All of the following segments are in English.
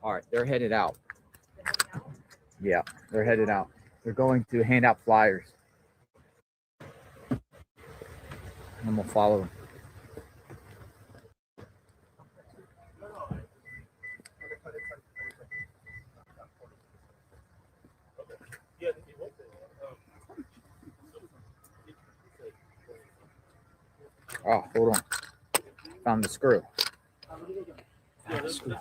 All right, they're headed out. Yeah, they're headed out. They're going to hand out flyers. And we'll follow them. Oh, hold on. Found the screw. Found the screw.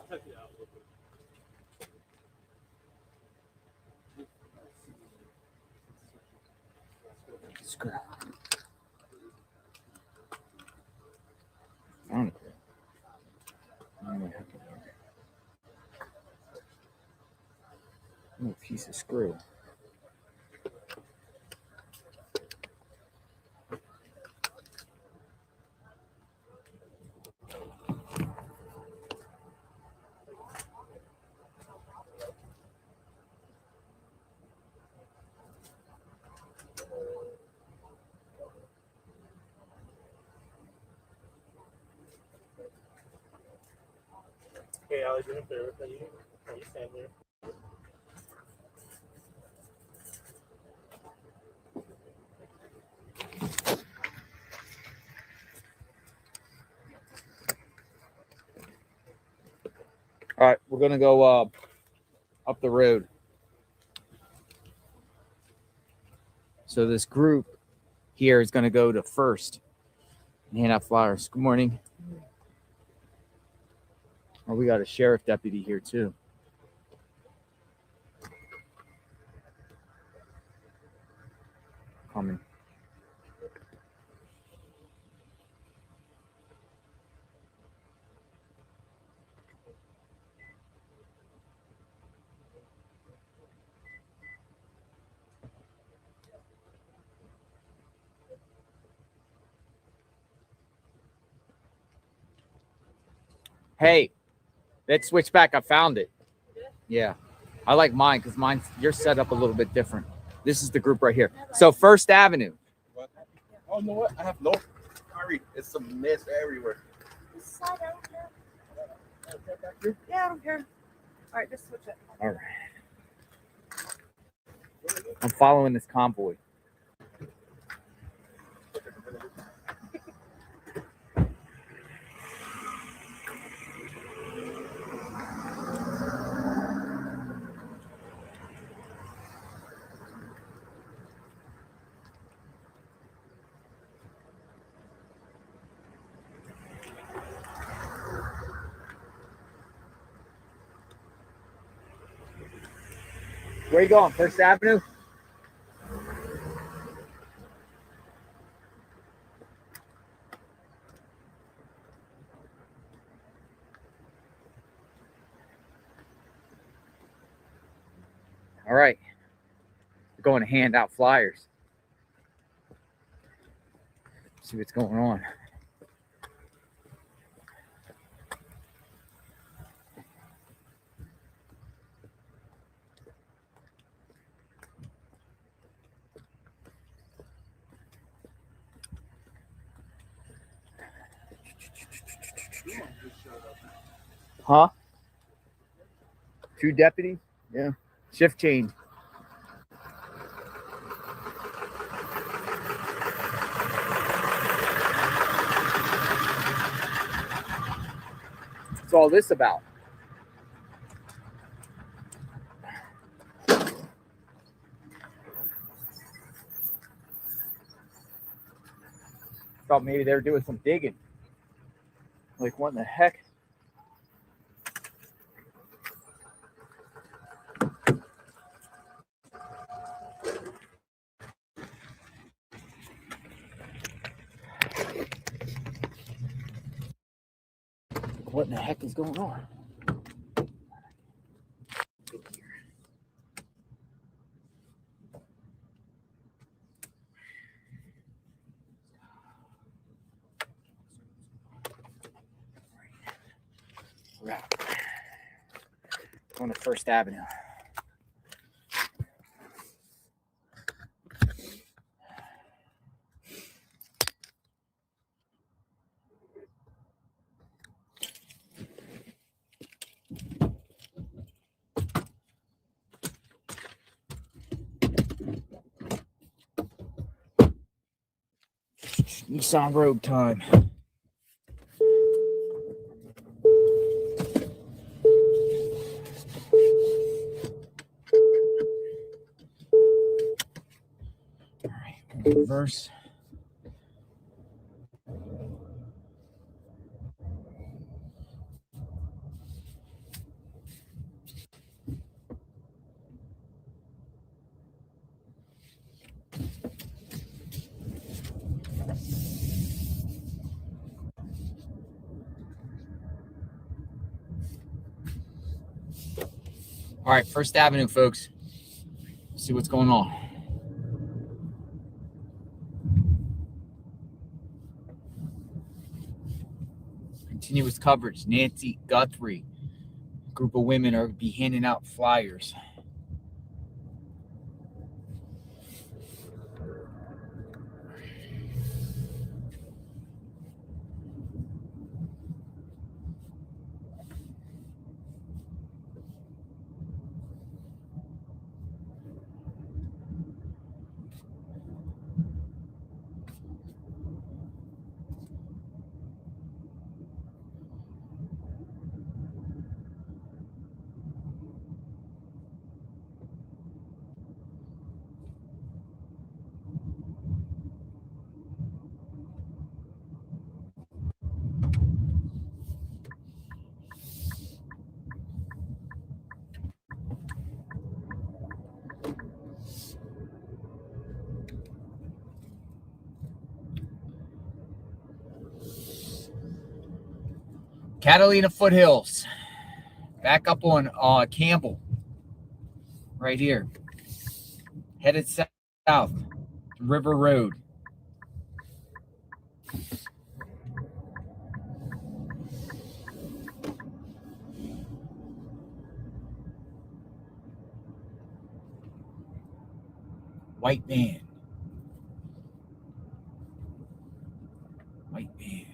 Screw. Found it. Oh, piece of screw. Hey, Alex, do me a favor. Can you stand there? All right, we're going to go up the road. So this group here is going to go to first and hand out flyers. Good morning. Oh, we got a sheriff deputy here too. Coming. Hey, let's switch back. I found it. Yeah. I like mine because you're set up a little bit different. This is the group right here. So First Avenue. What? Oh, you know what? I have no hurry. It's a mess everywhere. Yeah, I don't care. All right, just switch it. All right. I'm following this convoy. Where you going? First Avenue? All right. We're going to hand out flyers. See what's going on. Huh? 2 deputies? Yeah. Shift change. What's all this about? Thought maybe they were doing some digging. Like, what in the heck? What in the heck is going on? Right. Going to First Avenue. Nissan Rogue time. All right, reverse. All right, First Avenue, folks. Let's see what's going on. Continuous coverage. Nancy Guthrie. A group of women are be handing out flyers. Catalina Foothills. Back up on Campbell. Right here. Headed south. River Road. White van. White van.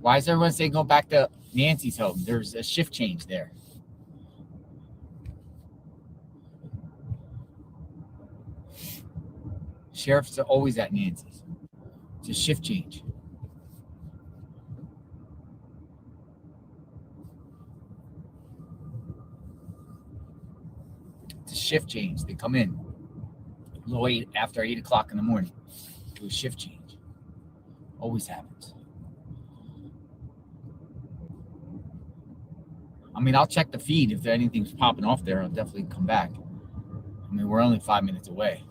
Why is everyone saying go back to Nancy's home? There's a shift change there. Sheriff's are always at Nancy's. It's a shift change. It's a shift change. They come in a little late after 8 o'clock in the morning. Do a shift change. Always happens. I mean, I'll check the feed. If anything's popping off there, I'll definitely come back. I mean, we're only 5 minutes away.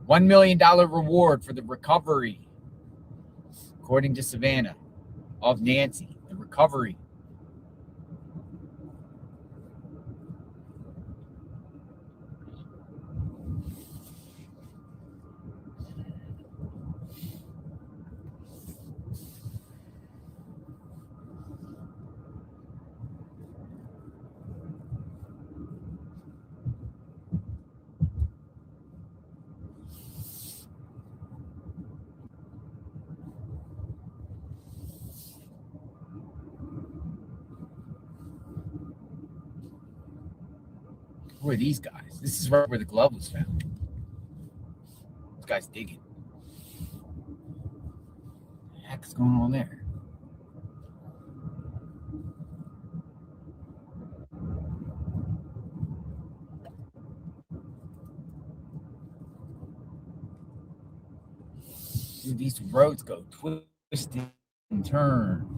$1 million reward for the recovery, according to Savanna, of Nancy. The recovery. Who are these guys? This is right where the glove was found. This guy's digging. What the heck is going on there? Dude, these roads go twist and turn.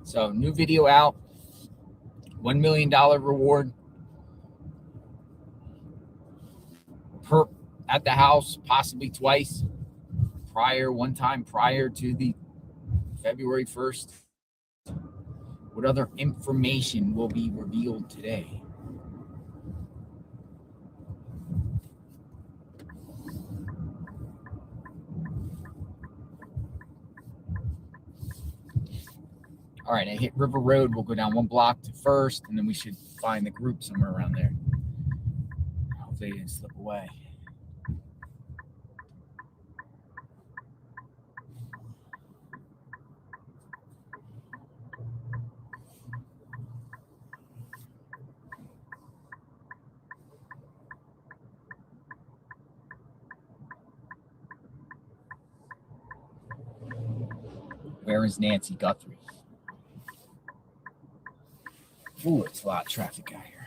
So, new video out. $1 million reward per at the house, possibly twice. one time prior to the February 1st? What other information will be revealed today? All right, I hit River Road. We'll go down 1 block to First, and then we should find the group somewhere around there. Hopefully they didn't slip away. Where is Nancy Guthrie? Ooh, it's a lot of traffic out here.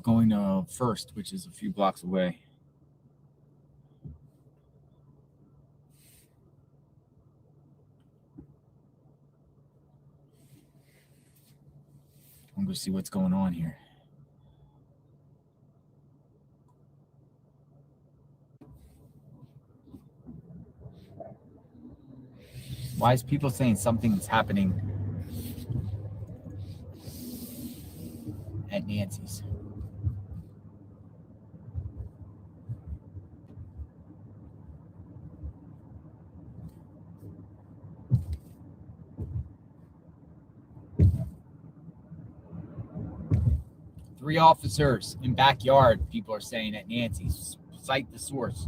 Going to First, which is a few blocks away. I'm going to see what's going on here. Why is people saying something's happening at Nancy's? Three officers in backyard, people are saying at Nancy's. Cite the source.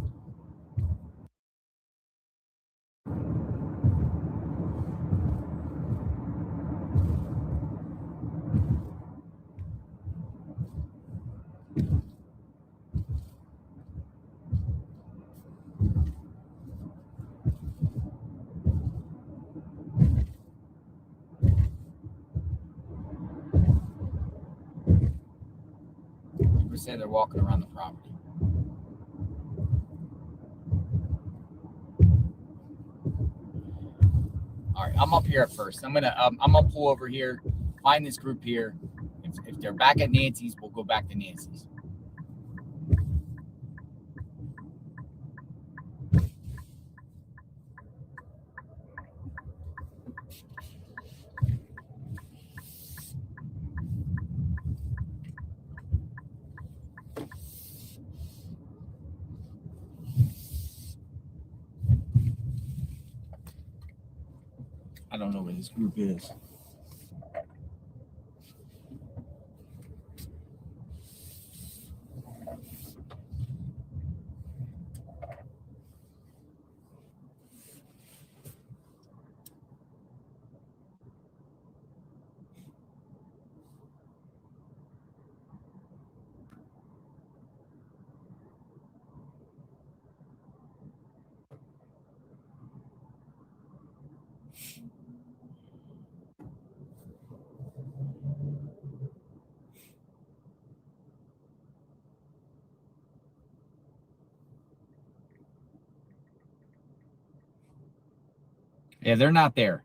People say they're walking around the property. All right, I'm up here at First. I'm gonna pull over here, find this group here. If they're back at Nancy's, we'll go back to Nancy's. I don't know where this group is. Yeah, they're not there.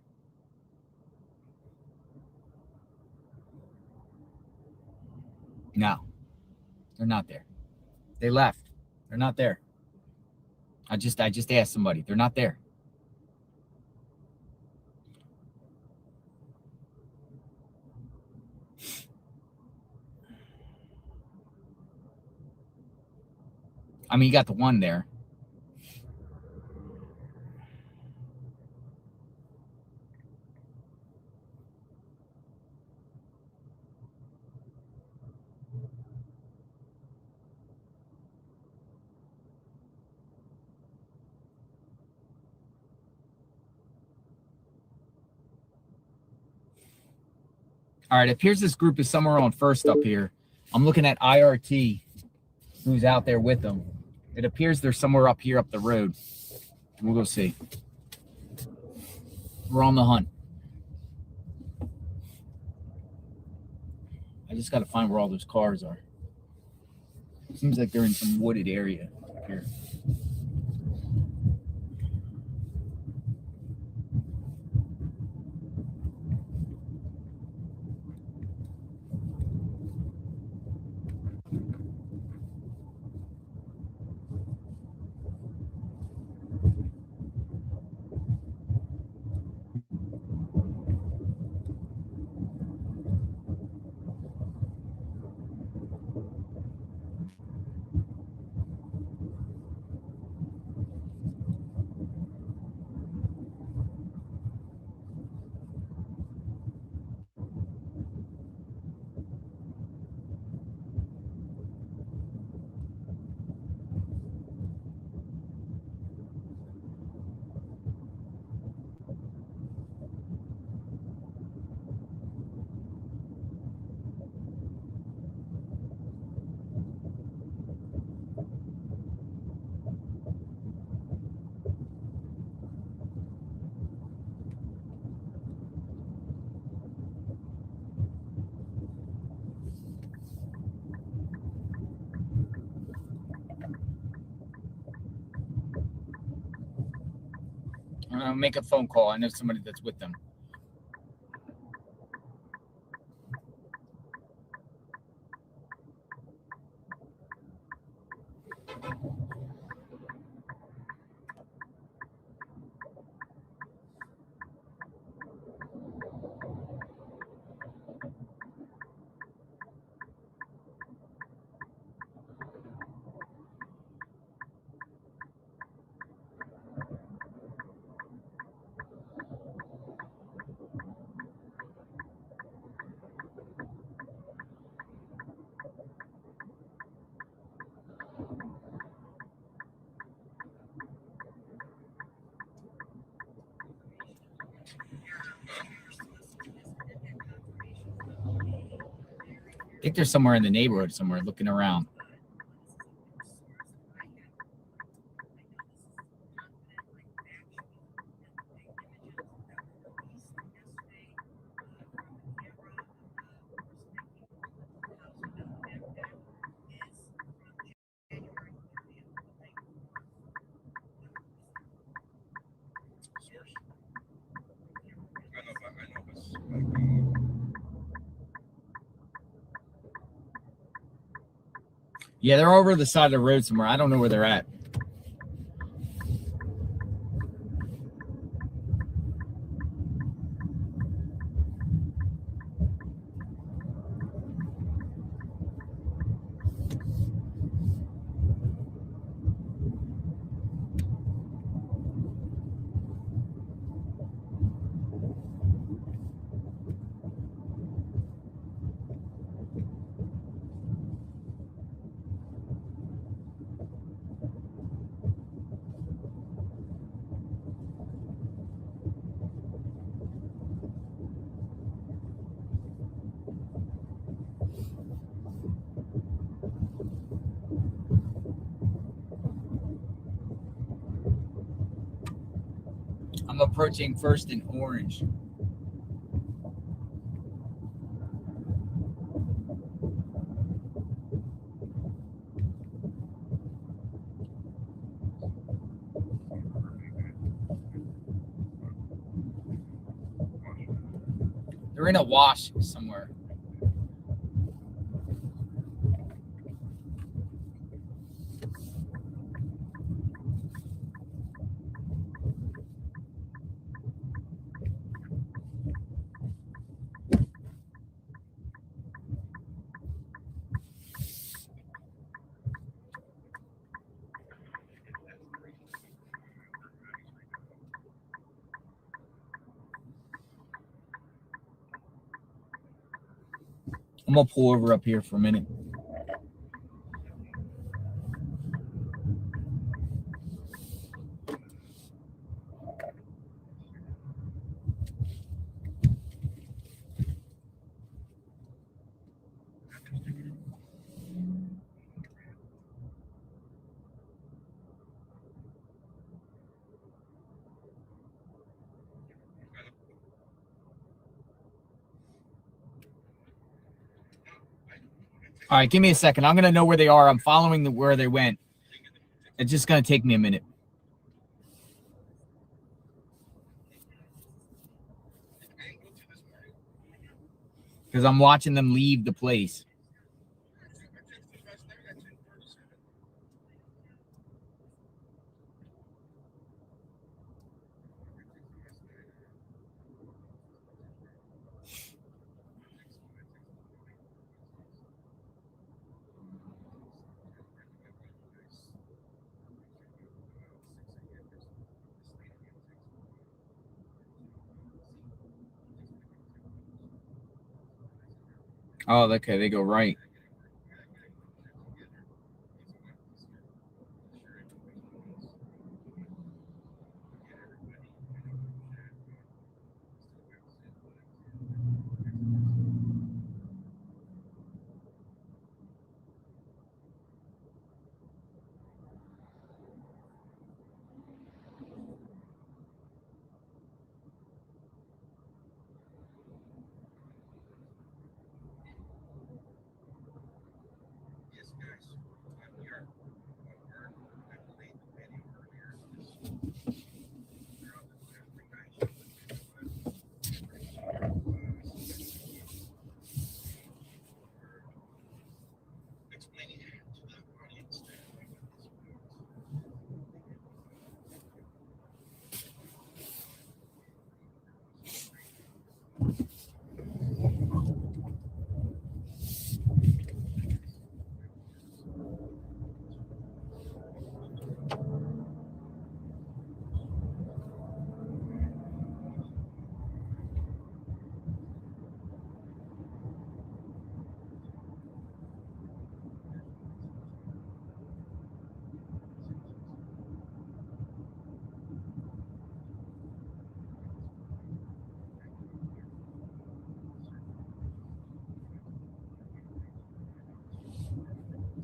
No, they're not there. They left. They're not there. I just asked somebody. They're not there. I mean, you got the one there. All right, it appears this group is somewhere on First up here. I'm looking at IRT, who's out there with them. It appears they're somewhere up here up the road. We'll go see. We're on the hunt. I just got to find where all those cars are. Seems like they're in some wooded area here. I'm going to make a phone call. I know somebody that's with them. I think they're somewhere in the neighborhood somewhere looking around. Yeah, they're over the side of the road somewhere. I don't know where they're at. I'm approaching First and Orange. They're in a wash somewhere. I'm gonna pull over up here for a minute. All right, give me a second. I'm gonna know where they are. I'm following where they went. It's just gonna take me a minute because I'm watching them leave the place. Oh, okay. They go right.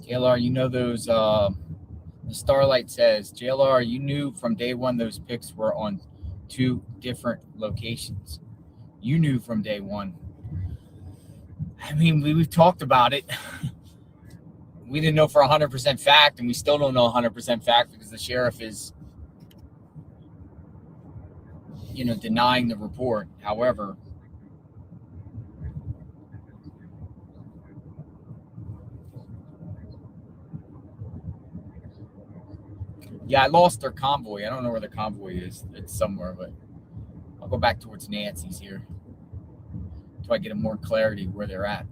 JLR, you know those. The Starlight says, JLR, you knew from day one those pics were on 2 different locations. You knew from day one. I mean, we've talked about it. We didn't know for 100% fact, and we still don't know 100% fact because the sheriff is, denying the report. However, yeah, I lost their convoy. I don't know where the convoy is. It's somewhere, but I'll go back towards Nancy's here until I get a more clarity where they're at.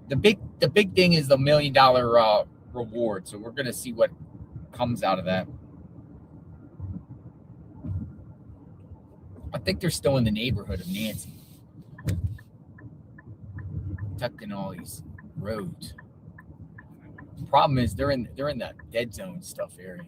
The big thing is the $1 million reward. So we're gonna see what comes out of that. I think they're still in the neighborhood of Nancy, tucked in all these roads. The problem is they're in that dead zone stuff area.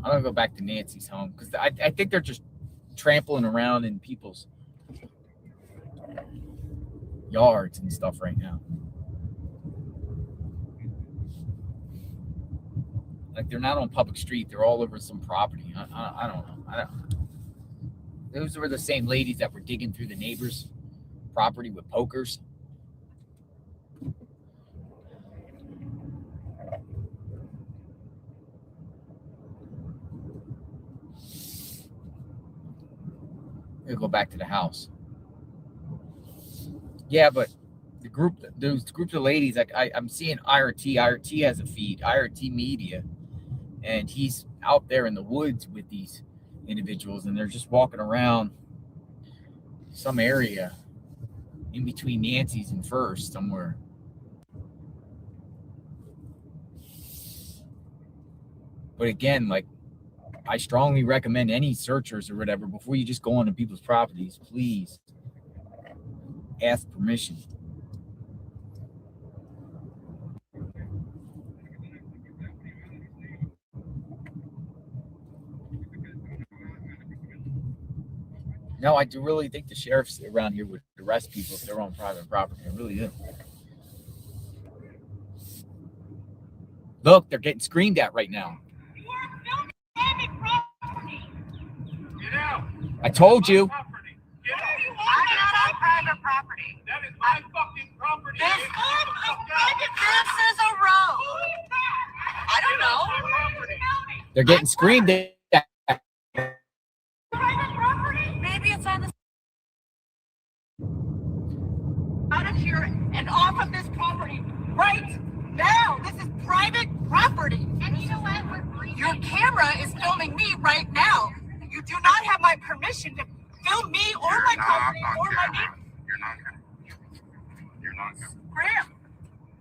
I'm gonna go back to Nancy's home because I think they're just trampling around in people's yards and stuff right now. Like they're not on public street; they're all over some property. I don't know. Those were the same ladies that were digging through the neighbor's property with pokers. We'll go back to the house. Yeah, but those groups of ladies, like I'm seeing IRT. IRT has a feed, IRT Media, and he's out there in the woods with these individuals, and they're just walking around some area in between Nancy's and First somewhere. But again, like I strongly recommend any searchers or whatever, before you just go onto people's properties, please ask permission. No, I do really think the sheriffs around here would arrest people if they're on private property. I really do. Look, they're getting screamed at right now. You are still private property. Get out. I told you. Property. Get What out. are you I'm not on private property. That is my fucking property. This Get the fuck out. this is a road. I don't know. My property. They're getting screamed at. Private property? Maybe it's on the out of here and off of this property right now. This is private property. And you know what? Your camera is filming me right now. You do not have my permission to film me or my property or my neighbor. You're not gonna. Graham,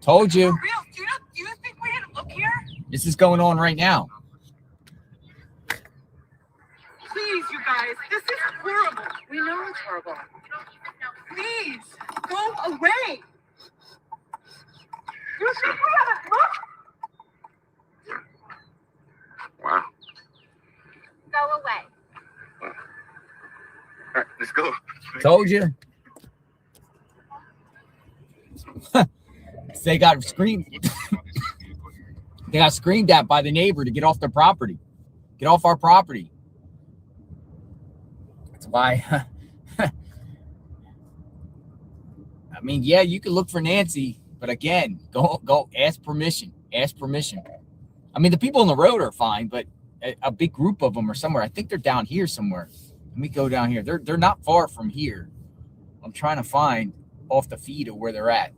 Told you. for real, do you think we had to look here? This is going on right now. Please, you guys, this is horrible. We know it's horrible. Please, go away. You think we haven't looked? Wow. Go away. All right, let's go. Told you. They got screamed. They got screamed at by the neighbor to get off their property. Get off our property. That's why. I mean, yeah, you can look for Nancy, but again, go ask permission. Ask permission. I mean, the people on the road are fine, but a big group of them are somewhere. I think they're down here somewhere. Let me go down here. They're not far from here. I'm trying to find off the feed of where they're at.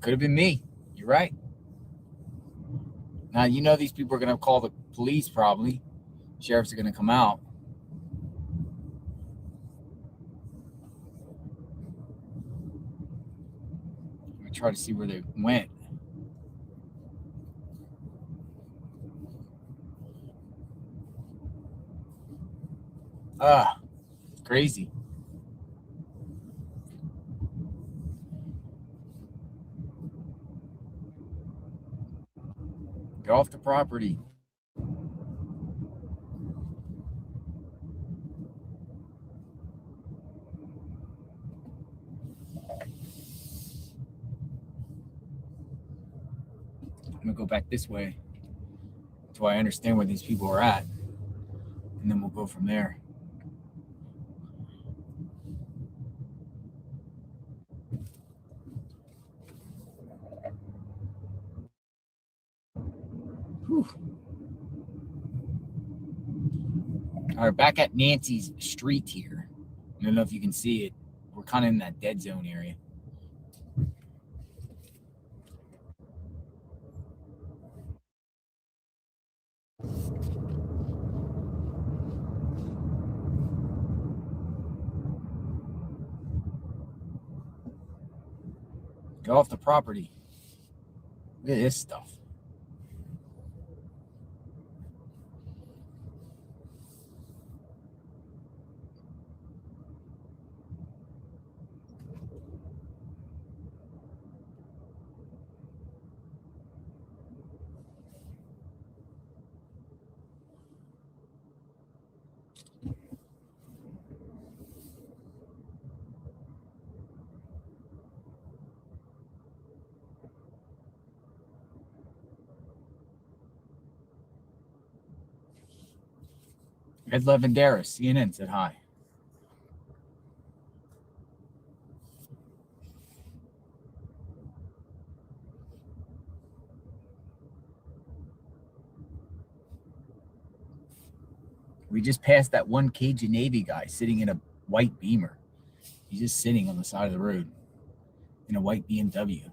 Could have been me. You're right. Now, you know these people are going to call the police probably. Sheriffs are going to come out. Let me try to see where they went. Crazy. Get off the property. I'm gonna go back this way until I understand where these people are at, and then we'll go from there. Whew. All right, back at Nancy's street here. I don't know if you can see it. We're kind of in that dead zone area. Get off the property. Look at this stuff. Ed Levendaris, CNN said hi. We just passed that one Cajun Navy guy sitting in a white Beamer. He's just sitting on the side of the road in a white BMW.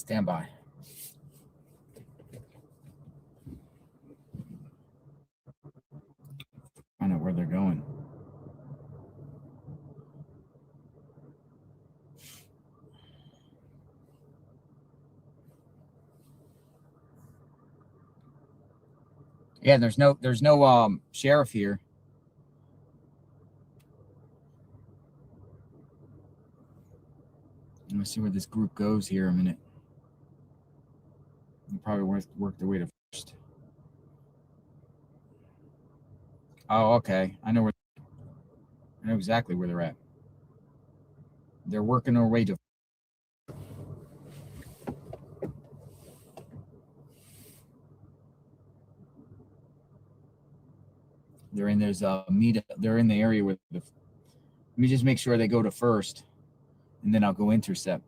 Stand by. Find out where they're going. Yeah, there's no sheriff here. Let me see where this group goes here a minute. They'll probably work their way to first. Oh, okay. I know exactly where they're at. They're working their way to. They're in those meet. They're in the area with the. Let me just make sure they go to first, and then I'll go intercept.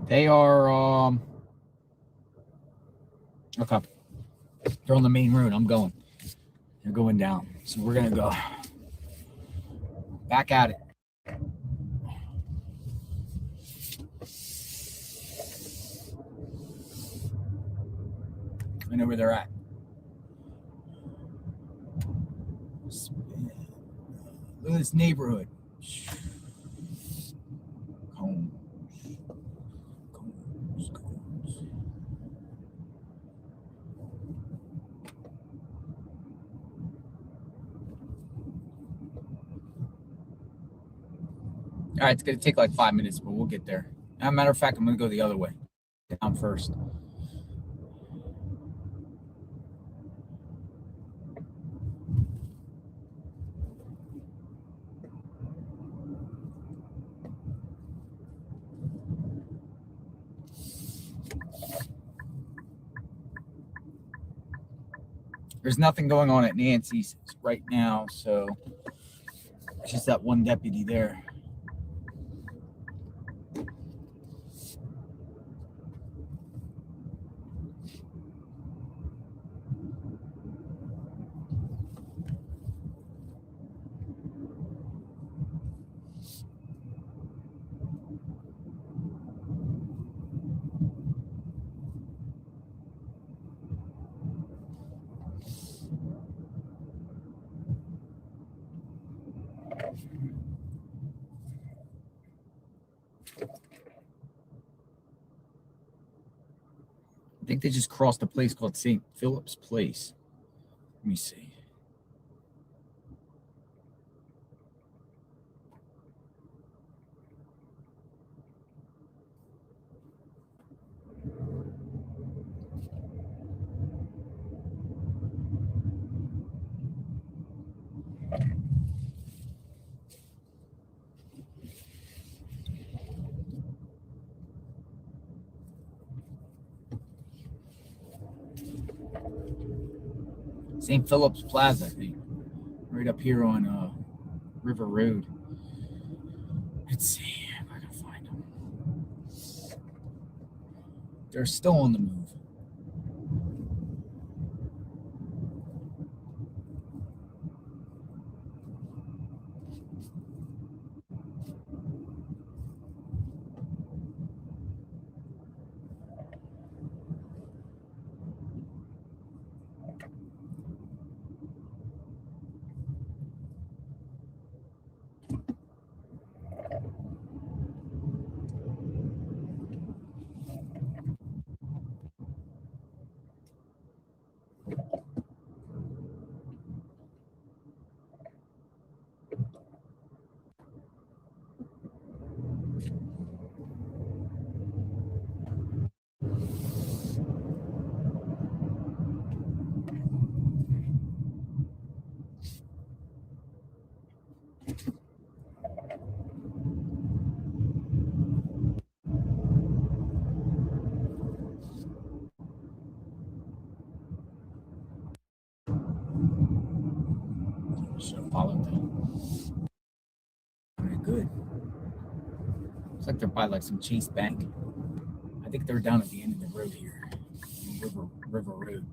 They are okay. They're on the main road. I'm going. They're going down. So we're gonna go back at it. I know where they're at. Look at this neighborhood. Cones. All right, it's going to take like 5 minutes, but we'll get there. As a matter of fact, I'm going to go the other way. Down first. There's nothing going on at Nancy's right now, so it's just that one deputy there. I think they just crossed a place called St. Philip's Place. Let me see. St. Philip's Plaza, I think. Right up here on River Road. Let's see if I can find them. They're still on the move. All right, good. Looks like they're by like some Chase Bank. I think they're down at the end of the road here, River Road.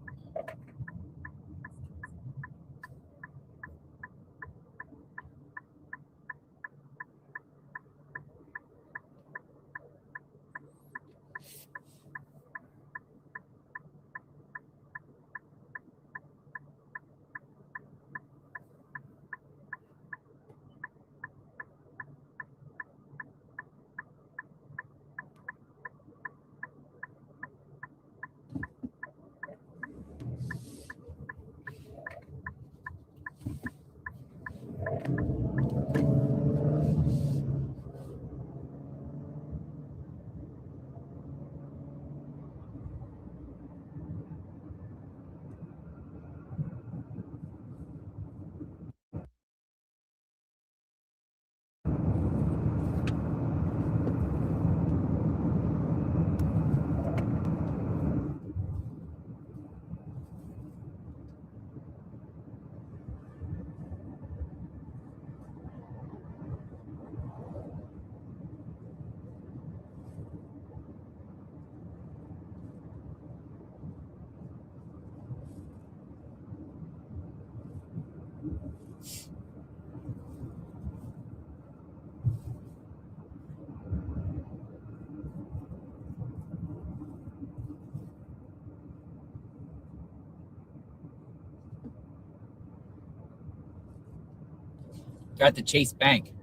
Got the Chase Bank.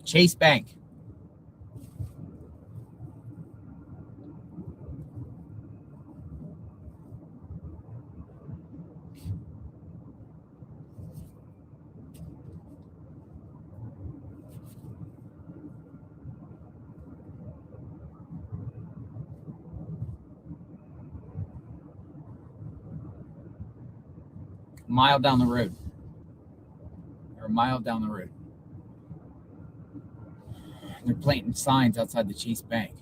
Chase Bank. A mile down the road. Or a mile down the road. They're planting signs outside the Chase Bank.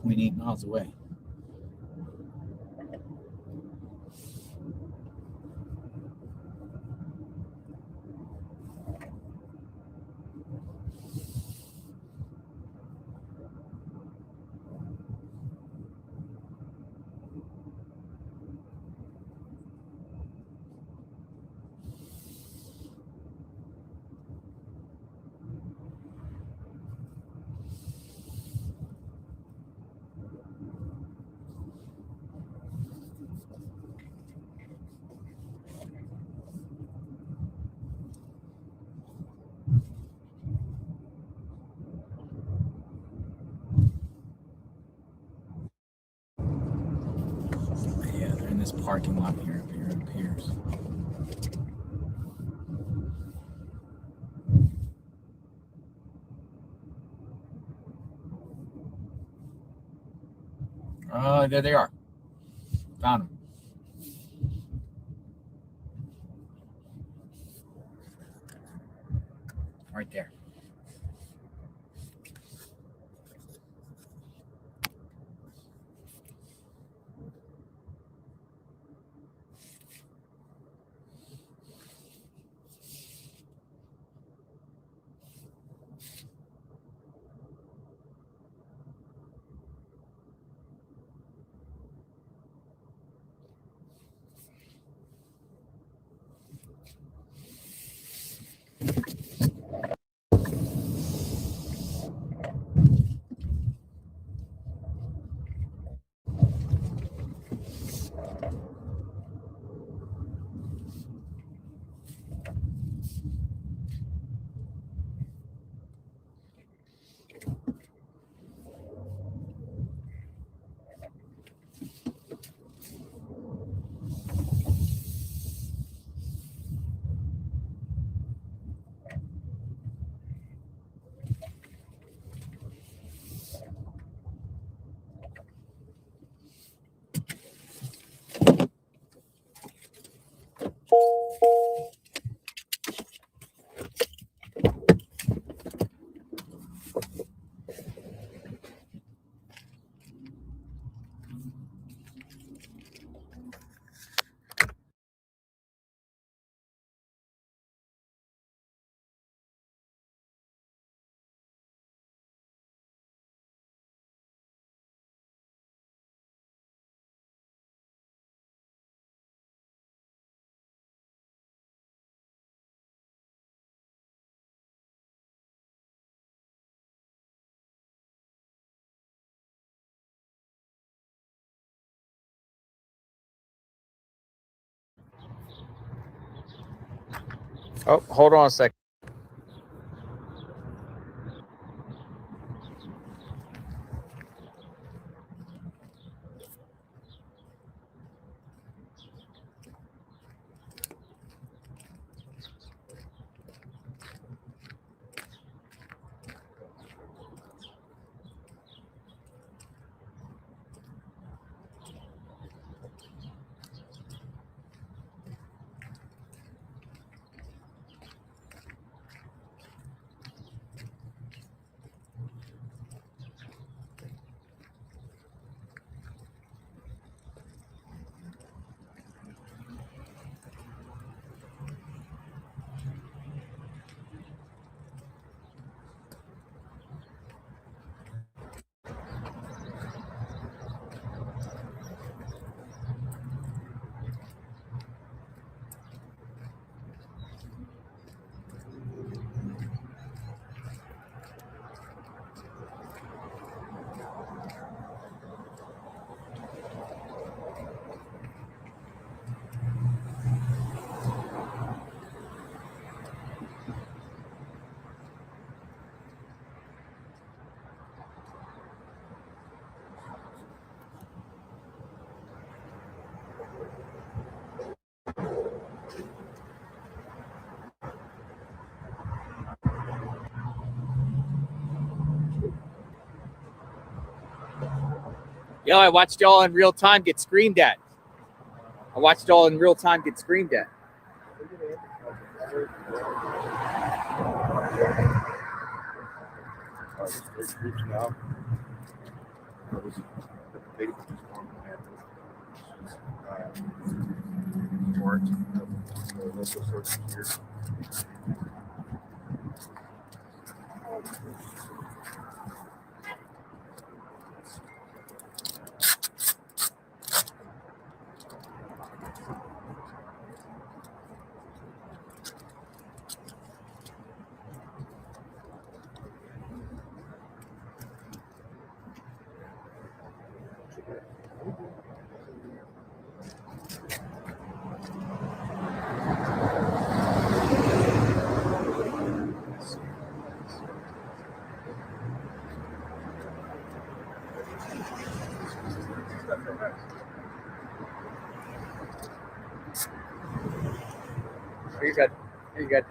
.8 miles away. Yeah, they're in this parking lot here, it appears. Oh, there they are. Found them. Right there. Oh, hold on a second. Yo, I watched y'all in real time get screamed at. Reaching out. You're good. You're good.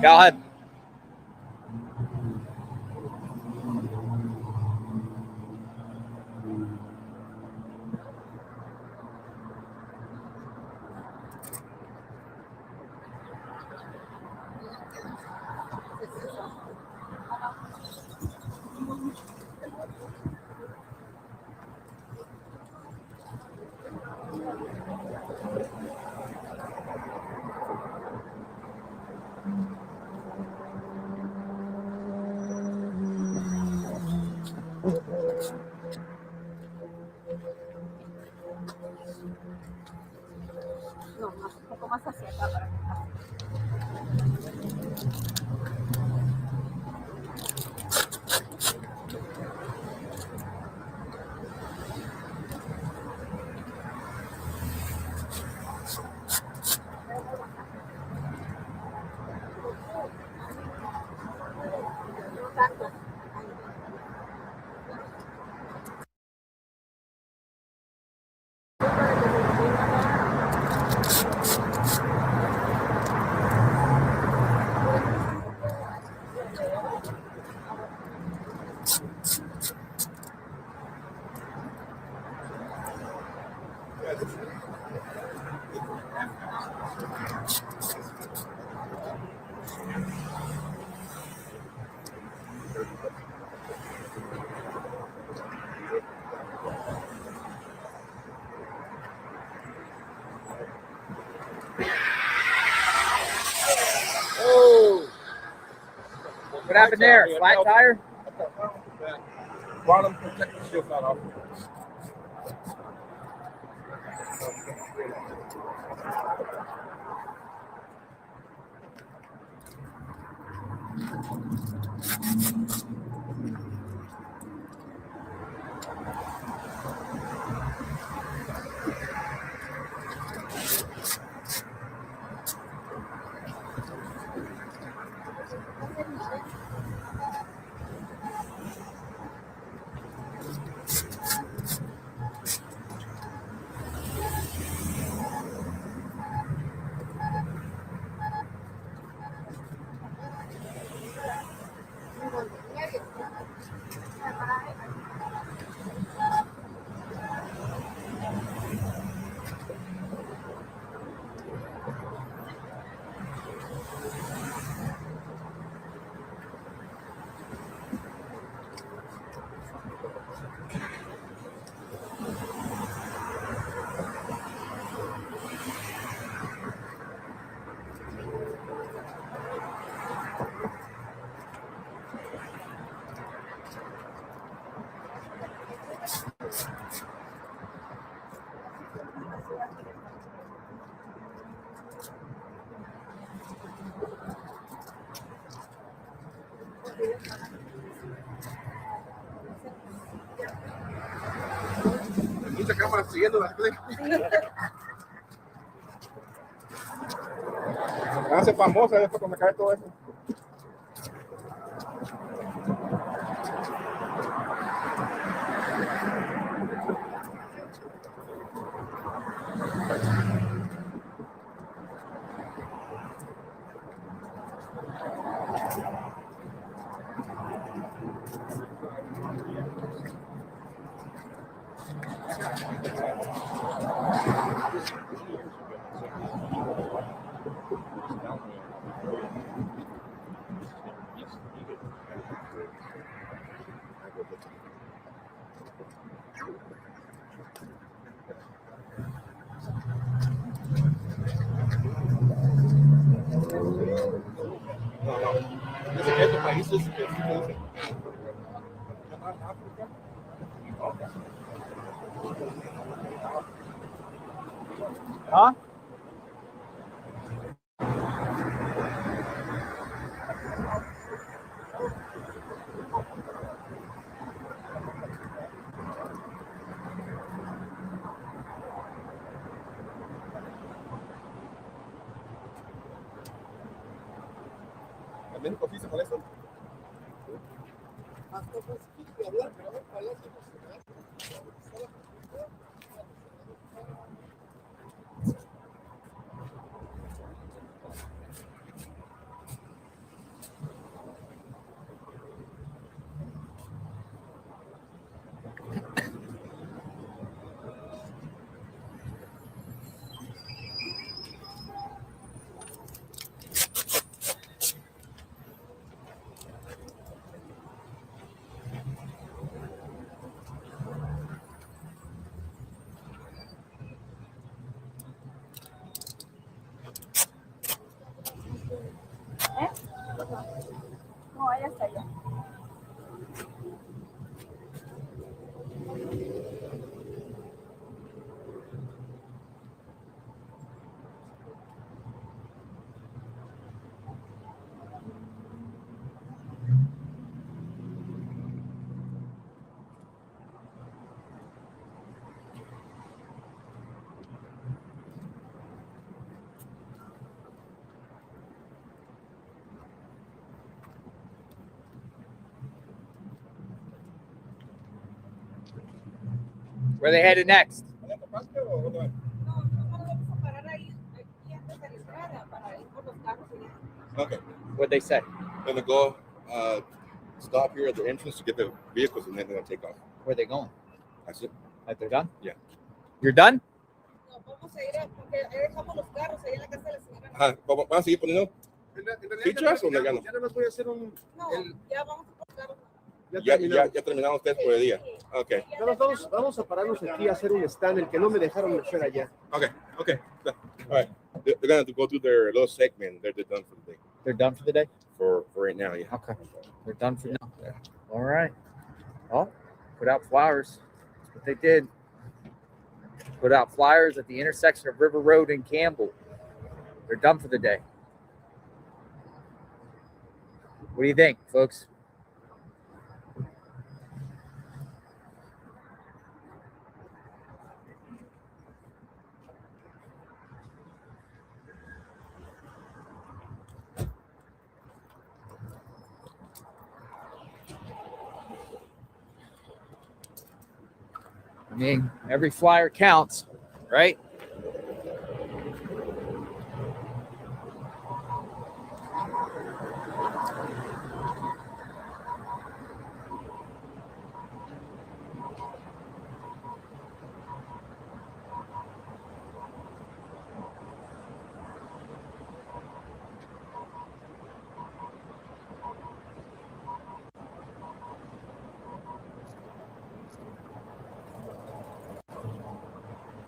Go ahead. No, más, un poco más hacia acá para que pase. What happened there? Flat tire? Bottom protective shield fell off. Muchas cámaras siguiendo las cosas. Se hace famosa después cuando cae todo eso. Estos países Huh? ¿En México sí se molesta? No, vaya hasta allá. Where they headed next? No, no vamos a parar ahí, aquí antes de la entrada para ir por los carros y ya. Okay. What'd they say? Gonna go stop here at the entrance to get the vehicles and then they're gonna take off. Where are they going? That's it. Like they're done? Yeah. You're done? No, vamos a ir porque ahí dejamos los carros ahí en la casa de la señora. Ajá. ¿Van a seguir poniendo fichas o legales? Ya nada más voy a hacer un... No, ya vamos a por los carros. Ya terminaron ustedes por el día. Okay. Vamos a pararnos aquí a hacer un stand, el que no me dejaron hacer allá. Okay. All right. They're gonna have to go through their little segment. They're done for the day. They're done for the day? For right now, yeah. Okay. They're done for now. Yeah. All right. Well, put out flyers. That's what they did. Put out flyers at the intersection of River Road and Campbell. They're done for the day. What do you think, folks? I mean, every flyer counts, right?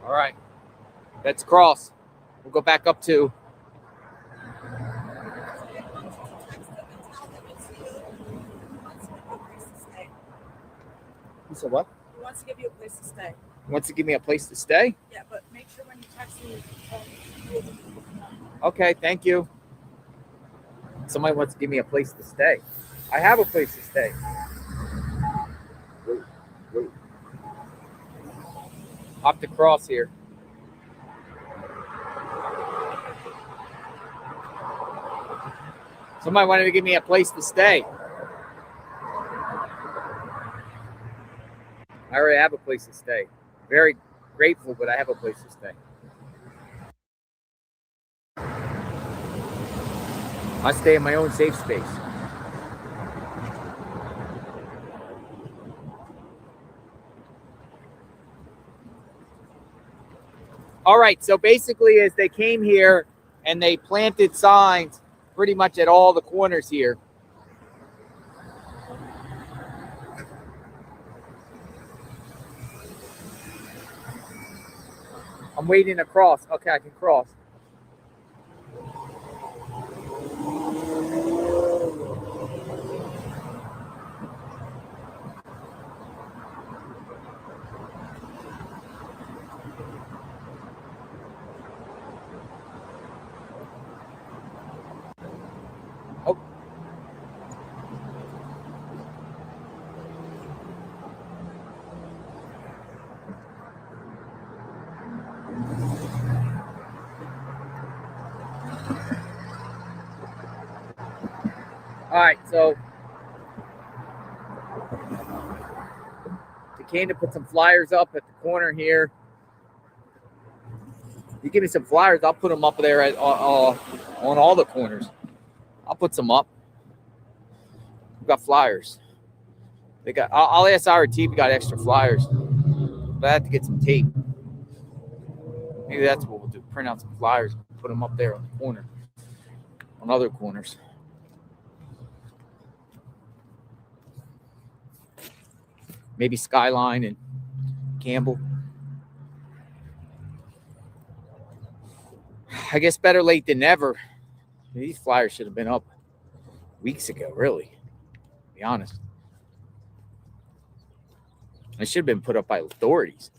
All right, let's cross. We'll go back up to. You said what? He wants to give you a place to stay. He wants to give me a place to stay? Yeah, but make sure when you text me. Okay, thank you. Somebody wants to give me a place to stay. I have a place to stay. Wait. Hop the cross here. Somebody wanted to give me a place to stay. I already have a place to stay. Very grateful, but I have a place to stay. I stay in my own safe space. All right, so basically as they came here and they planted signs pretty much at all the corners here. I'm waiting to cross. Okay, I can cross. Oh. All right, so they came to put some flyers up at the corner here. You give me some flyers, I'll put them up there at on all the corners. I'll put some up. We've got flyers. They got. I'll ask our team. We got extra flyers, but I have to get some tape. Maybe that's what we'll do. Print out some flyers, put them up there on the corner, on other corners. Maybe Skyline and Campbell. I guess better late than never. These flyers should have been up weeks ago, really, to be honest. They should have been put up by authorities.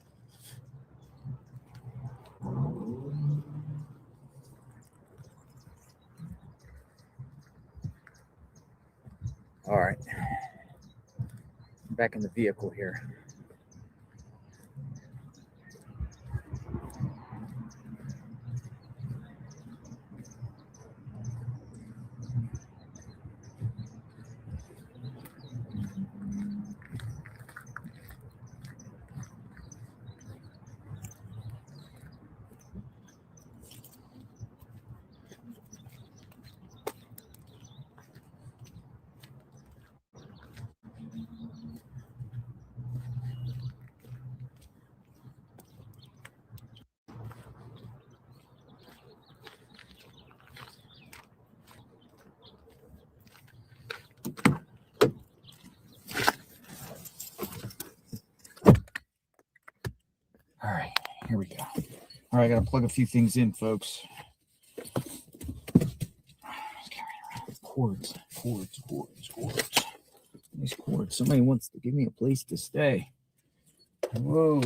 All right. Back in the vehicle here. All right, here we go. All right, I got to plug a few things in, folks. Cords. Nice cords. Somebody wants to give me a place to stay. Whoa.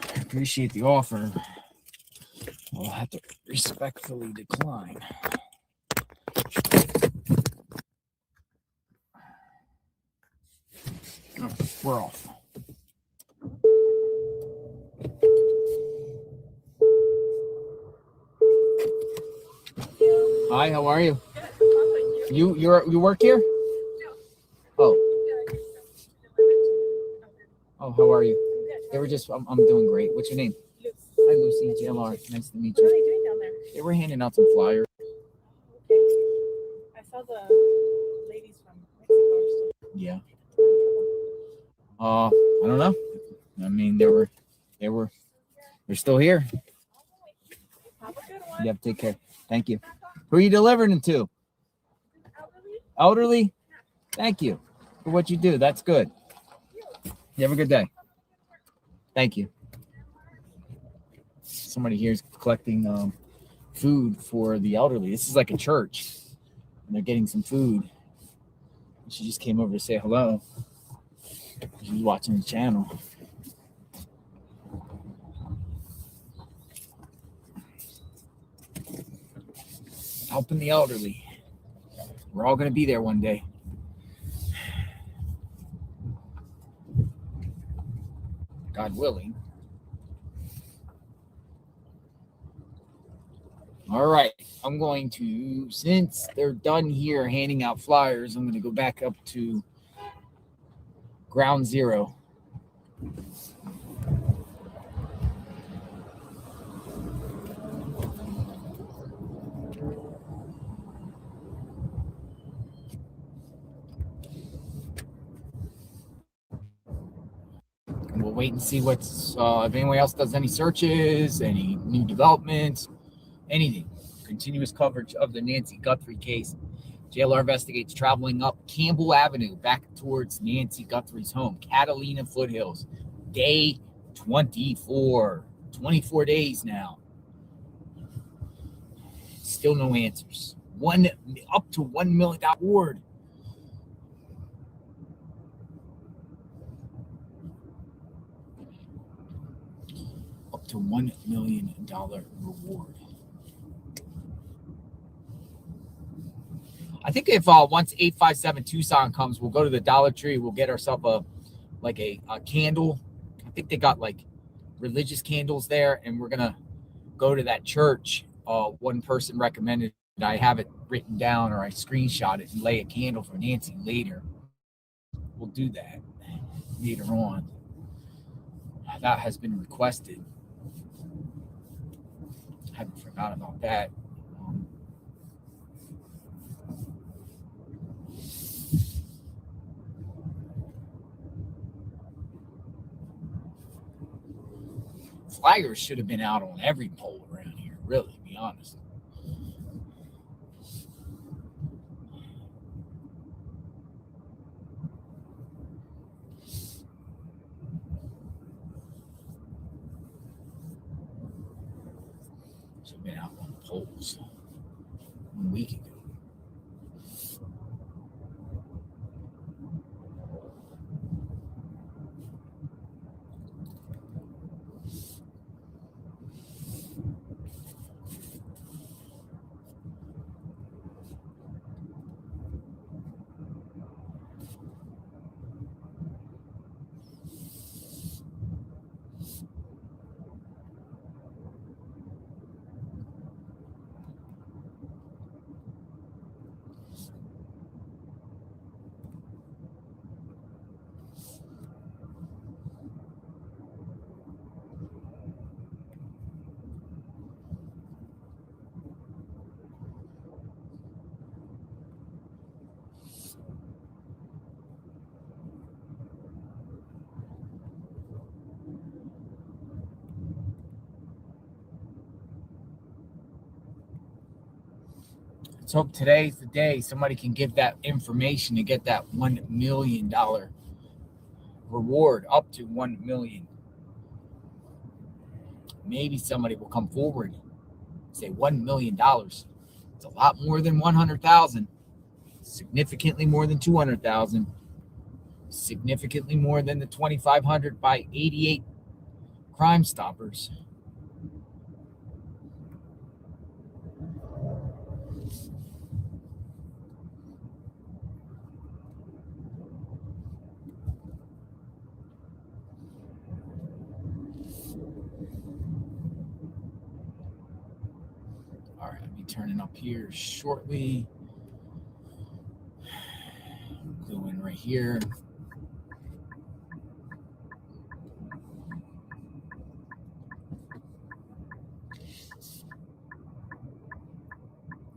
I appreciate the offer. I'll have to respectfully decline. Oh, we're off. Hi, how are you? You work here? Oh. Oh, how are you? They were just I'm doing great. What's your name? Hi, Lucy. JLR. Nice to meet you. What are they doing down there? They were handing out some flyers. Okay. I saw the ladies from Mexico. Yeah. I don't know. I mean, they're still here. Have a good one. Yep, take care. Thank you. Who are you delivering them to? Elderly? Thank you for what you do. That's good. You have a good day. Thank you. Somebody here is collecting food for the elderly. This is like a church, and they're getting some food. She just came over to say hello. She's watching the channel. Helping the elderly. We're all going to be there one day. God willing. All right. I'm going to, since they're done here handing out flyers, I'm going to go back up to ground zero. And we'll wait and see what's, if anyone else does any searches, any new developments, anything. Continuous coverage of the Nancy Guthrie case. JLR investigates traveling up Campbell Avenue back towards Nancy Guthrie's home, Catalina Foothills. Day 24. 24 days now. Still no answers. Up to $1 million reward. Up to $1 million reward. I think if once 857 Tucson comes, we'll go to the Dollar Tree. We'll get ourselves a candle. I think they got like religious candles there, and we're gonna go to that church. One person recommended that I have it written down, or I screenshot it and lay a candle for Nancy later. We'll do that later on. That has been requested. I haven't forgotten about that. Flyers should have been out on every pole around here, really, to be honest. Should have been out on the poles 1 week ago. Let's hope today's the day somebody can give that information to get that $1 million reward, up to $1 million. Maybe somebody will come forward and say $1 million. It's a lot more than 100,000. Significantly more than 200,000. Significantly more than the 2,500 by 88 Crime Stoppers. All right, I'll be turning up here shortly. Glue in right here.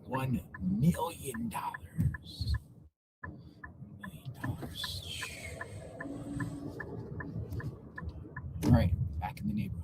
$1 million. $1 million. All right, back in the neighborhood.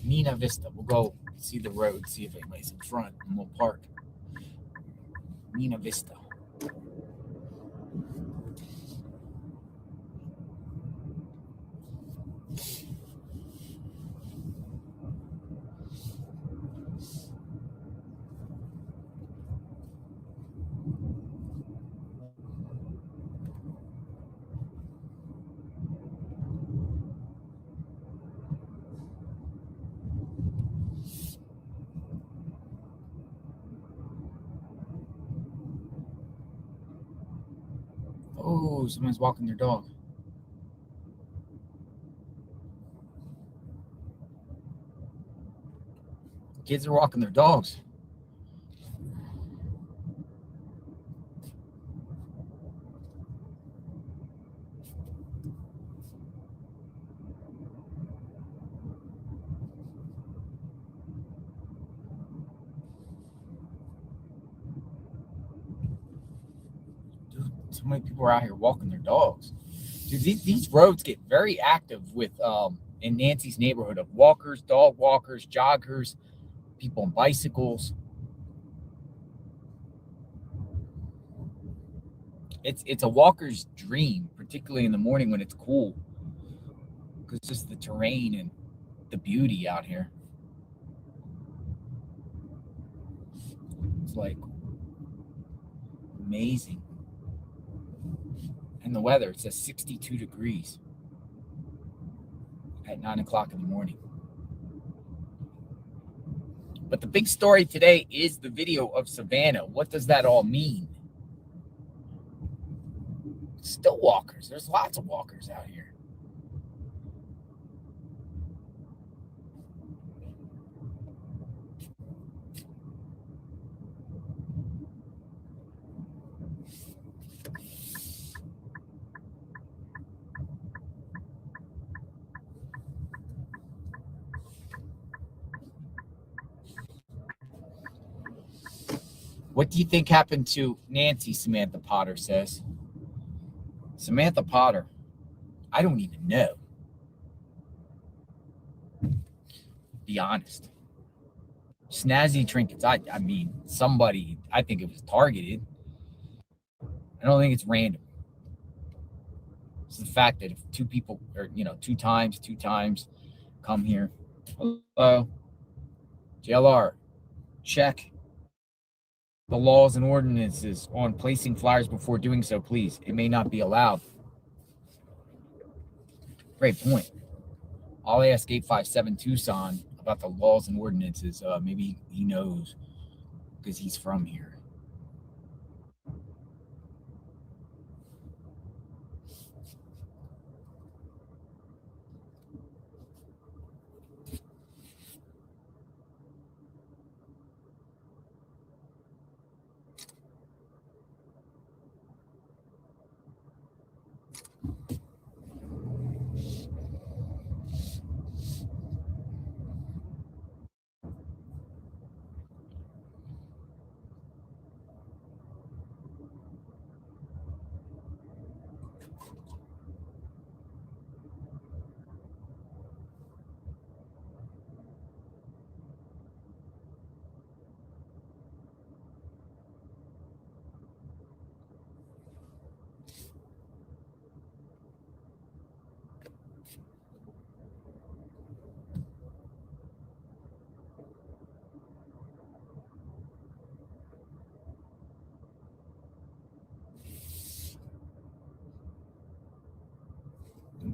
Mina Vista. We'll go see the road, see if anybody's in front, and we'll park. Mina Vista. Oh, someone's walking their dog. Kids are walking their dogs. Dude, so many people are out here walking their dogs. Dude, these roads get very active with in Nancy's neighborhood of walkers, dog walkers, joggers, people on bicycles. It's a walker's dream, particularly in the morning when it's cool, because just the terrain and the beauty out here. It's like amazing. And the weather, it says 62 degrees at 9 o'clock in the morning. But the big story today is the video of Savanna. What does that all mean? Still walkers. There's lots of walkers out here. What do you think happened to Nancy, Samantha Potter says? Samantha Potter, I don't even know. Be honest. Snazzy trinkets, I mean, somebody, I think it was targeted. I don't think it's random. It's the fact that if two people, or, two times, come here. Hello? JLR, check the laws and ordinances on placing flyers before doing so, please. It may not be allowed. Great point. I'll ask 857 Tucson about the laws and ordinances. Maybe he knows because he's from here.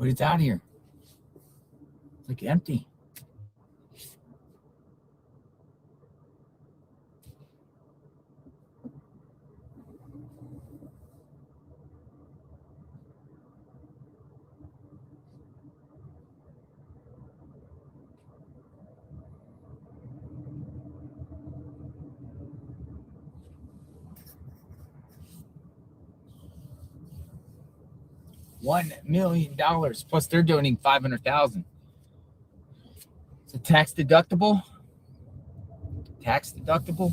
But it's out here. It's like empty. $1 million plus they're donating $500,000. It's a tax deductible. Tax deductible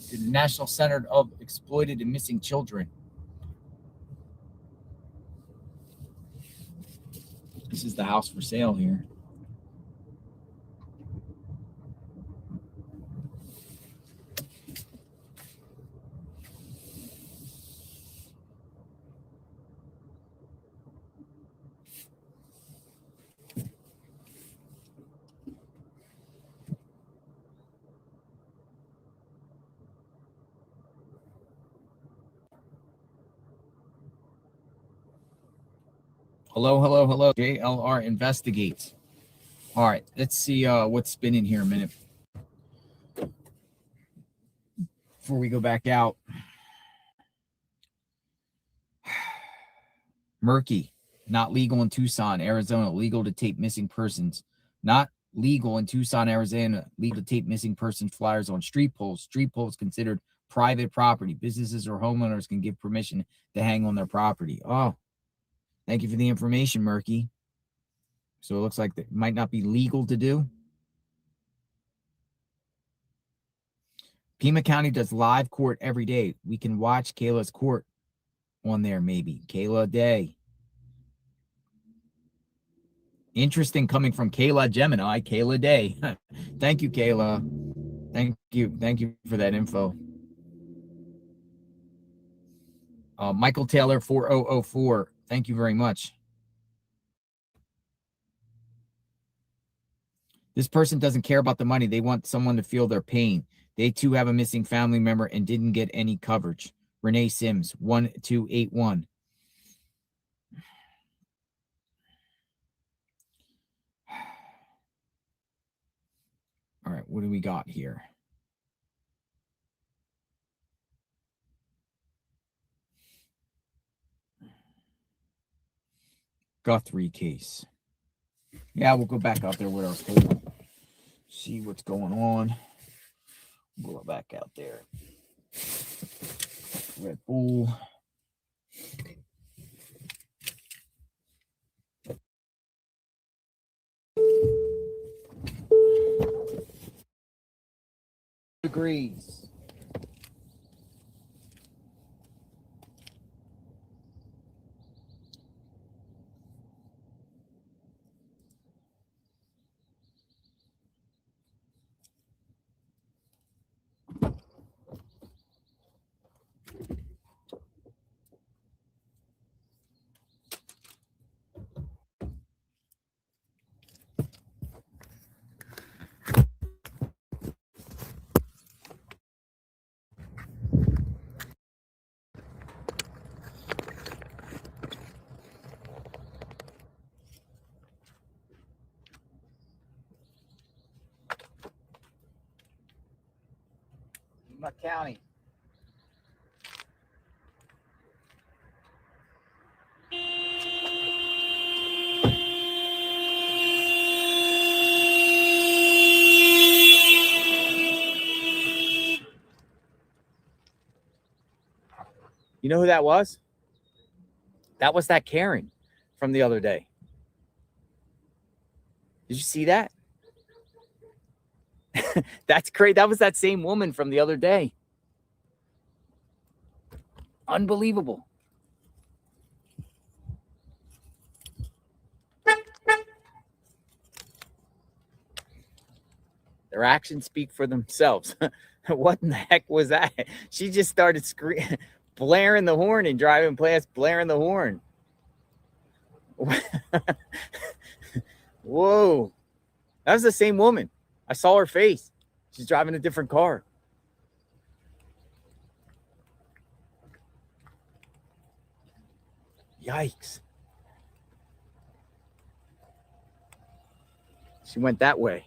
to the National Center of Exploited and Missing Children. This is the house for sale here. Hello, hello, hello. JLR investigates. All right, let's see what's been in here a minute before we go back out. Murky, not legal in Tucson, Arizona. Legal to tape missing persons. Not legal in Tucson, Arizona. Legal to tape missing persons flyers on street poles. Street poles considered private property. Businesses or homeowners can give permission to hang on their property. Oh, thank you for the information, Murky. So it looks like that might not be legal to do. Pima County does live court every day. We can watch Kayla's court on there, maybe. Kayla Day. Interesting coming from Kayla Gemini. Kayla Day. Thank you, Kayla. Thank you. Thank you for that info. Michael Taylor 4004. Thank you very much. This person doesn't care about the money. They want someone to feel their pain. They too have a missing family member and didn't get any coverage. Renee Sims, 1281. All right, what do we got here? Guthrie case. Yeah, we'll go back out there with our pool. See what's going on. We'll go back out there. Red Bull. Degrees. My county. You know who that was? That was that Karen from the other day. Did you see that? That's great. That was that same woman from the other day. Unbelievable. Their actions speak for themselves. What in the heck was that? She just started screaming, blaring the horn and driving past, blaring the horn. Whoa. That was the same woman. I saw her face. She's driving a different car. Yikes. She went that way.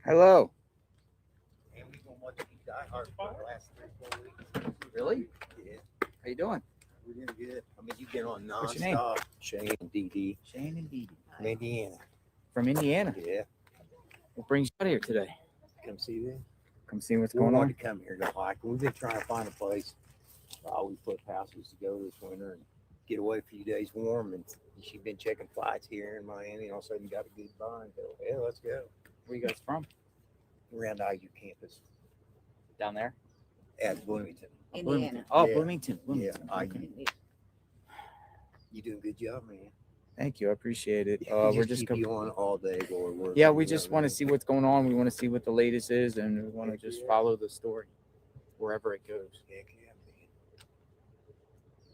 Hello. And we gonna watch you Die Hard for the last 3-4 weeks. Really? Yeah, How you doing? we're doing good. I mean, you've been on What's your name? nonstop. Shane, DD, Shane and Dee Dee. from Indiana. From Indiana. Yeah, What brings you out here today? come see them. Come see what's We going wanted on. to come here to hike. We've been trying to find a place. We put houses to go this winter and get away a few days warm. And she's been checking flights here in Miami. And all of a sudden, got a good bind. Yeah, let's go. Where you guys from? Around IU campus Down there? at Bloomington. Bloomington. Oh, Yeah. Bloomington. Yeah, Bloomington. IU. Okay. You doing a good job, man. Thank you. I appreciate it. We We're just keep com- you on all day while we're working. yeah, we you know just what I want to mean? see what's going on. We want to see what the latest is, and we want to Heck just yeah. follow the story wherever it goes, Heck yeah, man.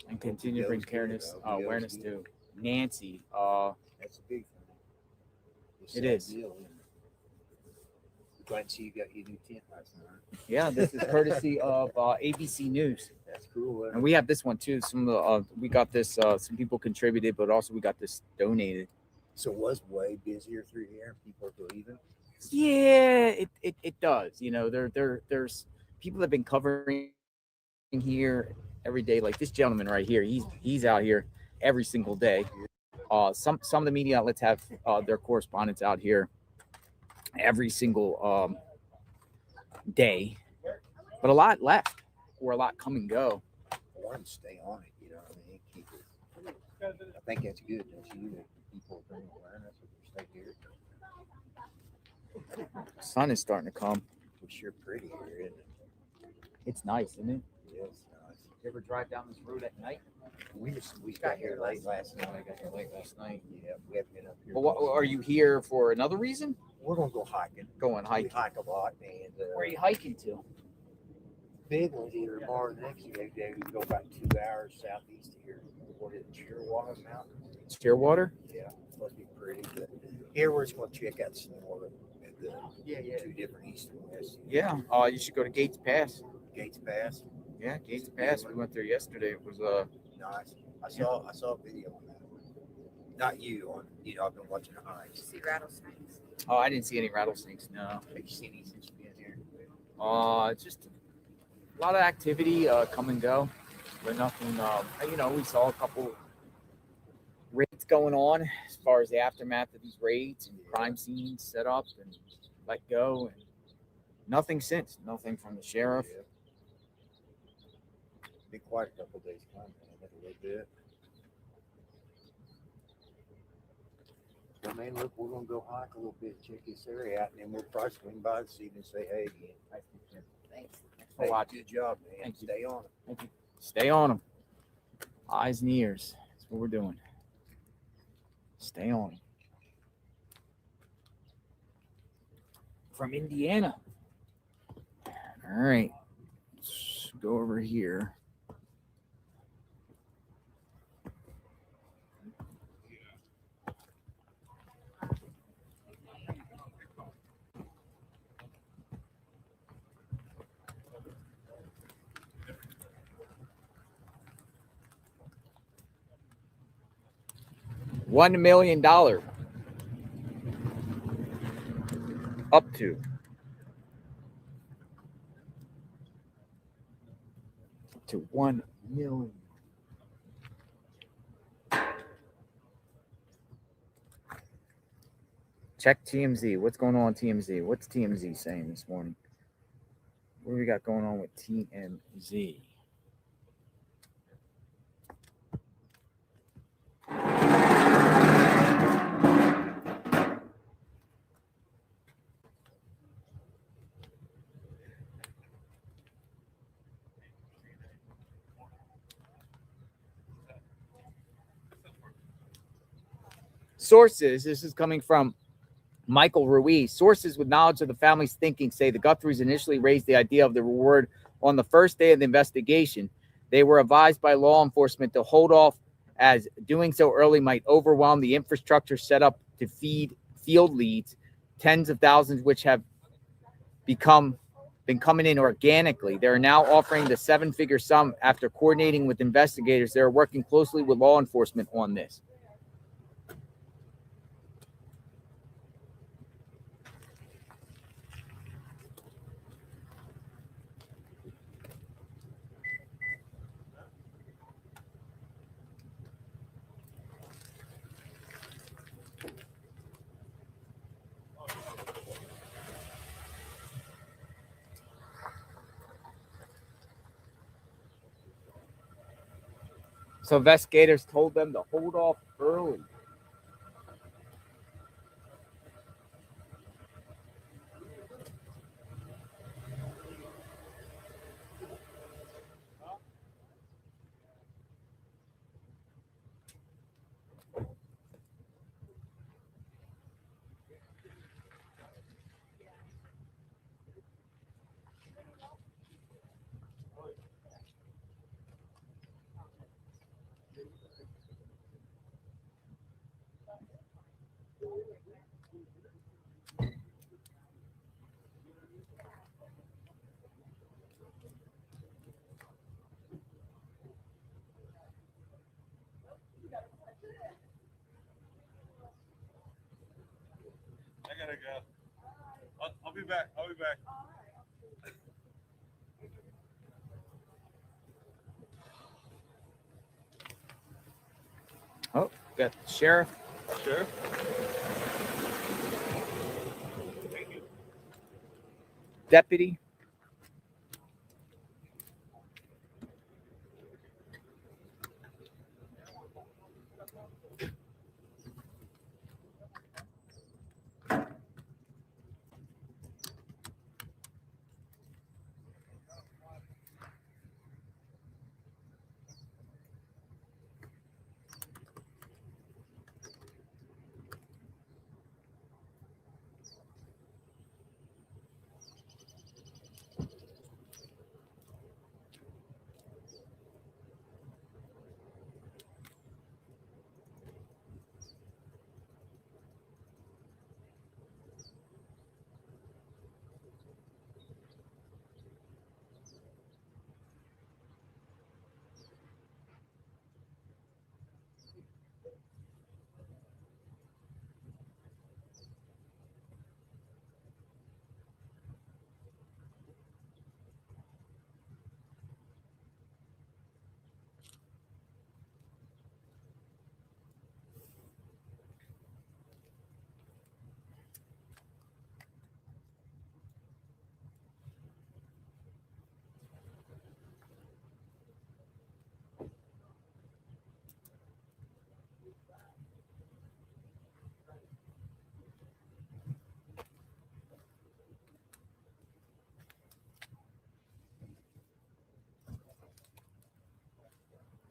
and continue to bring Hope it goes awareness, good. Hope it goes awareness good. to Nancy. That's a big thing. It's It that is. deal, isn't it? Glad to see you got your new tent last night. Yeah, this is courtesy of ABC News, That's cool. and we have this one too. Some of the we got this. Some people contributed, but also we got this donated. So it was way busier through here. People are believing. Yeah, it does. You know, there's people that have been covering here every day. Like this gentleman right here, he's out here every single day. Some of the media outlets have their correspondents out here every single day, but a lot left or a lot come and go. I want to stay on it. You know what I mean? Keep it. I think that's good, don't you? That people bring awareness if you stay here. Sun is starting to come. It's sure pretty here, isn't it? It's nice, isn't it? Yes, nice. You ever drive down this road at night? We got here late last night. I got here late last night. Yeah, we haven't been up here. Well, what, are you here for another reason? We're gonna go hiking. Going We hiking. hike a lot, and Where are you hiking to? big ones either tomorrow or next day. We go about 2 hours southeast of here. What is it, Shearwater Mountain? Shearwater? Yeah, it's supposed to be pretty. But here we're just gonna check out snow at the two different east and west. Yeah. You should go to Gates Pass. Gates Pass. Yeah, Gates Pass. We went there yesterday. It was Nice. I saw a video on that. Not you on I've been watching the hikes. See rattlesnakes. oh, I didn't see any rattlesnakes. No. Have you seen any since you've been here? It's just a lot of activity come and go, but nothing. We saw a couple raids going on as far as the aftermath of these raids and crime scenes set up and let go, and Nothing since. Nothing from the sheriff. Yeah. Be quite a couple days coming, man, a little bit. I mean, look, we're gonna go hike a little bit, check this area out, and then we'll probably swing by this evening and say hey again. Thanks for Hey, watching. good job, man. Thank you. Stay on it. Thank you. Stay on them. Eyes and ears. That's what we're doing. Stay on them. From Indiana. All right. Let's go over here. $1 million up to $1 million. Check TMZ. What's going on TMZ? What's TMZ saying this morning? What do we got going on with TMZ? Sources, this is coming from Michael Ruiz. Sources with knowledge of the family's thinking say the Guthries initially raised the idea of the reward on the first day of the investigation. They were advised by law enforcement to hold off, as doing so early might overwhelm the infrastructure set up to feed field leads, tens of thousands which have been coming in organically. They are now offering the seven-figure sum after coordinating with investigators. They are working closely with law enforcement on this. So investigators told them to hold off early. I gotta go. I'll be back. I'll be back. Oh, got the sheriff. Sure. Deputy.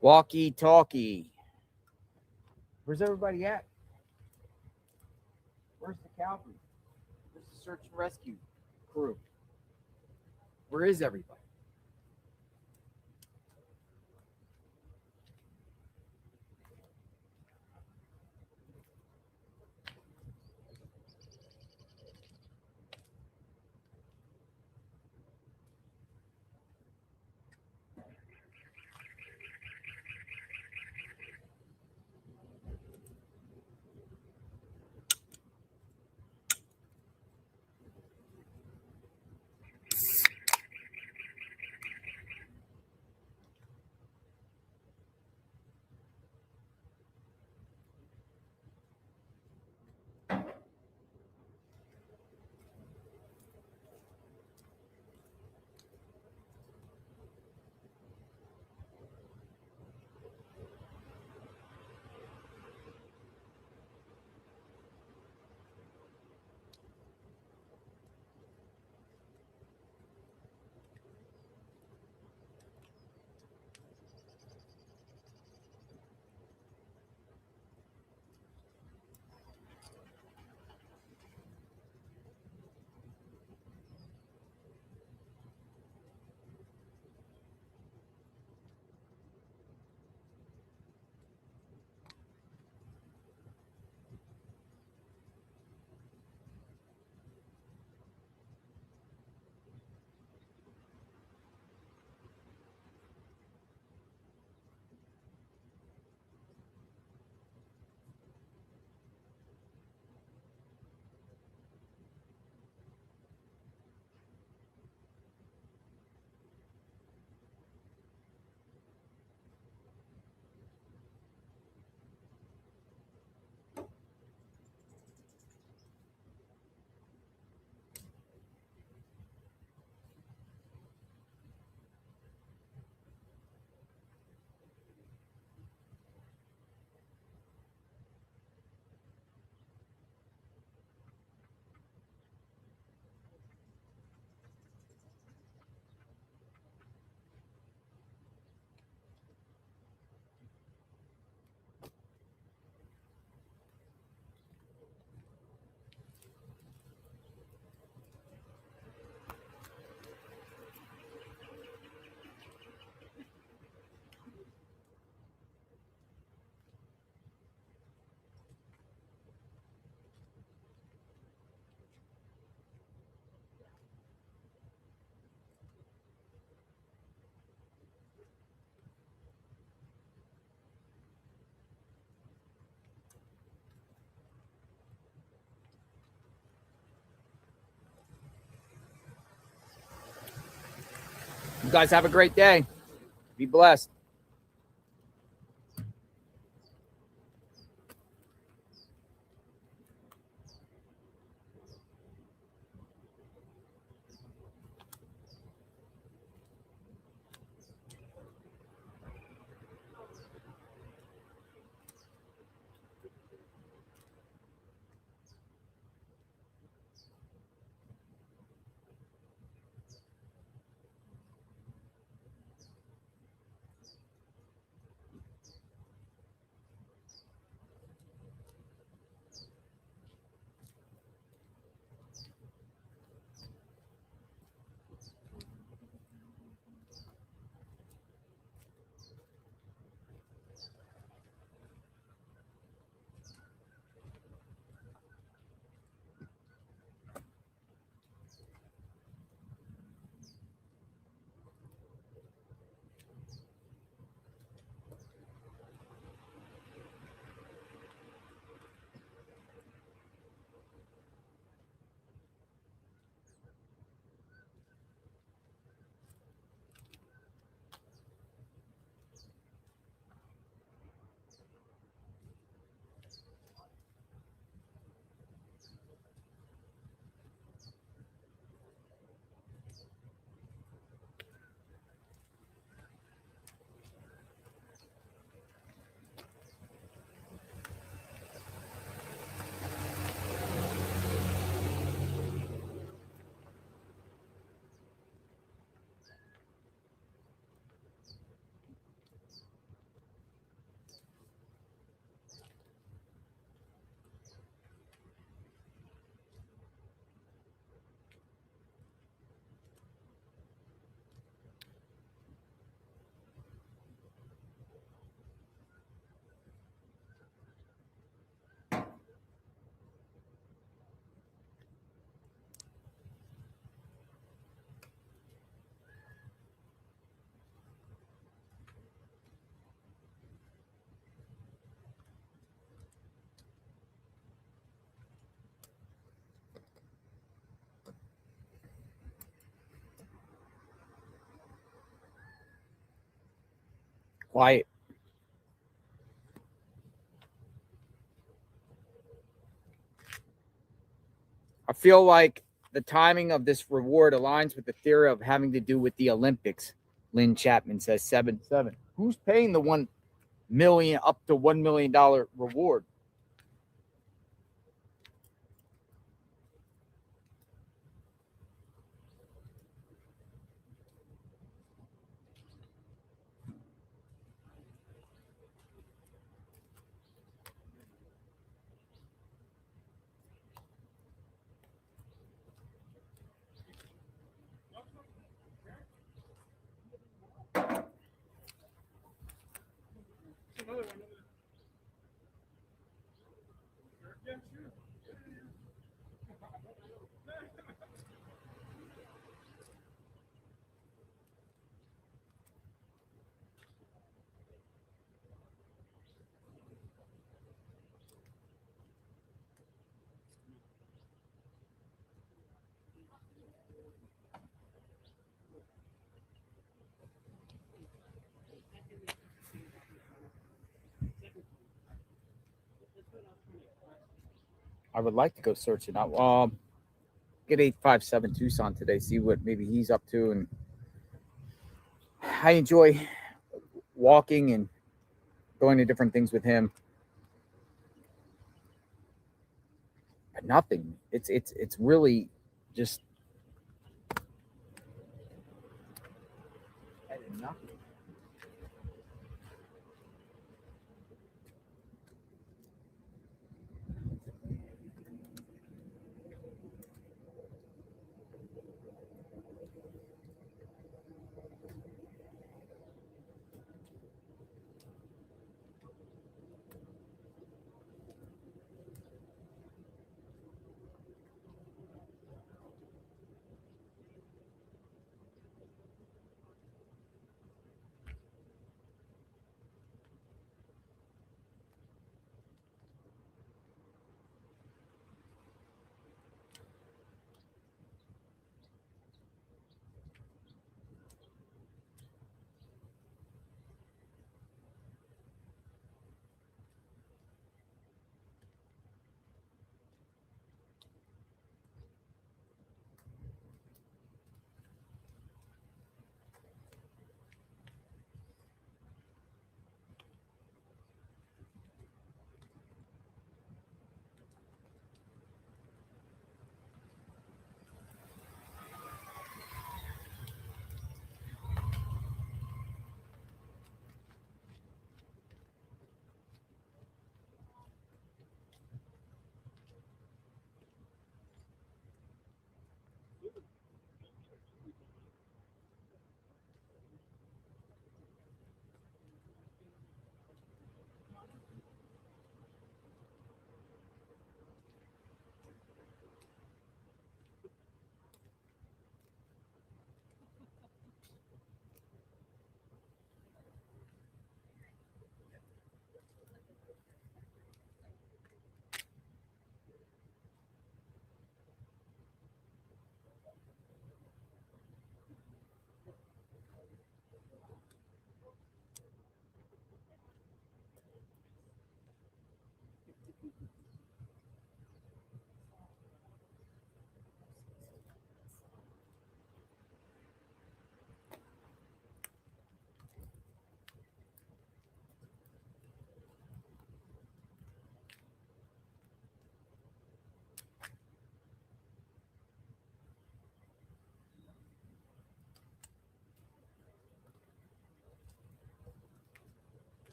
Walkie talkie. Where's everybody at? Where's the cavalry? Where's the search and rescue crew? Where is everybody? You guys have a great day. Be blessed. Quiet. I feel like the timing of this reward aligns with the theory of having to do with the Olympics. Lynn Chapman says 7-7. Who's paying the $1 million up to $1 million reward? I would like to go search it out. Get 857 Tucson today, see what maybe he's up to. And I enjoy walking and going to different things with him. But nothing. It's really just nothing.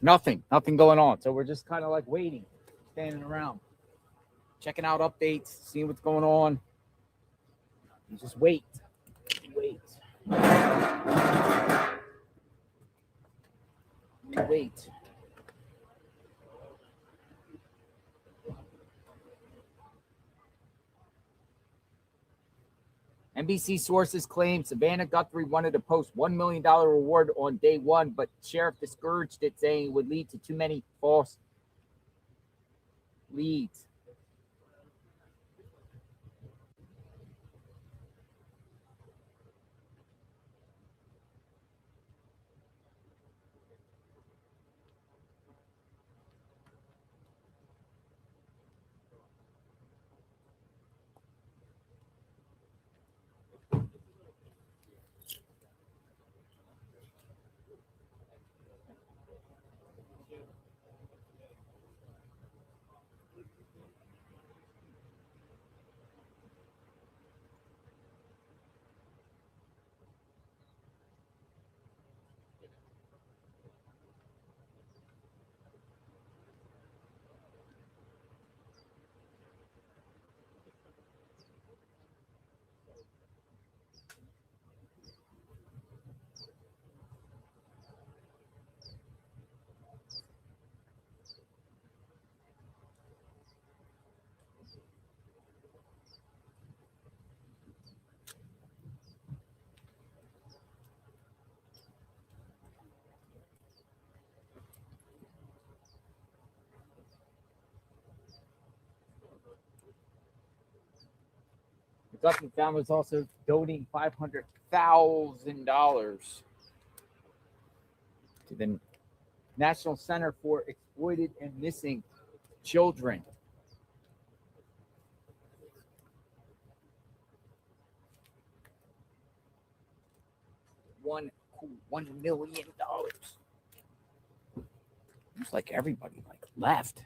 Nothing going on. So we're just kind of like waiting, standing around, checking out updates, seeing what's going on. You just wait. Wait. Wait. NBC sources claim Savanna Guthrie wanted to post $1 million reward on day one, but sheriff discouraged it, saying it would lead to too many false leads. The Guthrie family is also donating $500,000 to the National Center for Exploited and Missing Children. $1 million. It's like everybody left.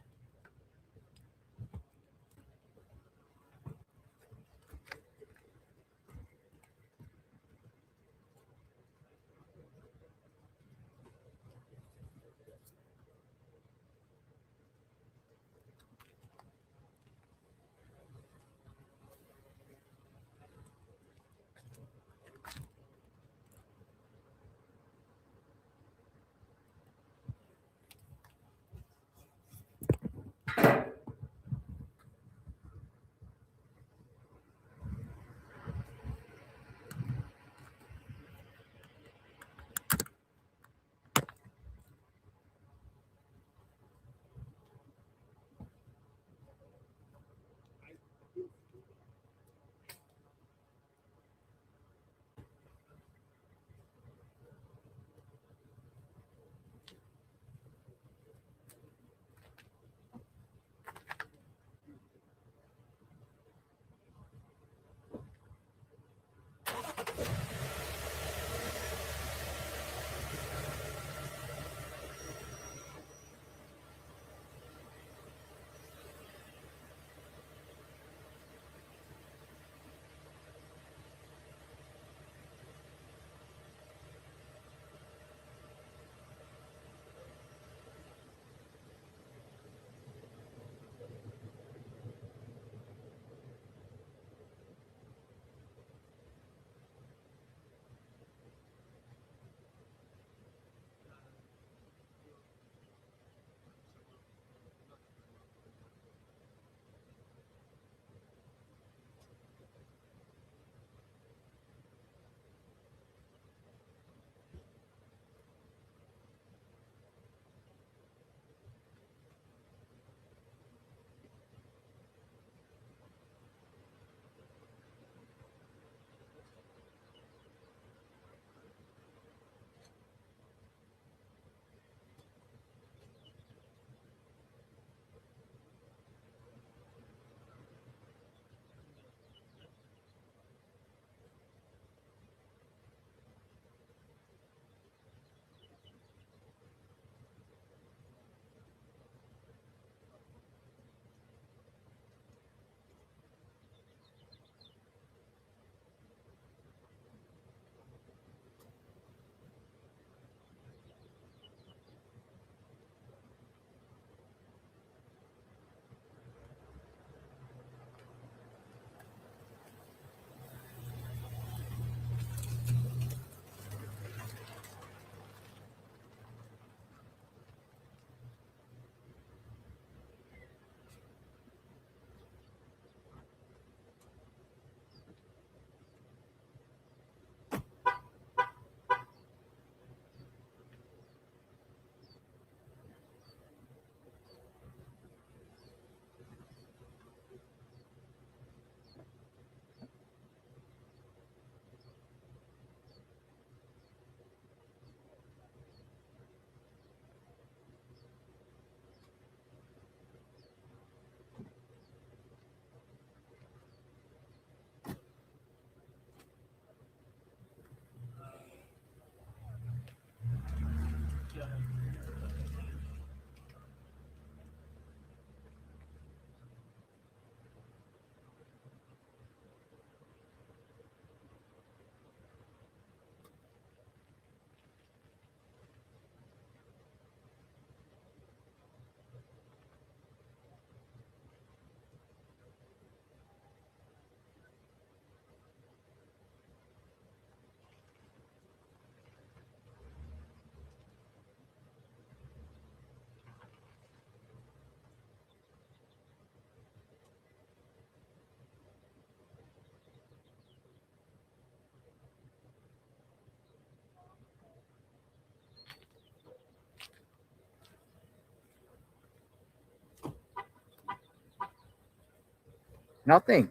Nothing.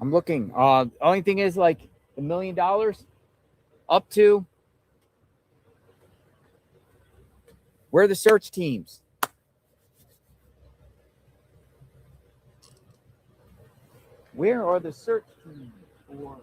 I'm looking. Only thing is like $1 million up to. Where are the search teams? Where are the search teams for?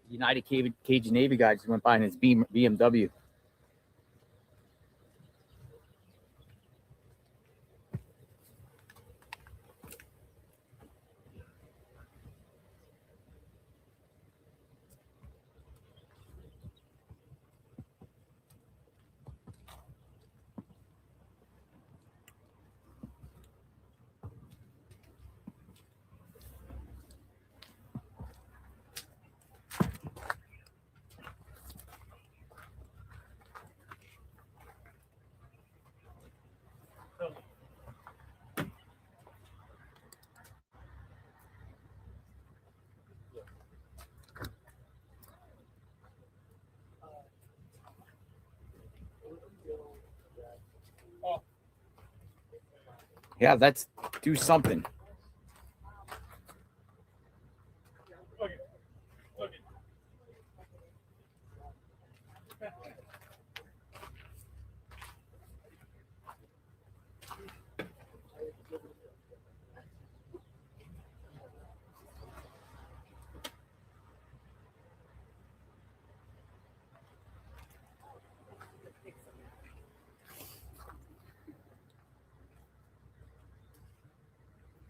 United Cajun Navy guy just went by in his BMW. Yeah, let's do something.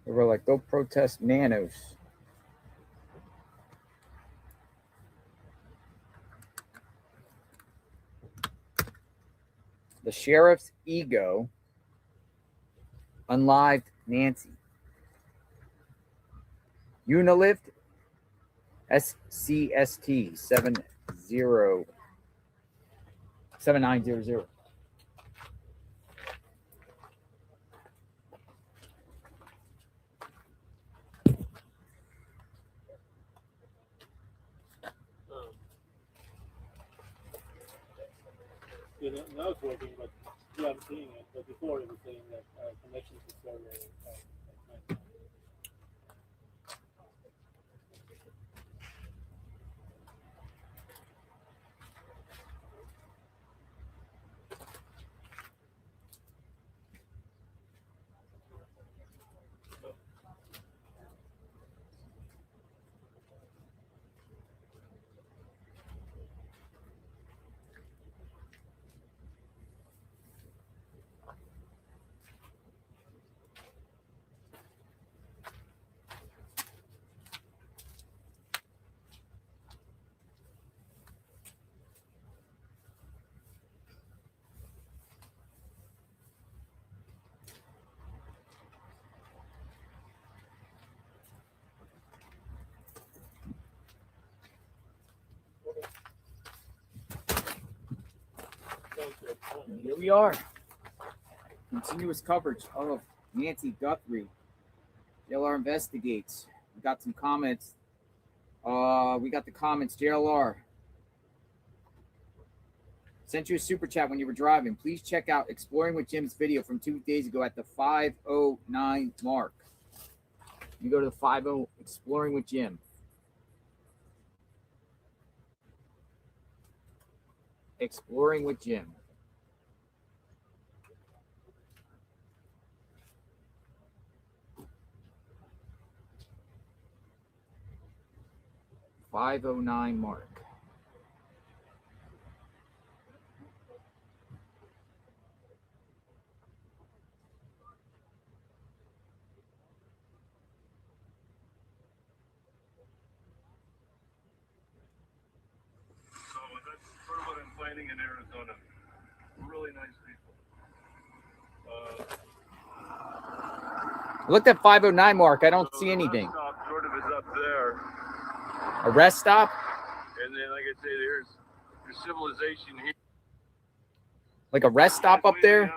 They were like, go protest nanos. The sheriff's ego unlived Nancy. Unilift SCST 7900. Yeah, now it's working, but yeah, I'm seeing it. But before it was saying that connection to server. Here we are. Continuous coverage of Nancy Guthrie. JLR investigates. We got some comments. We got the comments. JLR sent you a super chat when you were driving. Please check out Exploring with Jim's video from 2 days ago at the 5:09 mark. You go to the 50 Exploring with Jim. Exploring with Jim. .509 mark. So that's sort of what I'm finding in Arizona. Really nice people. I looked at 509 mark. I don't see anything. Rest stop sort of is up there. A rest stop? And then, like I say, there's civilization here. Like a rest stop up there?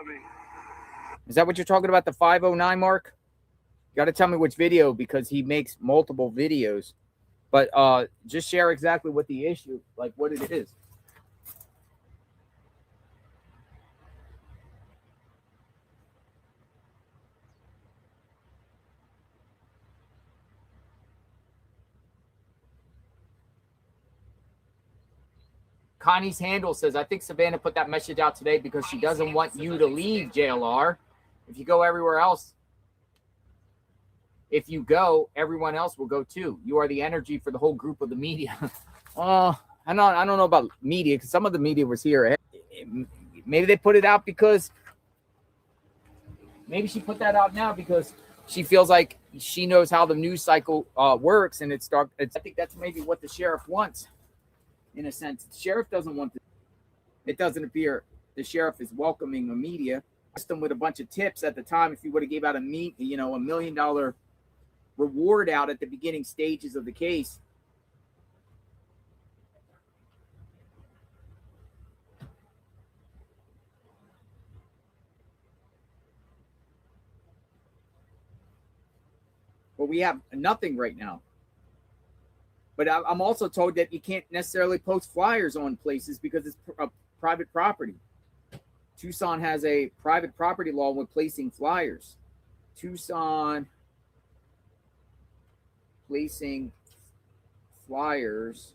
Is that what you're talking about, the 509 mark? You got to tell me which video because he makes multiple videos. But just share exactly what the issue, like what it is. Connie's handle says, I think Savanna put that message out today because she doesn't want you to leave, JLR. If you go everywhere else, if you go, everyone else will go too. You are the energy for the whole group of the media. I don't know about media because some of the media was here. Maybe they put it out because maybe she put that out now because she feels like she knows how the news cycle works, and I think that's maybe what the sheriff wants. In a sense, the sheriff doesn't want to. It doesn't appear the sheriff is welcoming the media. System with a bunch of tips at the time. If he would have gave out $1 million reward out at the beginning stages of the case, but we have nothing right now. But I'm also told that you can't necessarily post flyers on places because it's a private property. Tucson has a private property law with placing flyers. Tucson placing flyers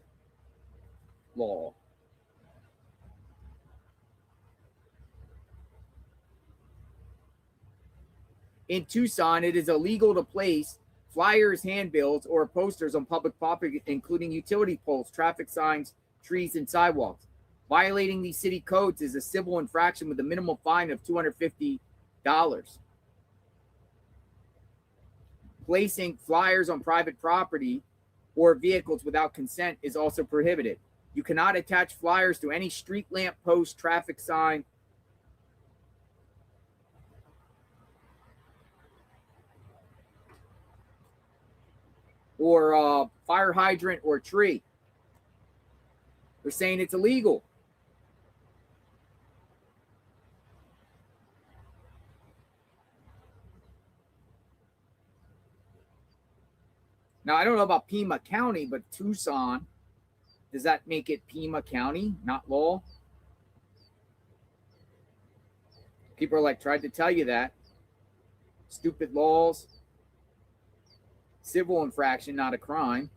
law. In Tucson, it is illegal to place flyers, handbills, or posters on public property, including utility poles, traffic signs, trees, and sidewalks. Violating these city codes is a civil infraction with a minimum fine of $250. Placing flyers on private property or vehicles without consent is also prohibited. You cannot attach flyers to any street lamp post, traffic sign, or fire hydrant or tree. They're saying it's illegal. Now, I don't know about Pima County, but Tucson, does that make it Pima County, not law? People are like, tried to tell you that. Stupid laws. Civil infraction, not a crime.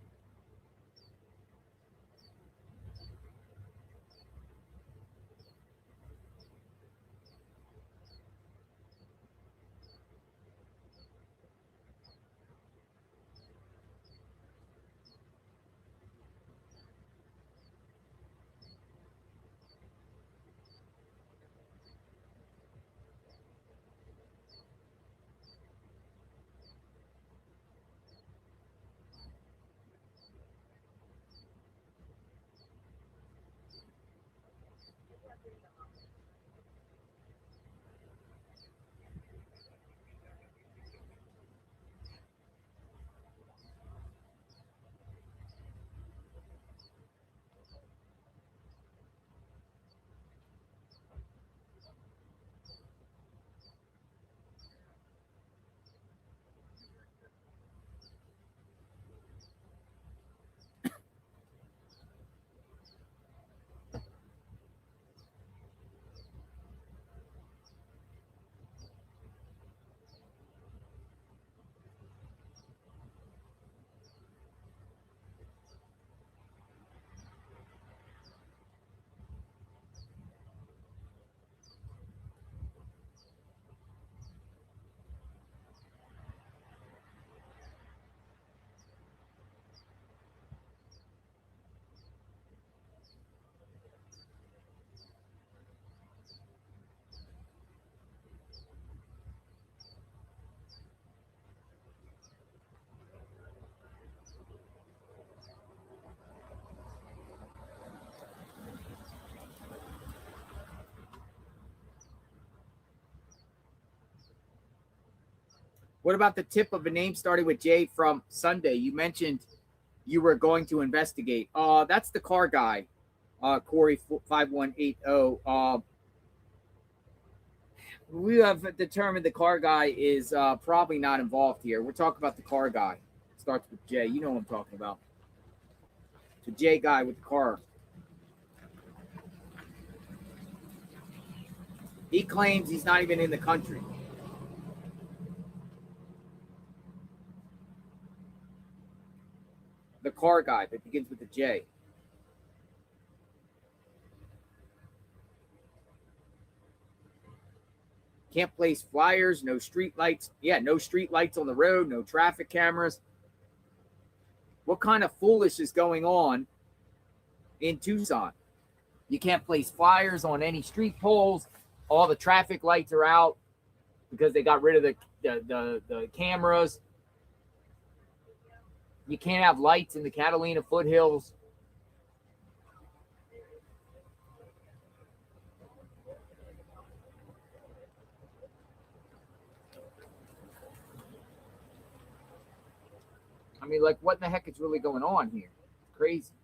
What about the tip of a name starting with J from Sunday? You mentioned you were going to investigate. That's the car guy, Corey 5180. We have determined the car guy is probably not involved here. We're talking about the car guy. Starts with J. You know what I'm talking about. The J guy with the car. He claims he's not even in the country. The car guy that begins with the J. Can't place flyers, no street lights. Yeah, no street lights on the road, no traffic cameras. What kind of foolish is going on in Tucson? You can't place flyers on any street poles. All the traffic lights are out because they got rid of the cameras. You can't have lights in the Catalina foothills. I mean, like, what in the heck is really going on here? It's crazy.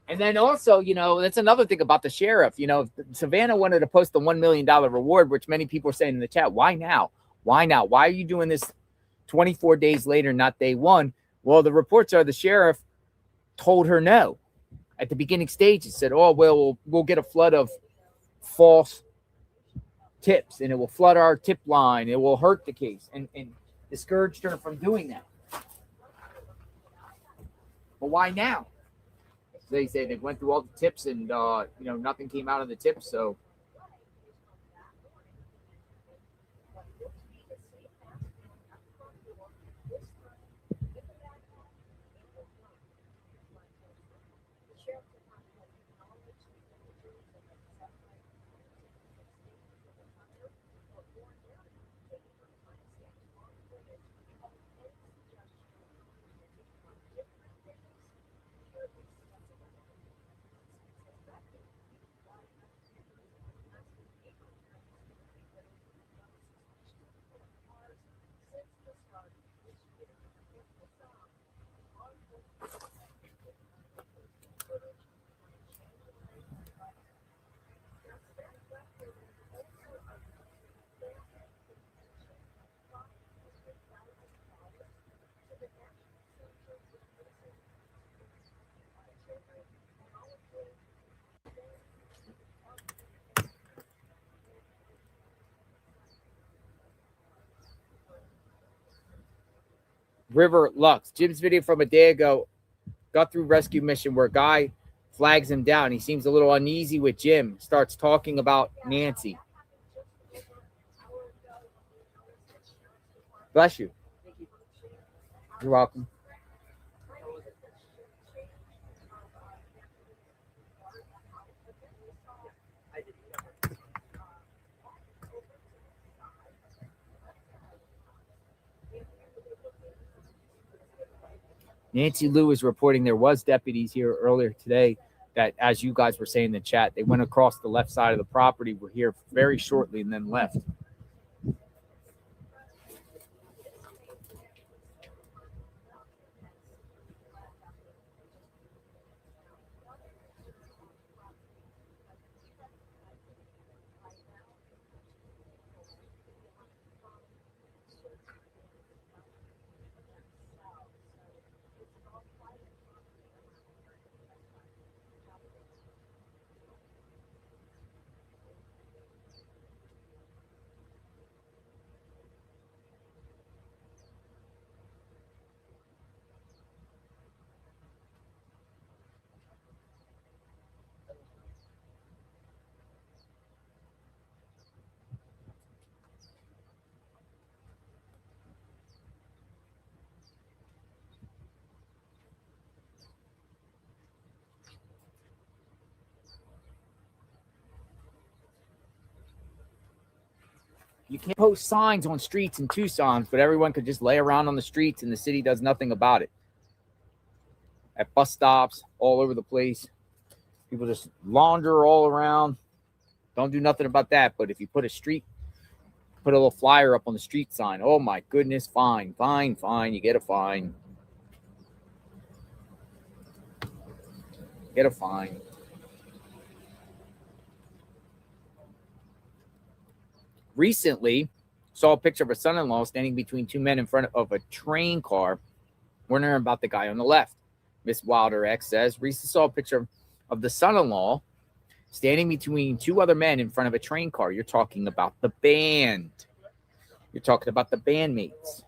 And then also, that's another thing about the sheriff. Savanna wanted to post the $1 million reward, which many people are saying in the chat, why now? Why now? Why are you doing this 24 days later, not day one? Well, the reports are the sheriff told her no. At the beginning stages, said, oh, well, we'll get a flood of false tips, and it will flood our tip line. It will hurt the case, and discouraged her from doing that. But why now? They say they went through all the tips and nothing came out of the tips. So River Lux. Jim's video from a day ago, got through rescue mission where a guy flags him down. He seems a little uneasy with Jim, starts talking about Nancy. Bless you. You're welcome. Nancy Lou is reporting there was deputies here earlier today that, as you guys were saying in the chat, they went across the left side of the property, were here very shortly, and then left. You can't post signs on streets in Tucson, but everyone could just lay around on the streets and the city does nothing about it. At bus stops, all over the place. People just launder all around. Don't do nothing about that. But if you put a little flyer up on the street sign, oh my goodness, fine. You get a fine. Get a fine. Recently, saw a picture of a son-in-law standing between two men in front of a train car, wondering about the guy on the left. Miss Wilder X says, recently saw a picture of the son-in-law standing between two other men in front of a train car. You're talking about the band. You're talking about the bandmates.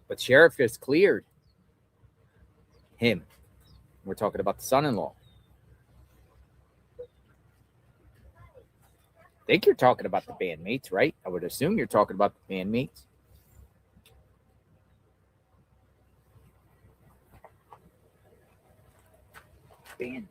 But sheriff has cleared him. We're talking about the son-in-law. I think you're talking about the bandmates, right? I would assume you're talking about the bandmates. Bandmates.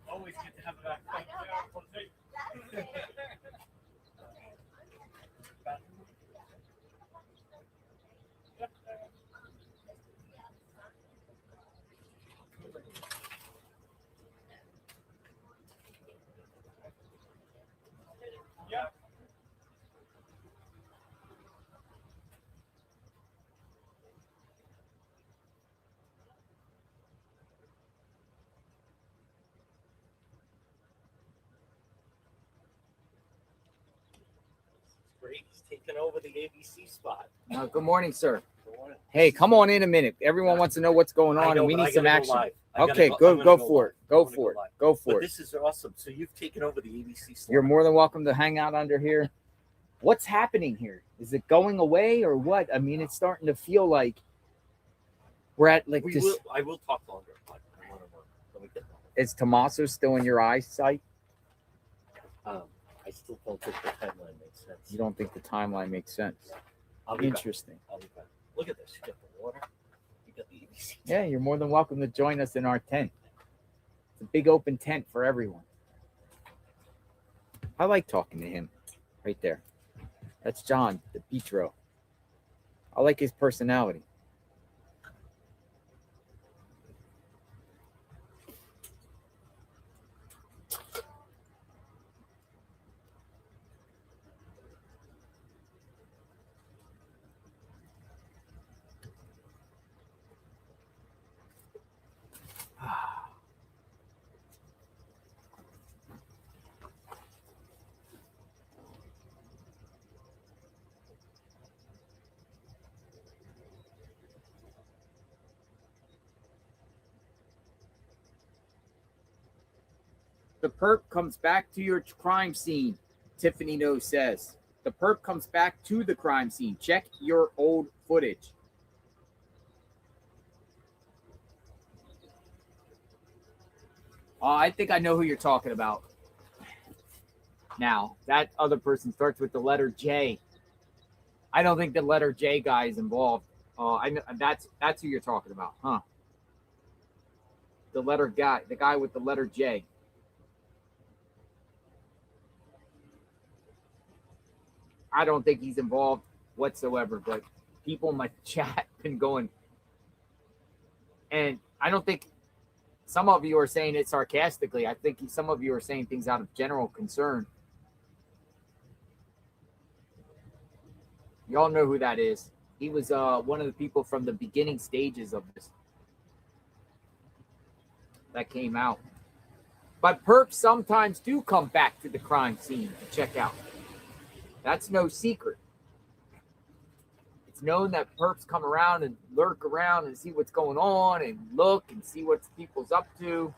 Always good to have a back. Yeah. Great. He's taking over the ABC spot. Good morning, sir. Hey, come on in a minute. Everyone wants to know what's going on, and we need some action. Okay, go for it. Go for it. Go for it. This is awesome. So you've taken over the ABC slot. You're more than welcome to hang out under here. What's happening here? Is it going away or what? I mean, it's starting to feel like we're at like this. I will talk longer. Let me get that. Is Tommaso still in your eyesight? I still don't think the timeline makes sense. You don't think the timeline makes sense? I'll be back. Interesting. I'll be back. Look at this. You got the water. You got the ABC. Yeah, you're more than welcome to join us in our tent. It's a big open tent for everyone. I like talking to him right there. That's John, the Petro. I like his personality. The perp comes back to your crime scene, Tiffany No says. The perp comes back to the crime scene. Check your old footage. I think I know who you're talking about. Now, that other person starts with the letter J. I don't think the letter J guy is involved. I know that's who you're talking about, huh? The guy with the letter J. I don't think he's involved whatsoever, but people in my chat been going, and I don't think some of you are saying it sarcastically. I think some of you are saying things out of general concern. Y'all know who that is. He was one of the people from the beginning stages of this that came out. But perps sometimes do come back to the crime scene to check out. That's no secret. It's known that perps come around and lurk around and see what's going on and look and see what people's up to.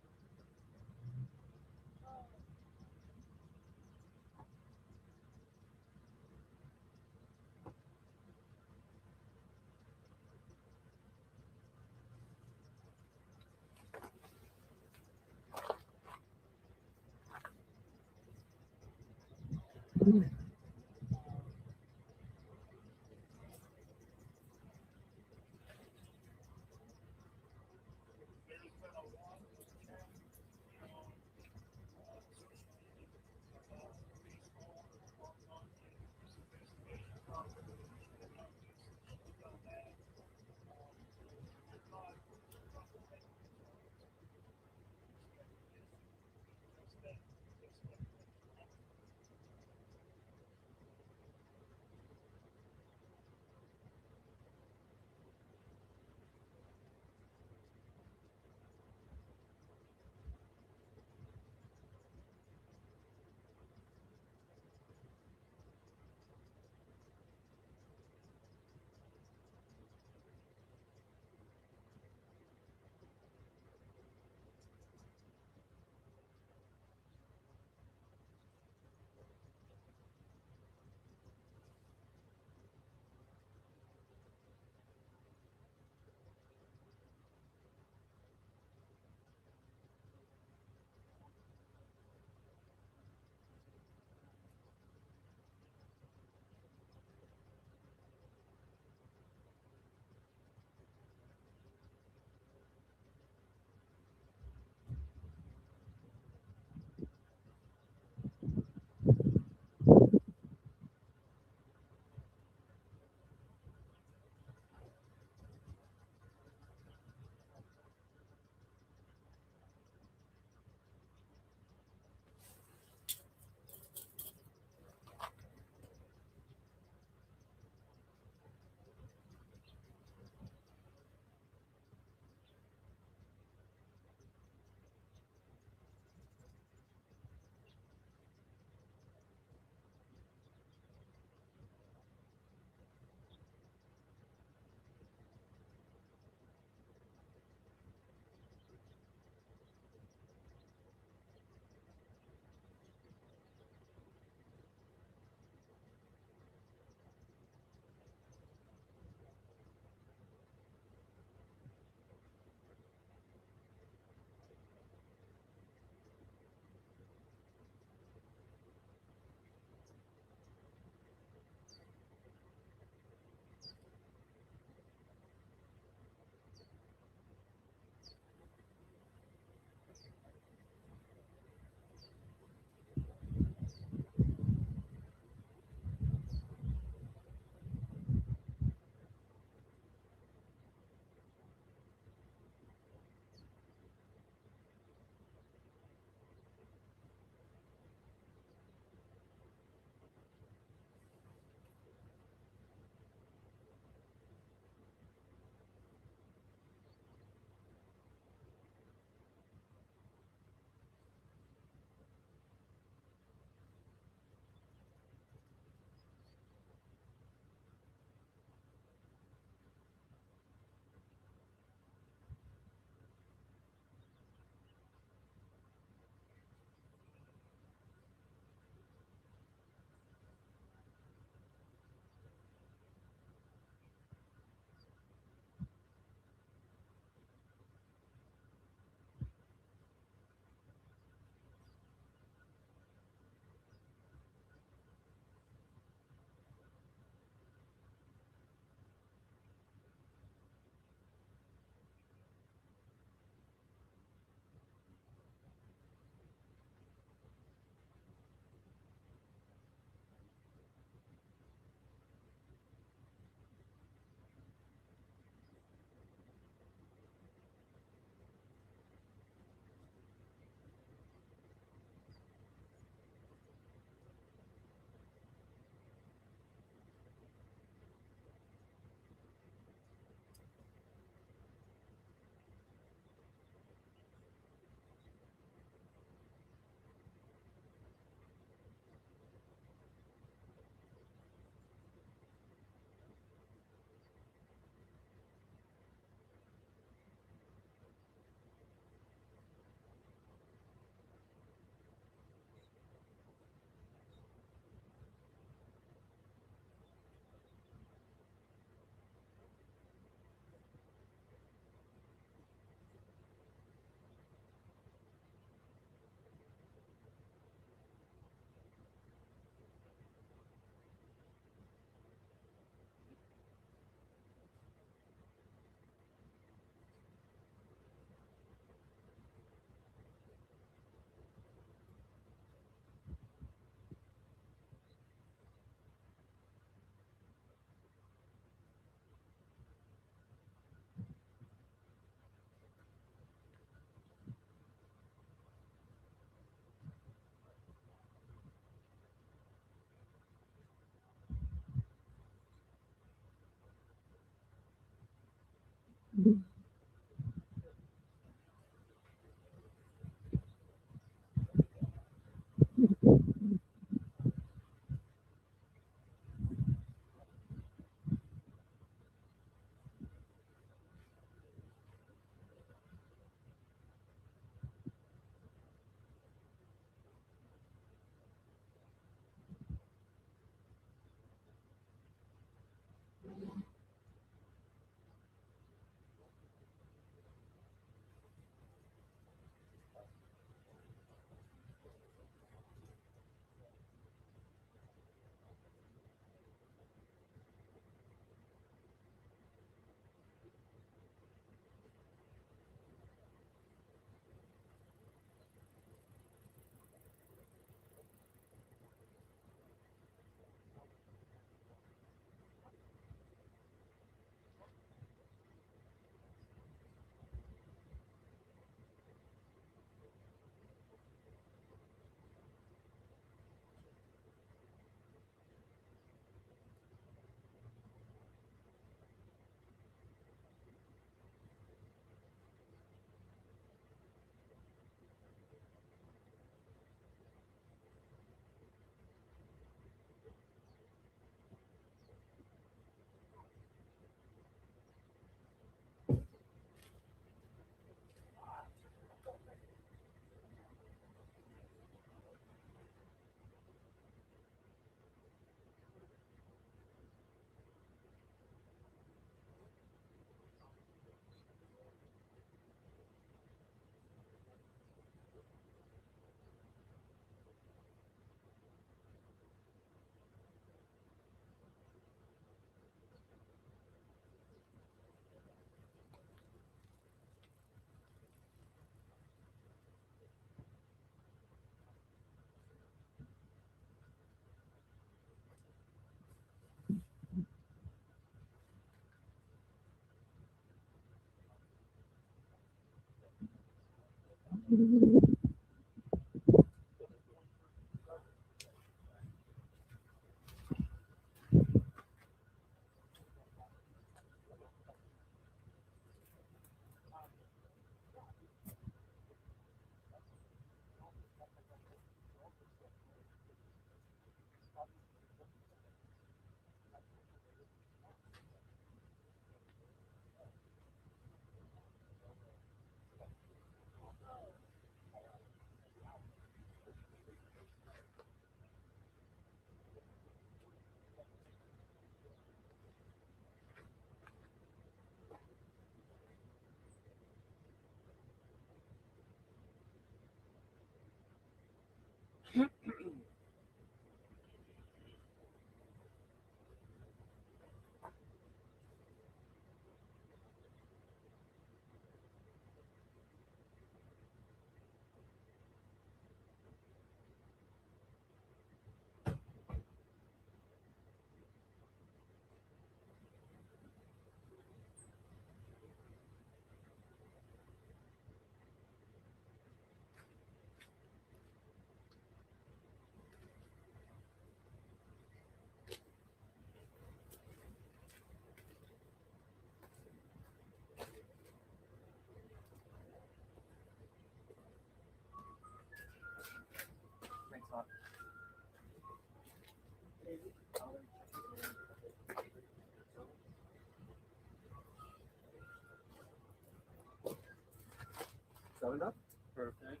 Coming up? Perfect.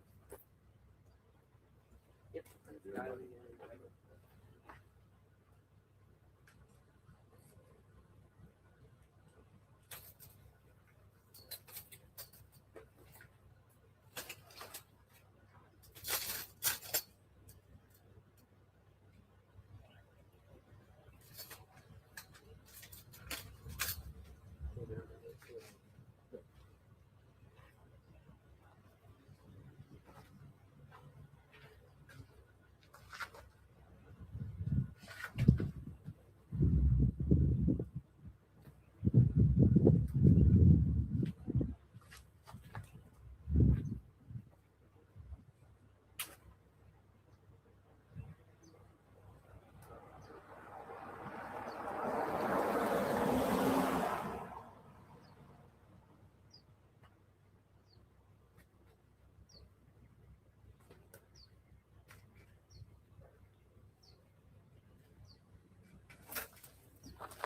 Yep.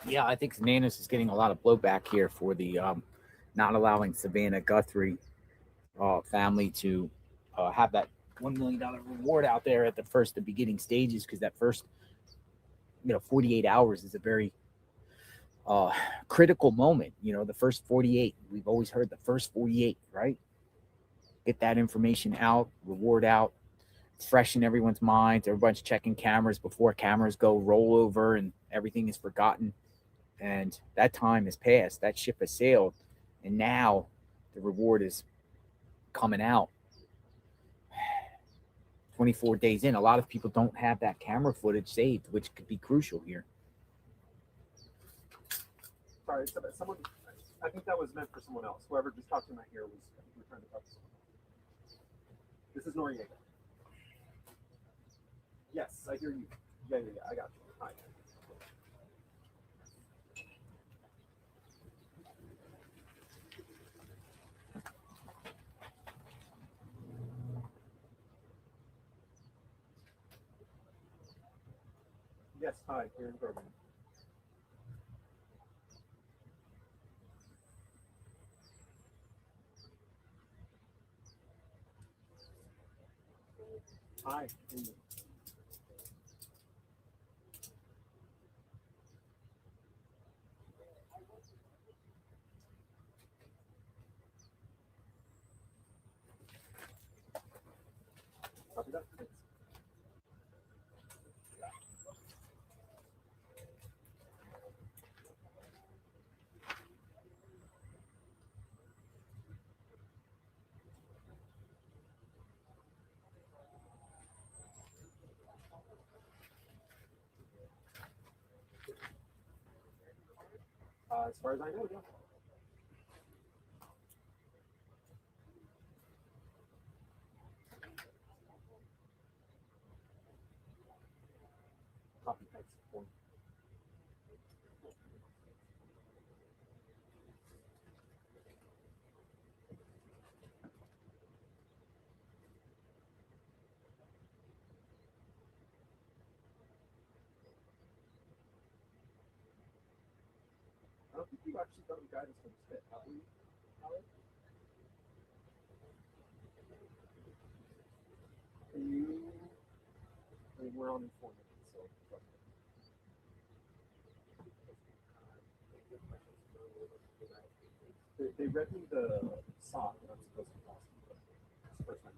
Yeah, I think Nanos is getting a lot of blowback here for the not allowing Savanna Guthrie family to have that $1 million reward out there at the beginning stages, because that first 48 hours is a very critical moment. The first 48, we've always heard the first 48, right? Get that information out, reward out, fresh in everyone's minds. Everyone's checking cameras before cameras go roll over and everything is forgotten. And that time has passed. That ship has sailed. And now the reward is coming out 24 days in. A lot of people don't have that camera footage saved, which could be crucial here. Sorry, someone. I think that was meant for someone else. Whoever just talked to my ear was trying to talk to someone else. This is Noriega. Yes, I hear you. Yeah, I got you. Hi. Yes, hi, here in Bergen. Hi. Copy that. Thanks. As far as I know, yeah. Copy, thanks. One. I don't think you actually got guidance from the have we, Howard? Can you? I mean, we're on informant, so. They read me the song that I'm supposed to pass. That's the first time.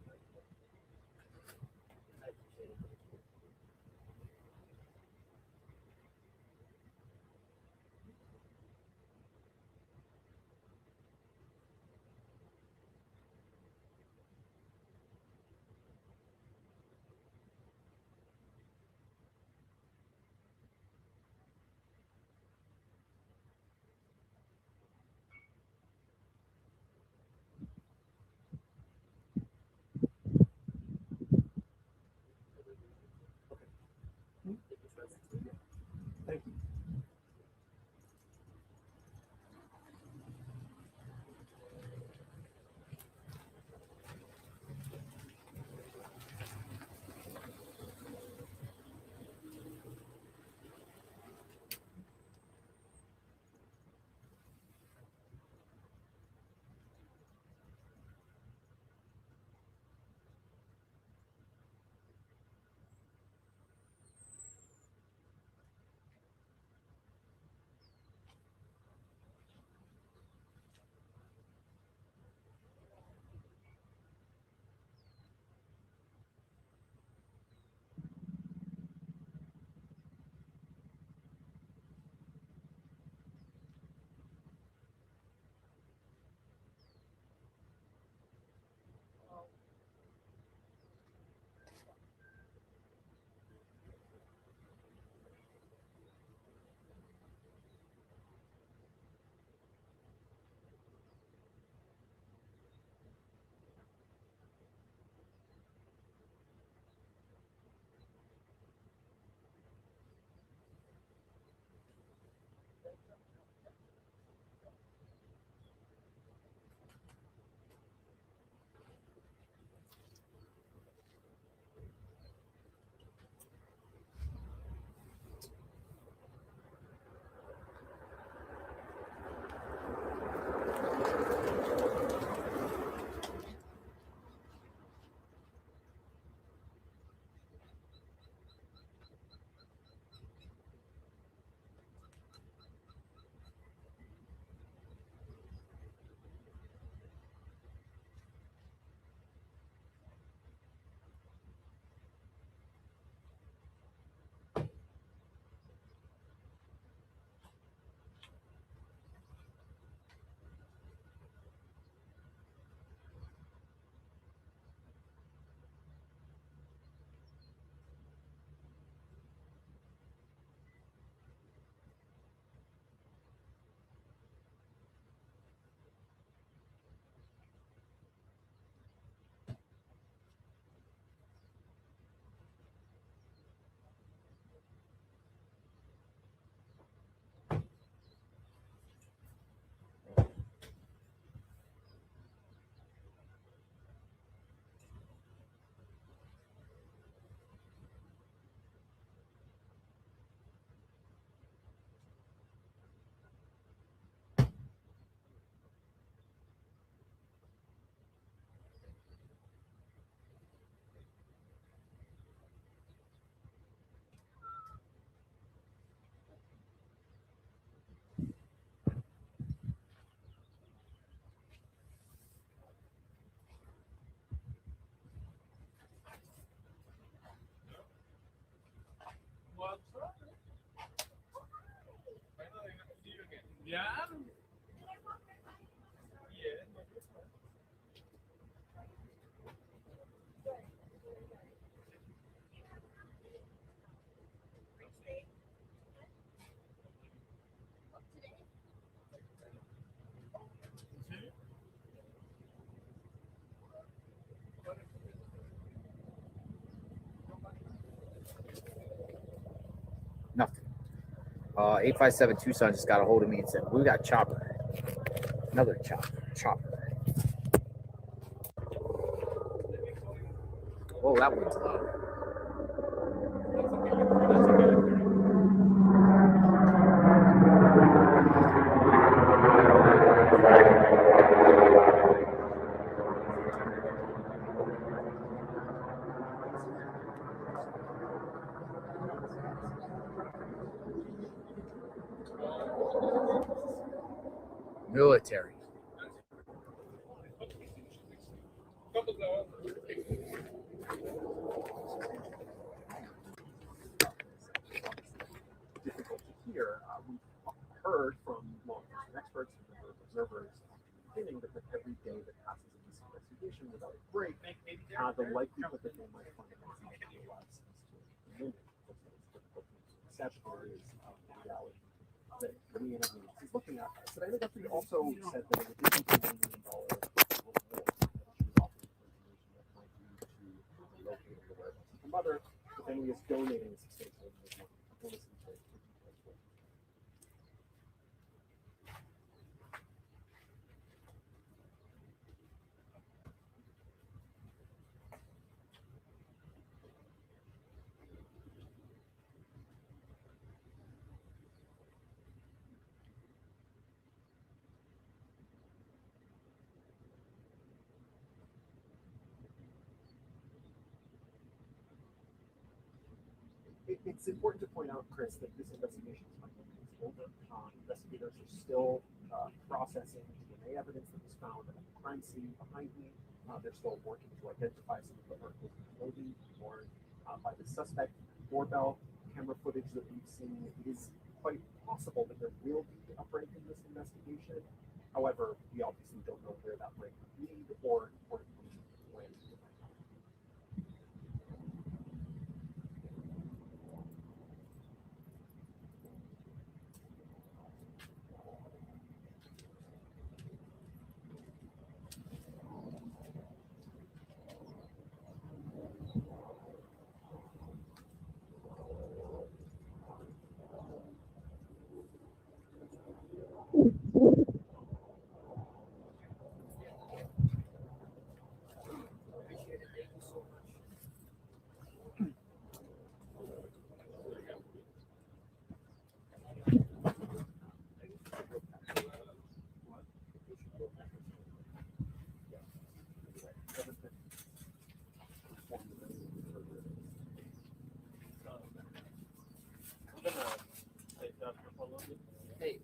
Nothing. 857 Tucson just got a hold of me and said, we got chopper. Another chopper. Oh, that one's low. Military. Difficult to hear. We've heard from law enforcement experts and member observers beginning that every day that passes in this investigation without a break, the likelihood that they might find Nancy alive seems to diminish. It's difficult to accept or is the reality that the interview is looking at. Savanna Guthrie also said that in addition to the $1 million reward, that she was offering information that might lead to locating the whereabouts of her mother. The family is donating a substantial amount of money. We'll listen to it. It's important to point out, Chris, that this investigation is not yet over. Investigators are still processing DNA evidence that was found at the crime scene behind me. They're still working to identify some of the articles of clothing worn by the suspect. Doorbell camera footage that we've seen. It is quite possible that there will be a break in this investigation. However, we obviously don't know where that break would lead or importantly when. Hey,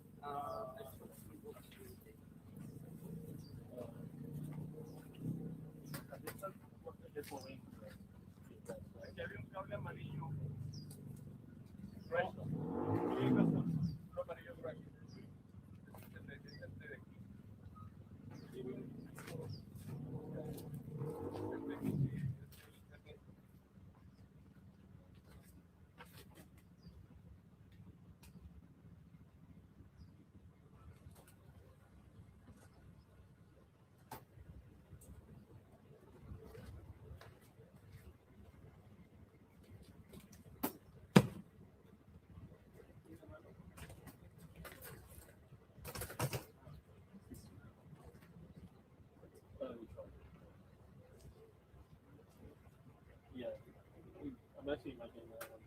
Yeah, I'm actually imagining that one.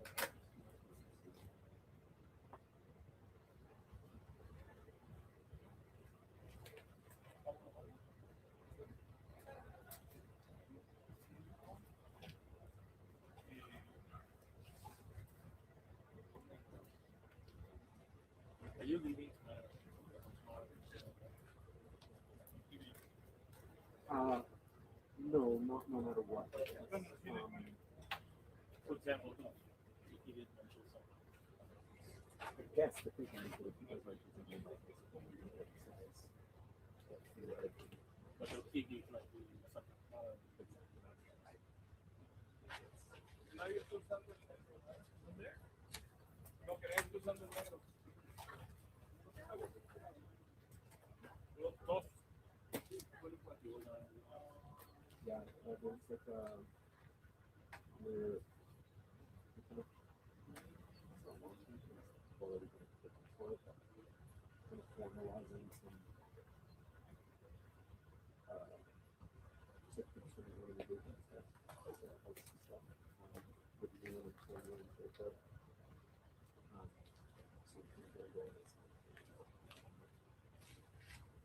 Are you leaving? No, no matter what. For example, he did mention something. guess the thinking is that because like it's a game like this, it's only going to be size. Theoretically, But they'll keep you like doing something. yeah, there's like we're kind of already going to kind of formalizing some systems for the organization stuff, like host and stuff, with the deal and formulating for that. So it's going to go away.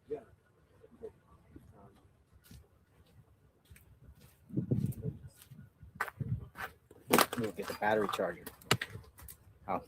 Yeah. We'll get the battery charger. Oh.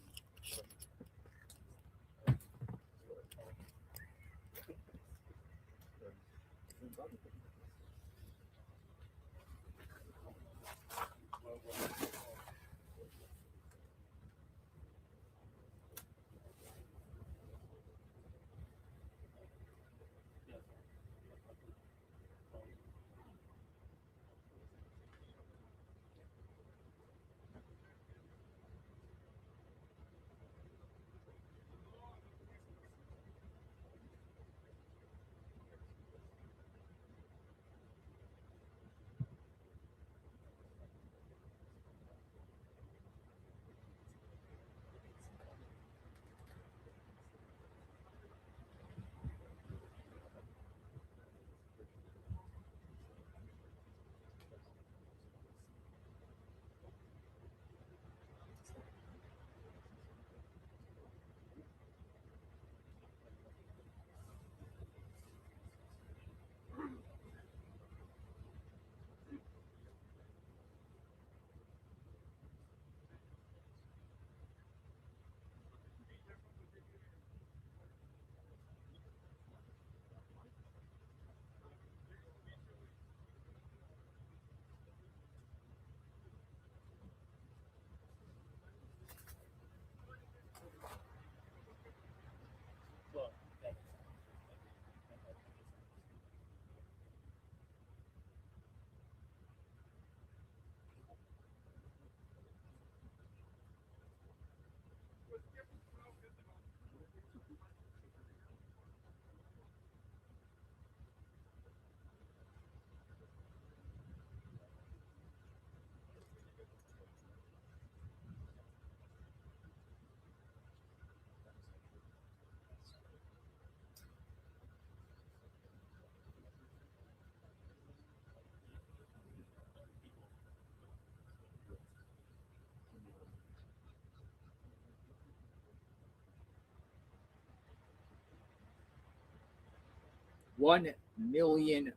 $1 million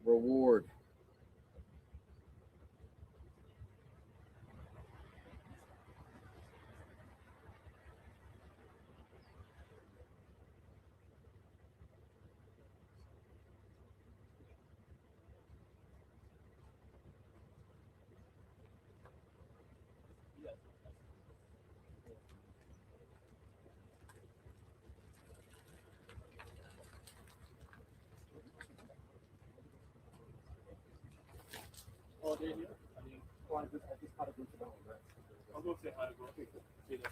reward. Oh, they're here? Well, I just had a bunch of them. I'll go say hi, bro. See you there.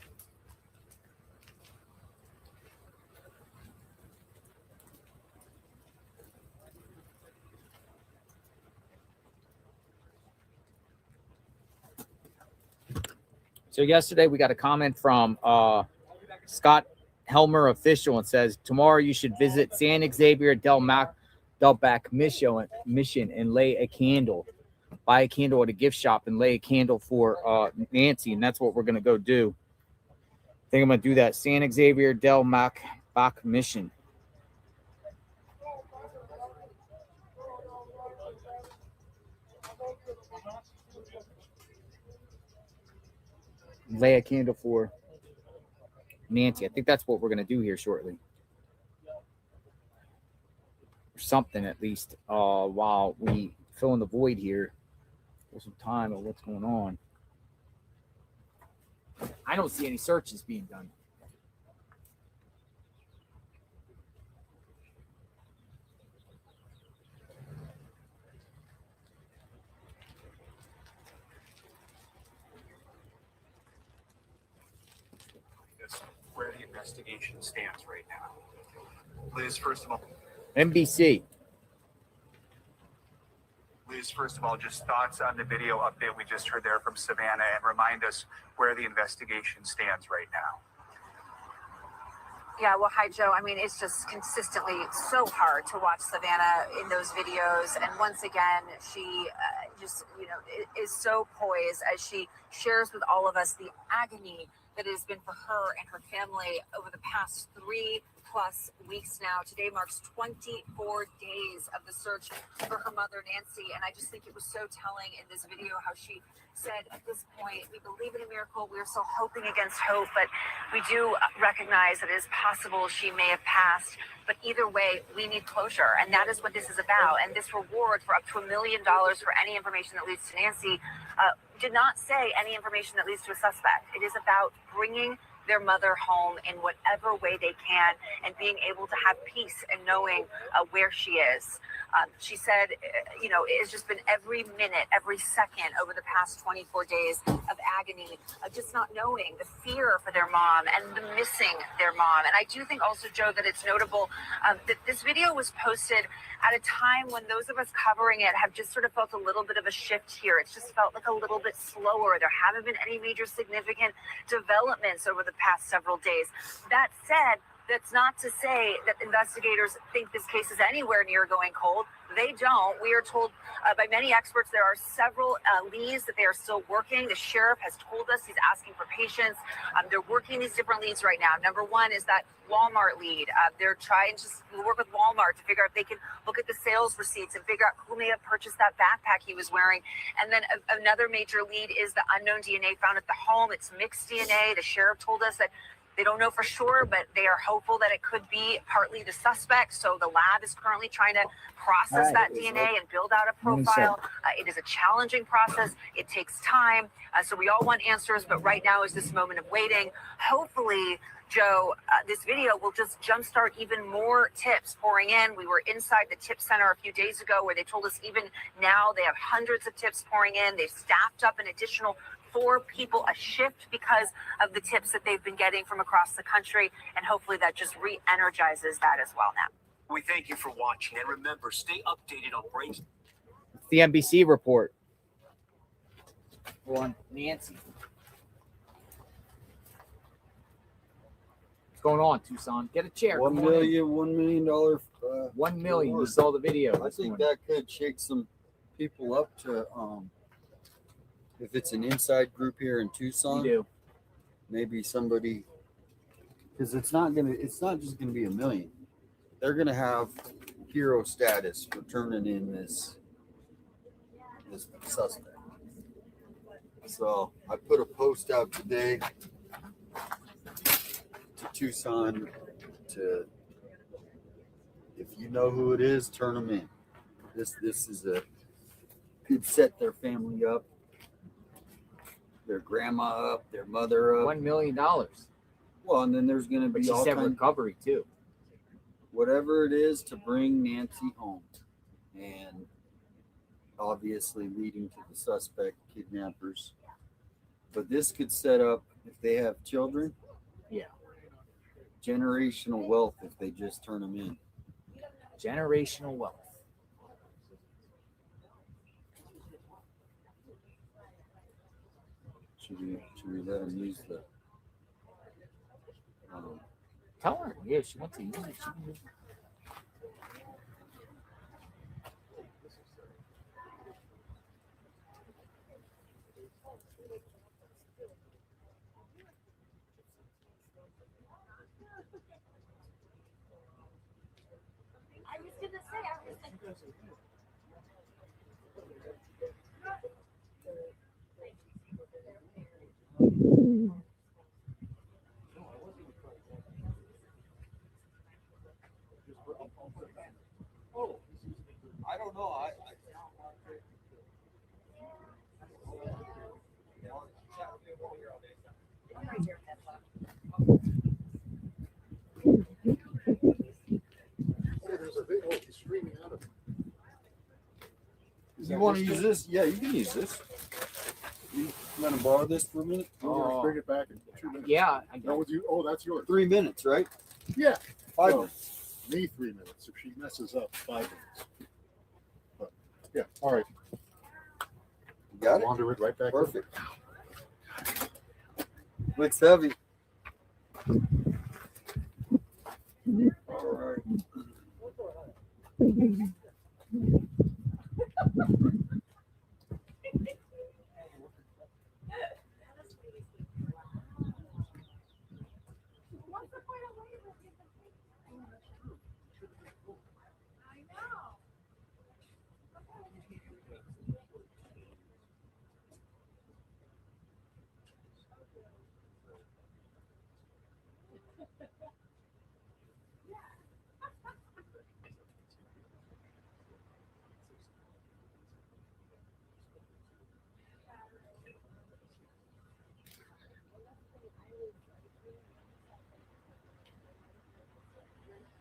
So yesterday we got a comment from Scott Helmer official and says tomorrow you should visit San Xavier Del Bac mission and lay a candle. Buy a candle at a gift shop and lay a candle for Nancy, and that's what we're gonna go do. I think I'm gonna do that. San Xavier Del Bac mission. Lay a candle for Nancy. I think that's what we're gonna do here shortly. Or something at least. While we fill in the void here for some time of what's going on. I don't see any searches being done. Where the investigation stands right now. Liz, first of all, NBC. just thoughts on the video update we just heard there from Savanna, and remind us where the investigation stands right now. Yeah, well, hi, Joe. I mean, it's just consistently so hard to watch Savannah in those videos. And once again, she just, is so poised as she shares with all of us the agony that it has been for her and her family over the past 3+ weeks now. Today marks 24 days of the search for her mother, Nancy. And I just think it was so telling in this video how she said, at this point, we believe in a miracle. We're still hoping against hope, but we do recognize that it is possible she may have passed. But either way, we need closure. And that is what this is about. And this reward for up to $1 million for any information that leads to Nancy did not say any information that leads to a suspect. It is about bringing their mother home in whatever way they can and being able to have peace and knowing where she is. She said, it's just been every minute, every second over the past 24 days of agony, of just not knowing, the fear for their mom and the missing their mom. And I do think also, Joe, that it's notable that this video was posted at a time when those of us covering it have just sort of felt a little bit of a shift here. It's just felt like a little bit slower. There haven't been any major significant developments over the past several days. That said, that's not to say that investigators think this case is anywhere near going cold. They don't. We are told by many experts there are several leads that they are still working. The sheriff has told us he's asking for patience. They're working these different leads right now. Number one is that Walmart lead. They're trying to work with Walmart to figure out if they can look at the sales receipts and figure out who may have purchased that backpack he was wearing. And then another major lead is the unknown DNA found at the home. It's mixed DNA. The sheriff told us that they don't know for sure, but they are hopeful that it could be partly the suspect. So the lab is currently trying to process that DNA and build out a profile. It is a challenging process. It takes time. So we all want answers, but right now is this moment of waiting. Hopefully, Joe, this video will just jumpstart even more tips pouring in. We were inside the tip center a few days ago where they told us even now they have hundreds of tips pouring in. They've staffed up an additional 4 people a shift because of the tips that they've been getting from across the country. And hopefully that just re-energizes that as well now. We thank you for watching, and remember, stay updated on breaks. The NBC report on Nancy. What's going on, Tucson? Get a chair. $1 million. $1 million. You saw the video. I think that could shake some people up to if it's an inside group here in Tucson. You do. Maybe somebody, because it's not just gonna be $1 million. They're gonna have hero status for turning in this suspect. So I put a post out today to Tucson to, if you know who it is, turn them in. This could set their family up, their grandma up, their mother up. $1 million. Well, and then there's going to be all said kinds, recovery too. whatever it is to bring Nancy home, and obviously leading to the suspect kidnappers. But this could set up, if they have children, generational wealth if they just turn them in. Generational wealth. Should we let them use the? Tell her. Yeah, she wants to use it. She can use it. I was gonna say, I don't know. There's a big hole. He's screaming out of it. You want to use this? Yeah, you can use this. You want to borrow this for a minute? I'm gonna bring it back in 2 minutes. Yeah, I No, with you. Oh, that's yours. 3 minutes, right? Yeah. 5 No. minutes. Me 3 minutes. If she messes up, 5 minutes. But yeah, all right. You got it? Launder it right back. in. Perfect. Looks heavy. All right.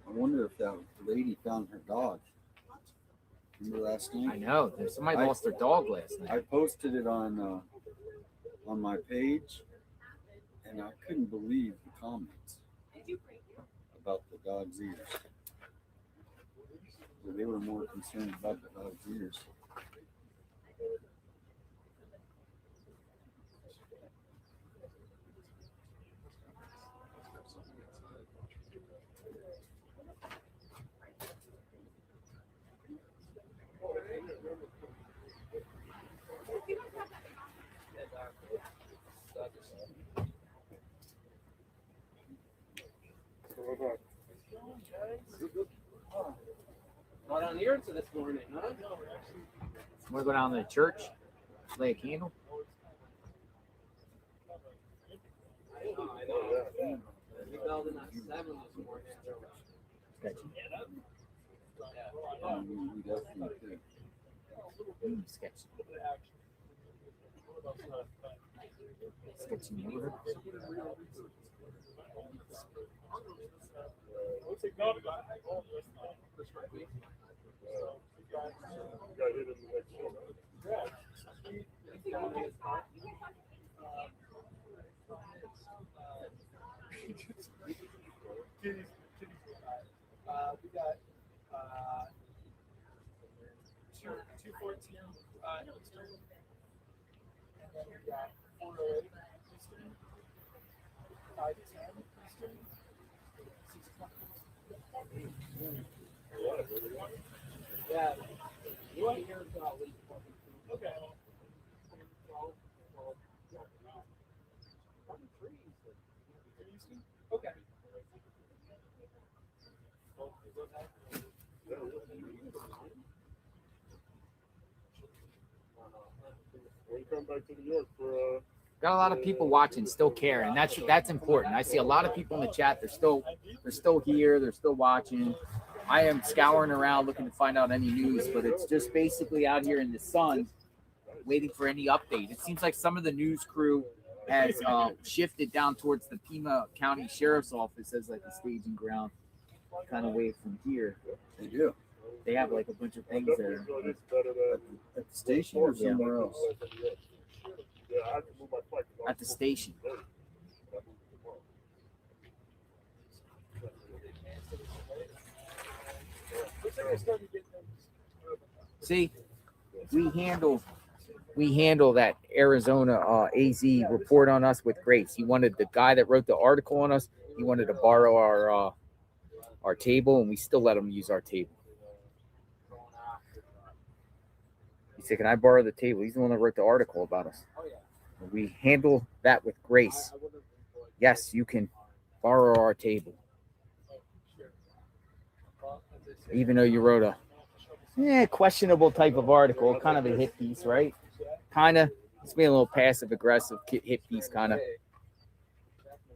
I wonder if that lady found her dog. Remember last night? I know. There's somebody lost their dog last night. I posted it on my page, and I couldn't believe the comments about the dog's ears. So they were more concerned about the dog's ears. Not on the earth this morning, huh? Want to go down to the church, lay a candle? I know. We called in at 7 this morning. We definitely could. Sketchy. Sketchy neighborhood. We got 214 Eastern, and then we got 408 Eastern, 510 Eastern, 620. Yeah, you want to hear about leak? Okay. Okay. When you come back to New York for Got a lot of people watching, still care, and that's important. I see a lot of people in the chat. They're still here. They're still watching. I am scouring around looking to find out any news, but it's just basically out here in the sun, waiting for any update. It seems like some of the news crew has shifted down towards the Pima County Sheriff's Office as like a staging ground, kind of away from here. They do. They have like a bunch of things there. At the station or somewhere else? At the station. See, we handle that Arizona AZ report on us with grace. He wanted the guy that wrote the article on us. He wanted to borrow our table, and we still let him use our table. He said, "Can I borrow the table?" He's the one that wrote the article about us. We handle that with grace. Yes, you can borrow our table, even though you wrote a questionable type of article, kind of a hit piece, right? Kind of. It's being a little passive aggressive hit piece, kind of.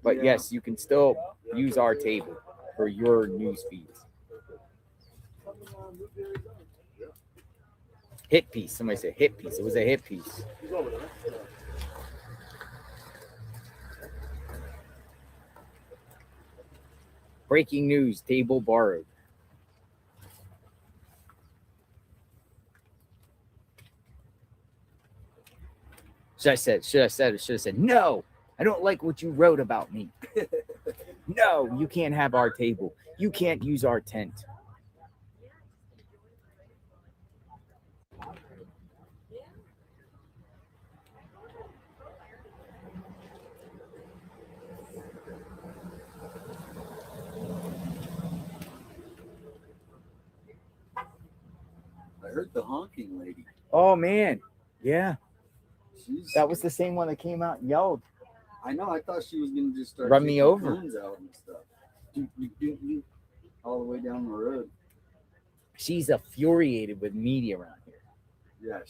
But yes, you can still use our table for your news feeds. Hit piece. Somebody said hit piece. It was a hit piece. Breaking news, table borrowed. Should have said, no, I don't like what you wrote about me. No, you can't have our table. You can't use our tent. I heard the honking lady. Oh, man. Yeah. That was the same one that came out and yelled. I know. I thought she was gonna just start Run me kicking over. guns out and stuff. All the way down the road. She's infuriated with media around here. Yeah,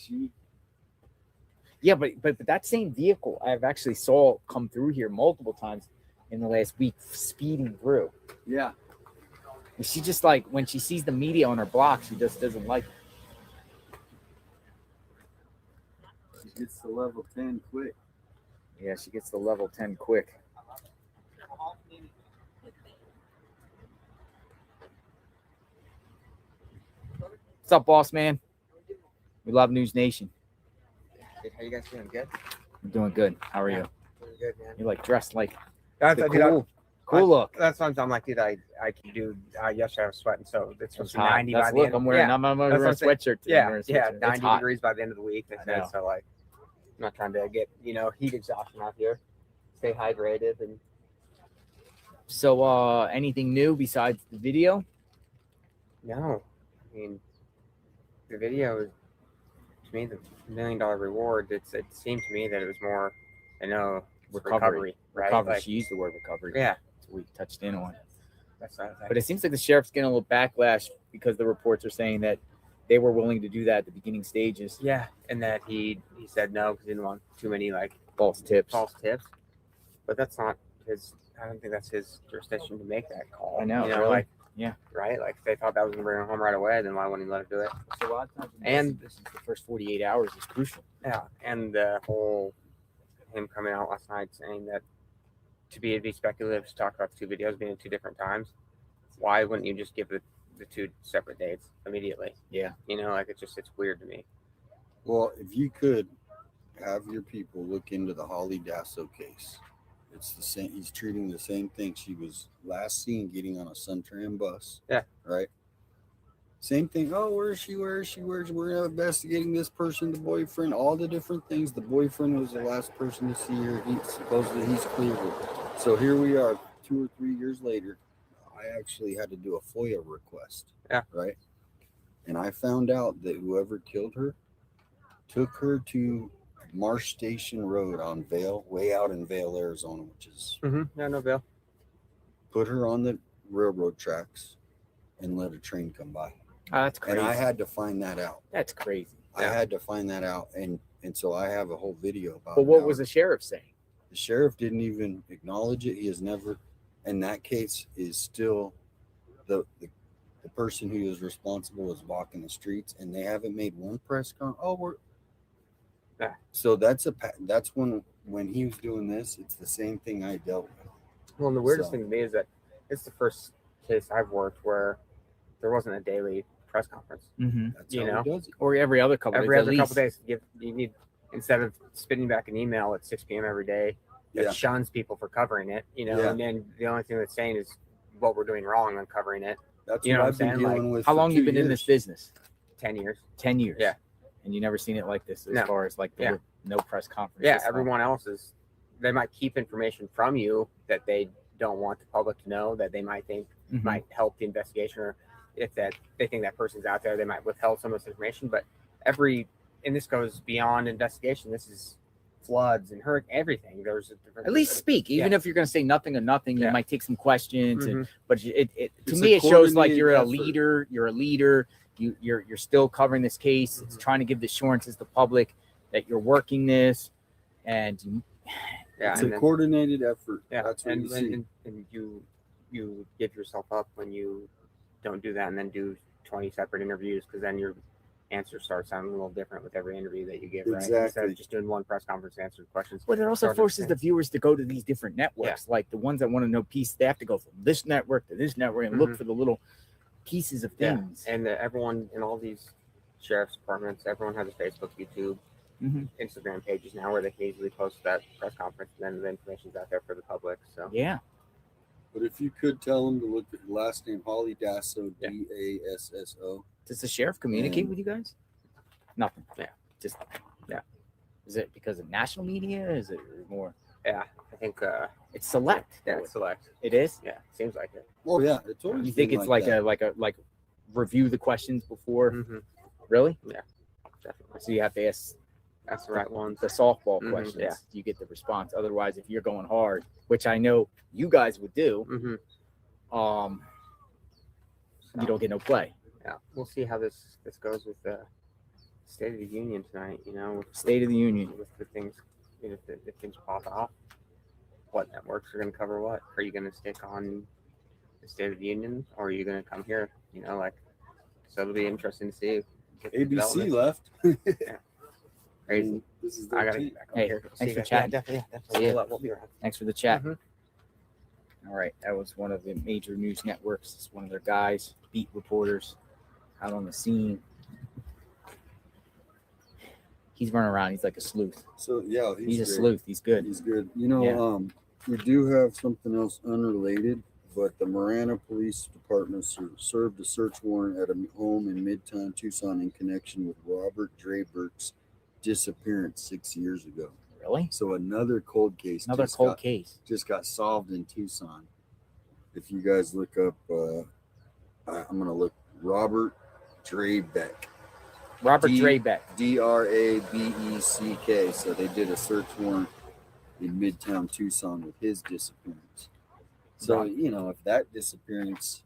Yeah, but that same vehicle I've actually saw come through here multiple times in the last week, speeding through. Yeah. And she just like, when she sees the media on her block, she just doesn't like it. She gets to level 10 quick. Yeah, she gets to level 10 quick. What's up, boss man? We love News Nation. How you guys doing? Good? I'm doing good. How are you? Doing good, man. You're like dressed like That's the dude, cool look. That's what I'm like, dude. I can do. Yesterday I was sweating, so it's supposed to be hot. 90 That's by the look, end. I'm wearing. I'm That's wearing a what I'm saying. sweatshirt today. I'm wearing a Yeah, sweatshirt. It's 90 hot. degrees by the end of the week. They I said, know. so like, I'm not trying to get heat exhaustion out here. Stay hydrated and. So, anything new besides the video? No, I mean, the video is, to me, the $1 million reward. It seemed to me that it was more, recovery, right? Recovery. Like, She used the word recovery. yeah, That's what we touched in on. that's what I was But it seems like the sheriff's getting a little backlash because the reports are saying that they were willing to do that at the beginning stages. yeah, and that he said no because he didn't want too many False tips. But that's not his. I don't think that's his jurisdiction to make that call. I know, You know, really? Yeah. Right. Like if they thought that was gonna bring him home right away, then why wouldn't he let him do it? So a lot of times, And- this is the first 48 hours is crucial. Yeah, and the whole him coming out last night saying that to be speculative to talk about the two videos being at two different times. Why wouldn't you just give the two separate dates immediately? Yeah. It's weird to me. Well, if you could have your people look into the Holly Dasso case, it's the same. He's treating the same thing. She was last seen getting on a Suntran bus. Yeah. Right. Same thing. Oh, where is she? Where is she? We're investigating this person, the boyfriend, all the different things. The boyfriend was the last person to see her. He's Cleveland. So here we are, 2 or 3 years later. I actually had to do a FOIA request. Yeah. Right. And I found out that whoever killed her took her to Marsh Station Road on Vail, way out in Vail, Arizona, which is Yeah, no bill. put her on the railroad tracks and let a train come by. Oh, that's crazy. And I had to find that out. That's crazy. I had to find that out. And so I have a whole video about But it. what now. was the sheriff saying? The sheriff didn't even acknowledge it. He has never, and that case is still the person who is responsible is walking the streets, and they haven't made one press con. Yeah. So that's when he was doing this, it's the same thing I dealt with. Well, and the weirdest So- thing to me is that it's the first case I've worked where there wasn't a daily press conference. Mm-hmm. That's You how know? he does it. Or every other couple Every days. other at couple least. days, you need, instead of spitting back an email at 6 p.m. every day that Yeah. shuns people for covering it, Yeah. and then the only thing that's saying is what we're doing wrong on covering it. That's You know what what I've been I'm saying? dealing with. How for long 2 you been in this years. business? 10 years. 10 years. Yeah. And you never seen it like this as No. far as like the Yeah. no press conference. Yeah, this long. everyone else is. They might keep information from you that they don't want the public to know, that they might think Mhm. might help the investigation, or if that they think that person's out there, they might withhold some of this information. But and this goes beyond investigation. This is floods and everything. There's a different. At least speak, even if you're going to say nothing or nothing. You Yeah. might take some questions, Mhm. but to It's me a it shows like coordinated you're a effort. leader. You're a leader. You're still covering this case. It's Mhm. trying to give the assurances to the public that you're working this, and Yeah, It's and a then- coordinated effort. Yeah, That's what and, you see. and you give yourself up when you don't do that, and then do 20 separate interviews, because then you're answers start sounding a little different with every interview that you give, right? Exactly. Instead of just doing one press conference answering questions. But it also Start forces the understanding. viewers to go to these different networks. Like the ones that want to know piece, they have to go from this network to this network and look for the little pieces of things. And everyone in all these sheriff's departments, everyone has a Facebook, YouTube, Instagram pages now where they can easily post that press conference, and then the information's out there for the public. So yeah. But if you could tell them to look at the last name, Holly Dasso, Dasso. Does the sheriff communicate with you guys? Nothing. Yeah. Just Is it because of national media? Is it more? Yeah, I think it's select. Yeah, it's select. It is. Yeah, seems like it. Oh yeah, it's always. You think been it's like like that. a review the questions before? Really? Yeah, definitely. So you have to ask. That's the right ones. The softball Mhm, questions. yeah. You get the response. Otherwise, if you're going hard, which I know you guys would do, you don't get no play. Yeah, we'll see how this goes with the State of the Union tonight. You know, with, State of the Union. with the things, you know, if things pop off, what networks are going to cover what? Are you going to stick on the State of the Union, or are you going to come here? You know, like, so it'll be interesting to see. ABC left. Yeah. Crazy. This is I their gotta team. get back Hey, over here. thanks See for you guys. chatting. Yeah, definitely. See ya. We'll be around. Thanks for the chat. All right, that was one of the major news networks. It's one of their guys, beat reporters, out on the scene. He's running around. He's like a sleuth. So yeah, He's a great. sleuth. He's good. He's good. You know, we do have something else unrelated, but the Marana Police Department served a search warrant at a home in Midtown Tucson in connection with Robert Draybert's disappearance 6 years ago. Really? So another cold case. Another cold case. Just got solved in Tucson. If you guys look up, I'm going to look Robert Draybeck. Robert Draybeck. Drabeck. So they did a search warrant in Midtown Tucson with his disappearance. So, you know, if that disappearance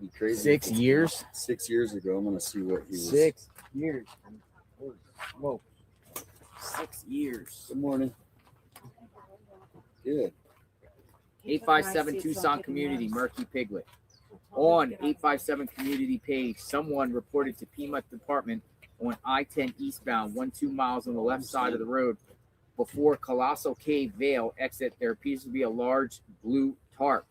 be crazy. 6 years? 6 years ago, I'm going to see what he was. 6 years. Whoa. 6 years. Good morning. Good. 857 Tucson Community, Murky Piglet. On 857 Community page, someone reported to Piedmont Department on I-10 eastbound, 12 miles on the left side of the road. Before Colossal Cave Vale exit, there appears to be a large blue tarp.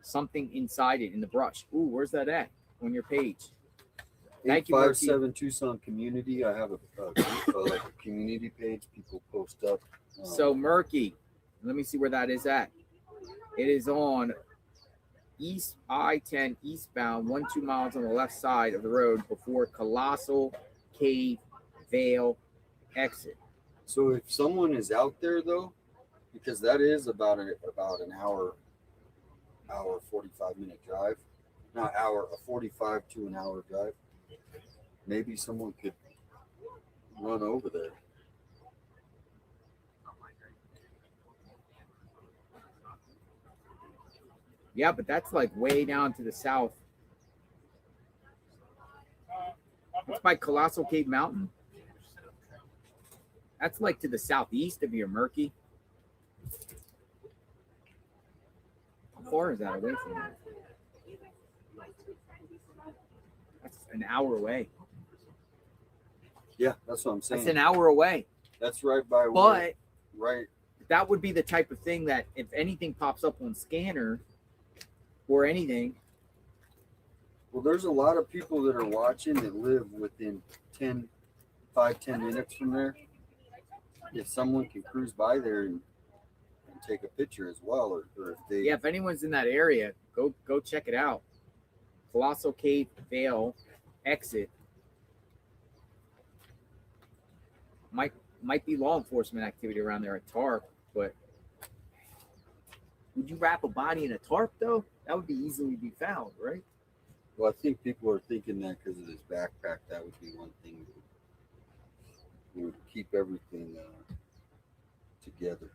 Something inside it in the brush. Ooh, where's that at on your page? Thank you, Murky. 857 Tucson Community. I have a community page people post up. So Murky, let me see where that is at. It is on East I-10 eastbound, 12 miles on the left side of the road before Colossal Cave Vale exit. So if someone is out there though, because that is about an hour 45-minute drive, not hour, a 45 to an hour drive. Maybe someone could run over there. Yeah, but that's like way down to the south. That's by Colossal Cave Mountain. That's like to the southeast of your Murky. How far is that away from you? That's an hour away. Yeah, that's what I'm saying. That's an hour away. That's right by But right. That would be the type of thing that if anything pops up on scanner or anything. Well, there's a lot of people that are watching that live within 10 minutes from there. If someone can cruise by there and take a picture as well, or if they if anyone's in that area, go check it out. Colossal Cave Vale exit. Might be law enforcement activity around there at tarp, but would you wrap a body in a tarp though? That would be easily be found, right? Well, I think people are thinking that because of this backpack, that would be one thing that would keep everything together,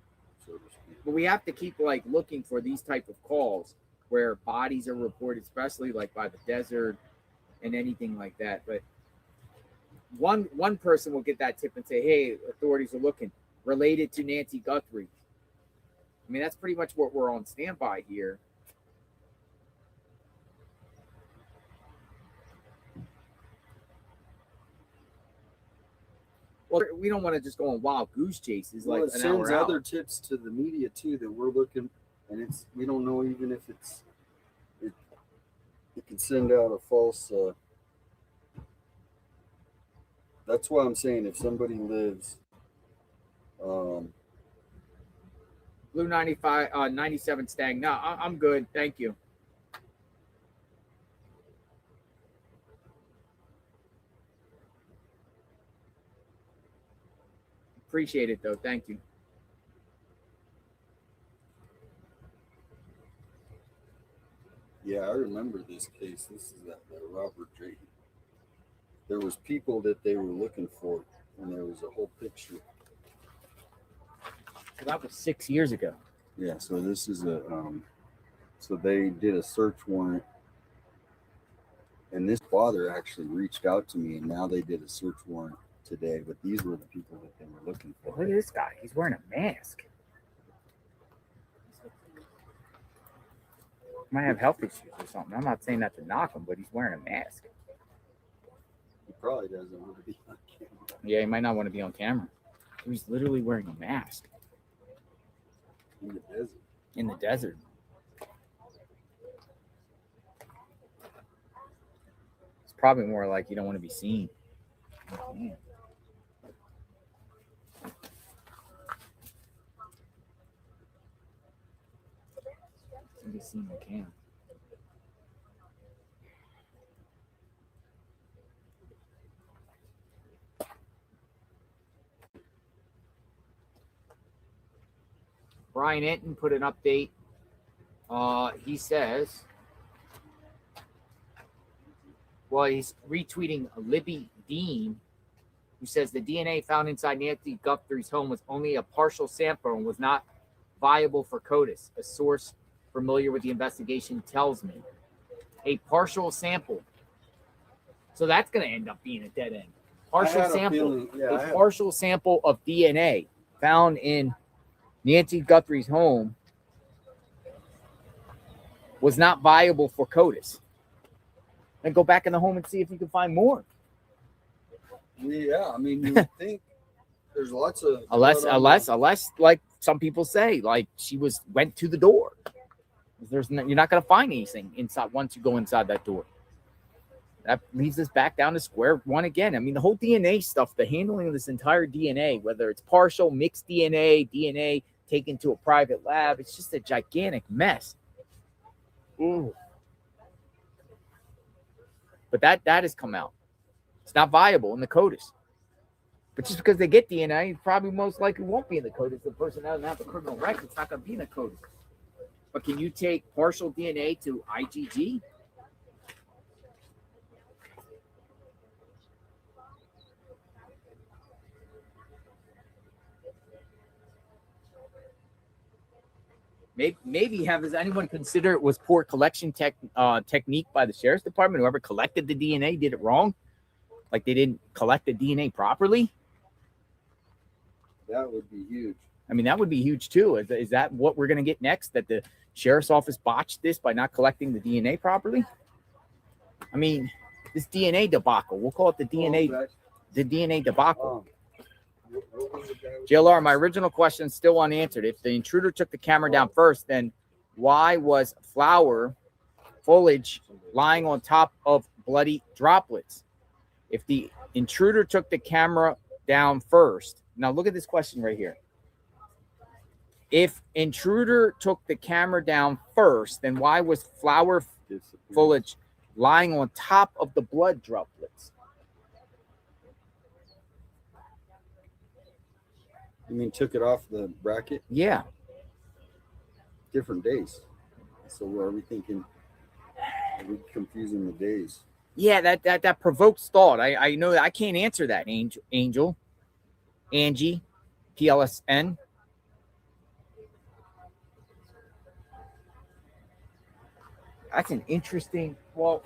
so to speak. But we have to keep like looking for these type of calls where bodies are reported, especially like by the desert and anything like that. But one person will get that tip and say, hey, authorities are looking, related to Nancy Guthrie. I mean, that's pretty much what we're on standby here. Well, we don't want to just go on wild goose chases Well, like it an sends hour out. other tips to the media too that we're looking, and we don't know even if it can send out a false. That's why I'm saying if somebody lives, Blue 95, 97 Stang. No, I'm good. Thank you. Appreciate it though. Thank you. yeah, I remember this case. This is that Robert J. There was people that they were looking for, and there was a whole picture. So that was 6 years ago. Yeah, so this is so they did a search warrant, and this father actually reached out to me, and now they did a search warrant today, but these were the people that they were looking for. Look at this guy. He's wearing a mask. Might have health issues or something. I'm not saying that to knock him, but he's wearing a mask. He probably doesn't want to be on camera. Yeah, he might not want to be on camera. He's literally wearing a mask In the desert. in the desert. It's probably more like you don't want to be seen. Man. Somebody's seen the cam. Brian Enton put an update. He says, well, he's retweeting Libby Dean, who says the DNA found inside Nancy Guthrie's home was only a partial sample and was not viable for CODIS. A source familiar with the investigation tells me. A partial sample. So that's going to end up being a dead end. Partial sample. Partial sample of DNA found in Nancy Guthrie's home was not viable for CODIS. Then go back in the home and see if you can find more. Yeah, I mean, you would think there's lots of Unless, like some people say, like she went to the door. You're not going to find anything inside once you go inside that door. That leaves us back down to square one again. I mean, the whole DNA stuff, the handling of this entire DNA, whether it's partial, mixed DNA taken to a private lab, it's just a gigantic mess. Ooh. But that has come out. It's not viable in the CODIS. But just because they get DNA, probably most likely won't be in the CODIS. The person doesn't have a criminal record, it's not going to be in the CODIS. But can you take partial DNA to IgG? Maybe has anyone considered it was poor collection technique by the sheriff's department? Whoever collected the DNA did it wrong? Like they didn't collect the DNA properly? That would be huge. I mean, that would be huge too. Is that what we're going to get next? That the sheriff's office botched this by not collecting the DNA properly? I mean, this DNA debacle. We'll call it the DNA debacle. JLR, my original question is still unanswered. If the intruder took the camera down first, then why was flower foliage lying on top of bloody droplets? If the intruder took the camera down first, now look at this question right here. If intruder took the camera down first, then why was flower foliage lying on top of the blood droplets? You mean took it off the bracket? Yeah. Different days. So are we thinking? Are we confusing the days? Yeah, that provokes thought. I know that I can't answer that, Angel. Angie, PLSN. That's an interesting. Well,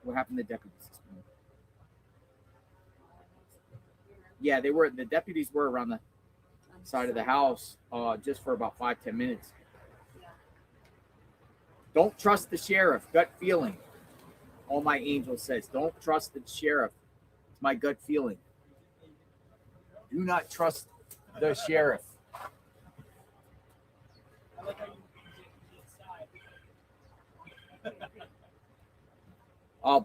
what happened to deputies? Yeah, the deputies were around the side of the house just for about 5-10 minutes. Don't trust the sheriff. Gut feeling. All My Angel says, don't trust the sheriff. It's my gut feeling. Do not trust the sheriff.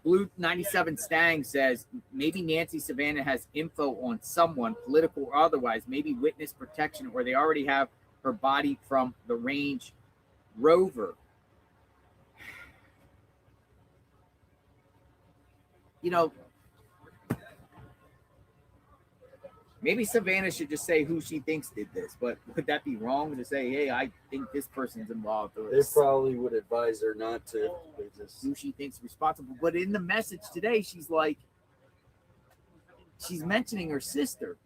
Blue 97 Stang says, maybe Nancy Savanna has info on someone, political or otherwise, maybe witness protection, or they already have her body from the Range Rover. You know, maybe Savannah should just say who she thinks did this, but would that be wrong to say, hey, I think this person's involved? Or They probably would advise her not to. Who she thinks responsible. But in the message today, she's like, she's mentioning her sister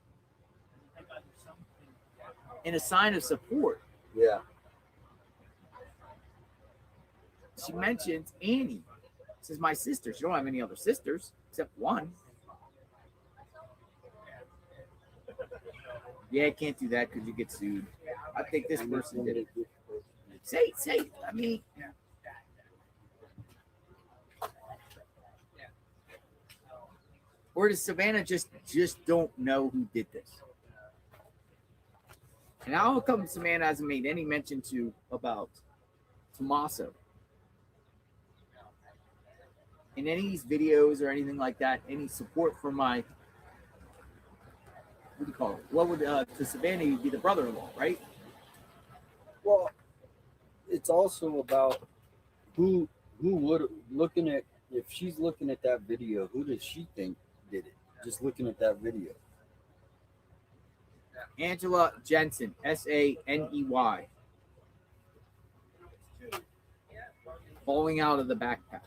in a sign of support. Yeah. She mentions Annie. This is my sister. She don't have any other sisters except one. Yeah, can't do that because you get sued. I think this person did it. Say, I mean. Or does Savannah just don't know who did this? And how come Savannah hasn't made any mention about Tommaso in any of these videos or anything like that? Any support for my, what do you call it? What would to Savannah you'd be the brother-in-law, right? Well, it's also about who would looking at, if she's looking at that video, who does she think did it? Just looking at that video. Angela Jensen, Saney, falling out of the backpack.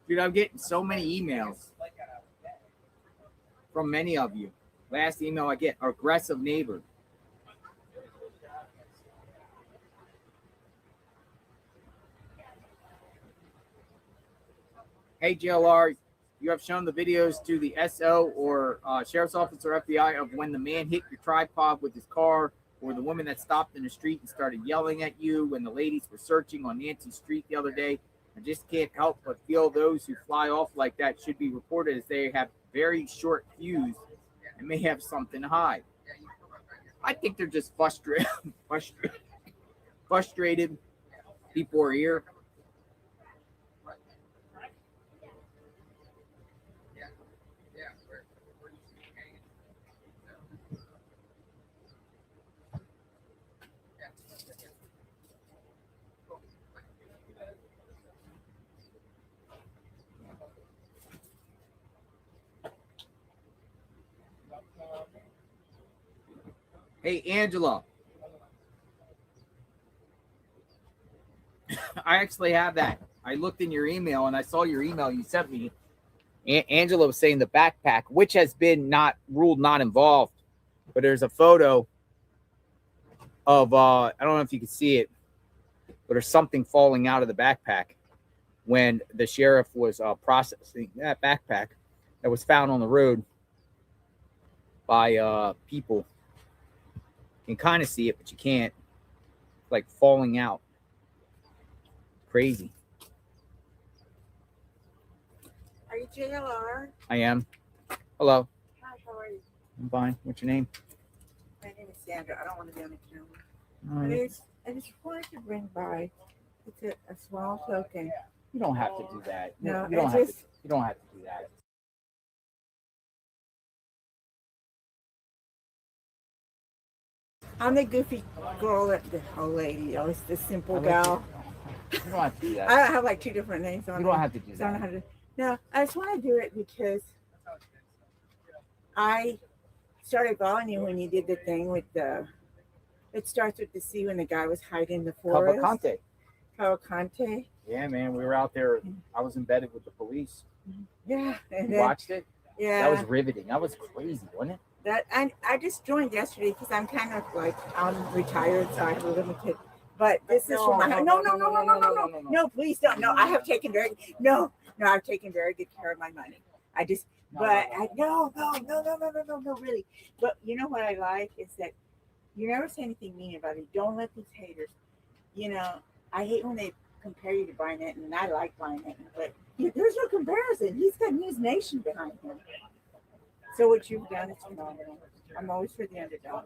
Dude, I'm getting so many emails from many of you. Last email I get, aggressive neighbor. Hey, JLR, you have shown the videos to the SO or Sheriff's Office or FBI of when the man hit your tripod with his car, or the woman that stopped in the street and started yelling at you when the ladies were searching on Nancy Street the other day. I just can't help but feel those who fly off like that should be reported, as they have very short fuse and may have something to hide. I think they're just frustrated. Frustrated. People are here. Hey, Angela. I actually have that. I looked in your email and I saw your email you sent me. Angela was saying the backpack, which has been not ruled not involved, but there's a photo of, I don't know if you can see it, but there's something falling out of the backpack when the sheriff was processing that backpack that was found on the road by people. You can kind of see it, but you can't. It's like falling out. Crazy. Are you JLR? I am. Hello. Hi, how are you? I'm fine. What's your name? My name is Sandra. I don't want to be on the camera. All right. I just wanted to bring by. It's a small token. You don't have to do that. No, you don't have to. You don't have to do that. I'm the goofy girl, the old lady. I was the simple gal. You don't have to do that. I have like two different names on You don't have to do so I don't that. know how to. No, I just want to do it because I started following you when you did the thing with the. It starts with the C when the guy was hiding in the forest. Cavalcante. Cavalcante. Yeah, man, we were out there. I was embedded with the police. Yeah. And You then, watched it? yeah. That was riveting. That was crazy, wasn't it? That I just joined yesterday because I'm kind of like I'm retired, so I have a limited. But this is for my no, please don't. No, I have taken I've taken very good care of my money. I just no, really. But you know what I like is that you never say anything mean about it. Don't let these haters. You know, I hate when they compare you to Brian Etten, and I like Brian Etten, but there's no comparison. He's got News Nation behind him. So what you've done is phenomenal. I'm always for the underdog.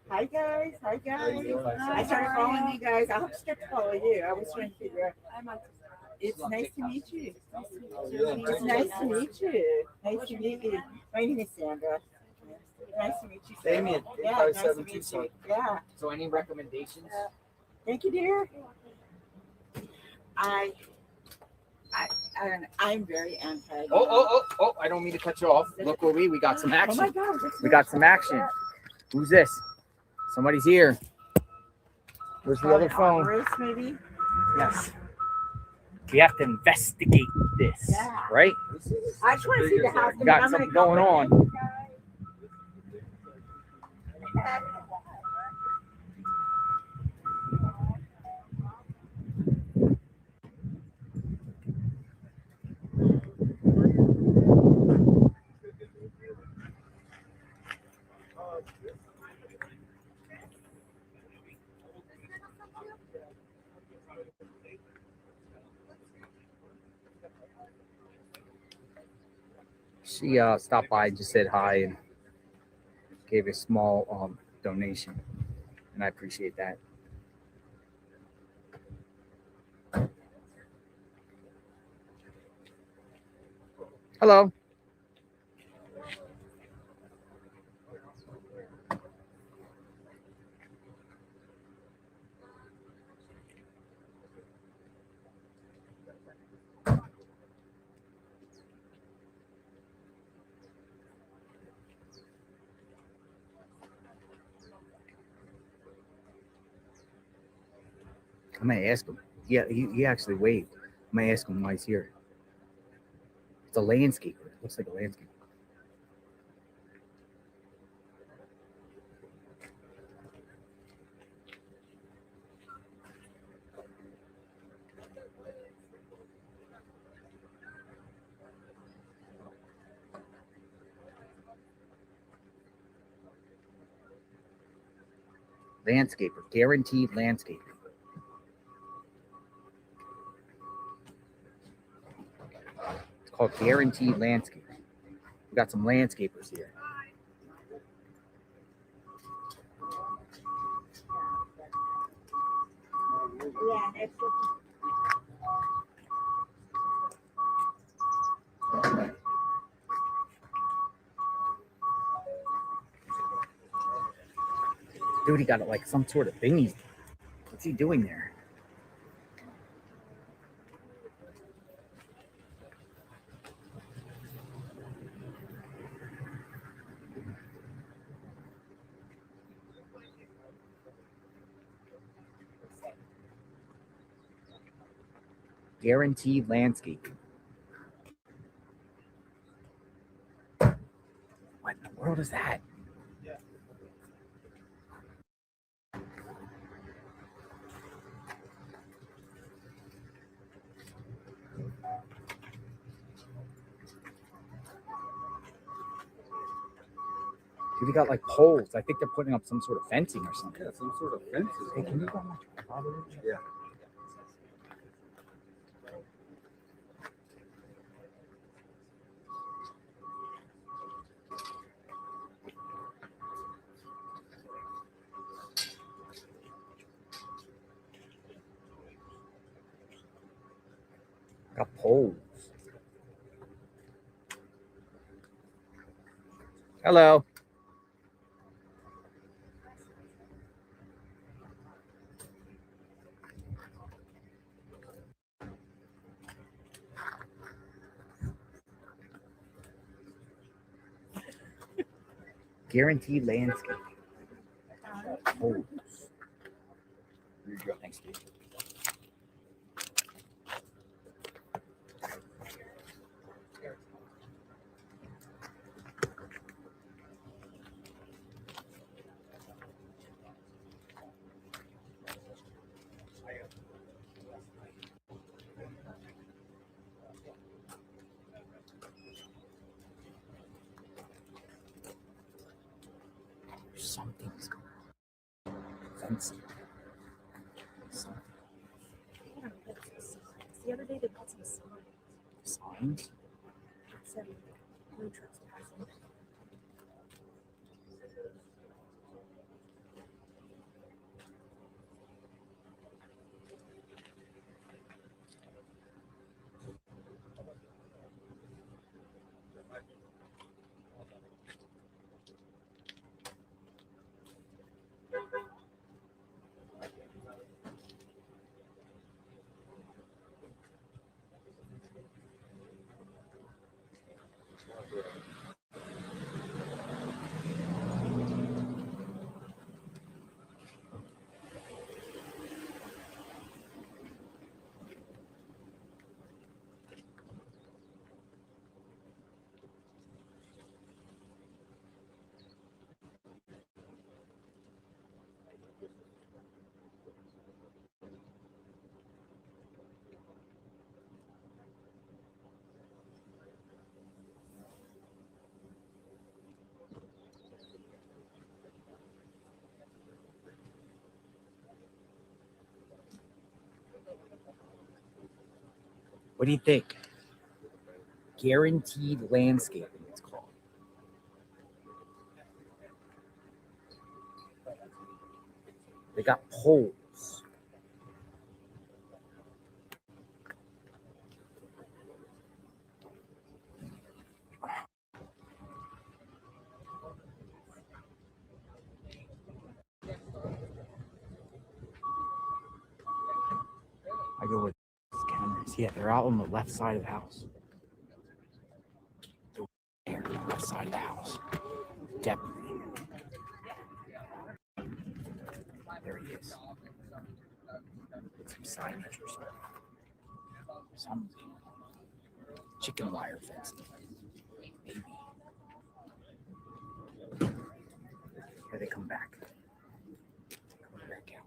Hi guys. I started following you guys. I hope to start to follow you. I was trying to figure out. It's nice to meet you. It's nice to meet you. Nice to meet you. My name is Sandra. Nice to meet you, Sandra. Damien, Yeah, nice to meet you. Yeah. So, any recommendations? Thank you, dear. I'm very anti. Oh! I don't mean to cut you off. Look where we got some action. Oh my God! We got some action. Who's this? Somebody's here. Where's the other phone? Race, maybe. Yes. We have to investigate this, right? I just want to see the house. Got something going on. She stopped by, just said hi, and gave a small donation, and I appreciate that. Hello. I may ask him. Yeah, he actually waved. I may ask him why he's here. It's a landscaper. It looks like a landscaper. Landscaper, guaranteed landscaper. It's called guaranteed landscaper. We got some landscapers here. Yeah, Dude, he got like some sort of thingy. What's he doing there? Guaranteed landscaping. What in the world is that? Dude, they got like poles. I think they're putting up some sort of fencing or something. Yeah, some sort of fences. Hey, can you go much farther? Yeah. Got poles. Hello. Guaranteed landscape. Holes. Here you go. Thanks, dude. Something's going on. Fancy. Something. The other day they put some Signs? said no trespassing. What do you think? Guaranteed landscaping, it's called. They got poles. I go with cameras. Yeah, they're out on the left side of the house. They're on the left side of the house. Definitely. There he is. Some signage or something. Some chicken wire fence. Maybe. Here they come back. Come back out.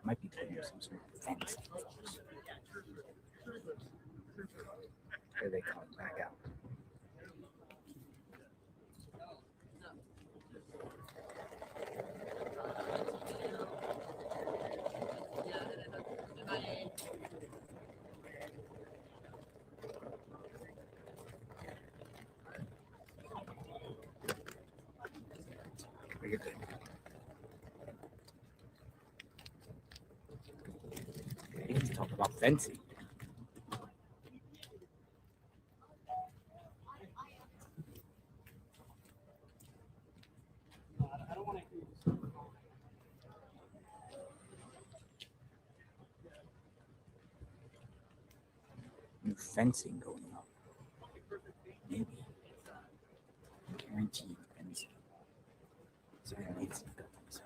Might be putting some sort of fence. Here they come back out. Look at that. Let's talk about fencing. I don't want to hear you. New fencing going up. Maybe. Guaranteed fencing. So I need some good ones.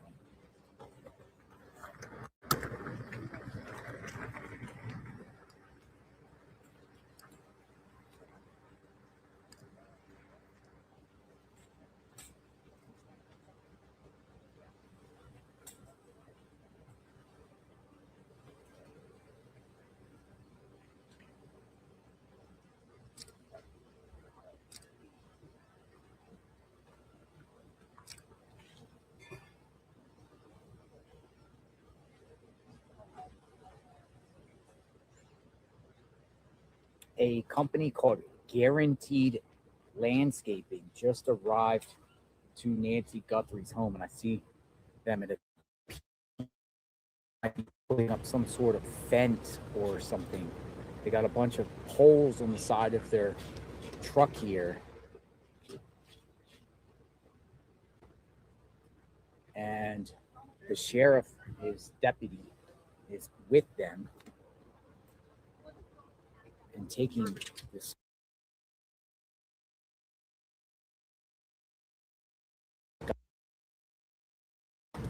A company called Guaranteed Landscaping just arrived to Nancy Guthrie's home, and I see them at putting up some sort of fence or something. They got a bunch of poles on the side of their truck here. And The sheriff, his deputy, is with them and taking this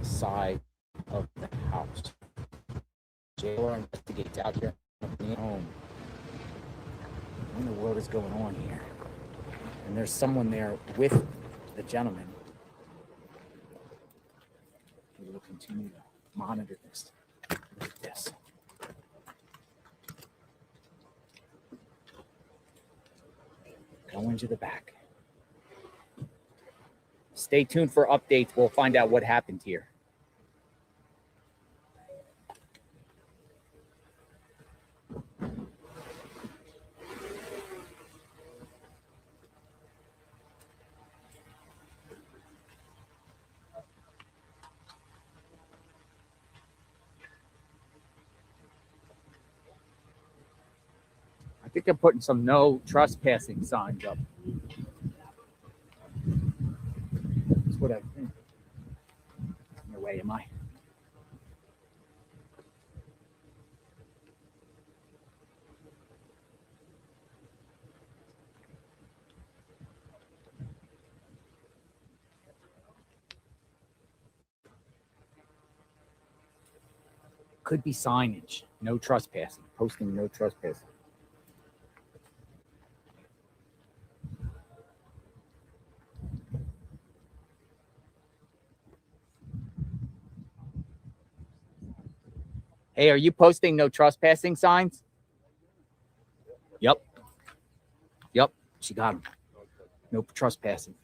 side of the house. Jailer investigates out there in the home. What in the world is going on here? And there's someone there with the gentleman. We will continue to monitor this. Look at this. Go into the back. Stay tuned for updates. We'll find out what happened here. I think they're putting some no trespassing signs up. That's what I think. In your way, am I? Could be signage. No trespassing. Posting no trespassing. Hey, are you posting no trespassing signs? Yep. Yep. She got him. No trespassing.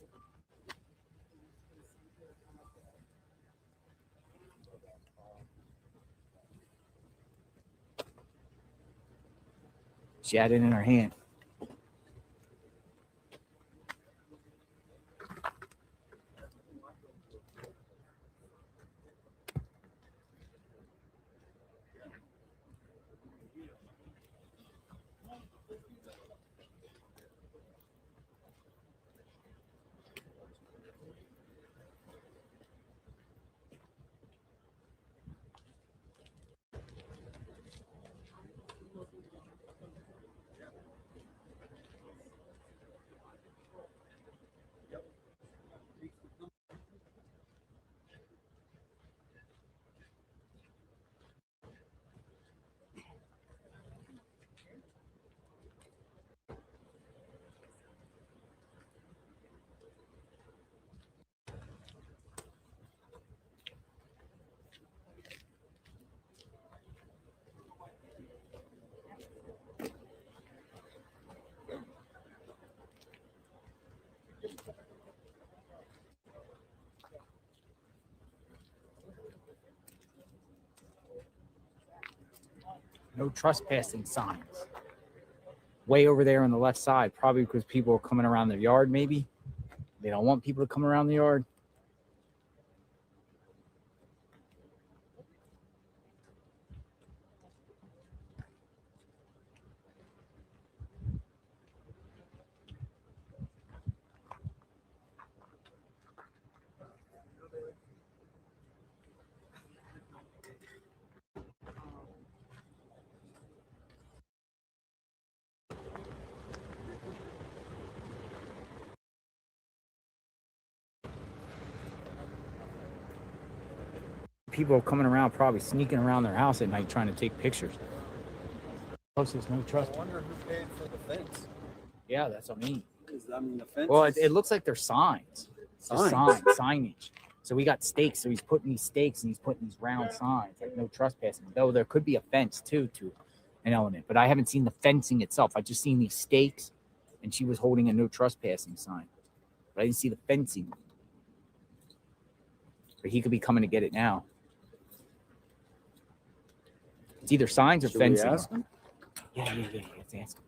She had it in her hand. No trespassing signs. Way over there on the left side, probably because people are coming around their yard, maybe. They don't want people to come around the yard. People are coming around, probably sneaking around their house at night trying to take pictures. Plus, there's no trust. I wonder who paid for the fence. Yeah, that's what I mean. The fence. Well, it looks like they're signs. Signage. So we got stakes. So he's putting these stakes and he's putting these round signs, like no trespassing. Though there could be a fence too, to an element. But I haven't seen the fencing itself. I just seen these stakes, and she was holding a no trespassing sign. But I didn't see the fencing. But he could be coming to get it now. It's either signs or Should we fencing. ask him? Yeah. Let's ask him.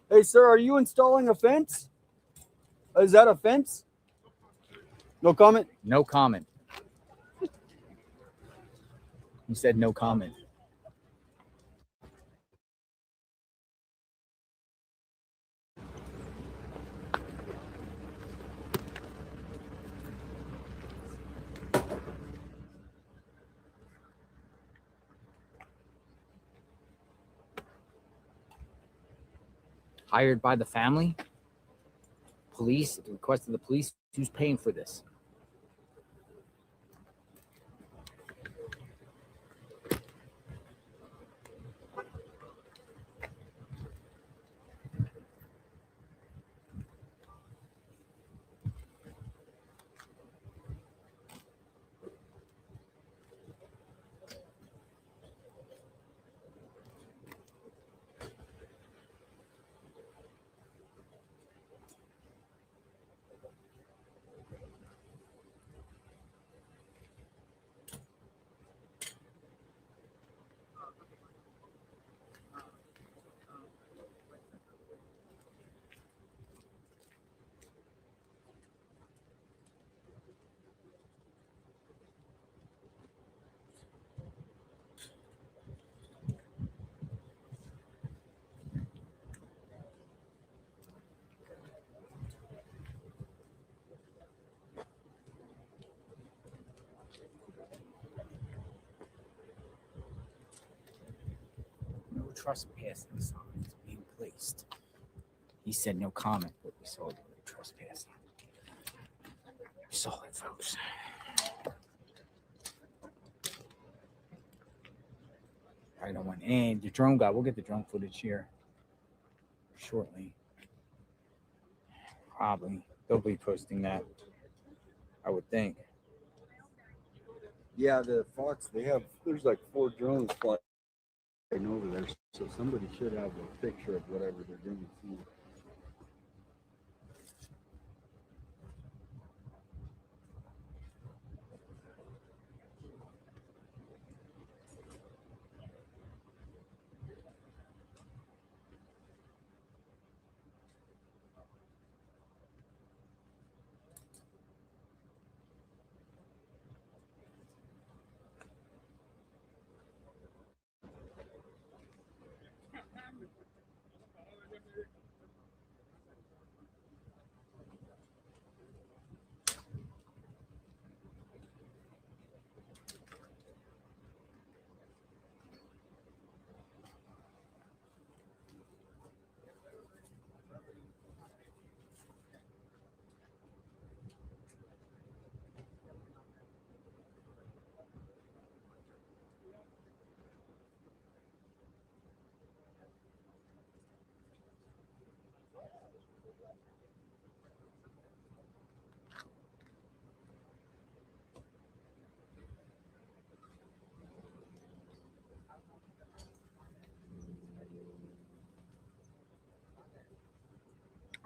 Hey, sir, are you installing a fence? Is that a fence? No comment? No comment. He said no comment. hired by the family. Police, at the request of the police, who's paying for this? No trespassing signs being placed. He said no comment, but we saw the trespassing. We saw it, folks. Right on. And the drone guy, we'll get the drone footage here shortly. Probably. They'll be posting that, I would think. Yeah, the Fox, there's like 4 drones flying over there, so somebody should have a picture of whatever they're doing.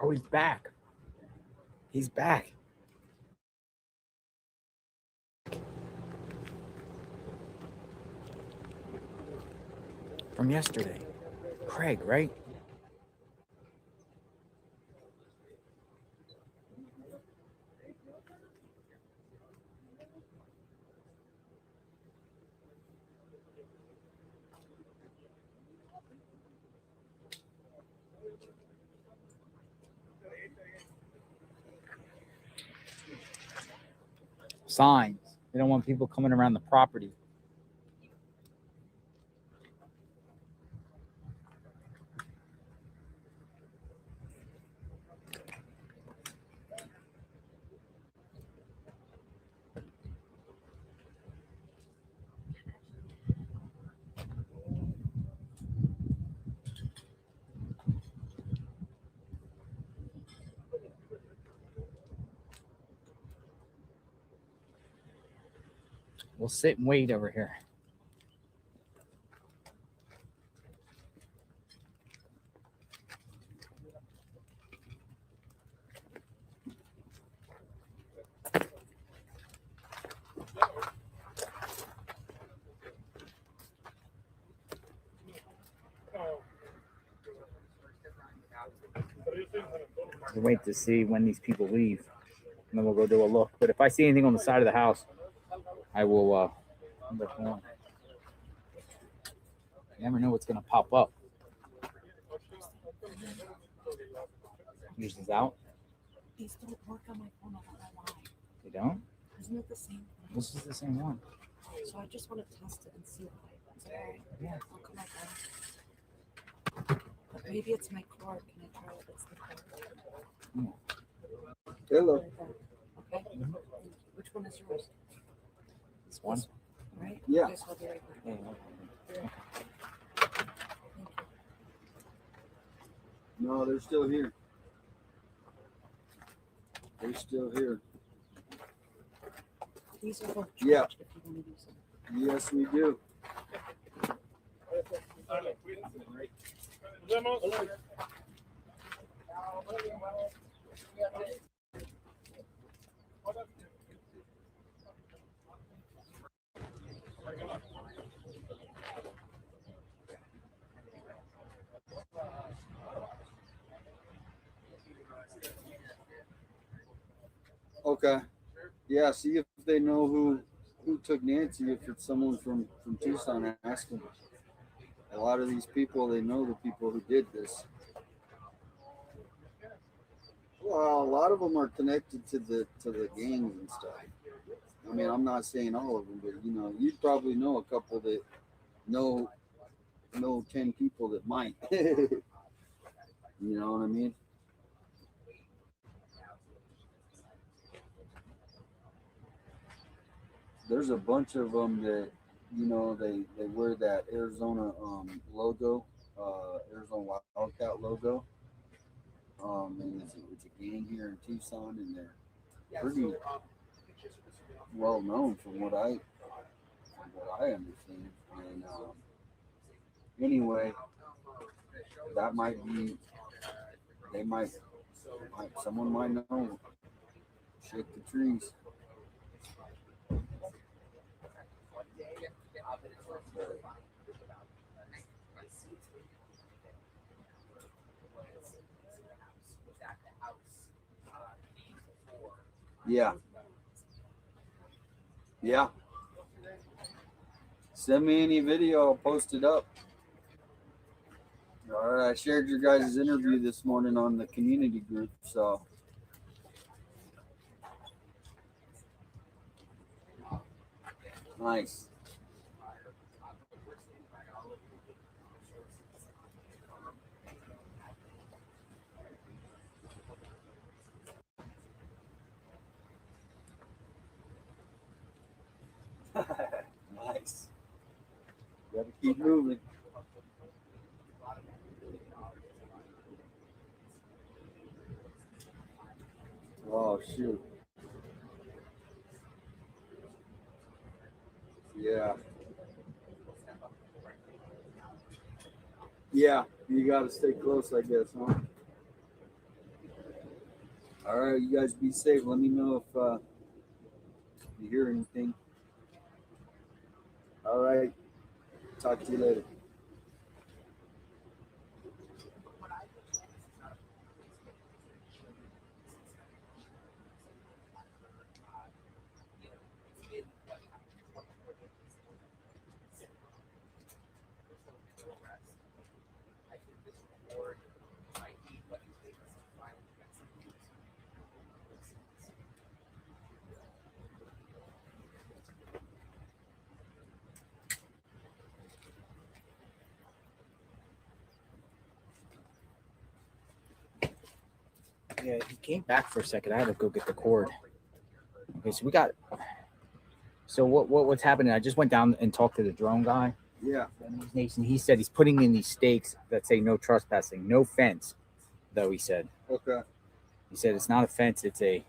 Oh, he's back. He's back. From yesterday. Craig, right? Signs. They don't want people coming around the property. We'll sit and wait over here. We'll wait to see when these people leave, and then we'll go do a look. But if I see anything on the side of the house, I will let you know. You never know what's going to pop up. Yours is out? These don't work on my phone. I don't know why. They don't? Isn't it the same thing? This is the same one. So I just want to test it and see if it's all right. Yeah. I'll come back. Maybe it's my card. Can I try it? It's the card. Hello. Okay. Which one is yours? This one. Right? Yeah. Okay, so I'll be right back. No, they're still here. They're still here. These are both Yeah. charged if you want to use them. Yes, we do. Okay. Yeah, see if they know who took Nancy. If it's someone from Tucson, ask them. A lot of these people, they know the people who did this. Well, a lot of them are connected to the gangs and stuff. I mean, I'm not saying all of them, but you know, you probably know a couple that know 10 people that might. You know what I mean? There's a bunch of them that, you know, they wear that Arizona logo, Arizona Wildcat logo. And it's a gang here in Tucson, and they're pretty well known from what I understand. And anyway, that might be, someone might know. Shake the trees. Yeah. Yeah. Send me any video, I'll post it up. All right, I shared your guys' interview this morning on the community group, so. Nice. Nice. Gotta keep moving. Oh shoot. Yeah. Yeah, you gotta stay close, I guess, huh? All right, you guys be safe. Let me know if you hear anything. All right. Talk to you later. Yeah, he came back for a second. I had to go get the cord. Okay, so we got. So what's happening? I just went down and talked to the drone guy. Yeah. Nathan, he said he's putting in these stakes that say no trespassing, no fence, though. He said. Okay. He said it's not a fence; it's a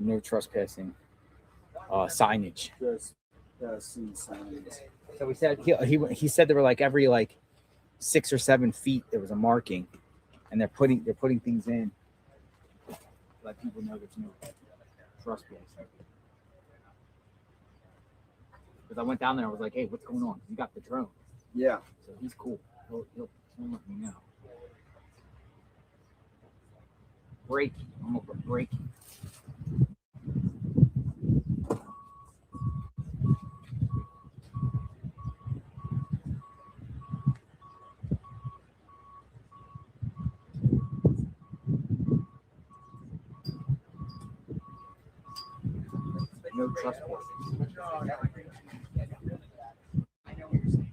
no trespassing signage. Trespassing signs. So he said he said there were like every 6 or 7 feet there was a marking, and they're putting things in to let people know there's no trespassing. Because I went down there, I was like, "Hey, what's going on?" You got the drone. Yeah. So he's cool. He'll let me know. Braking. I'm gonna put braking. No trespassing. I know what you're saying.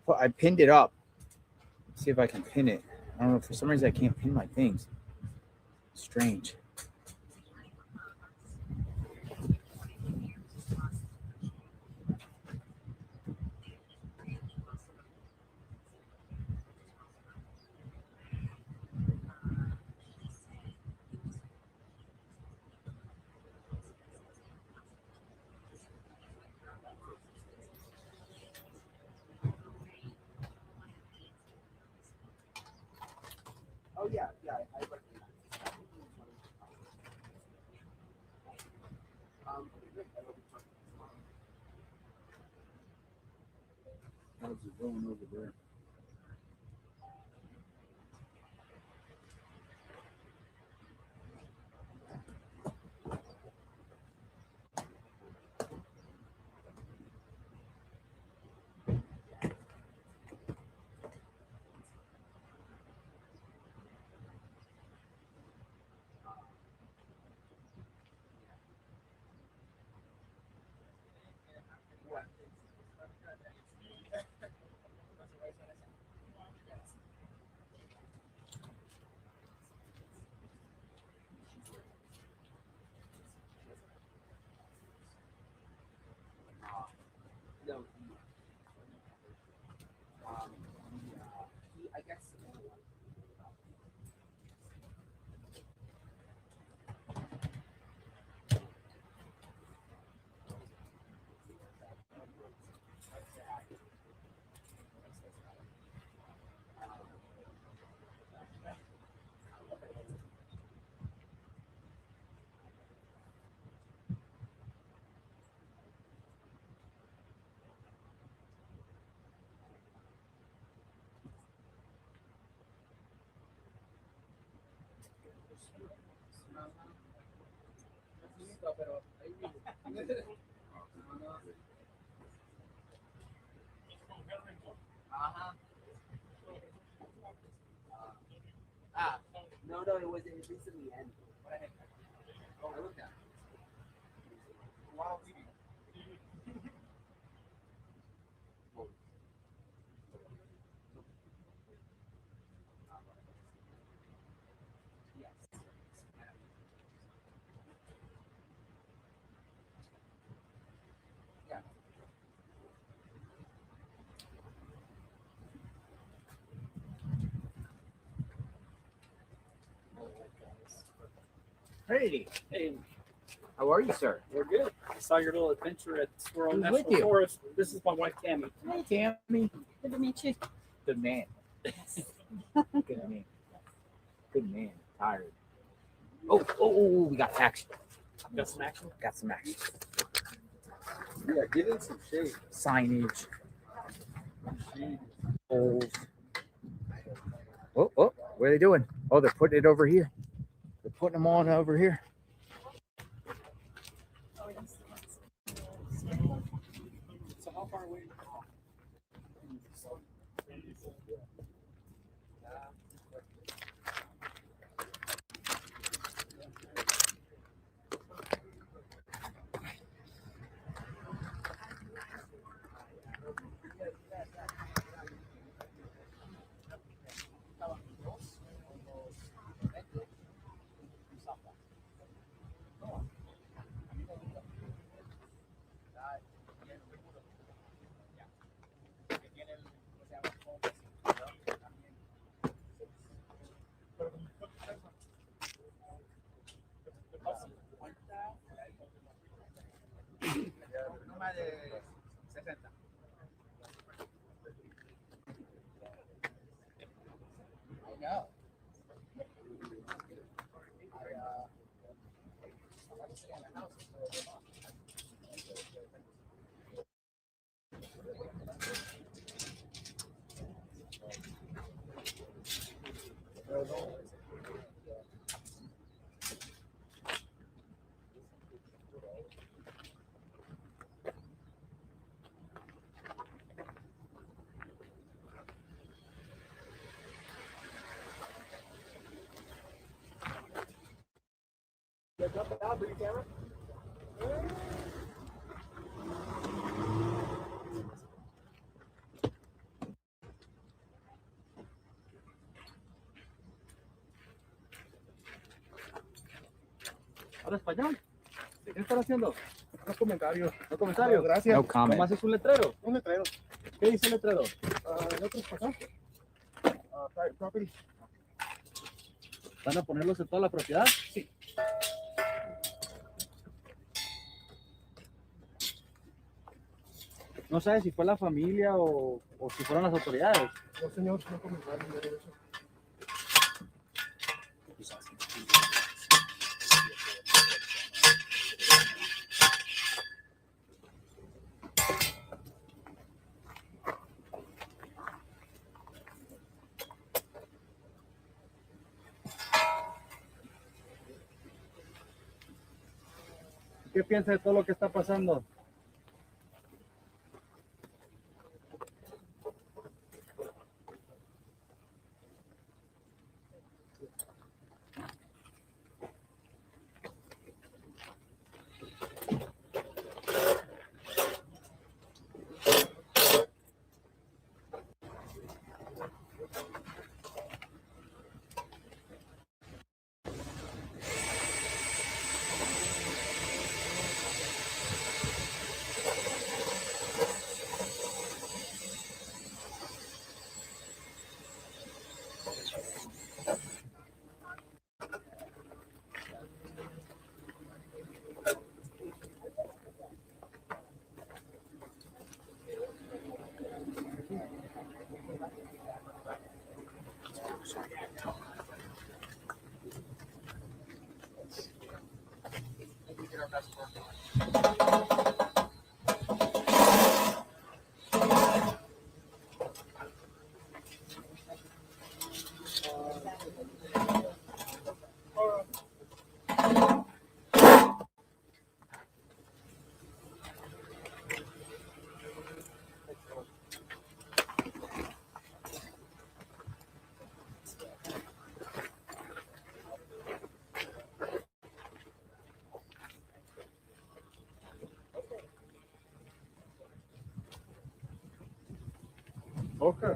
I pinned it up. Let's see if I can pin it. I don't know. For some reason, I can't pin my things. Strange. Oh yeah, yeah, I recognize. Great. I hope you talk tomorrow. How's it going over there? No, I guess. No, it was recently ended. Oh, I looked at it. Hey, Hey, how are you, sir? we're good. I saw your little adventure at Squirrel Who's National with you? Forest. This is my wife, Tammy. Hey, Tammy. Good to meet you. Good man. Good man. Good man. Tired. Oh, we got action. Got some action? Got some action. Yeah, get in some shade. Signage. Poles. Oh, what are they doing? Oh, they're putting it over here. They're putting them on over here. So how far away? ¿Habla español? ¿Qué están haciendo? No comentario. No comentario. Gracias. No comment. ¿Nomás es un letrero? Un letrero. ¿Qué dice el letrero? El otro es pasaje. Private property. ¿Van a ponerlos en toda la propiedad? Sí. No sabes si fue la familia o si fueron las autoridades. No, señor, no comentario. No eso. ¿Qué piensa de todo lo que está pasando? Okay.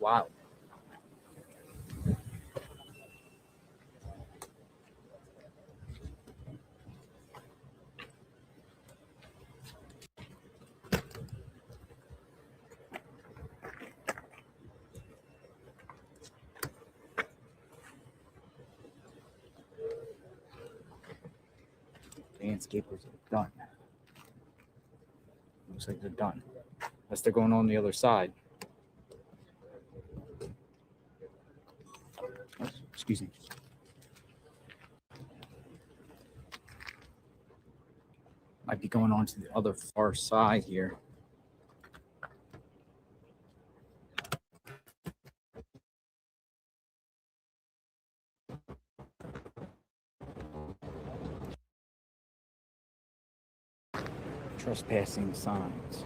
wild. Landscapers are done. Looks like they're done. Unless they're going on the other side. Oh, excuse me. Might be going on to the other far side here. Trespassing signs.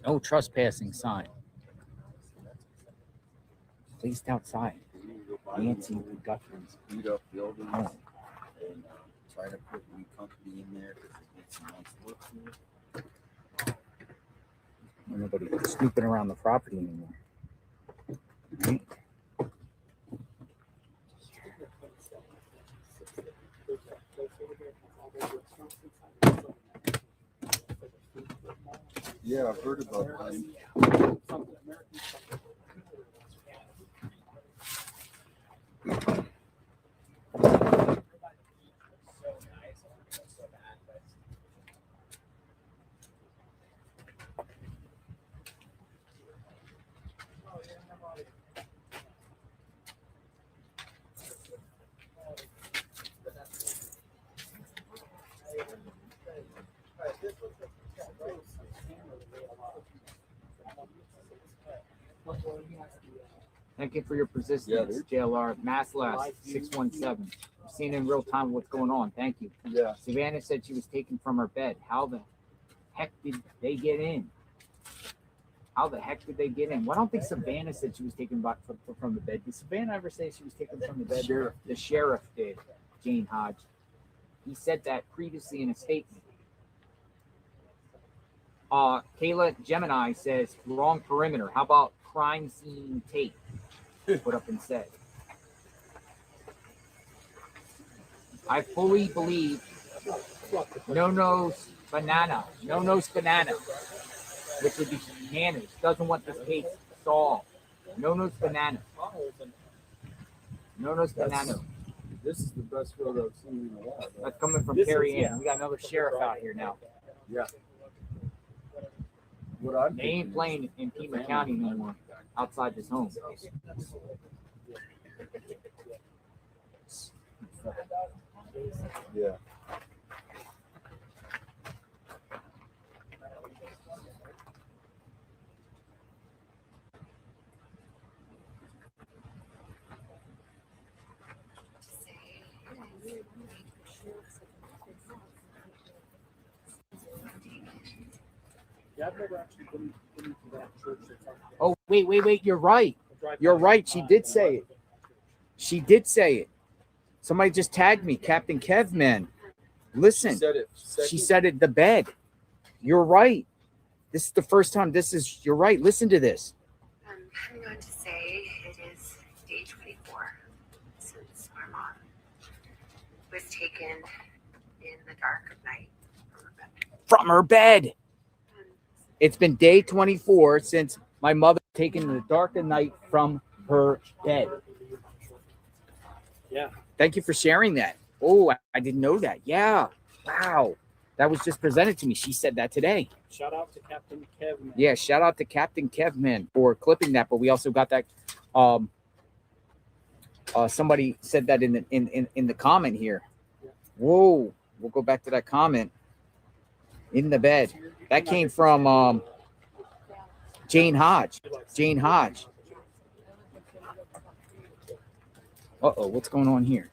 No trespassing sign. Placed outside. Nancy Guthrie's beat up buildings home. and try to put new company in there because it makes some nice work for it. Nobody snooping around the property anymore. Right? Yeah, I've heard about that. Thank you for your persistence, JLR. Mass last 617. I'm seeing in real time what's going on. Thank you. Yeah. Savannah said she was taken from her bed. How the heck did they get in? How the heck did they get in? Well, I don't think Savannah said she was taken back from the bed. Did Savannah ever say she was taken from the bed? Sheriff. The sheriff did, Jane Hodge. He said that previously in a statement. Kayla Gemini says, wrong perimeter. How about crime scene tape? Put up and said. I fully believe No-Nose Banana, which would be Manners, doesn't want this case solved. No-Nose Banana. This is the best photo I've seen in a while. That's coming from Carrie Ann. We got another sheriff out here now. Yeah. They ain't playing in Pima County no more outside this home. Yeah. Yeah, I've never actually been to that church. Oh, wait. You're right. You're right. She did say it. Somebody just tagged me, Captain Kev, man. Listen, she said it, the bed. You're right. This is the first time. You're right. Listen to this. I'm going to say it is day 24. taken in the dark of night From her bed. It's been day 24 since my mother taken in the dark of night from her bed. Yeah. Thank you for sharing that. Oh, I didn't know that. Yeah. Wow. That was just presented to me. She said that today. Shout out to Captain Kevin. Yeah, shout out to Captain Kevman for clipping that. But we also got that. Somebody said that in the comment here. Whoa. We'll go back to that comment. In the bed. That came from Jane Hodge. Jane Hodge. Uh-oh, what's going on here?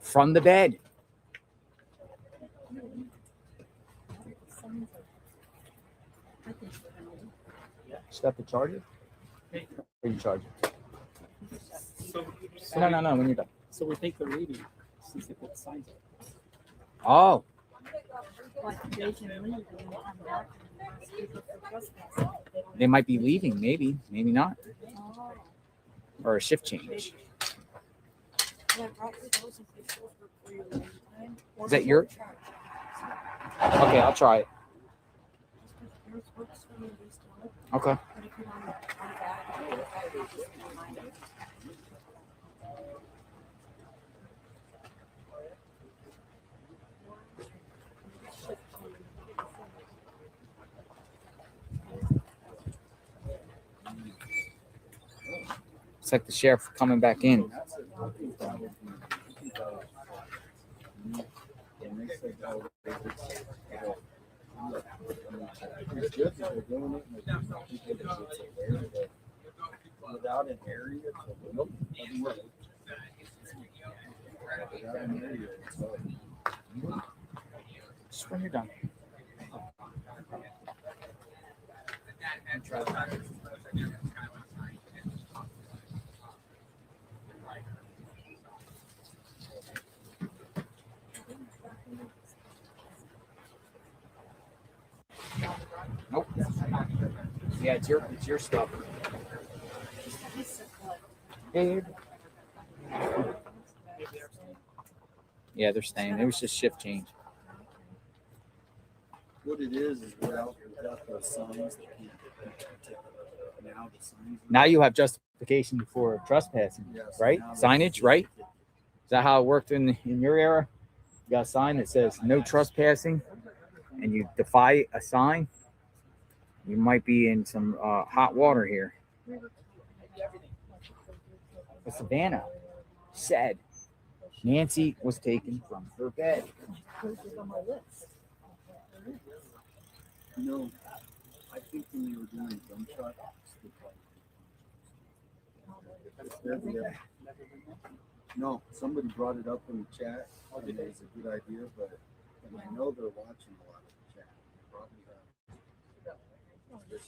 From the bed. Stop the charger? Or you charge it? No, when you're done. So we think they're leaving since they put the signs up. Oh. They might be leaving, maybe not. Or a shift change. Is that your? Okay, I'll try it. Okay. It's like the sheriff coming back in. Without an area, Just when you're done. Nope. Yeah, it's your stuff. Yeah, they're staying. It was just shift change. what it is without those signs, they can't now the signs. Now you have justification for trespassing, Yes, right? now Signage, right? Is that how it worked in your era? You got a sign that says no trespassing, and you defy a sign, you might be in some hot water here. But Savanna said Nancy was taken from her bed. You know, I think when they were doing dump truck, no, somebody brought it up in the chat, and it's a good idea, but and I know they're watching a lot of the chat. Probably they're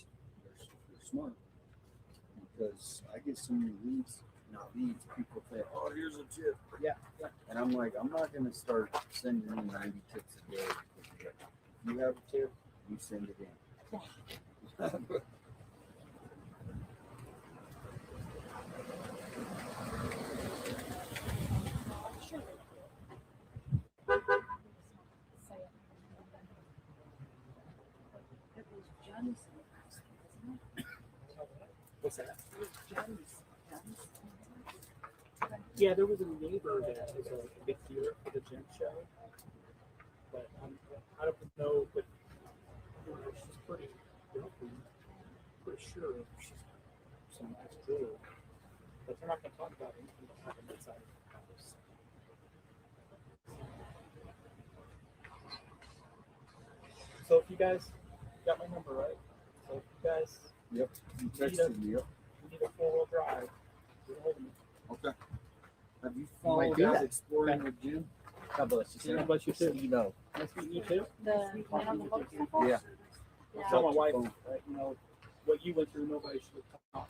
smart because I get so many leads, not leads. People say, "Oh, here's a tip." Yeah, and I'm like, I'm not gonna start sending in 90 tips a day. If you have a tip, you send it in. What's that? Yeah, there was a neighbor that was a big dealer for the gem show. But I don't know, but she's pretty sure she's some nice jewelry. But they're not going to talk about anything that happened inside the house. So if you guys got my number, right? So if you guys Yep, you texted me. Yep. need a four-wheel drive, get a hold of me. Okay. Have you might followed do out that. exploring with Jim? God bless you, sir. God bless you too. You know. Nice meeting you too. Yeah. Tell my wife, you know, what you went through, nobody should have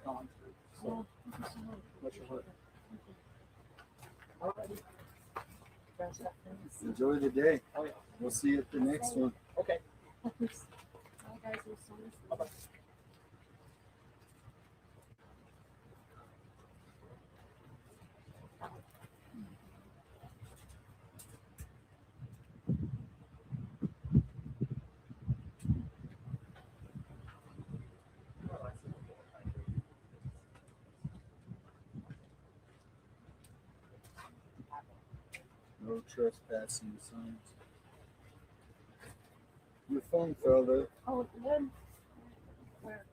gone through. So, bless your heart. Alrighty. Enjoy the day. Oh yeah. We'll see you at the next one. Okay. Bye-bye. No trespassing signs. Your phone fell there. Oh, it did? Where?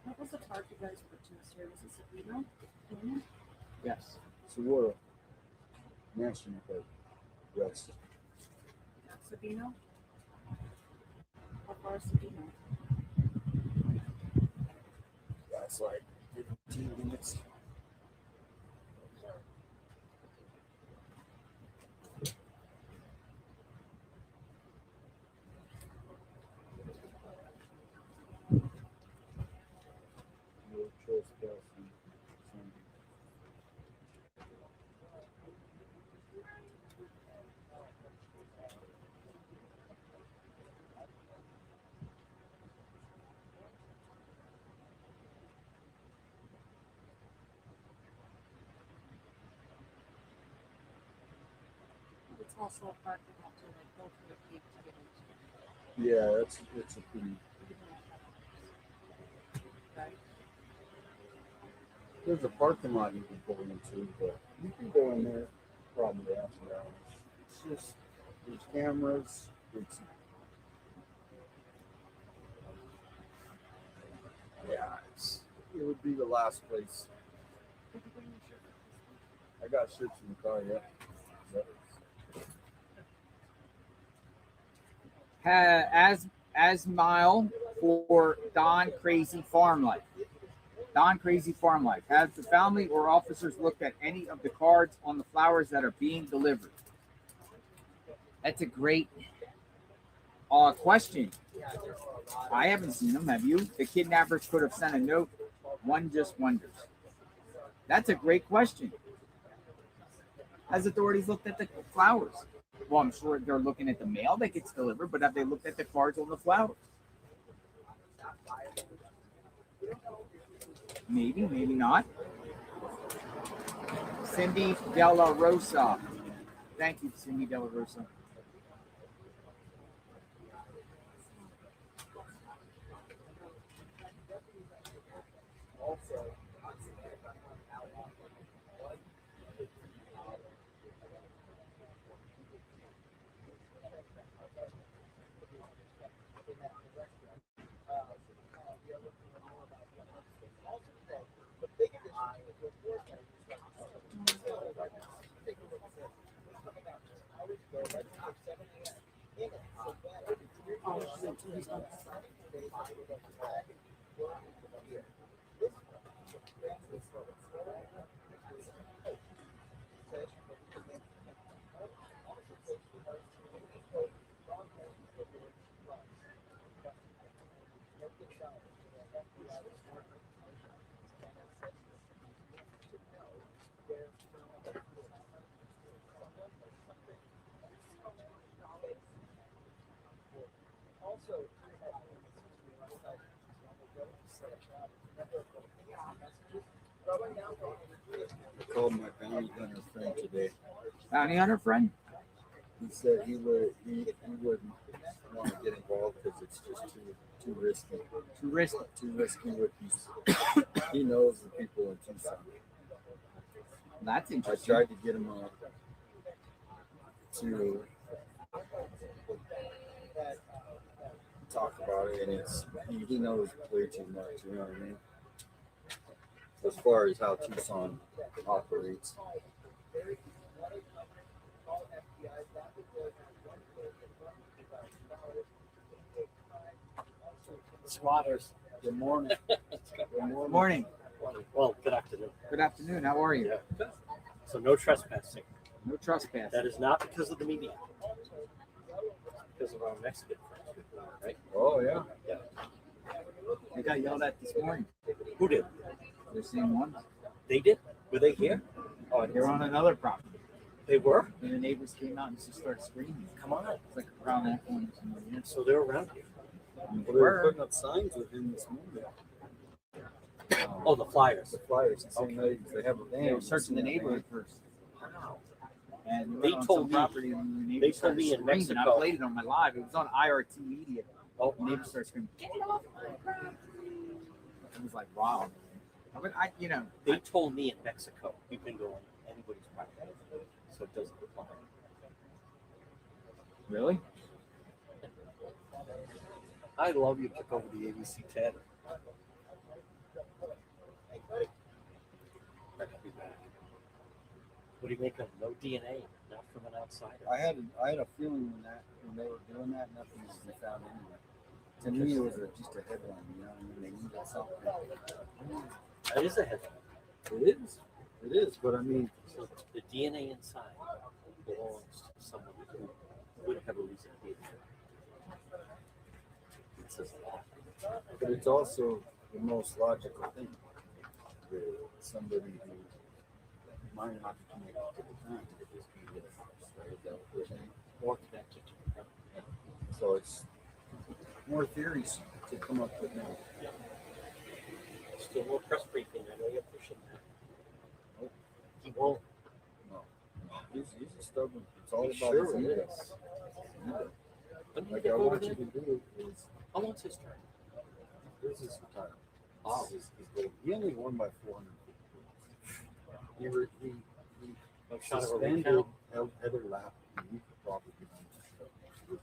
What was the target you guys put to us here? Was it Savanna? Catalina? Yes. Savanna. National Park. West. That's Savanna? How far is Savanna? That's like 15 minutes. No trespassing signs. It's also a parking lot to like go for the peak to get into. Yeah, it's a pretty. Right? There's a parking lot you can go into, but you can go in there probably after hours. It's just there's cameras. It's it would be the last place. I got shirts in the car, yeah. As mile for Don Crazy Farm Life. Don Crazy Farm Life. Has the family or officers looked at any of the cards on the flowers that are being delivered? That's a great question. I haven't seen them. Have you? The kidnappers could have sent a note. One just wonders. That's a great question. Has authorities looked at the flowers? Well, I'm sure they're looking at the mail that gets delivered, but have they looked at the cards on the flowers? Maybe, maybe not. Cindy Della Rosa. Thank you, Cindy Della Rosa. I called my bounty hunter friend today. Bounty hunter friend? He said he wouldn't want to get involved because it's just too risky. Too risky. Too risky with these. He knows the people in Tucson. That's I interesting. tried to get him to talk about it, and he knows way too much. You know what I mean? As far as how Tucson operates. Squatters. Good morning. Good morning. Well, good afternoon. Good afternoon. How are you? Yeah. So no trespassing. No trespass. That is not because of the media. It's because of our Mexican friends, right? Oh yeah. Yeah. They got yelled at this morning. Who did? The same ones. They did? Were they here? Oh, They're on another property. They were? And the neighbors came out and just started screaming. Come on. It's like around that corner. So they're around here. Well, they were putting up signs with him this morning. Oh, the flyers. The flyers. The same ladies. They have a van. They were searching the neighborhood first. And They went on told some me- property and the neighbor they told started me in screaming. Mexico- I played it on my live. It was on IRT Media. Oh, the neighbor started screaming, "Get off my property!" It was like, wow. They told me in Mexico you can go on anybody's property, so it doesn't apply. Really? I love you took over the ABC 10. What do you make of no DNA, not from an outsider? I had a feeling when they were doing that, nothing was to be found anywhere. To me, it was just a headline. You know, I mean, they needed something. That is a headline. It is. But I mean, So the DNA inside belongs to someone who would have a reason to be there. It says a lot. but it's also the most logical thing. Somebody who might not be connected to the time to just be with us, right? That was it. More connected to the So it's more theories to come up with now. Still more press briefing. I know you're pushing that. He won't. No. He's a stubborn. It's all about Sure his it ego. is. When did he Like take I over want you then? to do is How long's his term? this is retirement. Oh. He only won by 400 people. He No shot of a suspended recount. Heather Lapp. You could probably give him a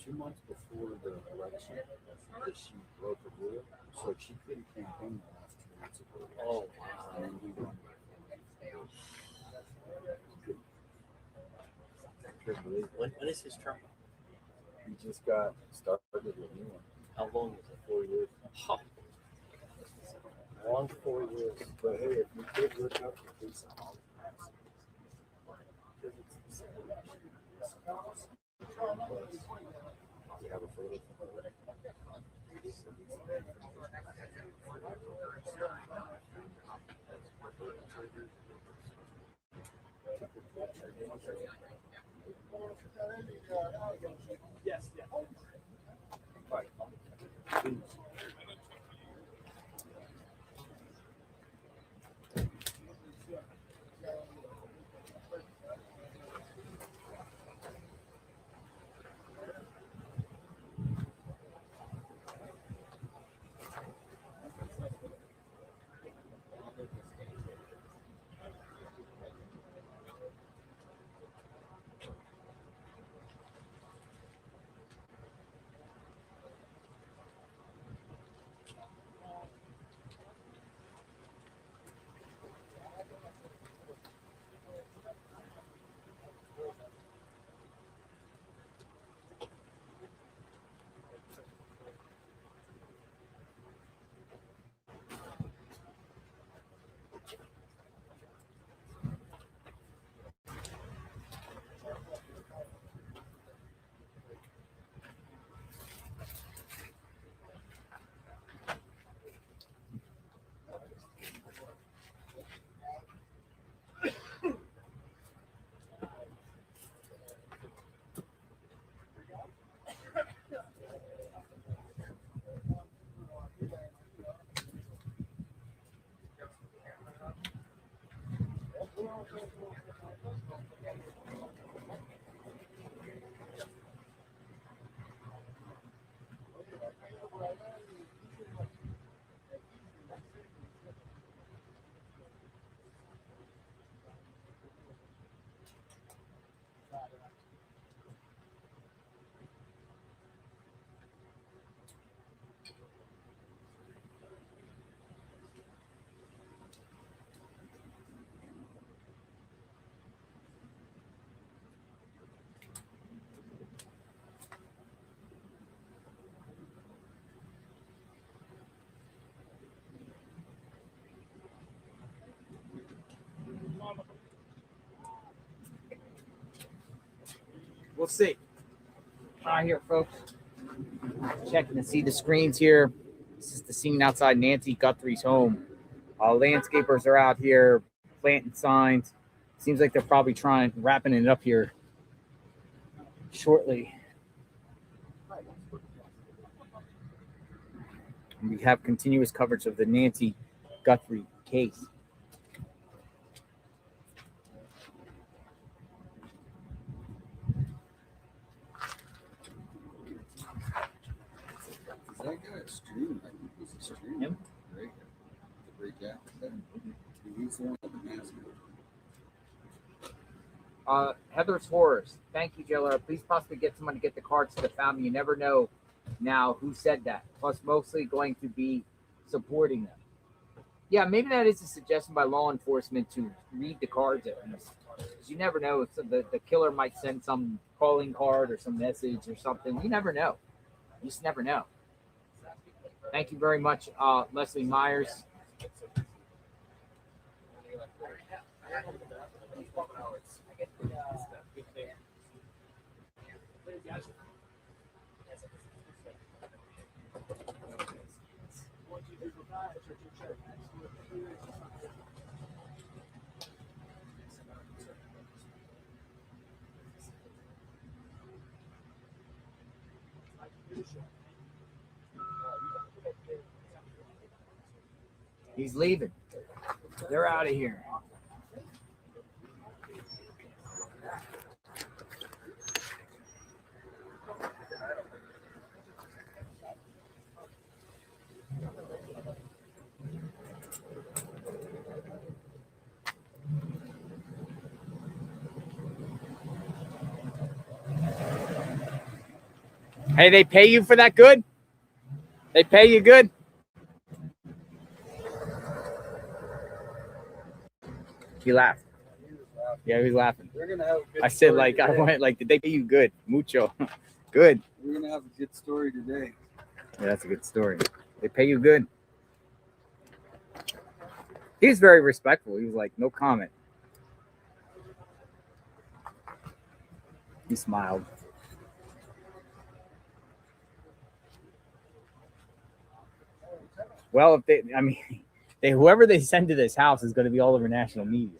2 months before the election that she broke a rule, so she couldn't campaign the last 2 months of the election. Oh, wow. And then we won. Couldn't believe it. When is his term? He just got started with a new one. How long is it? 4 years. Oh. Long 4 years. But hey, if you could look up the case of all you have a photo. Yes, yeah. Right. We'll see. Right here, folks. Checking to see the screens here. This is the scene outside Nancy Guthrie's home. Landscapers are out here planting signs. Seems like they're probably wrapping it up here shortly. And we have continuous coverage of the Nancy Guthrie case. extreme. I think he's extreme. Him? Great guy. He's the one with the mask. Heather's Horrors. Thank you, JLR. Please possibly get someone to get the cards to the family. You never know now who said that. Plus, mostly going to be supporting them. Yeah, maybe that is a suggestion by law enforcement to read the cards at least. Because you never know if the killer might send some calling card or some message or something. You never know. You just never know. Thank you very much, Leslie Myers. He's leaving. They're out of here. Hey, they pay you for that good? They pay you good? He laughed. Yeah, he was laughing. We're gonna have a good I said, story like, today. I went, like, did they pay you good? Mucho. Good. We're gonna have a good story today. Yeah, that's a good story. They pay you good. He was very respectful. He was like, no comment. He smiled. Well, if whoever they send to this house is going to be all over national media.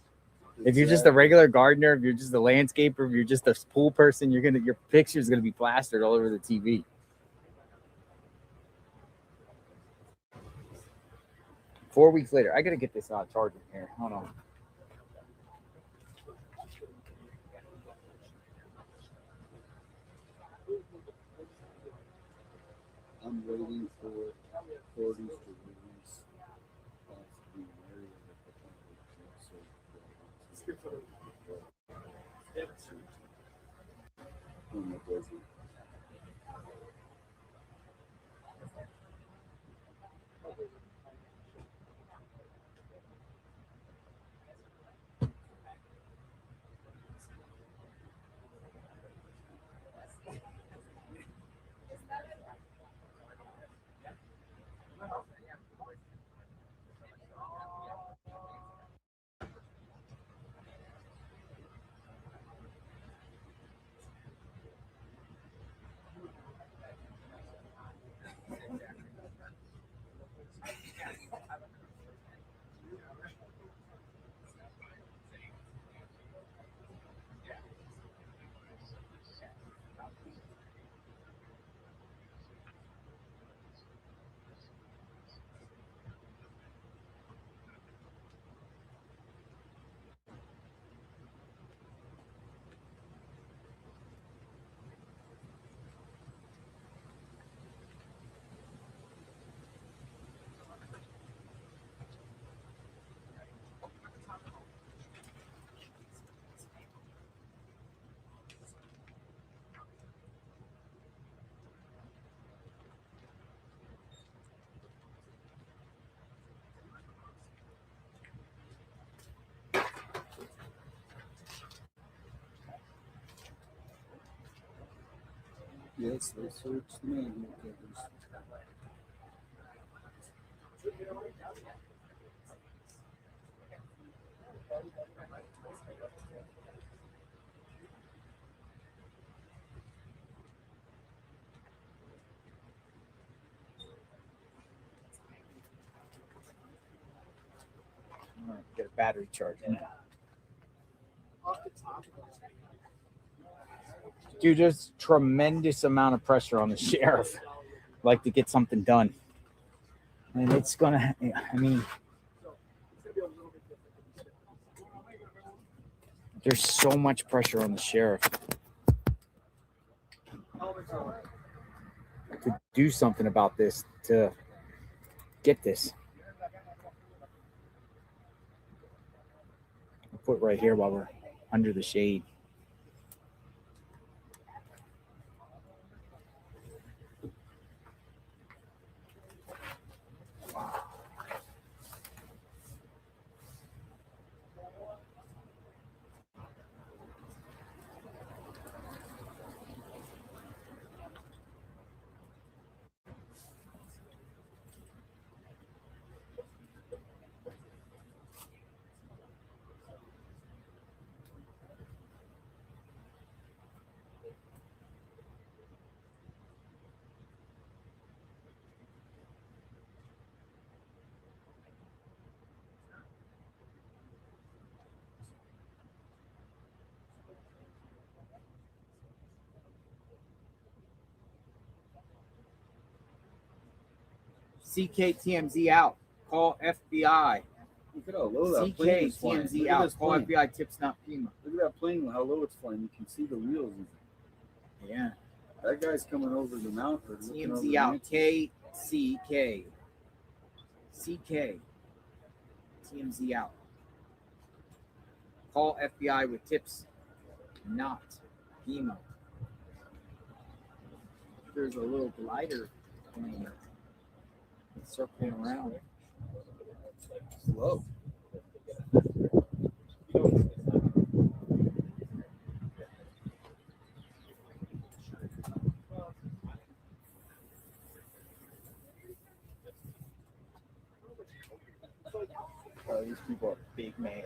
If you're just a regular gardener, if you're just a landscaper, if you're just a pool person, your picture is going to be plastered all over the TV. Four weeks later, I got to get this charger here. Hold on. I'm waiting for authorities to release the area in the desert. Yes, they searched the manhole covers. All right, get a battery charger. Dude, there's tremendous amount of pressure on the sheriff, like, to get something done. And it's gonna, I mean, there's so much pressure on the sheriff. to do something about this, to get this. I'll put right here while we're under the shade. CKTMZ out. Call FBI. Look at how low that plane is flying. CKTMZ out. Call FBI. Tips not FEMA. Look at that plane, how low it's flying. You can see the wheels. Yeah. That guy's coming over the mountain. TMZ out. KCK. CK. TMZ out. Call FBI with tips not FEMA. There's a little glider plane circling around. Slow. These people are big man.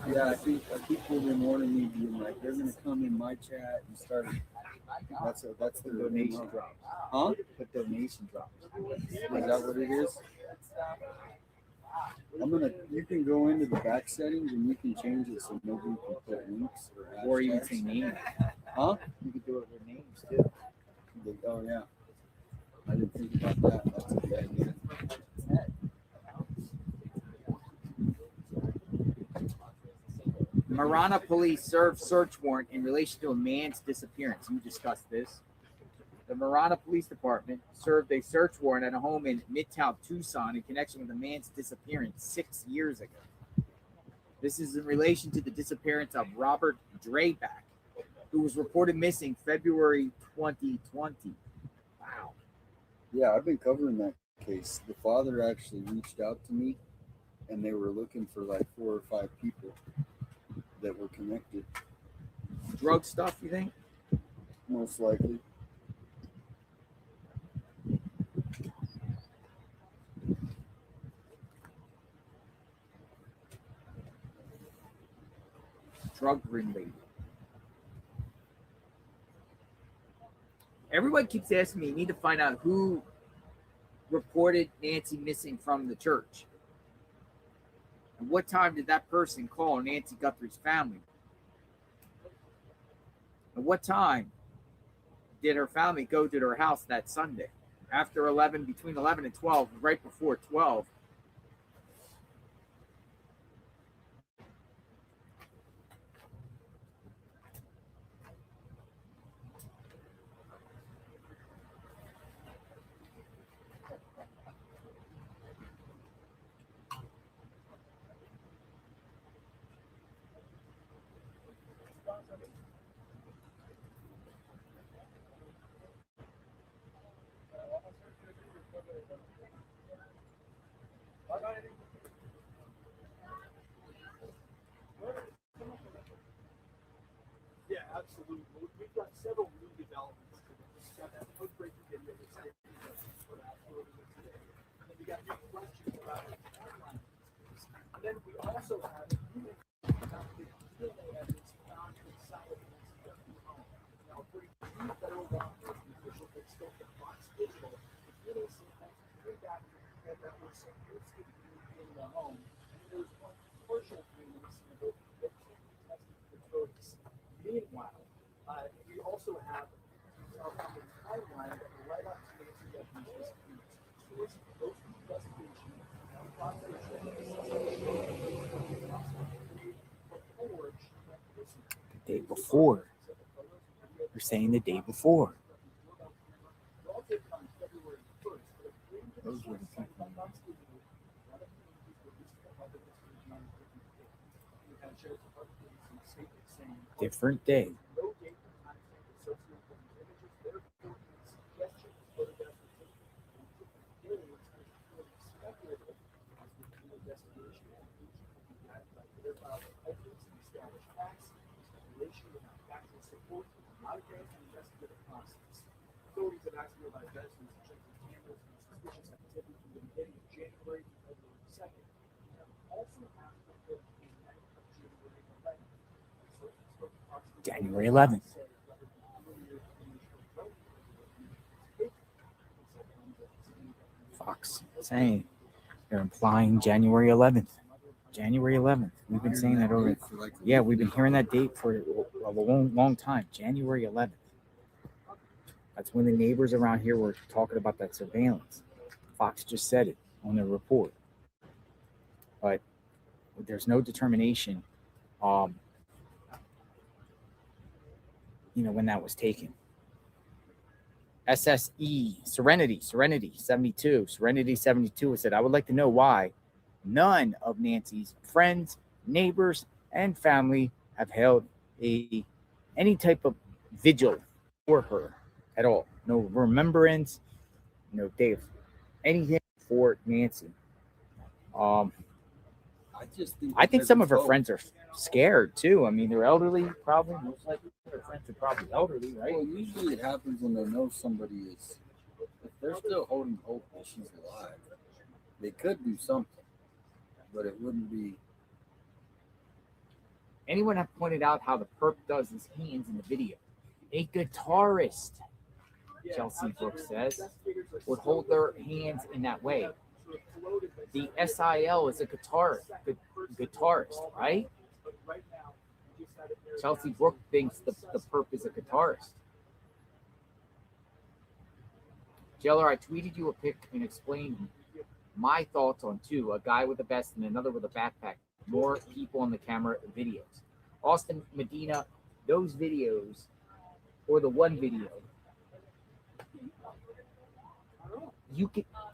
Yeah, I think people been warning me, being like, they're gonna come in my chat and start. That's the donation drop. Huh? The donation drop. Is that what it is? You can go into the back settings and you can change it so nobody can put links or even say names. Huh? You could do it with names too. Oh yeah. I didn't think about that. That's a good idea. Marana police served search warrant in relation to a man's disappearance. You discussed this. The Marana Police Department served a search warrant at a home in Midtown, Tucson in connection with a man's disappearance 6 years ago. This is in relation to the disappearance of Robert Drayback, who was reported missing February 2020. Wow. Yeah, I've been covering that case. The father actually reached out to me, and they were looking for like 4 or 5 people that were connected. Drug stuff, you think? Most likely. Drug related. Everyone keeps asking me, you need to find out who reported Nancy missing from the church. And what time did that person call Nancy Guthrie's family? And what time did her family go to her house that Sunday? After 11, between 11 and 12, right before 12. Yeah, absolutely. We've got several new developments. We've got that outbreak video that's today. And then we got new questions about it. And then we also have new about the DNA evidence found inside of the home. Now, according to new federal law enforcement officials that spoke to Fox Digital, the DNA sample came back that was supposed to be in the home. And there was one partial DNA sample that can't be tested for drugs. Meanwhile, we also have a timeline that will right up to Nancy Guthrie's disappearance. Those investigation The day before. They're saying the day before. Those were the people. Different day. January 11th. Fox saying they're implying January 11th. January 11th. We've been saying that over. Yeah, we've been hearing that date for a long time. January 11th. That's when the neighbors around here were talking about that surveillance. Fox just said it on their report. But there's no determination, when that was taken. SSE, Serenity 72. Serenity 72 said, I would like to know why none of Nancy's friends, neighbors, and family have held any type of vigil for her at all. No remembrance, no day of anything for Nancy. I think some of her friends are scared too. I mean, they're elderly, probably. Most likely, their friends are probably elderly, right? Well, usually it happens when they know somebody is. If they're still holding hope that she's alive, they could do something, but it wouldn't be. Anyone have pointed out how the perp does his hands in the video? A guitarist, Chelsea Brooks says, would hold their hands in that way. The SIL is a guitarist, right? Chelsea Brooks thinks the perp is a guitarist. Jailer, I tweeted you a pic and explained my thoughts on two, a guy with a vest and another with a backpack. More people on the camera videos. Austin Medina, those videos, or the one video,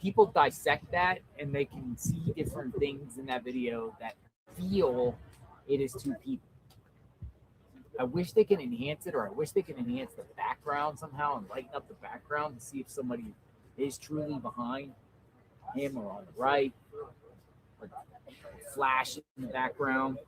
people dissect that and they can see different things in that video that feel it is two people. I wish they can enhance it, or I wish they can enhance the background somehow and lighten up the background to see if somebody is truly behind him or on the right, or flash in the background.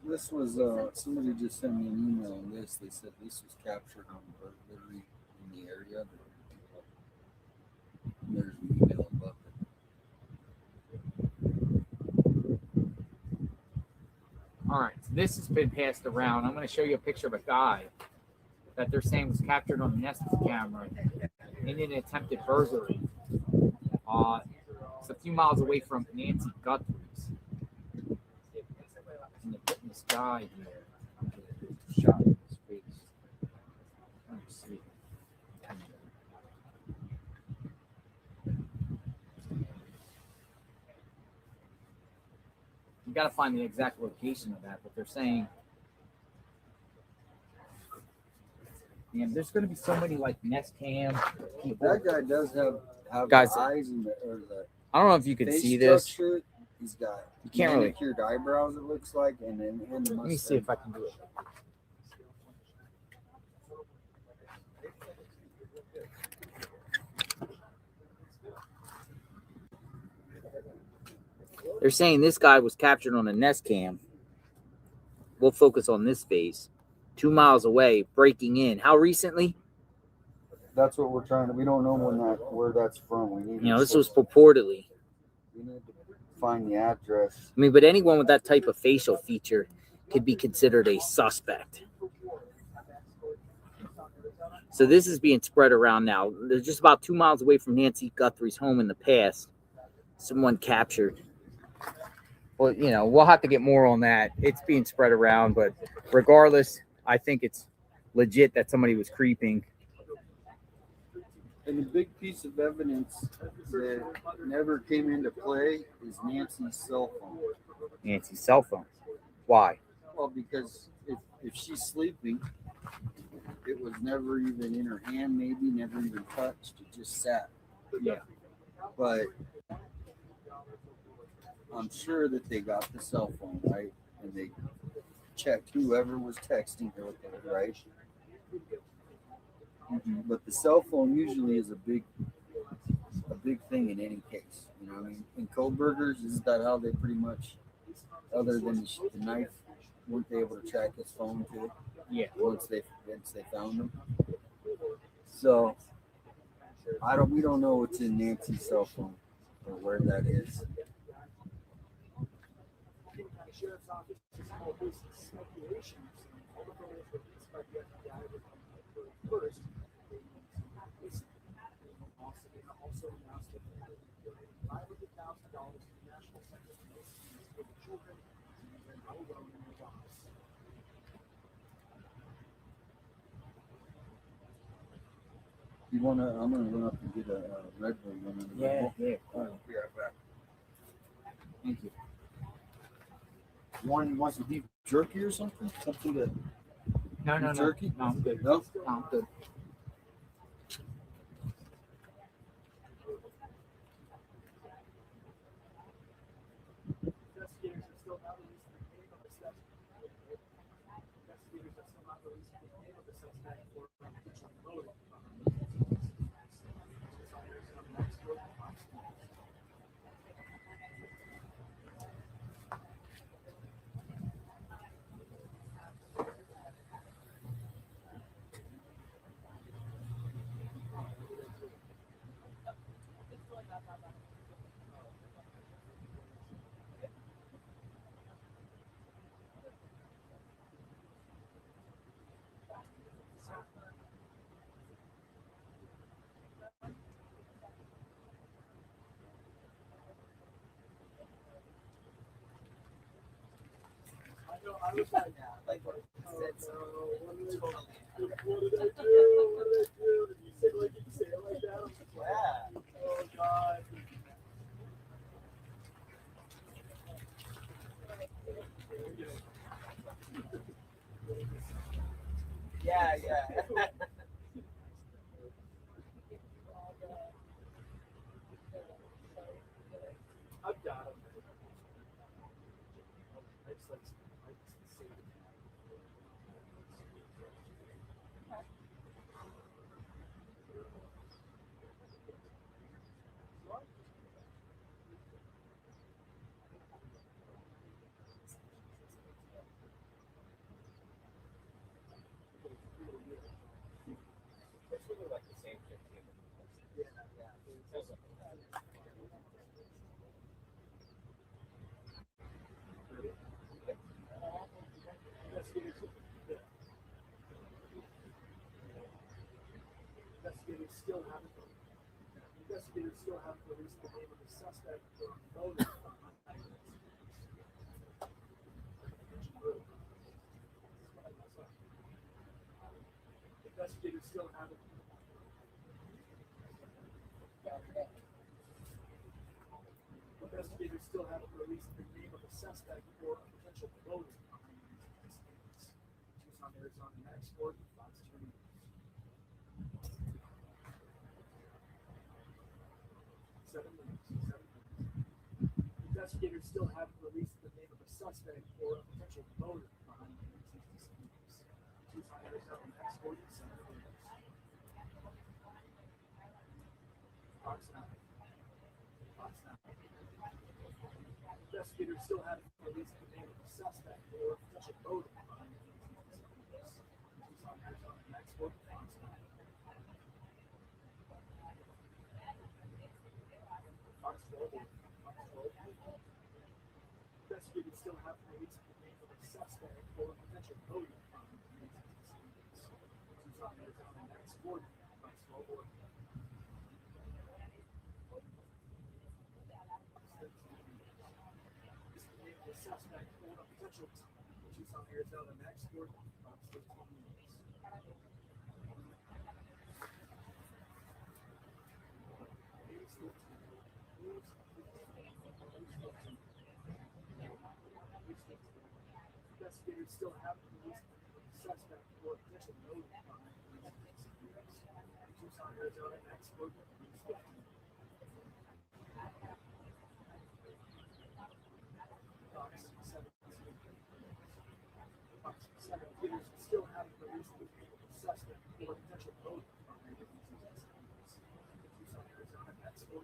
This was somebody just sent me an email on this. They said this was captured on burglary in the area. There's an email above it. All right, so this has been passed around. I'm going to show you a picture of a guy that they're saying was captured on the Nest camera in an attempted burglary. It's a few miles away from Nancy Guthrie's. And they're putting this guy here. Shot in his face. Let me see. You got to find the exact location of that, but they're saying, man, there's going to be so many like Nest Cam people. That guy does have Guys, the eyes and the I don't know if you can face see this. structure. He's got You can't really. manicured eyebrows, it looks like, and then the Let me see if I can do it. They're saying this guy was captured on a Nest Cam. We'll focus on this face. 2 miles away, breaking in. How recently? That's what we're trying to. We don't know where that's from. We need. This was purportedly. We need to find the address. I mean, but anyone with that type of facial feature could be considered a suspect. So this is being spread around now. They're just about 2 miles away from Nancy Guthrie's home in the past. Someone captured. Well, we'll have to get more on that. It's being spread around, but regardless, I think it's legit that somebody was creeping. And the big piece of evidence that never came into play is Nancy's cell phone. Nancy's cell phone. Why? Well, because if she's sleeping, it was never even in her hand, maybe never even touched. It just sat. Yeah. But I'm sure that they got the cell phone, right? And they checked whoever was texting her with it, right? But the cell phone usually is a big thing in any case. You know what I mean? In Kohlberger's, is that how they pretty much, other than the knife, weren't they able to track his phone too? Yeah. Once they found him. So we don't know what's in Nancy's cell phone or where that is. Sheriff's office is all this speculation. All the photos released by the FBI were first. Also announced that they donated $500,000 to the National Center for Missing for the children and how well in their lives. I'm gonna run up and get a Red Bull one. Yeah. All right, be right back. Thank you. You want some beef jerky or something? Something that No. jerky? No, I'm good. No? No, I'm good. Investigators have still not released the name of the suspect. Investigators have still not released the name of the suspect or potential motive. I was like, what did I do? What did I do? Did you say it like that? I was like, yeah. Oh God. Yeah. I've got him. It's really like the same thing. Investigators still haven't released the name of the suspect or motive. Investigators still haven't. Investigators still haven't released the name of the suspect or a potential motive behind these investigations. Tucson, Arizona, Max Ford, Fox 2 News. 7 minutes. Investigators still haven't released the name of the suspect or a potential motive behind these investigations. Tucson, Arizona, Max Ford, 7 minutes. Fox 9. Investigators still haven't released the name of the suspect or a potential motive behind these investigations. Tucson, Arizona, Max Ford, Fox 9. Fox 12. Investigators still haven't released the name of the suspect or a potential motive behind these investigations. Tucson, Arizona, Max Ford, Fox 12. The suspect or a potential Tucson, Arizona, Max Ford, Fox 13 News. Investigators still have police suspect or potential motive behind disappearance. Tucson, Arizona expert Investigators still have police suspect or potential motive behind disappearance. Tucson, Arizona expert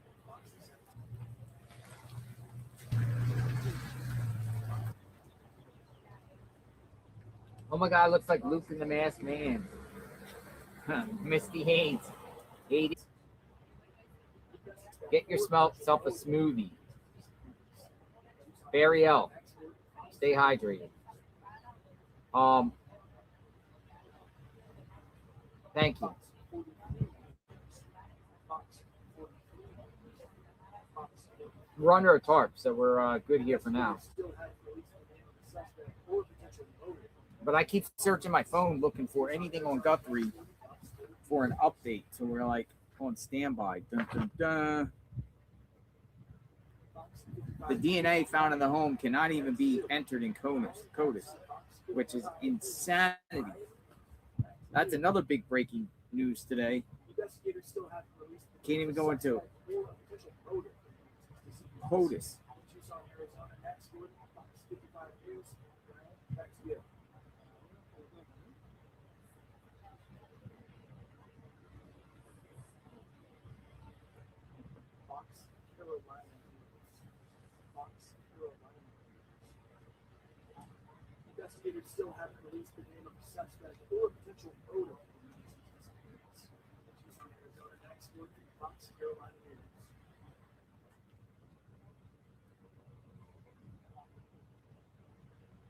Oh my God, looks like Luke and the Masked Man. Misty Haynes. 80. Get yourself a smoothie. Barry L. Stay hydrated. Thank you. We're under a tarp, so we're good here for now. But I keep searching my phone looking for anything on Guthrie for an update. So we're like on standby. Dun, dun, dun. The DNA found in the home cannot even be entered in CODIS, which is insanity. That's another big breaking news today. Can't even go into CODIS. Investigators still have released the name of the suspect or potential motive for the disappearance. Tucson, Arizona expert Fox Carolina News.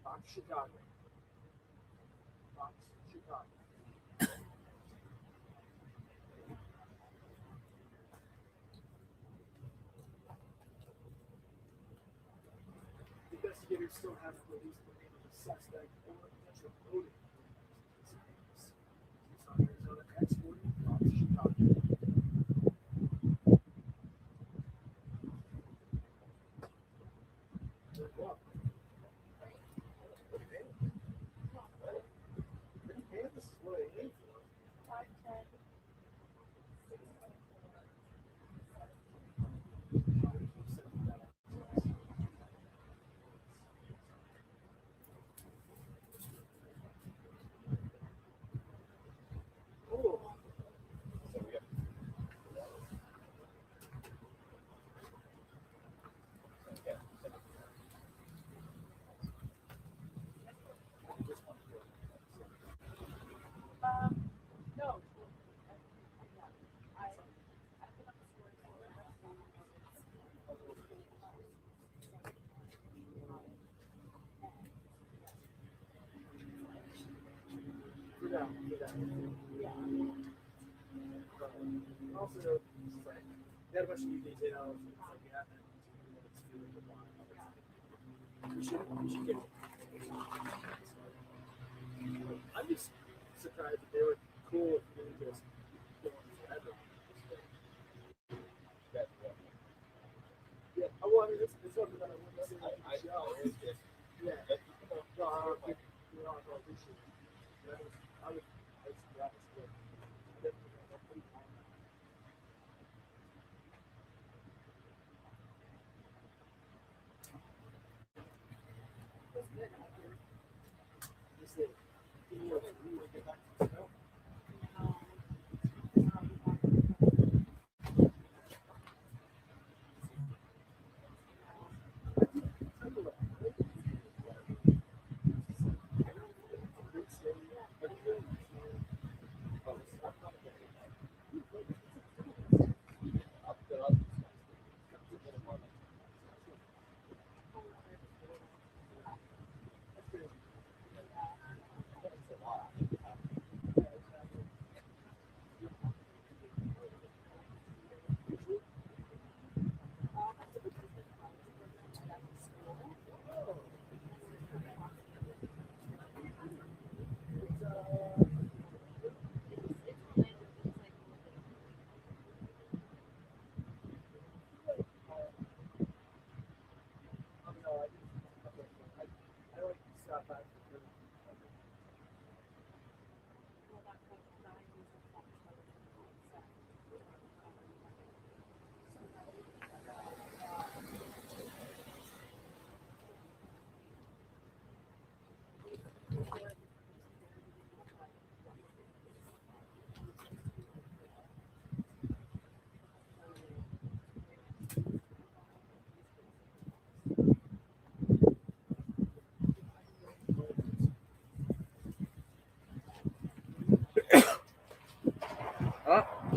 Fox Chicago. Fox Chicago. Investigators still have released the name of the suspect or potential motive for the disappearance. Tucson, Arizona expert Fox Chicago. This is what I aim for. Also, got a bunch of new details. Like we haven't. We should get. I'm just surprised that they were cool with me just going forever. Yeah, well, I mean, it's something that I wouldn't say on the show. Yeah. No, I don't think, you know, I appreciate it. I was surprised.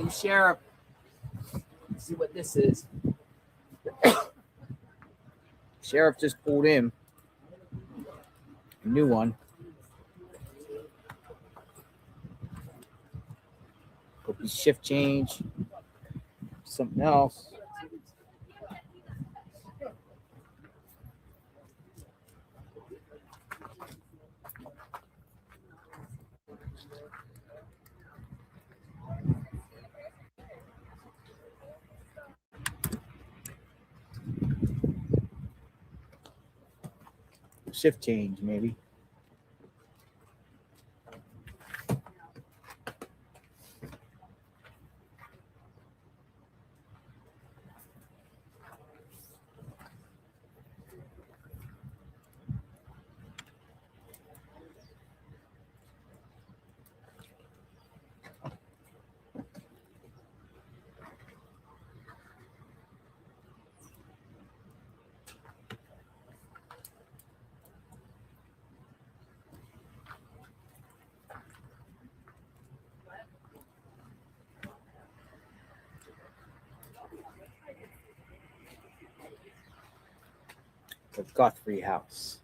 New sheriff. Let's see what this is. Sheriff just pulled in. A new one. Could be shift change. Something else. Shift change, maybe. The Guthrie house.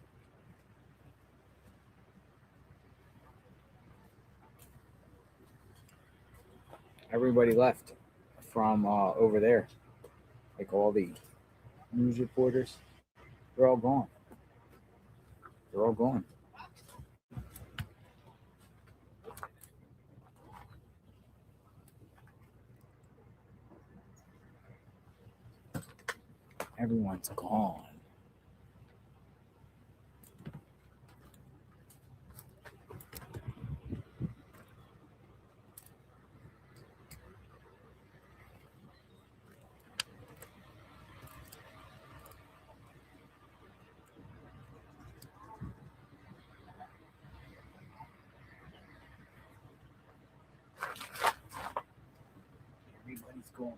Everybody left from over there. Like all the news reporters. They're all gone. They're all gone. Everyone's gone. Everybody's gone.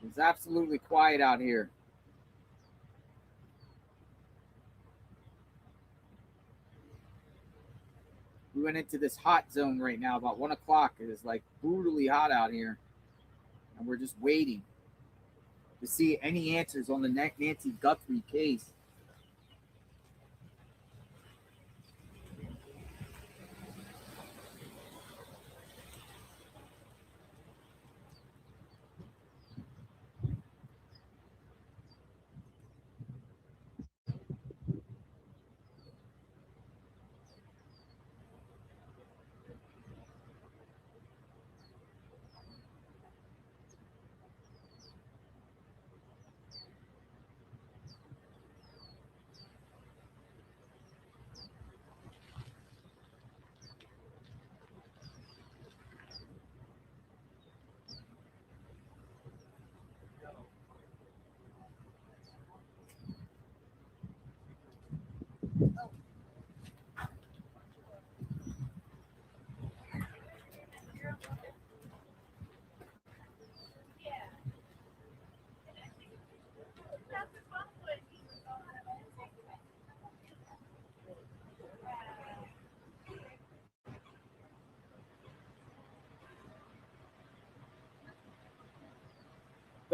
It's absolutely quiet out here. We went into this hot zone right now, about 1 o'clock. It is like brutally hot out here. And we're just waiting to see any answers on the Nancy Guthrie case.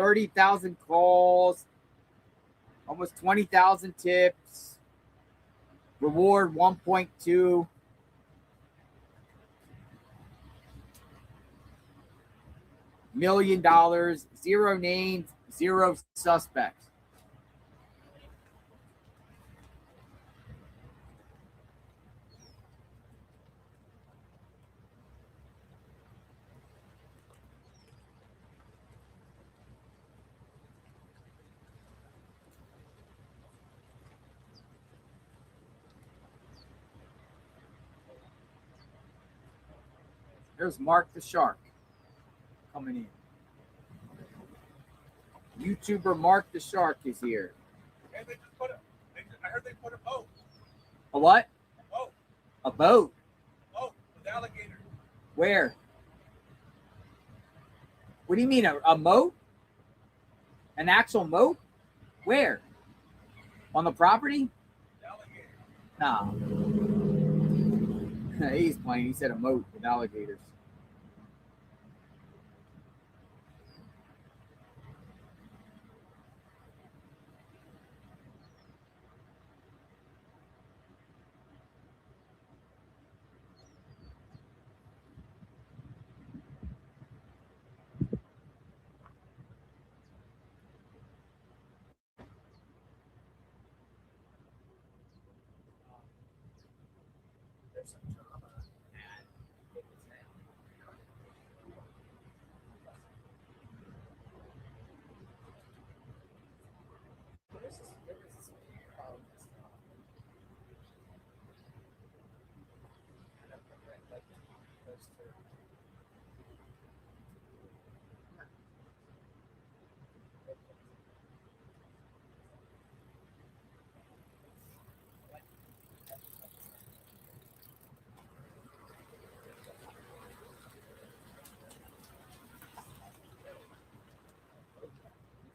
30,000 calls, almost 20,000 tips. Reward 1.2 million dollars. 0 names, 0 suspects. There's Mark the Shark coming in. YouTuber Mark the Shark is here. And they just put I heard they put a boat. A what? Boat. A boat? Boat with alligators. Where? What do you mean, a moat? An actual moat? Where? On the property? No. He's playing. He said a moat with alligators.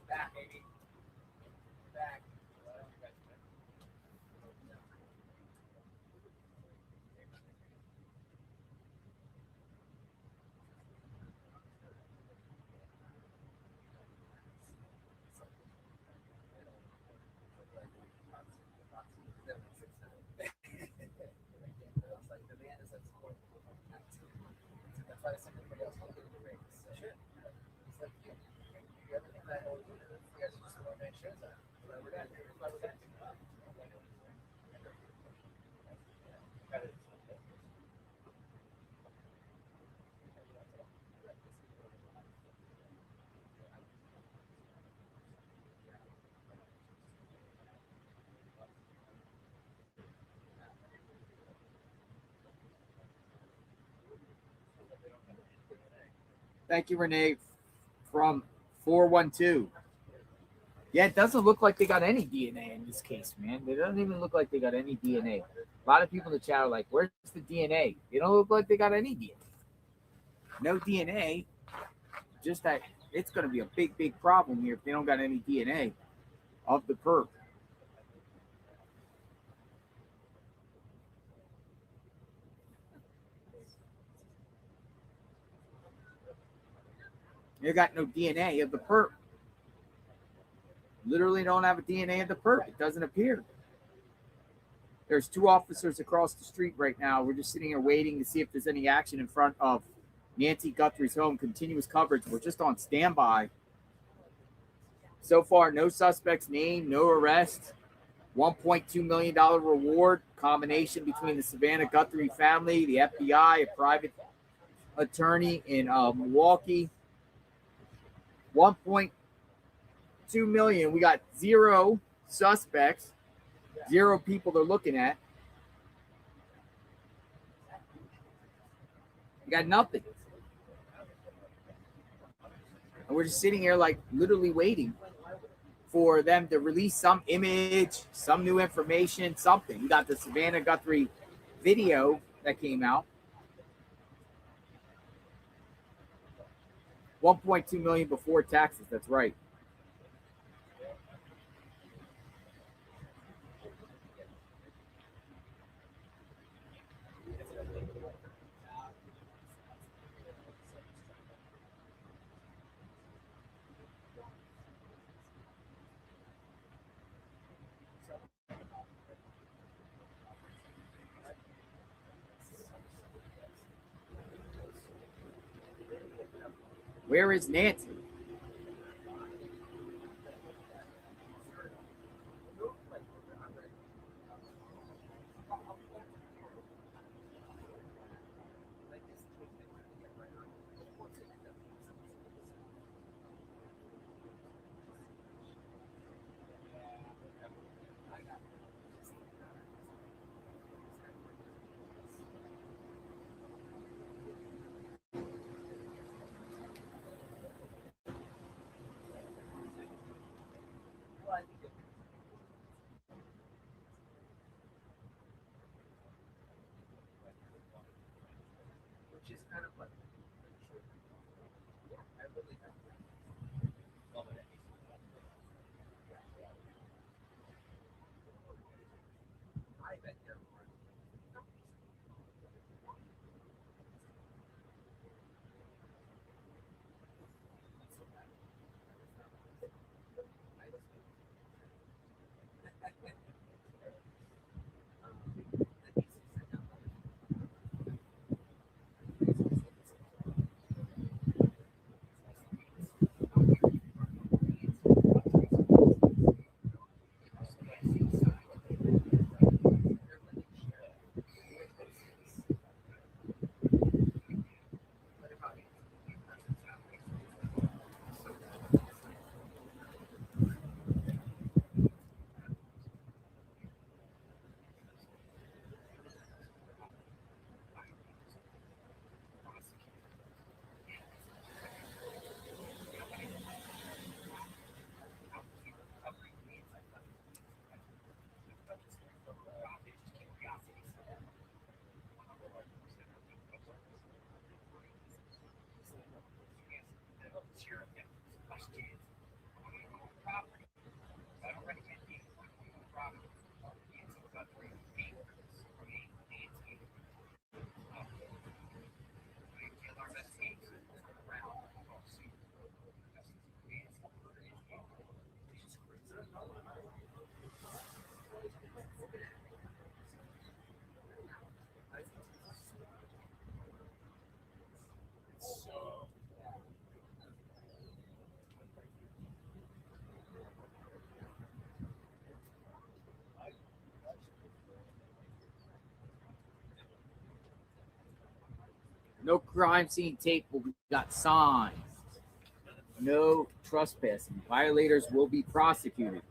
Back, baby. Back. Thank you, Renee, from 412. Yeah, it doesn't look like they got any DNA in this case, man. It doesn't even look like they got any DNA. A lot of people in the chat are like, where's the DNA? They don't look like they got any DNA. No DNA. Just that it's going to be a big, big problem here if they don't got any DNA of the perp. They got no DNA of the perp. Literally don't have a DNA of the perp. It doesn't appear. There's 2 officers across the street right now. We're just sitting here waiting to see if there's any action in front of Nancy Guthrie's home. Continuous coverage. We're just on standby. So far, no suspects named, no arrest. $1.2 million reward. Combination between the Savanna Guthrie family, the FBI, a private attorney in Milwaukee. 1.2 million. We got 0 suspects, 0 people they're looking at. We got nothing. And we're just sitting here like literally waiting for them to release some image, some new information, something. We got the Savanna Guthrie video that came out. 1.2 million before taxes. That's right. Where is Nancy? No crime scene tape will be got signed. No trespassing. Violators will be prosecuted.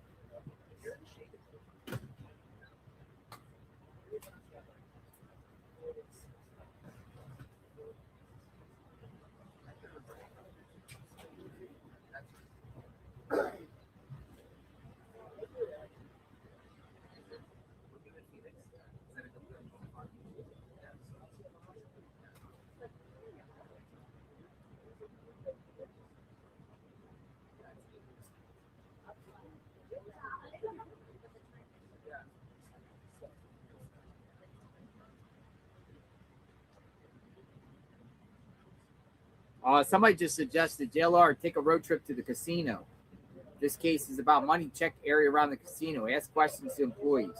Somebody just suggested JLR take a road trip to the casino. This case is about money. Check area around the casino. Ask questions to employees.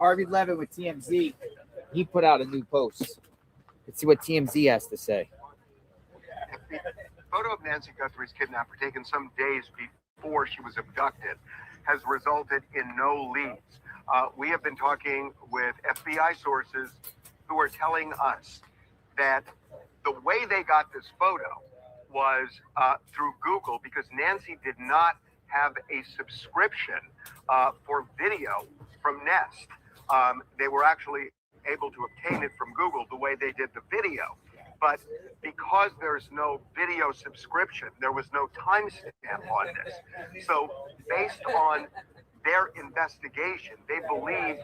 Harvey Levin with TMZ. He put out a new post. Let's see what TMZ has to say. The photo of Nancy Guthrie's kidnapper taken some days before she was abducted has resulted in no leads. We have been talking with FBI sources who are telling us that the way they got this photo was through Google, because Nancy did not have a subscription for video from Nest. They were actually able to obtain it from Google the way they did the video. But because there's no video subscription, there was no timestamp on this. So based on their investigation, they believe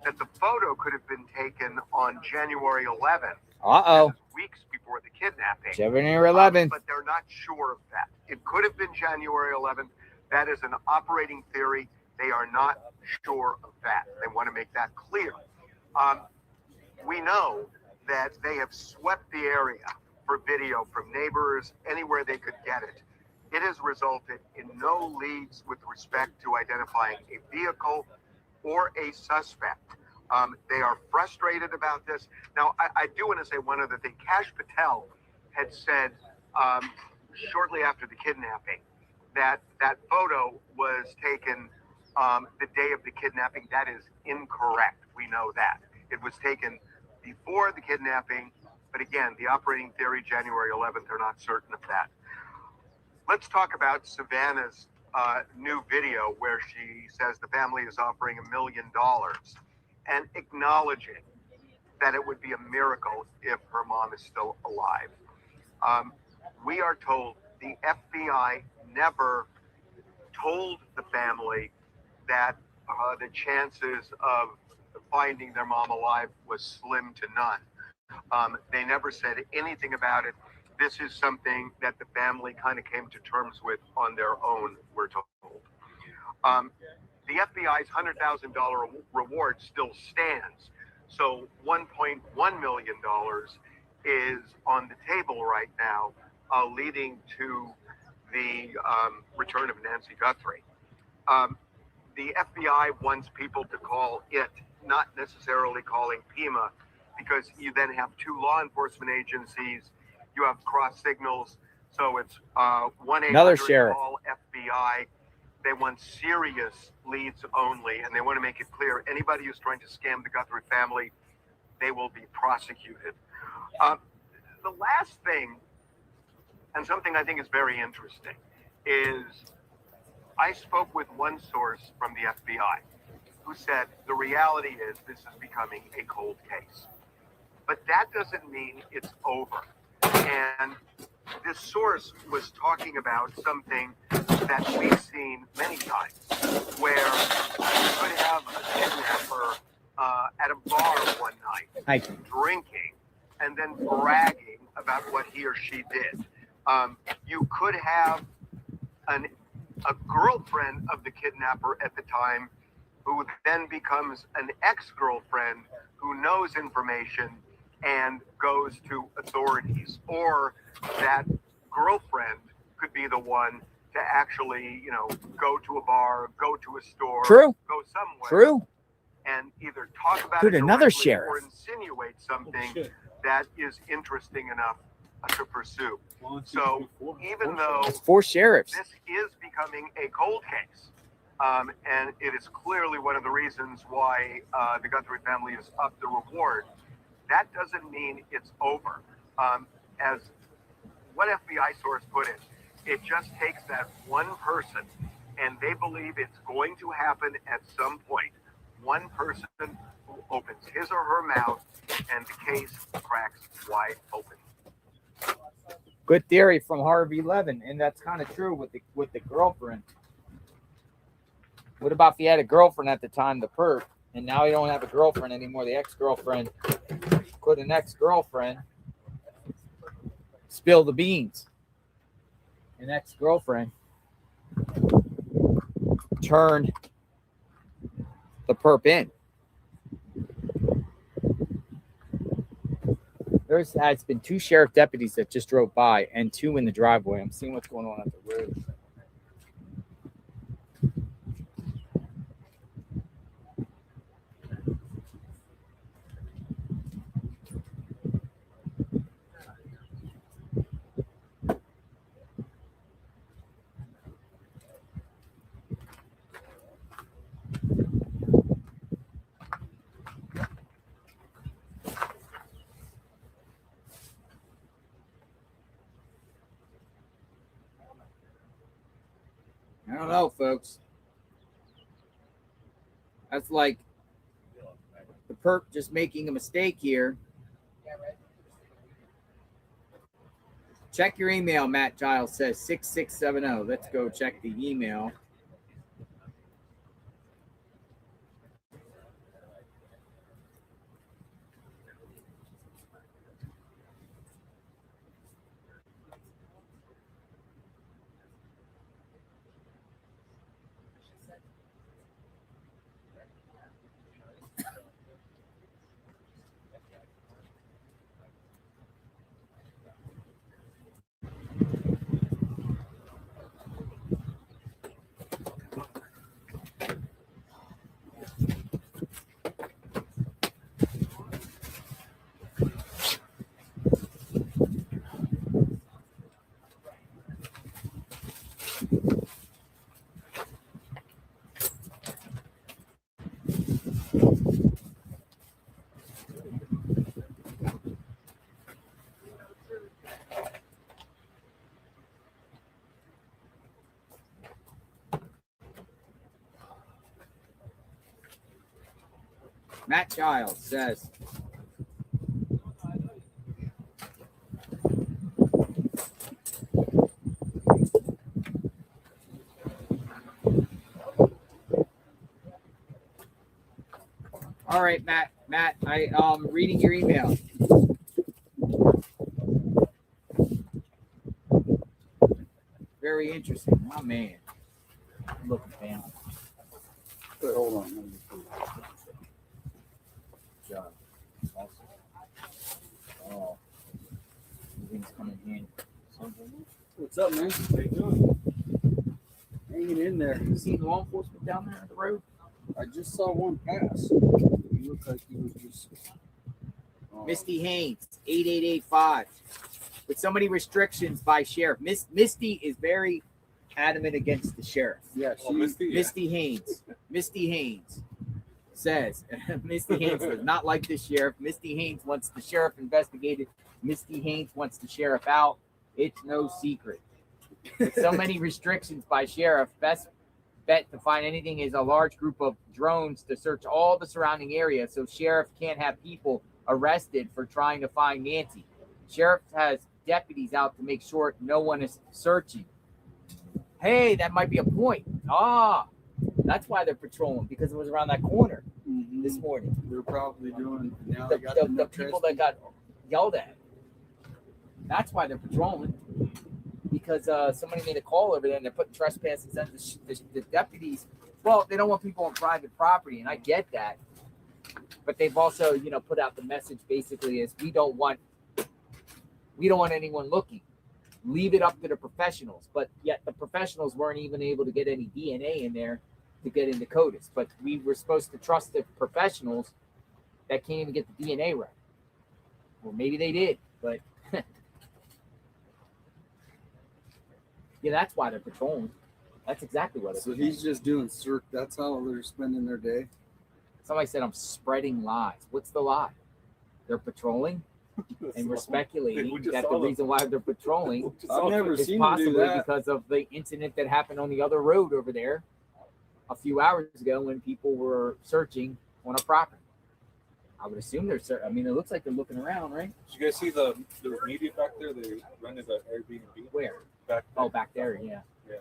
that the photo could have been taken on January 11th. Weeks before the kidnapping. January 11th. But they're not sure of that. It could have been January 11th. That is an operating theory. They are not sure of that. They want to make that clear. We know that they have swept the area for video from neighbors, anywhere they could get it. It has resulted in no leads with respect to identifying a vehicle or a suspect. They are frustrated about this. Now, I do want to say one other thing. Kash Patel had said shortly after the kidnapping that that photo was taken the day of the kidnapping. That is incorrect. We know that. It was taken before the kidnapping, but again, the operating theory, January 11th, they're not certain of that. Let's talk about Savanna's new video where she says the family is offering $1 million and acknowledging that it would be a miracle if her mom is still alive. We are told the FBI never told the family that the chances of finding their mom alive was slim to none. They never said anything about it. This is something that the family kind of came to terms with on their own, we're told. The FBI's $100,000 reward still stands. So $1.1 million is on the table right now, leading to the return of Nancy Guthrie. The FBI wants people to call it, not necessarily calling PEMA, because you then have two law enforcement agencies, you have cross signals, so it's 1-800 call FBI. They want serious leads only, and they want to make it clear anybody who's trying to scam the Guthrie family, they will be prosecuted. The last thing, and something I think is very interesting, is I spoke with one source from the FBI who said the reality is this is becoming a cold case. But that doesn't mean it's over. And this source was talking about something that we've seen many times, where you could have a kidnapper at a bar one night, drinking, and then bragging about what he or she did. You could have a girlfriend of the kidnapper at the time who then becomes an ex-girlfriend who knows information and goes to authorities, or that girlfriend could be the one to actually, go to a bar, go to a store, go somewhere, and either talk about it another directly sheriff, or insinuate something that is interesting enough to pursue. So even though it's 4 sheriffs, this is becoming a cold case, and it is clearly one of the reasons why the Guthrie family has upped the reward, that doesn't mean it's over. As one FBI source put it, it just takes that one person, and they believe it's going to happen at some point. One person who opens his or her mouth, and the case cracks wide open. good theory from Harvey Levin, and that's kind of true with the girlfriend. What about if he had a girlfriend at the time, the perp, and now he don't have a girlfriend anymore? The ex-girlfriend, could an ex-girlfriend spill the beans? An ex-girlfriend turned the perp in. It's been 2 sheriff deputies that just drove by and 2 in the driveway. I'm seeing what's going on at the road. I don't know, folks. That's like the perp just making a mistake here. Check your email, Matt Giles says 6670. Let's go check the email. Matt Giles says, all right, Matt, I'm reading your email. Very interesting. My man. Looking fan. But hold on. Job. Awesome. Oh, everything's coming in. What's up, man? How you doing? Hanging in there. You seen law enforcement down there on the road? I just saw one pass. He looked like he was just. Misty Haynes, 8885. With so many restrictions by sheriff. Misty is very adamant against the sheriff. Yeah, Misty Haynes says, Misty Haynes does not like the sheriff. Misty Haynes wants the sheriff investigated. Misty Haynes wants the sheriff out. It's no secret. With so many restrictions by sheriff, best bet to find anything is a large group of drones to search all the surrounding area so sheriff can't have people arrested for trying to find Nancy. Sheriff has deputies out to make sure no one is searching. Hey, that might be a point. That's why they're patrolling, because it was around that corner this morning. They're probably doing now. The people that got yelled at. That's why they're patrolling, because somebody made a call over there and they're putting trespasses on the deputies. Well, they don't want people on private property, and I get that. But they've also, put out the message basically is we don't want anyone looking. Leave it up to the professionals. But yet the professionals weren't even able to get any DNA in there to get into CODIS. But we were supposed to trust the professionals that can't even get the DNA right. Well, maybe they did, but yeah, that's why they're patrolling. That's exactly what it is. So he's just doing circ. That's how they're spending their day. Somebody said I'm spreading lies. What's the lie? They're patrolling, and we're speculating that the reason why they're patrolling I've never is seen them do possibly that. because of the incident that happened on the other road over there a few hours ago when people were searching on a property. I would assume they're searching. I mean, it looks like they're looking around, right? Did you guys see the media back there? They rented an Airbnb. Where? Back there. Oh, back there, yeah. Yeah.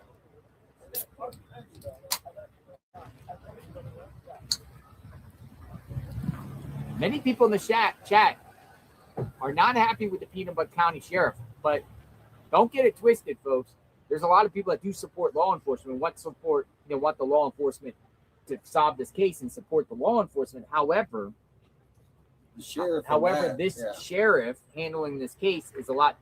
Many people in the chat are not happy with the Peanut Butter County Sheriff, but don't get it twisted, folks. There's a lot of people that do support law enforcement, want the law enforcement to solve this case and support the law enforcement. However, The sheriff. this sheriff handling this case is a lot.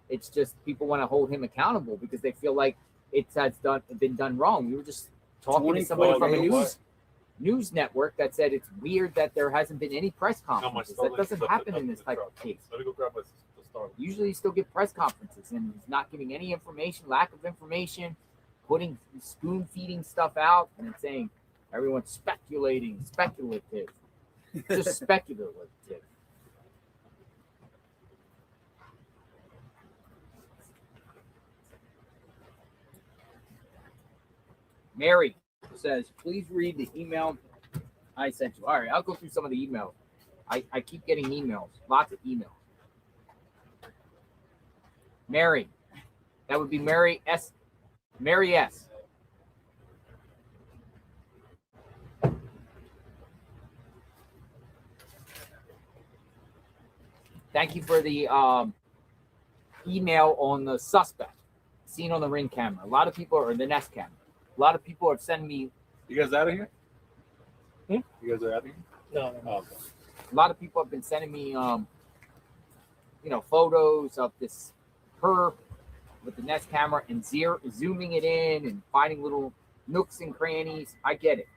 It's just people want to hold him accountable because they feel like it has been done wrong. We were just talking to somebody from a news network that said it's weird that there hasn't been any press conferences. That doesn't happen in this type of case. Let me go grab my star. Usually you still get press conferences, and he's not giving any information, lack of information, spoon feeding stuff out, and saying everyone's speculative, just speculative. Mary says, please read the email I sent you. All right, I'll go through some of the emails. I keep getting emails, lots of emails. Mary, that would be Mary S. Mary S. Thank you for the email on the suspect seen on the Ring camera. A lot of people, or the Nest camera. A lot of people are sending me. You guys out of here? You guys are out of here? No. Oh, okay. A lot of people have been sending me, photos of this her with the Nest camera and zooming it in and finding little nooks and crannies. I get it.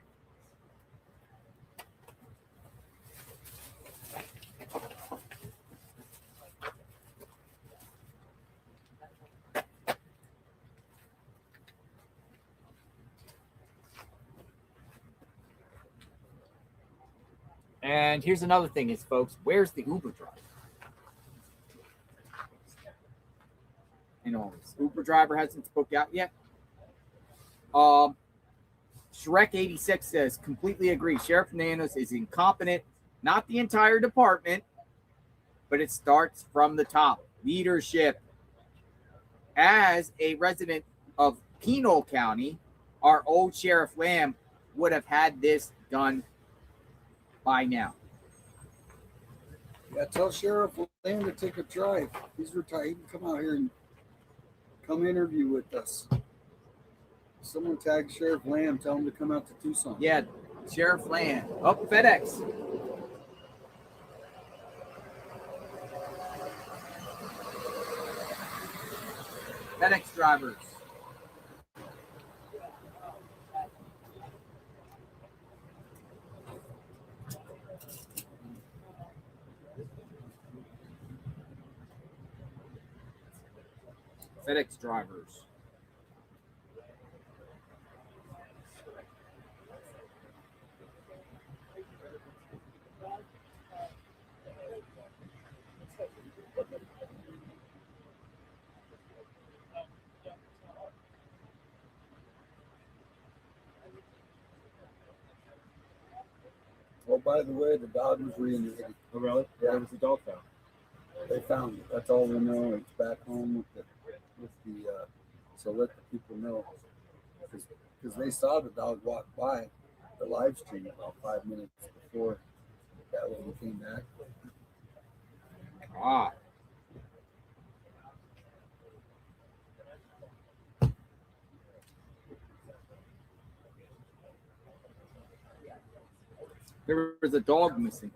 And here's another thing is, folks, where's the Uber driver? Uber driver hasn't spoke out yet. Shrek86 says, completely agree. Sheriff Nanos is incompetent, not the entire department, but it starts from the top. Leadership. As a resident of Pinal County, our old Sheriff Lamb would have had this done by now. Yeah, tell Sheriff Lamb to take a drive. He's retired. He can come out here and come interview with us. Someone tag Sheriff Lamb, tell him to come out to Tucson. Yeah, Sheriff Lamb. Oh, FedEx. FedEx drivers. FedEx drivers. Oh, by the way, the dog was reunited. Oh, really? Yeah. Where was the dog found? They found it. That's all we know. It's back home with the so let the people know, because they saw the dog walk by the live stream about 5 minutes before that one came back. Ah. There was a dog missing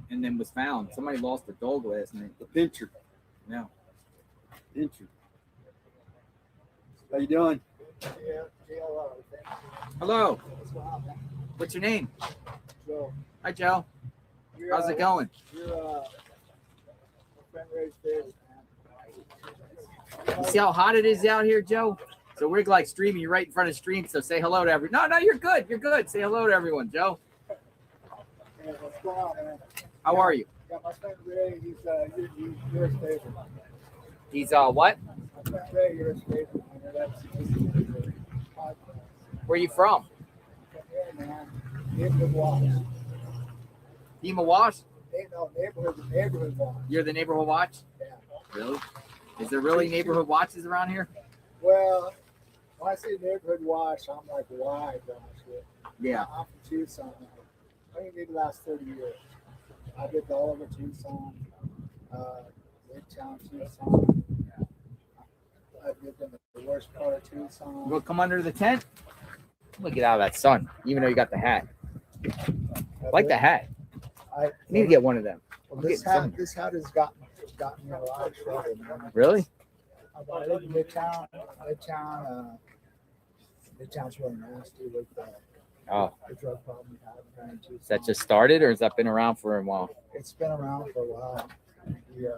and then was found. Somebody lost a dog last night. The pincher. No. Pincher. How you doing? Hello. What's your name? Joe. Hi, Joe. How's it going? You're friend Ray's favorite, man. You see how hot it is out here, Joe? So we're like streaming. You're right in front of stream. So say hello to everyone. No, you're good. You're good. Say hello to everyone, Joe. Hey, what's going on, man? How are you? Got my friend Ray. He's your favorite. He's what? My friend Ray, you're his favorite. Where are you from? Hey, man. Neighborhood Watch. Pima Wash? No, neighborhood Watch. You're the neighborhood watch? Yeah. Really? Is there really neighborhood watches around here? Well, when I say neighborhood watch, I'm like, why, gosh? Yeah. I'm from Tucson. I think maybe the last 30 years. I did all over Tucson, Midtown Tucson. I lived in the worst part of Tucson. We'll come under the tent. Look, get out of that sun, even though you got the hat. I like the hat. I need to get one of them. Well, this hat has gotten me a lot of trouble, man. Really? I live in Midtown. Midtown's really nasty with the drug problem we have in Tucson. Has that just started, or has that been around for a while? It's been around for a while. Yeah.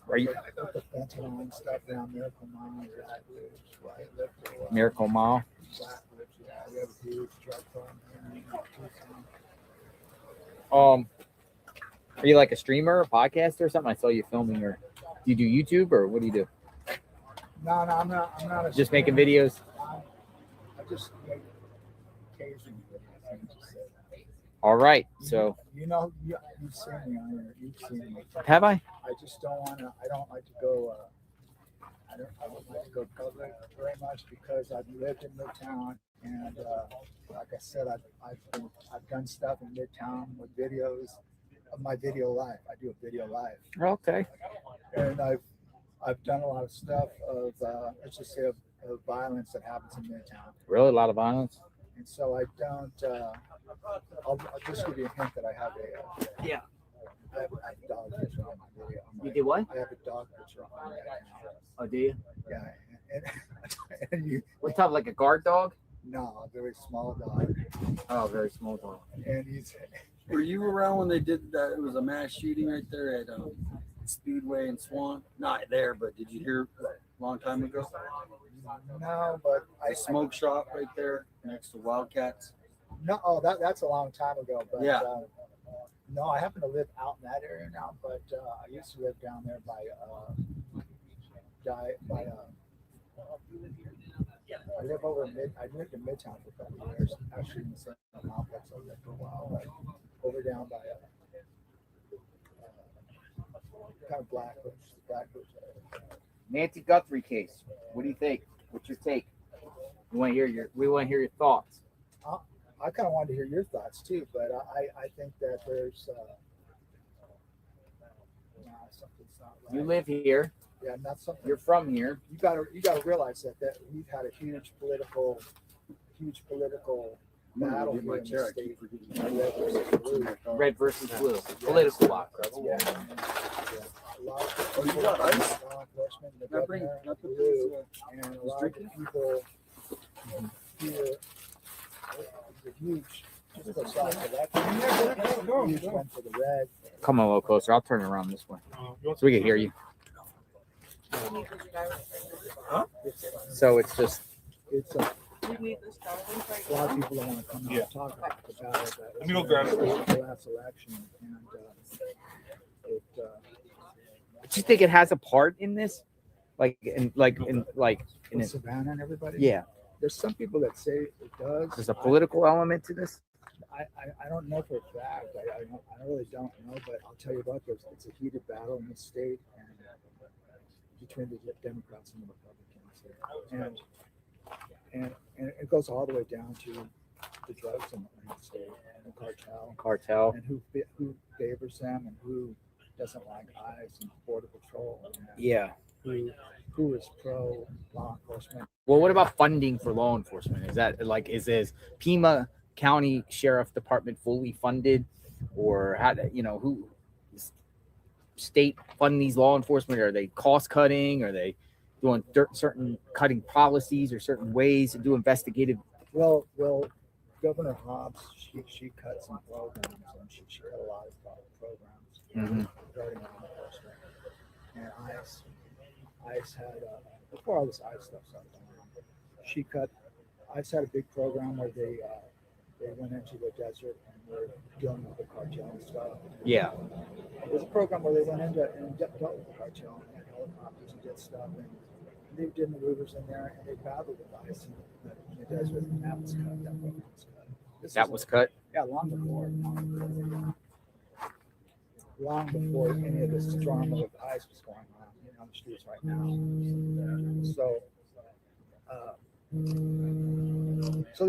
Are you with the fentanyl and stuff down Miracle Mile, Miracle Mile? Flatwoods, yeah, we have a huge drug problem here in Tucson. Are you like a streamer, a podcaster, or something? I saw you filming, or do you do YouTube, or what do you do? No, I'm not. Just making videos. just occasionally. I just say, All right. So you know, you've seen me on there. You've seen me. have I? I just don't want to. I don't like to go. I don't like to go public very much because I've lived in Midtown, and like I said, I've done stuff in Midtown with videos of my video life. I do a video life, Okay. and I've done a lot of stuff of let's just say of violence that happens in Midtown. Really, a lot of violence. And so I don't. I'll just give you a hint that I have a. Yeah. I have a dog picture on my video. You did what? I have a dog picture on my video. Oh, do you? Yeah. And you. What type? Like a guard dog? No, a very small dog. Oh, very small dog. And he's. Were you around when they did that? It was a mass shooting right there at Speedway and Swan. Not there, but did you hear a long time ago? No, but A smoke shop right there next to Wildcats. No, oh, that's a long time ago. But Yeah. No, I happen to live out in that area now, but I used to live down there by I live over I lived in Midtown for a couple of years, actually in the same complex over there for a while, but over down by kind of Blackbush. Nancy Guthrie case. What do you think? What's your take? We want to hear your thoughts. I kind of wanted to hear your thoughts too, but I think that there's something's not right. You live here. Yeah, not something. You're from here. You gotta realize that we've had a huge political battle here in the state. Red versus blue. Political box. Yeah. A lot of people, law enforcement, the governor, blue, and a lot of people here. The huge one for the red. Come a little closer. I'll turn it around this way so we can hear you. Huh? So it's just. It's a lot of people don't want to come out and talk about it. Let me go grab it. The last election, and Do you think it has a part in this? Like in it? Savanna and everybody? Yeah. There's some people that say it does. There's a political element to this? I don't know for a fact. I really don't know, but I'll tell you what, it's a heated battle in the state and between the Democrats and the Republicans. And it goes all the way down to the drugs in the state and the cartel. And who favors them and who doesn't like ICE and Border Patrol. And Yeah. Who is pro law enforcement? Well, what about funding for law enforcement? Is that is Pima County Sheriff Department fully funded, or how? Who state fund these law enforcement? Are they cost cutting? Are they doing certain cutting policies or certain ways to do investigative? Well, Governor Hobbs, she cut some programs, and she cut a lot of programs regarding law enforcement. And ICE had before all this ICE stuff started going on, ICE had a big program where they went into the desert and were dealing with the cartel and stuff. Yeah. It was a program where they went into and dealt with the cartel and had helicopters and did stuff, and they did maneuvers in there, and they battled with ICE in the desert, and that was cut. That program was cut. That was cut? Yeah, long before any of this drama with ICE was going on the streets right now. So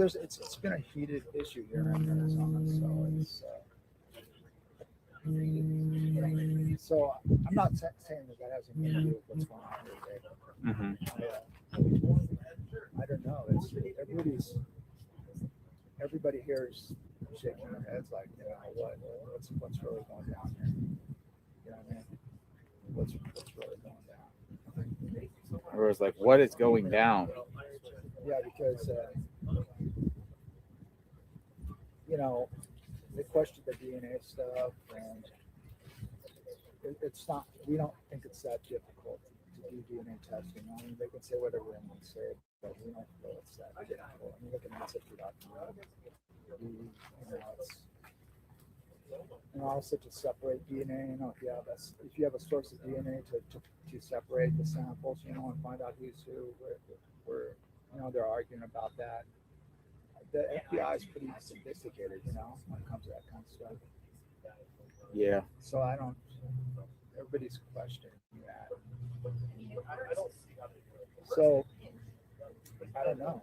it's been a heated issue here in Arizona. So I'm not saying that has anything to do with what's going on here today. I don't know. Everybody here is shaking their heads like, what's really going down here? You know what I mean? What's really going down? Or it's like, what is going down? Yeah, because they question the DNA stuff, and it's not. We don't think it's that difficult to do DNA testing. I mean, they can say whatever they want to say, but we don't feel it's that difficult. I mean, look at ancestry.com. And also to separate DNA, if you have a source of DNA to separate the samples, and find out who's who, they're arguing about that. the FBI is pretty sophisticated, you know, when it comes to that kind of stuff. Yeah. So I don't. Everybody's questioning that. So I don't know.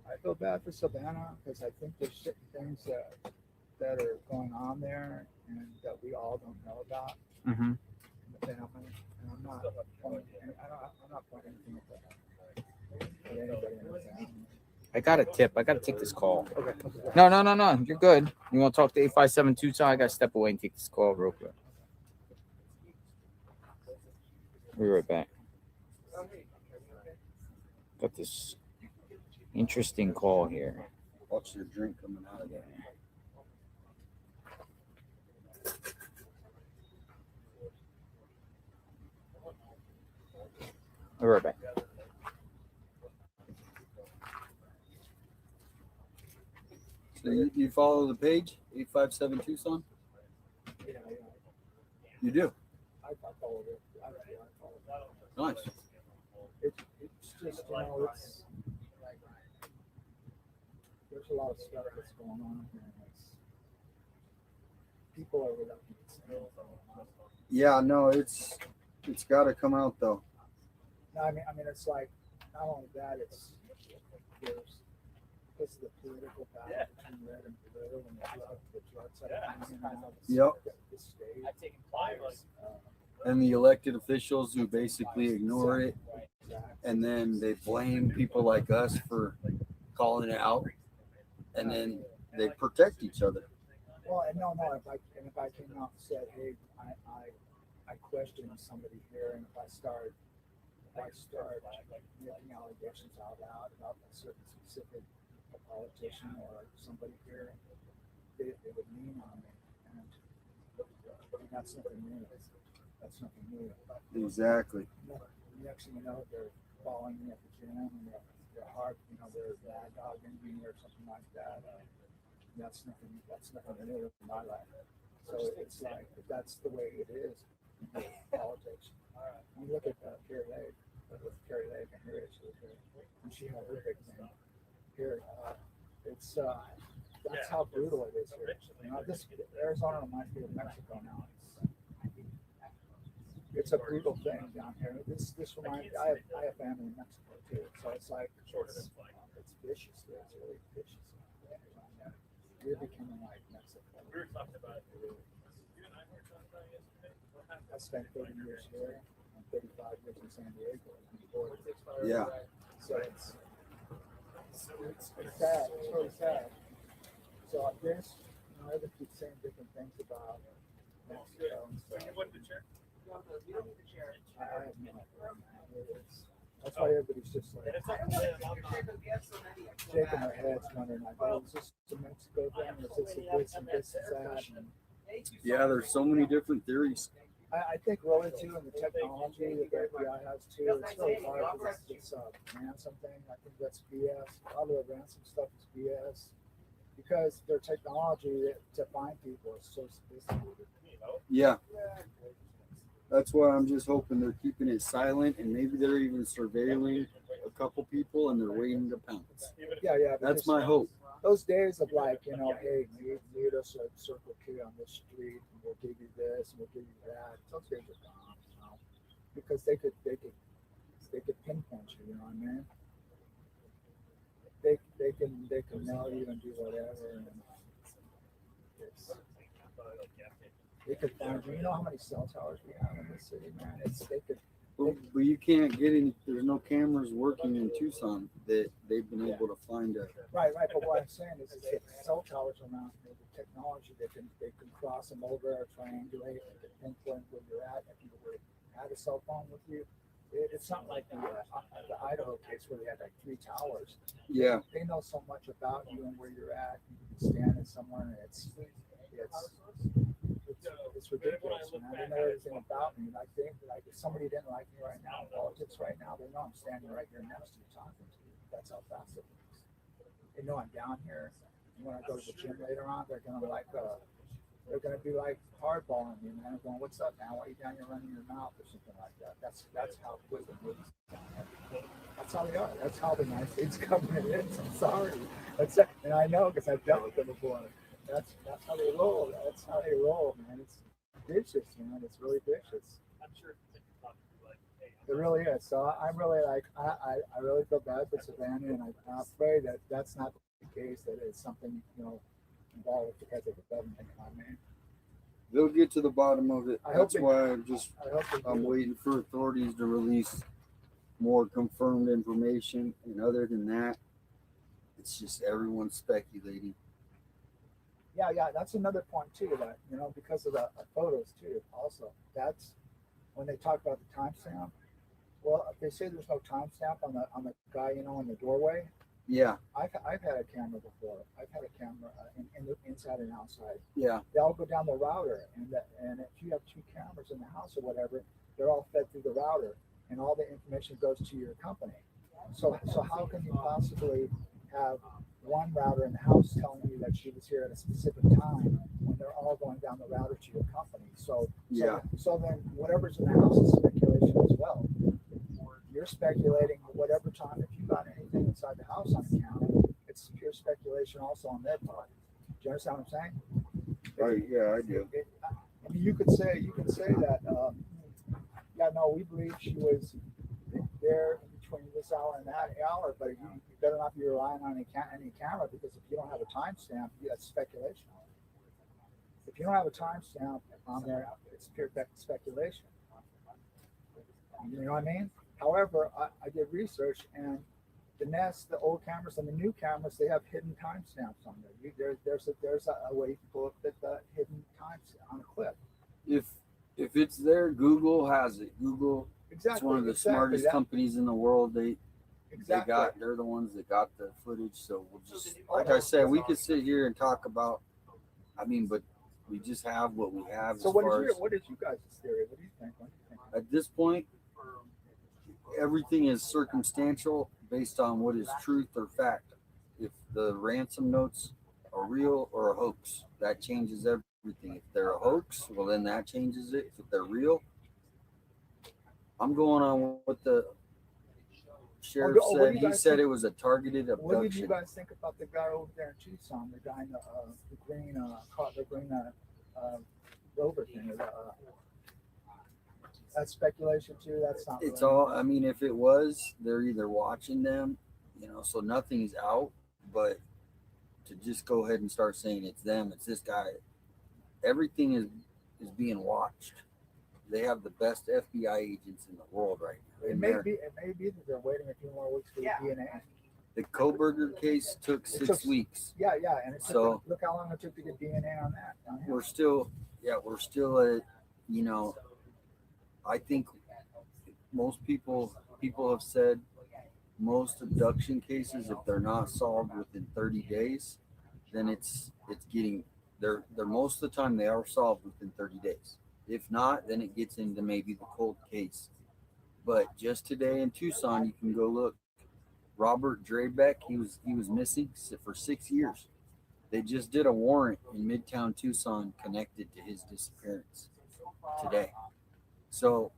I feel bad for Savanna because I think there's certain things that are going on there and that we all don't know about Mm-hmm. in the family. And I'm not pointing. I'm not pointing anything at anybody in the family. I got a tip. I got to take this call. Okay. No. You're good. You want to talk to 857 Tucson? I got to step away and take this call real quick. We'll be right back. Got this interesting call here. Watch your drink coming out of there. We'll be right back. So you follow the page 857 Tucson? You do. I followed it. I Nice. followed it. It's just, you know, it's like there's a lot of stuff that's going on here. People are reluctant to say anything. Yeah, no, it's got to come out though. No, I mean, it's like not only that, it's there's because of the political battle between red and blue and the drugs that are coming out. Yep. The state. I've taken flyers. And the elected officials who basically ignore it, and then they blame people like us for calling it out, and then they protect each other. Well, and no, if I came out and said, hey, I question somebody here, and if I start making allegations out loud about a certain specific politician or somebody here, they would lean on me, and that's nothing new. That's nothing new. Exactly. Next thing you know, they're following me at the gym, and they're hard, you know, they're bad dogging me or something like that. That's nothing new in my life. So it's like, if that's the way it is in politics. You look at Carrie Lake, and her issue, and she had her big thing here. It's that's how brutal it is here. You know, this Arizona reminds me of Mexico now. It's a brutal thing down here. This reminds me. I have family in Mexico too, so it's like it's vicious. It's really vicious. We're becoming like Mexico. We were talking about it. I spent 30 years here and 35 years in San Diego. Yeah. So it's sad. It's really sad. So I guess, you know, everyone keeps saying different things about Mexico and stuff. I have no idea. That's why everybody's just like shaking their heads, wondering like, oh, is this the Mexico thing? Is this and this and that? And Yeah, there's so many different theories. I think really too, in the technology that the FBI has too, it's really hard for this ransom thing. I think that's BS. A lot of the ransom stuff is BS because their technology to find people is so sophisticated. Yeah. That's why I'm just hoping they're keeping it silent, and maybe they're even surveilling a couple people and they're waiting to pounce. Yeah. That's my hope. Those days of like, you know, hey, meet us at Circle K on this street, and we'll give you this, and we'll give you that. Those days are gone, you know, because they could pinpoint you. You know what I mean? They can nail you and do whatever. And they could find you. You know how many cell towers we have in this city, man? But you can't get any. There's no cameras working in Tucson that they've been able to find a. Right. But what I'm saying is the cell towers around here, the technology they can cross them over, triangulate, they can pinpoint where you're at. If you had a cell phone with you, it's not like the Idaho case where they had like 3 towers. Yeah. They know so much about you and where you're at. You can be standing somewhere, and it's ridiculous, man. They know everything about me. Like if somebody didn't like me right now in politics right now, they know I'm standing right here next to you talking to you. That's how fast it is. They know I'm down here. And when I go to the gym later on, they're gonna be like hardballing me, man. Going, what's up, man? Why are you down here running your mouth or something like that? That's how quick it moves. That's how they are. That's how the United States government is. I'm sorry. And I know because I've dealt with them before. That's how they roll. That's how they roll, man. It's vicious, man. It's really vicious. I'm sure It really is. So I'm really like, I really feel bad for Savannah, and I pray that that's not the case. That it's something, involved because of the government. I mean, They'll get to the bottom of it. I hope That's they- why I'm I'm waiting for authorities to release more confirmed information. And other than that, it's just everyone speculating. Yeah, that's another point too. That because of the photos too. Also, that's when they talk about the timestamp. Well, if they say there's no timestamp on the guy, in the doorway. Yeah, I've had a camera before. I've had a camera in the inside and outside. yeah, They all go down the router, and if you have 2 cameras in the house or whatever, they're all fed through the router, and all the information goes to your company. So how can you possibly have one router in the house telling you that she was here at a specific time when they're all going down the router to your company? So then whatever's in the house is speculation as well. You're speculating whatever time. If you got anything inside the house on the camera, it's pure speculation also on their part. Do you understand what I'm saying? right. Yeah, I do. I mean, you could say that. We believe she was there between this hour and that hour, but you better not be relying on any camera, because if you don't have a timestamp, that's speculation. If you don't have a timestamp on there, it's pure speculation. You know what I mean? However, I did research, and the old cameras and the new cameras, they have hidden timestamps on there. There's a way you can pull up the hidden timestamp on a clip. If it's there, Google has it. Google Exactly. is one of the smartest companies in the world. They're the ones that got the footage. So we'll just, like I said, we could sit here and talk about. I mean, but we just have what we have. So what is you guys' theory? What do you think? At this point, everyththing is circumstantial based on what is truth or fact. If the ransom notes are real or a hoax, that changes everything. If they're a hoax, well, then that changes it. If they're real, I'm going on what the sheriff said. He said it was a targeted abduction. What did you guys think about the guy over there in Tucson, the guy in the green rover thing? That's speculation too. That's not. It's all. I mean, if it was, they're either watching them, so nothing's out. But to just go ahead and start saying it's them, it's this guy, everything is being watched. They have the best FBI agents in the world right now. It may be that they're waiting a few more weeks for the DNA. The Koberger case took 6 weeks. Yeah, and look how long it took to get DNA on that. We're still at, I think most people have said most abduction cases, if they're not solved within 30 days, then it's getting they're most of the time they are solved within 30 days. If not, then it gets into maybe the cold case. But just today in Tucson, you can go look. Robert Drebeck, he was missing for 6 years. They just did a warrant in Midtown Tucson connected to his disappearance today. So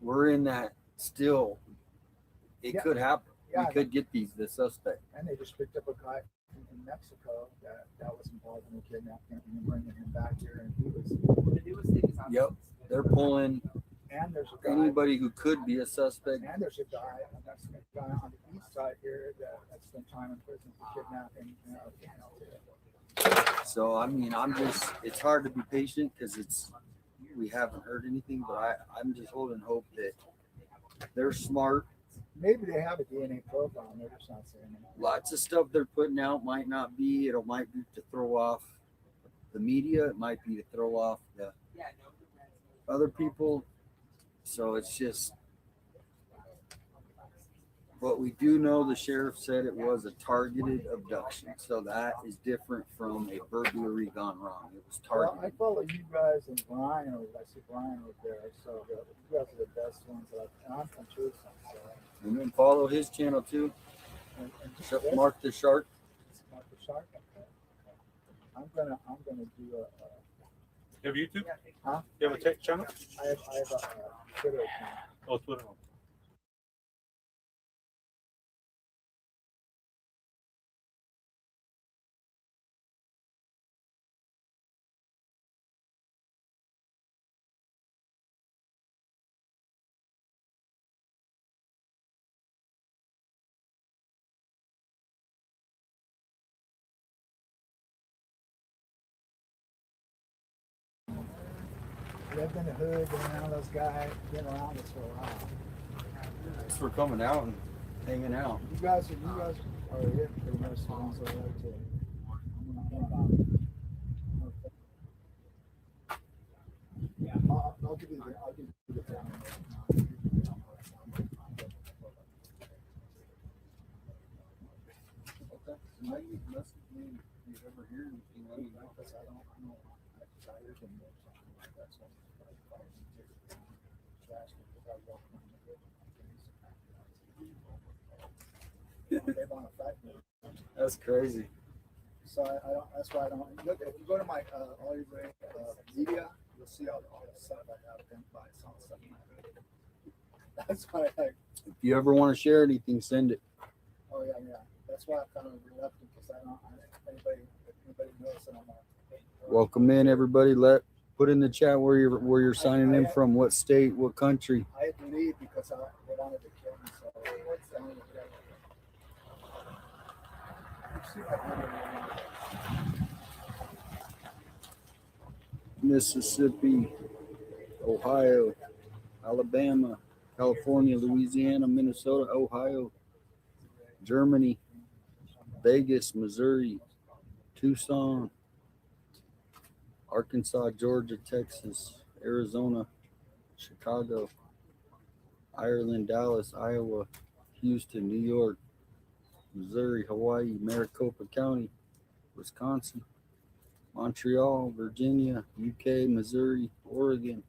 we're in that still. It could happen. We could get the suspect. And they just picked up a guy in Mexico that was involved in the kidnapping and bringing him back here, and he was. Yep, they're pulling. And there's a guy, anybody who could be a suspect. And there's a Mexican guy on the east side here that's spent time in prison for kidnapping. So I mean, it's hard to be patient because we haven't heard anything, but I'm just holding hope that they're smart. Maybe they have a DNA profile and they're just not saying it. Lots of stuff they're putting out might not be. It might be to throw off the media. It might be to throw off the other people. So it's just, but we do know the sheriff said it was a targeted abduction. So that is different from a burglary gone wrong. It was targeted. Well, I follow you guys and Brian. I see Brian over there. So you guys are the best ones. And I'm from Tucson. So. And then follow his channel too. And Mark the Shark. Mark the Shark. Okay. I'm gonna do a. You have YouTube? Huh? You have a tech channel? I have a Twitter account. Oh, Twitter. lived in the hood, been around those guys, been around us for a while. Thanks for coming out and hanging out. You guys are it pretty much the ones I like to. I'll give you the time. Okay. Now you message me if you ever hear anything. Let me know because I don't know. I'm tired and something like that. So That's crazy. So I don't. That's why I don't look. If you go to my all your media, you'll see all the stuff I have identified. Some stuff. That's why I. If you ever want to share anything, send it. Oh yeah. That's why I'm kind of reluctant because I don't. Anybody knows that I'm. Welcome in, everybody. Put in the chat where you're signing in from. What state? What country? I had to leave because they wanted to kill me. So Mississippi, Ohio, Alabama, California, Louisiana, Minnesota, Ohio, Germany, Vegas, Missouri, Tucson, Arkansas, Georgia, Texas, Arizona, Chicago, Ireland, Dallas, Iowa, Houston, New York, Missouri, Hawaii, Maricopa County, Wisconsin, Montreal, Virginia, UK, Missouri, Oregon,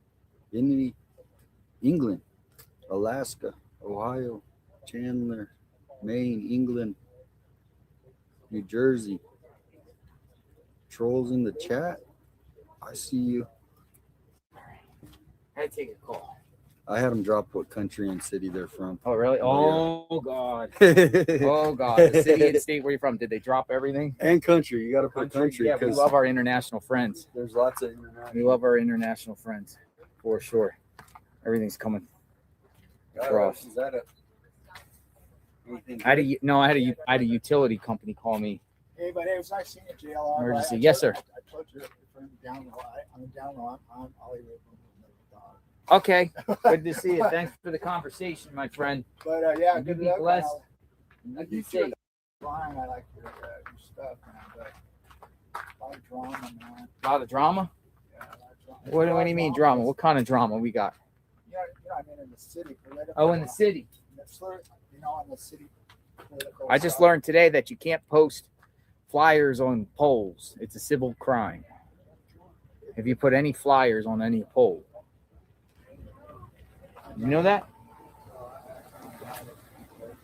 England, Alaska, Ohio, Chandler, Maine, England, New Jersey. Trolls in the chat. I see you. I had to take a call. I had them drop what country and city they're from. Oh, really? Oh, Oh, God. Oh, God. The city and state where you're from. Did they drop everything? And country. You got to put country. Yeah, we love our international friends. There's lots of international. We love our international friends for sure. Everything's coming across. Is that anything? I had a utility company call me. hey, but it was nice seeing you, JLR. Emergency. Yes, sir. I told you from down low. I'm down low. I'm Hollywood. Okay. Good to see you. Thanks for the conversation, my friend. But yeah, You good be luck. blessed. I You be do safe. Brian, I like your stuff, man. But a lot of drama, man. A lot of drama? Yeah, a lot of drama. What do you mean drama? What kind of drama we got? You know, I mean, in the city. Oh, in the city. In the city. I just learned today that you can't post flyers on poles. It's a civil crime. If you put any flyers on any pole. You know that?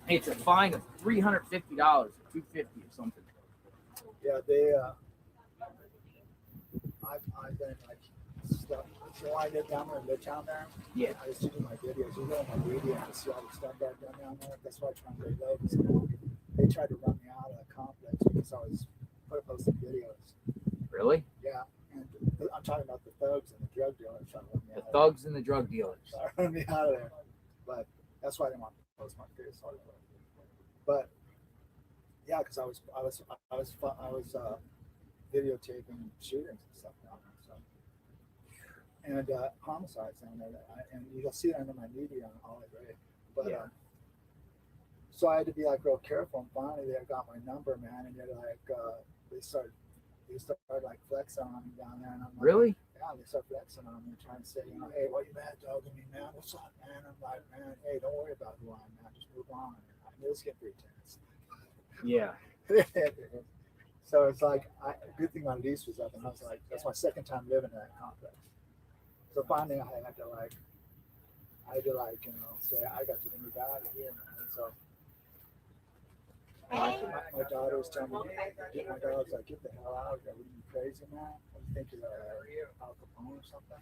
It's a fine of $350 or $250 or something. Yeah, they. I've been like stuff. So I live down there in Midtown there. Yeah. I used to do my videos. You go on my video and see all the stuff I've done down there. That's why I try and play low. They tried to run me out of the complex because I was posting videos. Really? Yeah. And I'm talking about the thugs and the drug dealers trying to run me out. The thugs and the drug dealers. Trying to run me out of there. But that's why I didn't want to post my face. But yeah, because I was videotaping shootings and stuff down there. So. And homicides down there, and you'll see it under my media on all the way. But yeah. So I had to be like real careful. And finally, they got my number, man, and they're like, they started like flexing on me down there, and I'm like, really? Yeah, they start flexing on me, trying to say, you know, hey, what you mad dogging me, man? What's up, man? I'm like, man, hey, don't worry about who I am, man. Just move on. I knew this get pretty tense. Yeah. So it's like, good thing my lease was up, and I was like, that's my second time living in that complex. So finally, I had to you know, say I got to move out of here, man. So my daughter was telling me, my daughter was like, get the hell out of here. Are you crazy, man? What do you think you're Al Capone or something?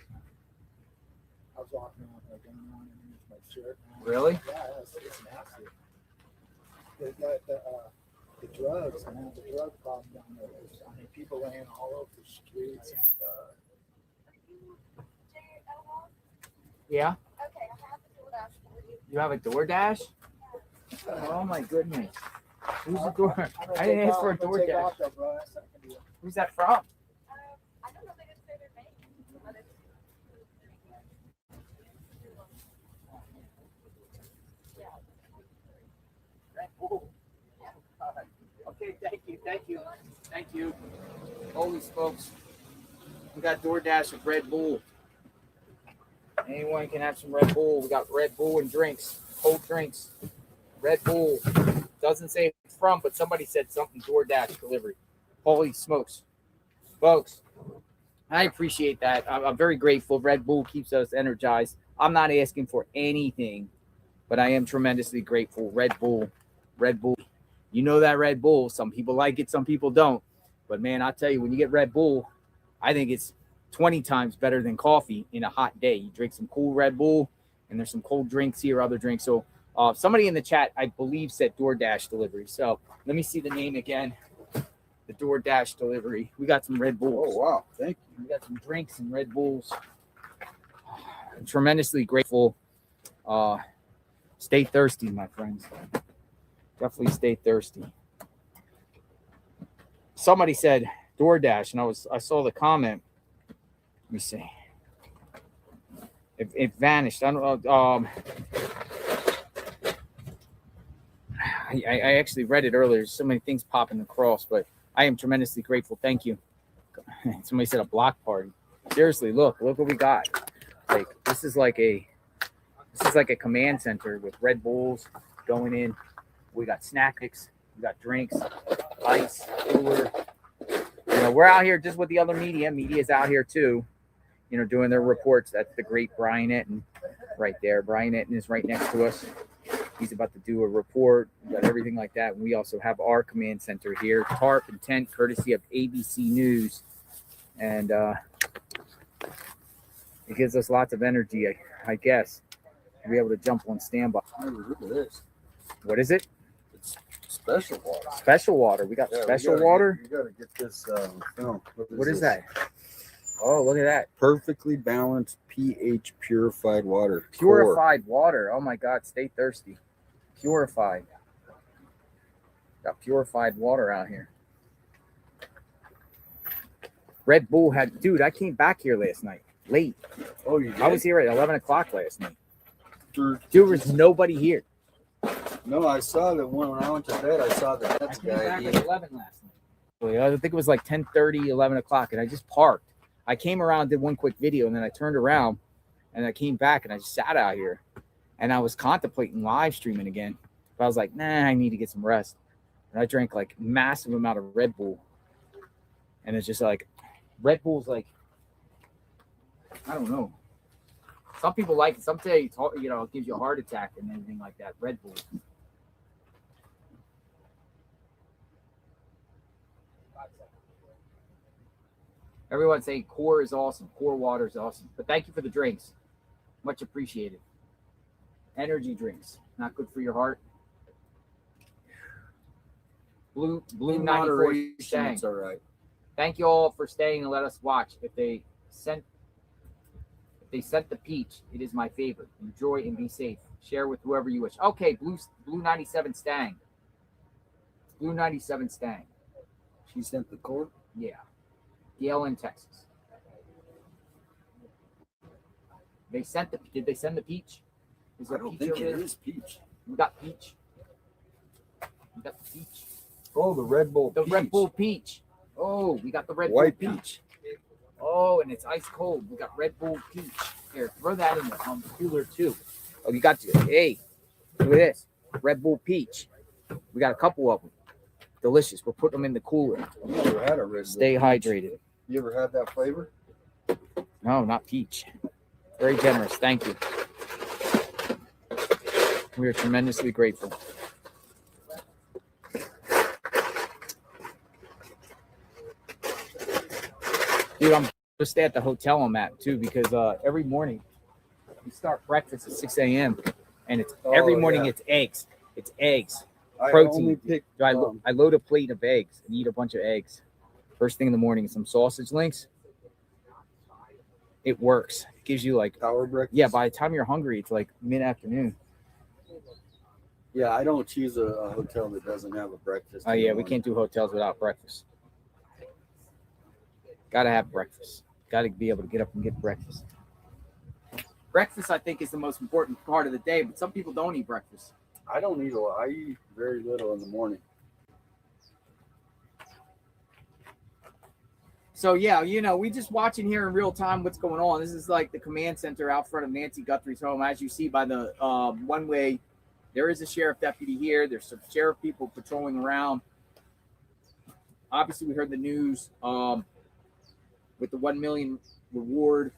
I was walking around with a gun on and my shirt, man. Really? Yeah, it's nasty. The drugs, man, the drug problem down there. I mean, people laying all over the streets and stuff. Yeah. You have a DoorDash? Oh my goodness. Who's the door? I didn't ask for a DoorDash. Who's that from? Thank you. Thank you. Holy smokes. We got DoorDash of Red Bull. Anyone can have some Red Bull. We got Red Bull and drinks, cold drinks. Red Bull. Doesn't say it's from, but somebody said something DoorDash delivery. Holy smokes. Folks, I appreciate that. I'm very grateful. Red Bull keeps us energized. I'm not asking for anything, but I am tremendously grateful. Red Bull. Red Bull. You know that Red Bull. Some people like it, some people don't. But man, I tell you, when you get Red Bull, I think it's 20 times better than coffee in a hot day. You drink some cool Red Bull, and there's some cold drinks here, other drinks. So somebody in the chat, I believe, said DoorDash delivery. So let me see the name again. The DoorDash delivery. We got some Red Bulls. Oh, wow. Thank you. We got some drinks and Red Bulls. I'm tremendously grateful. Stay thirsty, my friends. Definitely stay thirsty. Somebody said DoorDash, and I saw the comment. Let me see. It vanished. I don't know. I actually read it earlier. There's so many things popping across, but I am tremendously grateful. Thank you. Somebody said a block party. Seriously, look what we got. Like this is like a command center with Red Bulls going in. We got snacks, we got drinks, ice, cooler. You know, we're out here just with the other media. Media's out here too, you know, doing their reports. That's the great Brian Etten right there. Brian Etten is right next to us. He's about to do a report. We got everything like that. And we also have our command center here, tarp and tent, courtesy of ABC News. And it gives us lots of energy, I guess, to be able to jump on standby. Look at this. What is it? It's special water. Special water. We got special water. You got to get this film. What is that? Oh, look at that. Perfectly balanced pH purified water. Purified water. Oh, my God. Stay thirsty. Purified. Got purified water out here. Red Bull had... Dude, I came back here last night. Late. Oh, you did? I was here at 11 o'clock last night. Dude, there was nobody here. No, I saw that when I went to bed, I saw the Nets guy. Back at 11 last night. I think it was like 10:30, 11 o'clock, and I just parked. I came around, did one quick video, and then I turned around, and I came back, and I just sat out here. And I was contemplating live streaming again. But I was like, nah, I need to get some rest. And I drank like massive amount of Red Bull. And it's just like, Red Bull's like, I don't know. Some people like it. Some say it's, you know, it gives you a heart attack and anything like that. Red Bull. Everyone say Core is awesome. Core water is awesome. But thank you for the drinks. Much appreciated. Energy drinks. Not good for your heart. Blue 94 staying. It's all right. Thank you all for staying and let us watch. If they sent the peach, it is my favorite. Enjoy and be safe. Share with whoever you wish. Okay, Blue 97 Stang. Blue 97 Stang. She sent the core? Yeah. Gail in Texas. Did they send the peach? Is there I don't peach think over it there? is peach. We got peach. We got the peach. Oh, the Red Bull The peach. Red Bull peach. Oh, we got the Red White Bull peach. Oh, and it's ice cold. We got Red Bull peach. Here, throw that in the cooler too. Oh, you got to. Hey, look at this. Red Bull peach. We got a couple of them. Delicious. We're putting them in the cooler. You never had a Red Bull Stay peach. hydrated. You ever had that flavor? No, not peach. Very generous. Thank you. We are tremendously grateful. Dude, I'm just stay at the hotel I'm at too because every morning we start breakfast at 6 a.m. and it's every morning it's eggs. It's eggs. Protein. So I load a plate of eggs and eat a bunch of eggs. First thing in the morning, some sausage links. It works. It gives you like power breakfast. Yeah, by the time you're hungry, it's like mid-afternoon. Yeah, I don't choose a hotel that doesn't have a breakfast. Oh yeah, we can't do hotels without breakfast. Gotta have breakfast. Gotta be able to get up and get breakfast. Breakfast, I think, is the most important part of the day, but some people don't eat breakfast. I don't eat a lot. I eat very little in the morning. So yeah, we just watching here in real time what's going on. This is like the command center out front of Nancy Guthrie's home. As you see by the one way, there is a sheriff deputy here. There's some sheriff people patrolling around. Obviously, we heard the news with the $1 million reward.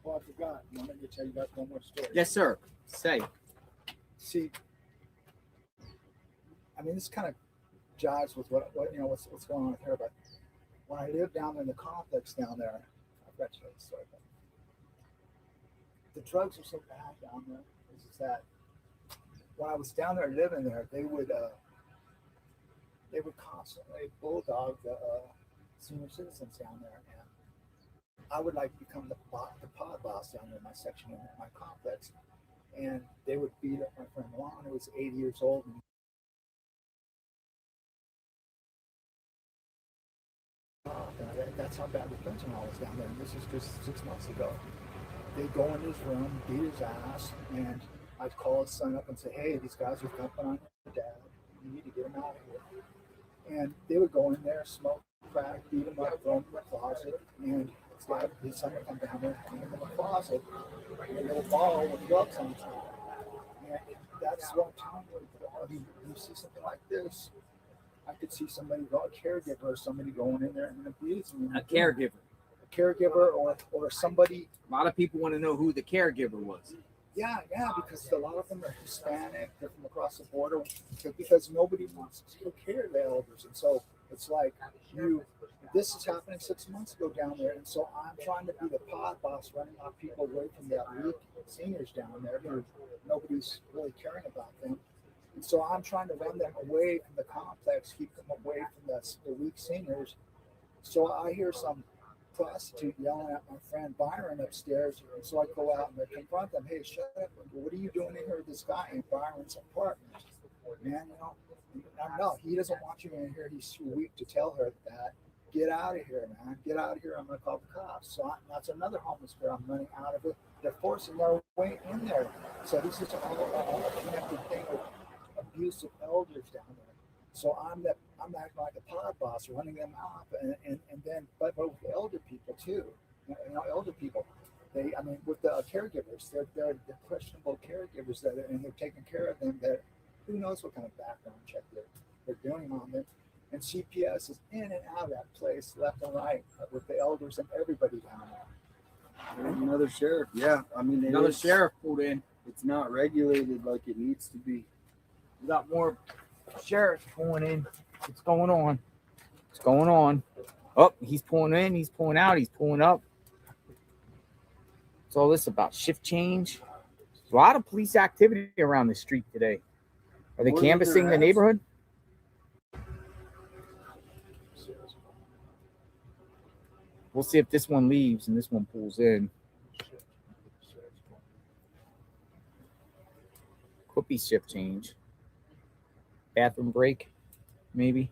Well, I forgot. I wanted to tell you guys one more story. Yes, sir. Say. See, I mean, this kind of jives with what what's going on with her. But when I lived down in the complex down there, I've got to tell you the story. But the drugs are so bad down there. Is that when I was down there living there, they would constantly bulldog the senior citizens down there, and I would like become the pod boss down there in my section in my complex, and they would beat up my friend Lon, who was 80 years old. And that's how bad the fentanyl was down there. And this is just 6 months ago. They'd go in his room, beat his ass, and I'd call his son up and say, "Hey, these guys are dumping on your dad. You need to get him out of here." And they would go in there, smoke crack, beat him up, throw him in the closet, and his son would come down there and hang him in the closet, and they would ball with drugs on top. And that's what I'm telling you. I mean, you see something like this, I could see somebody, a caregiver, or somebody going in there and abusing him. A caregiver. A caregiver or somebody. A lot of people want to know who the caregiver was. Yeah, because a lot of them are Hispanic, they're from across the border, because nobody wants to take care of the elders. And so it's like this is happening 6 months ago down there. And so I'm trying to be the pod boss, running off people away from that weak seniors down there who nobody's really caring about them. And so I'm trying to run them away from the complex, keep them away from the weak seniors. So I hear some prostitute yelling at my friend Byron upstairs, and so I go out and I confront them. "Hey, shut up! What are you doing in here with this guy in Byron's apartment?" Man, no, he doesn't want you in here. He's too weak to tell her that. Get out of here, man! Get out of here! I'm gonna call the cops. So that's another homeless girl. I'm running out of it. They're forcing their way in there. So this is all a connected thing with abusive elders down there. So I'm acting like a pod boss, running them off, and then but with the elder people too. Elder people, with the caregivers, they're questionable caregivers and they're taking care of them. That who knows what kind of background check they're doing on them. And CPS is in and out of that place, left and right, with the elders and everybody down there. And another sheriff, Another sheriff pulled in. It's not regulated like it needs to be. We got more sheriffs pulling in. What's going on? What's going on? Oh, he's pulling in, he's pulling out, he's pulling up. What's all this about? Shift change? A lot of police activity around the street today. Are they canvassing the neighborhood? We'll see if this one leaves and this one pulls in. Could be shift change. Bathroom break, maybe.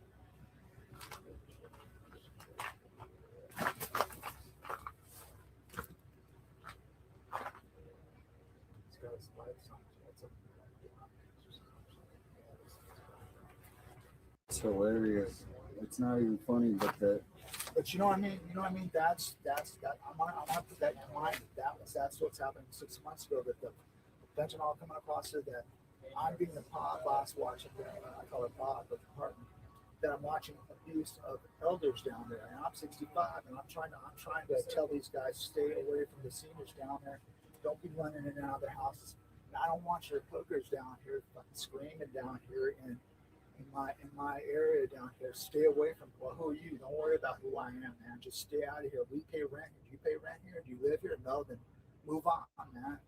It's hilarious. It's not even funny, but But you know what I mean. That's I'm gonna put that in mind. That's what's happening 6 months ago. That the fentanyl coming across here. That I'm being the pod boss watching. I call it pod, but the partner. That I'm watching abuse of elders down there. And I'm 65, and I'm trying to tell these guys stay away from the seniors down there. Don't be running in and out of their houses. And I don't want your hookers down here fucking screaming down here in my area down here. Stay away from, well, who are you? Don't worry about who I am, man. Just stay out of here. We pay rent. Do you pay rent here? Do you live here? No, then move on, man.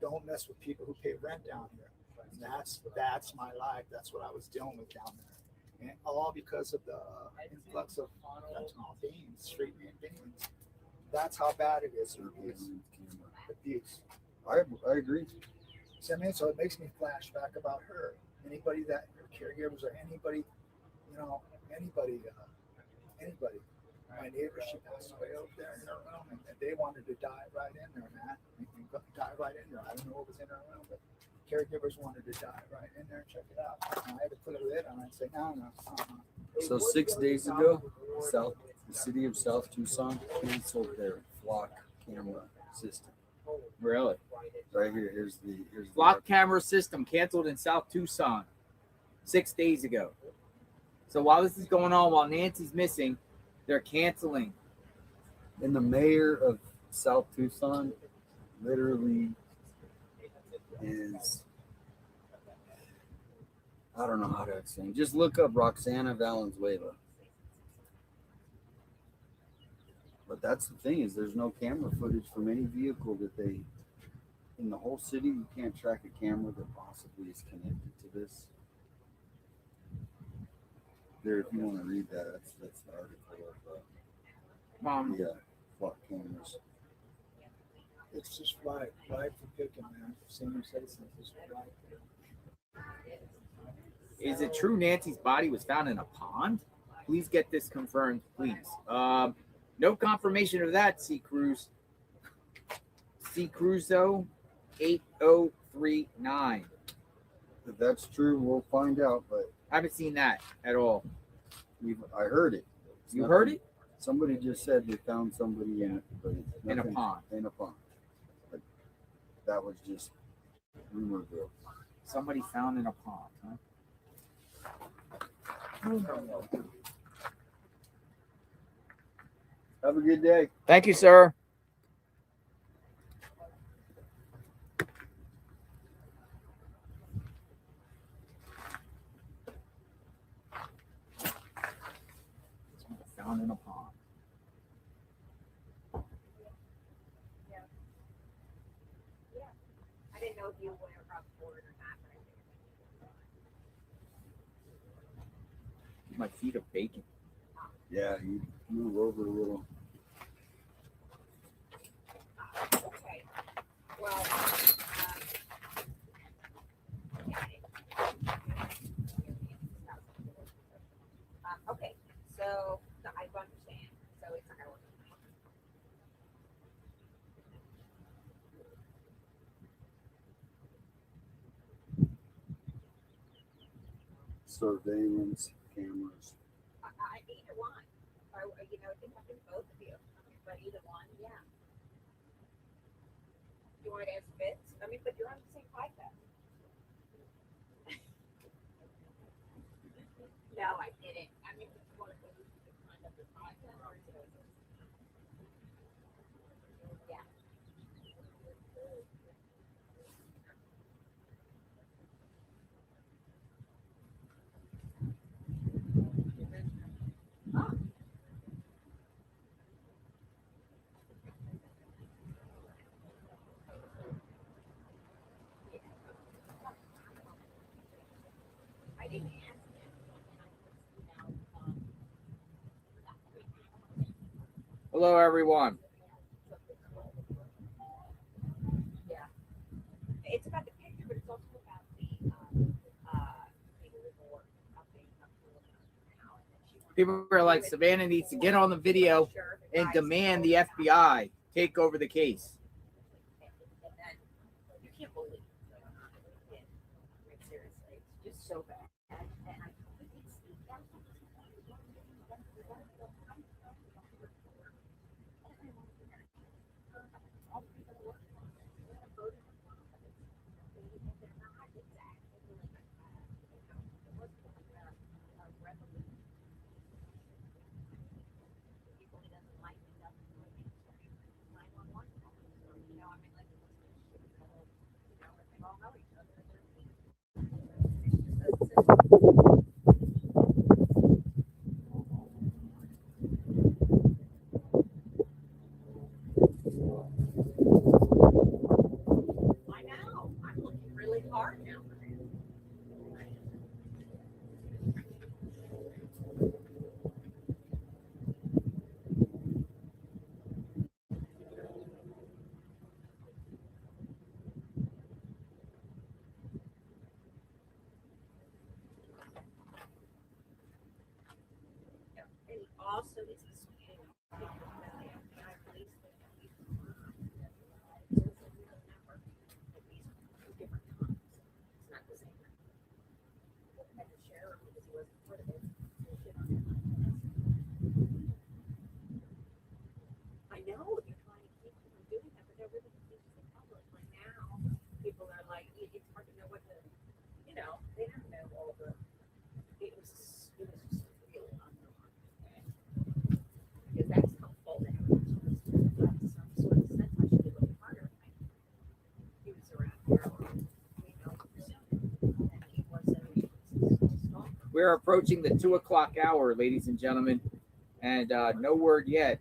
Don't mess with people who pay rent down here. And that's my life. That's what I was dealing with down there. And all because of the influx of fentanyl beans, street name beans. That's how bad it is. Abuse. I agree. See what I mean? So it makes me flash back about her. Anybody that caregivers or anybody, anybody. My neighbor, she passed away over there in her room, and they wanted to die right in there, man. Die right in there. I don't know what was in her room, but caregivers wanted to die right in there and check it out. And I had to put a lid on it and say, no. So 6 days ago, the city of South Tucson canceled their flock camera system. Really? Right here. Here's the Flock camera system canceled in South Tucson 6 days ago. So while this is going on, while Nancy's missing, they're canceling. And the mayor of South Tucson literally is, I don't know how to explain. Just look up Roxana Valenzuela. But that's the thing, is there's no camera footage from any vehicle that they, in the whole city, you can't track a camera that possibly is connected to this. There, if you want to read that, that's the article of the flock cameras. It's just right for picking, man. Senior citizens is right. Is it true Nancy's body was found in a pond? Please get this confirmed, please. No confirmation of that, C. Cruz. C. Cruzo 8039. If that's true, we'll find out, but I haven't seen that at all. I heard it. You heard it? Somebody just said they found somebody in it, but it's in a pond. In a pond. But that was just rumorville. Somebody found in a pond, huh? Have a good day. Thank you, sir. Found in a pond. I didn't know if you went across the border or not. My feet are baking. Yeah, you move over a little. Okay. Well, okay. So I understand. So it's not gonna work. Surveillance cameras. Either one. Or, it can happen to both of you. But either one, yeah. You want it as fits? But you're on the same podcast. No, I didn't. One of those kind of the podcast or yeah. I didn't ask him. Hello, everyone. Yeah. It's about the picture, but it's also about the People are like, Savanna needs to get on the video and demand the FBI take over the case. You can't believe it. Seriously, it's just so bad. I know they're trying to keep them from doing that, but everything is public. Like now, people are like, it's hard to know what the, they don't know all the. It was just really unknown. Because that's helpful. That some sort of sense I should be looking harder. He was around here, and he wasn't. We're approaching the 2 o'clock hour, ladies and gentlemen, and no word yet.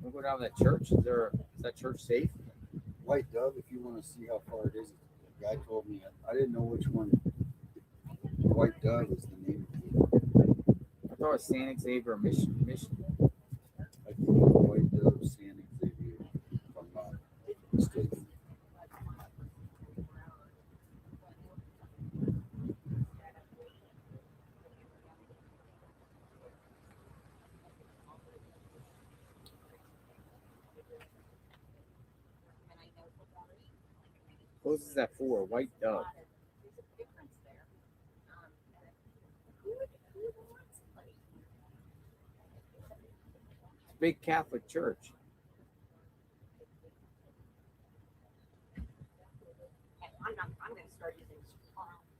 We'll go down to that church. Is that church safe? White Dove, if you want to see how far it is. The guy told me, I didn't know which one. White Dove is the name of it. I thought it was San Xavier Mission. I think it's White Dove, San Xavier, if I'm not mistaken. Closes at 4. White Dove. Big Catholic church. I'm going to start using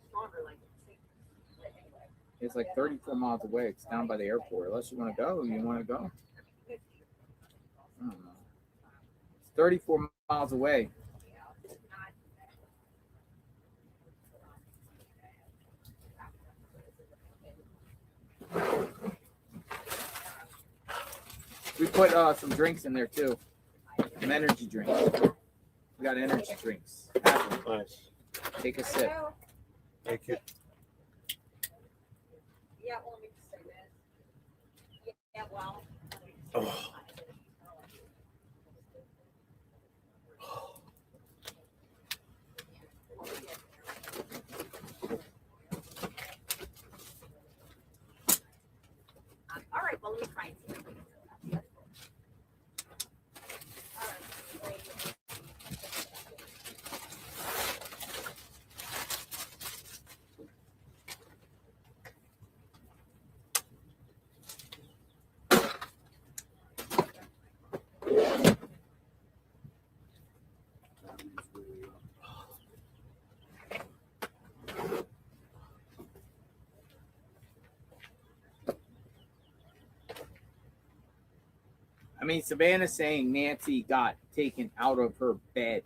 stronger language. It's like 34 miles away. It's down by the airport. Unless you want to go, you want to go. I don't know. It's 34 miles away. We put some drinks in there too. Some energy drinks. We got energy drinks. Nice. Take a sip. Thank you. Yeah, well, let me just say this. Yeah, well. Oh. All right, well, let me try and see. I mean, Savannah's saying Nancy got taken out of her bed.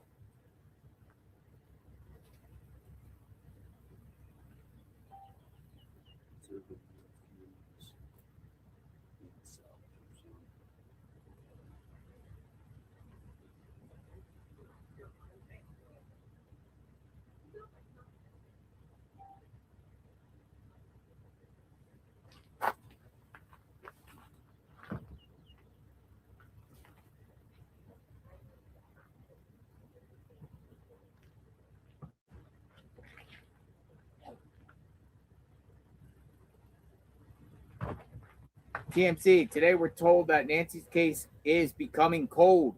TMC, today we're told that Nancy's case is becoming cold.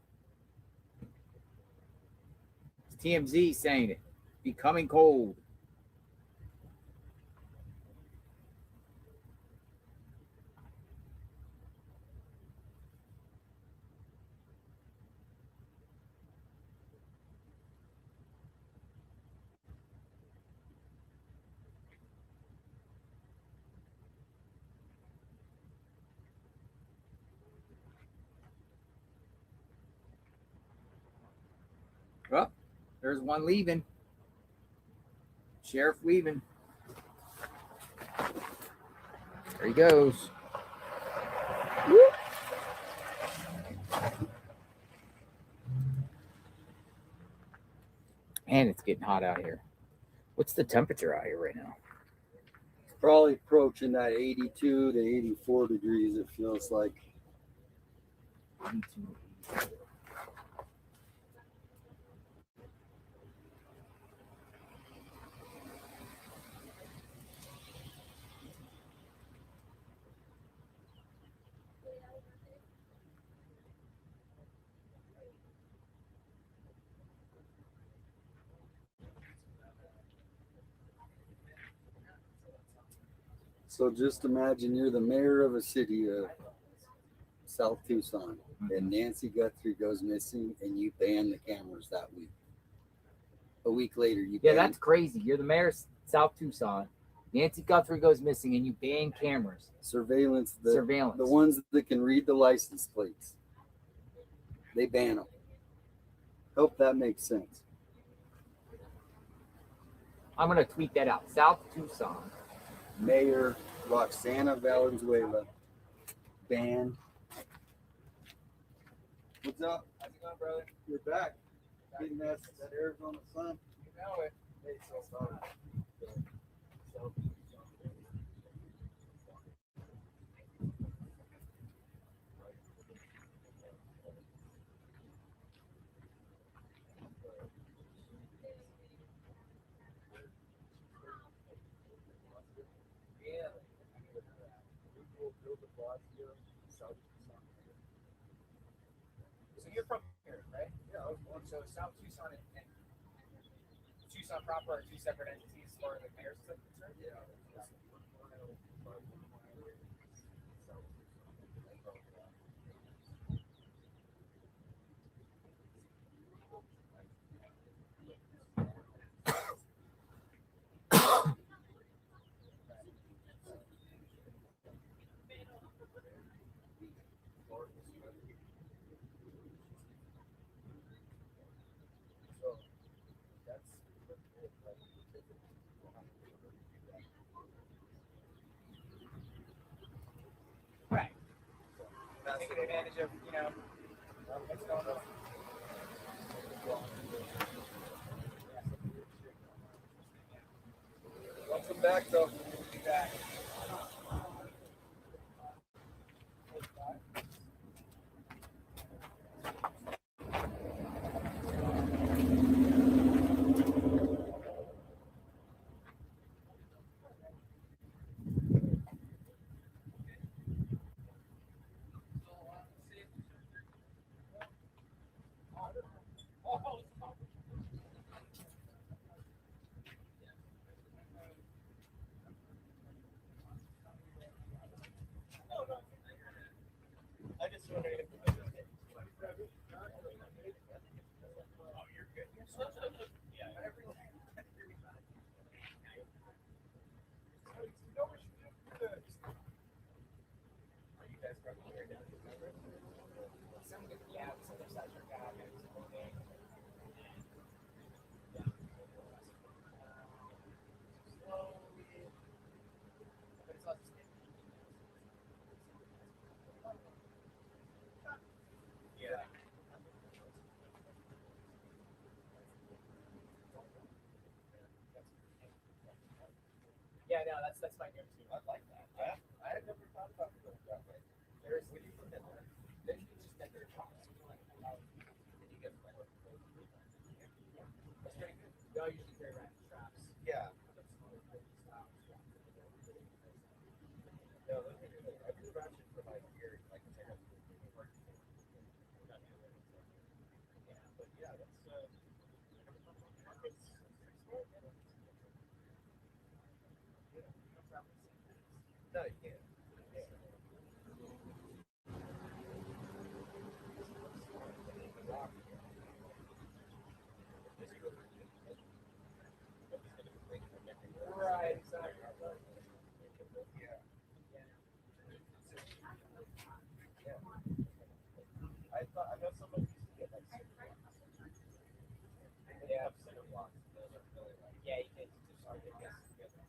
It's TMZ saying it. Becoming cold. Well, there's one leaving. Sheriff leaving. There he goes. Whoop. And it's getting hot out here. What's the temperature out here right now? Probably approaching that 82 to 84 degrees, it feels like. 82. So just imagine you're the mayor of a city of South Tucson, and Nancy Guthrie goes missing, and you ban the cameras that week. A week later, you Yeah, that's crazy. You're the mayor of South Tucson. Nancy Guthrie goes missing, and you ban cameras. surveillance. Surveillance. The ones that can read the license plates, they ban them. Hope that makes sense. I'm gonna tweet that out. South Tucson. Mayor Roxana Valenzuela ban. What's up? How's it going, brother? You're back. Getting that Arizona sun. You know it. Hey, so So you're from here, right? Yeah, I was born. So South Tucson and Tucson proper are two separate entities as far as the mayor's concerned? Yeah. Right. Taking advantage of, what's going on. Welcome back, though. Be back. I just wondering if oh, you're good. Yeah. Are you guys probably here down here? Some good, yeah, some of such are God. But it's not just yeah. Yeah, no, that's my go-to. I like that. Yeah. I had never thought about it that way. There's when you put that there, then you can just get their chops. Then you get that's pretty good. Y'all usually carry around traps. Yeah. No, I've been scratching for like years, like yeah, but yeah, that's no, you can't. Right, exactly. Yeah. I know someone used to get like yeah, cinder blocks. Those are really like yeah, you can just start to guess together.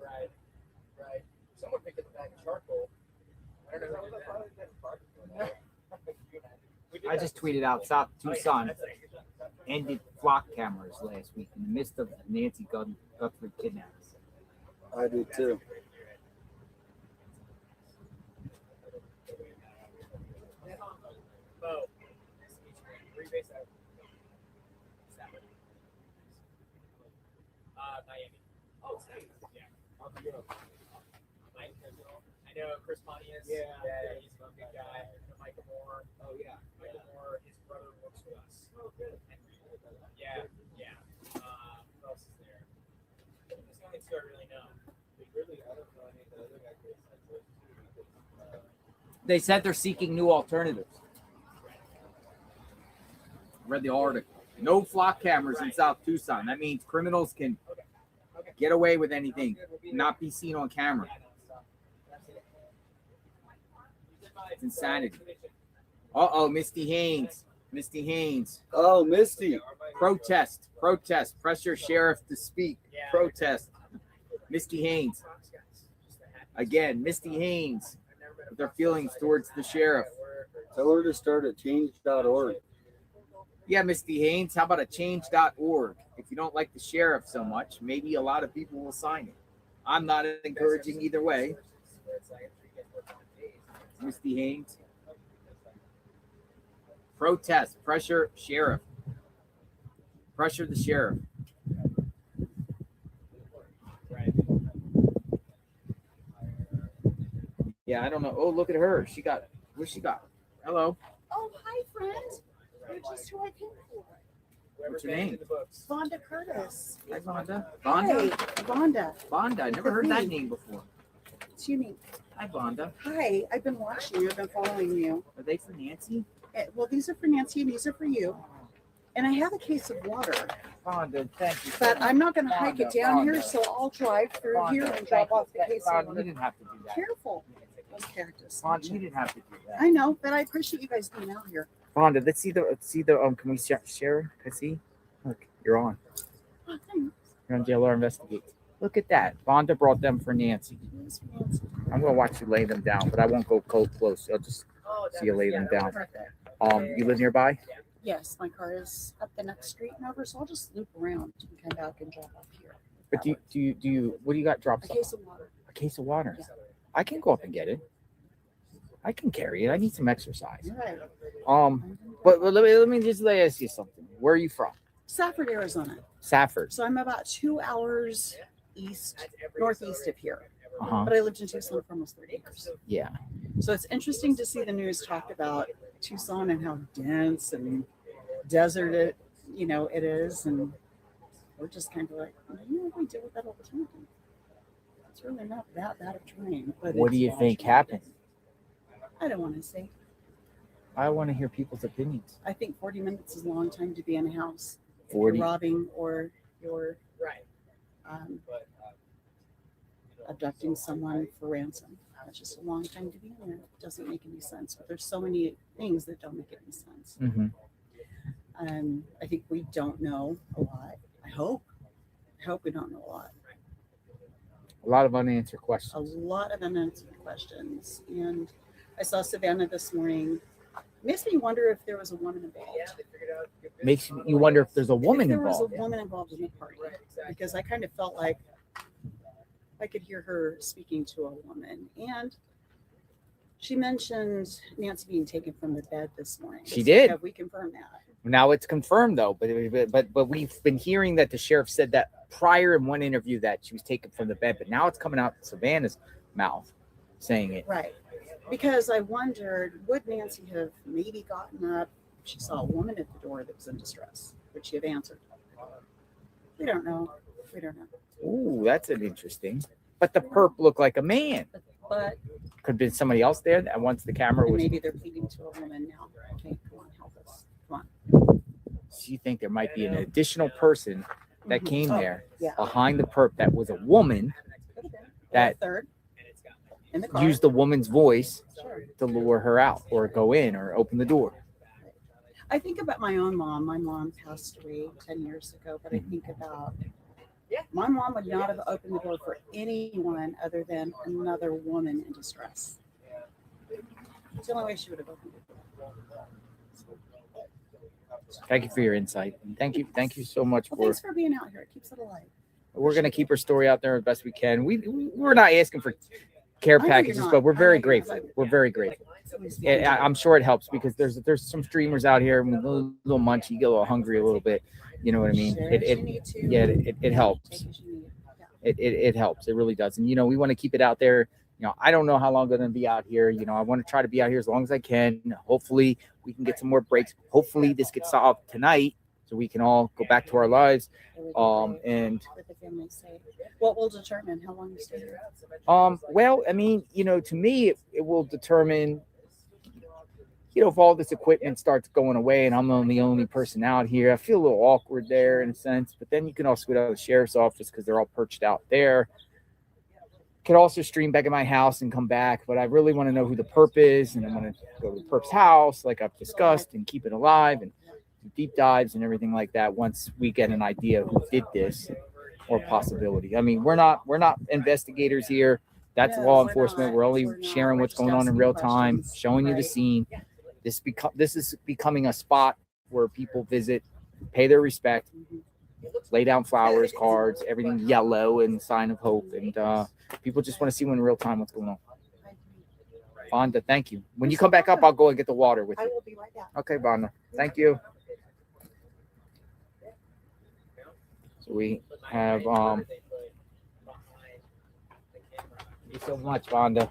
Right, right. Someone picked up a bag of charcoal. I don't know who did that. I just tweeted out South Tucson ended flock cameras last week in the midst of Nancy Guthrie kidnapping. I did too. Bo, Miami. Oh, nice. Yeah. I know Chris Pontius. Yeah, he's a good guy. Michael Moore. Oh yeah. Michael Moore, his brother works with us. Oh good. Yeah, yeah. Who else is there? There's only two I really know. Really, I don't know any of the They said they're seeking new alternatives. Read the article. No flock cameras in South Tucson. That means criminals can get away with anything, not be seen on camera. It's insanity. Uh-oh, Misty Haynes. Misty Haynes. Oh, Misty. Protest. Protest. Pressure sheriff to speak. Protest. Misty Haynes. Again, Misty Haynes. With their feelings towards the sheriff. Tell her to start at change.org. Yeah, Misty Haynes, how about a change.org? If you don't like the sheriff so much, maybe a lot of people will sign it. I'm not encouraging either way. Misty Haynes. Protest, pressure, sheriff. Pressure the sheriff. Yeah, I don't know. Oh, look at her. What's she got? Hello. Oh, hi, friend. You're just who I came for. What's your name? Vonda Curtis. Hi, Vonda. Hi, Vonda? Vonda. Vonda. I never heard that name before. It's you, me. Hi, Vonda. Hi, I've been watching you. I've been following you. Are they for Nancy? Well, these are for Nancy and these are for you. And I have a case of water. Vonda, thank you. But I'm not going to hike it down here, Vonda. so I'll drive through Vonda, here and thank drop you. off the case of Vonda, water. you didn't have to do that. Careful. Those cactus. Vonda, you didn't have to do that. I know, but I appreciate you guys being out here. Vonda, let's see the can we share? Can I see? Look, you're on. Oh, thanks. You're on JLR Investigates. Look at that. Vonda brought them for Nancy. I'm gonna watch you lay them down, but I won't go close. I'll just see you lay them down. You live nearby? Yes, my car is up the next street and over, so I'll just loop around and come back and drop off here. But do you what do you got dropped A off? case of water. A case of water. Yeah. I can go up and get it. I can carry it. I need some exercise. All right. But let me just ask you something. Where are you from? Safford, Arizona. Safford. So I'm about 2 hours northeast of here. Uh-huh. But I lived in Tucson for almost 30 years. Yeah. So it's interesting to see the news talk about Tucson and how dense and desert it is. And we're just kind of like, we deal with that all the time. It's really not that bad of terrain. But What do you think happened? I don't want to say. I want to hear people's opinions. I think 40 minutes is a long time to be in a house. 40. If you're robbing or you're abducting someone for ransom. That's just a long time to be in there. It doesn't make any sense. But there's so many things that don't make any sense. Mm-hmm. I think we don't know a lot. I hope we don't know a lot. A lot of unanswered A questions. lot of unanswered questions. And I saw Savanna this morning. Makes me wonder if there was a woman involved. Makes you wonder if there's a woman If there was involved. a woman involved in the party, because I kind of felt like I could hear her speaking to a woman, and she mentioned Nancy being taken from the bed this morning. She did. Have we confirmed that? Now it's confirmed though, but we've been hearing that the sheriff said that prior in one interview that she was taken from the bed, but now it's coming out Savannah's mouth saying it. Right. Because I wondered, would Nancy have maybe gotten up? She saw a woman at the door that was in distress. Would she have answered? We don't know. We don't know. Ooh, that's an interesting. But the perp looked like a man. But Could have been somebody else there that once the camera and was. maybe they're pleading to a woman now. Okay, come on, help us. Come on. So you think there might be an additional person that came Oh, there yeah. behind the perp that was a woman that Third in the car. used the woman's voice Sure. to lure her out or go in or open the door. I think about my own mom. My mom passed away 10 years ago, but I think about my mom would not have opened the door for anyone other than another woman in distress. It's the only way she would have opened the door. Thank you for your insight. And thank you so much Well, for. thanks for being out here. It keeps it alive. We're gonna keep her story out there as best we can. We're not asking for care I know you're packages, not. but we're I very know you're grateful. not. We're very grateful. Somebody's Yeah, I'm sure it helps because there's some streamers out here with a little munchy, you get a little hungry a little bit. You know what I mean? Share as you need to. It helps. Take as you need. It helps. It really does. And we want to keep it out there. I don't know how long I'm going to be out here. I want to try to be out here as long as I can. Hopefully we can get some more breaks. Hopefully this gets solved tonight so we can all go back to our lives. And What the family say. What will determine how long you stay here? well, I mean, to me, it will determine you know, if all this equipment starts going away and I'm the only person out here, I feel a little awkward there in a sense. But then you can also go to the sheriff's office because they're all perched out there. Could also stream back at my house and come back, but I really want to know who the perp is, and I'm going to go to the perp's house, like I've discussed, and keep it alive and do deep dives and everything like that. Once we get an idea who did this or possibility. I mean, we're not investigators here. That's law enforcement. We're only sharing what's going on in real time, showing you the scene. This is becoming a spot where people visit, pay their respect, lay down flowers, cards, everything yellow and sign of hope, and people just want to see in real time what's going on. Vonda, thank you. When you come back up, I'll go and get the water with you. I will be right back. Okay, Vonda. Thank you. So we have thank you so much, Vonda.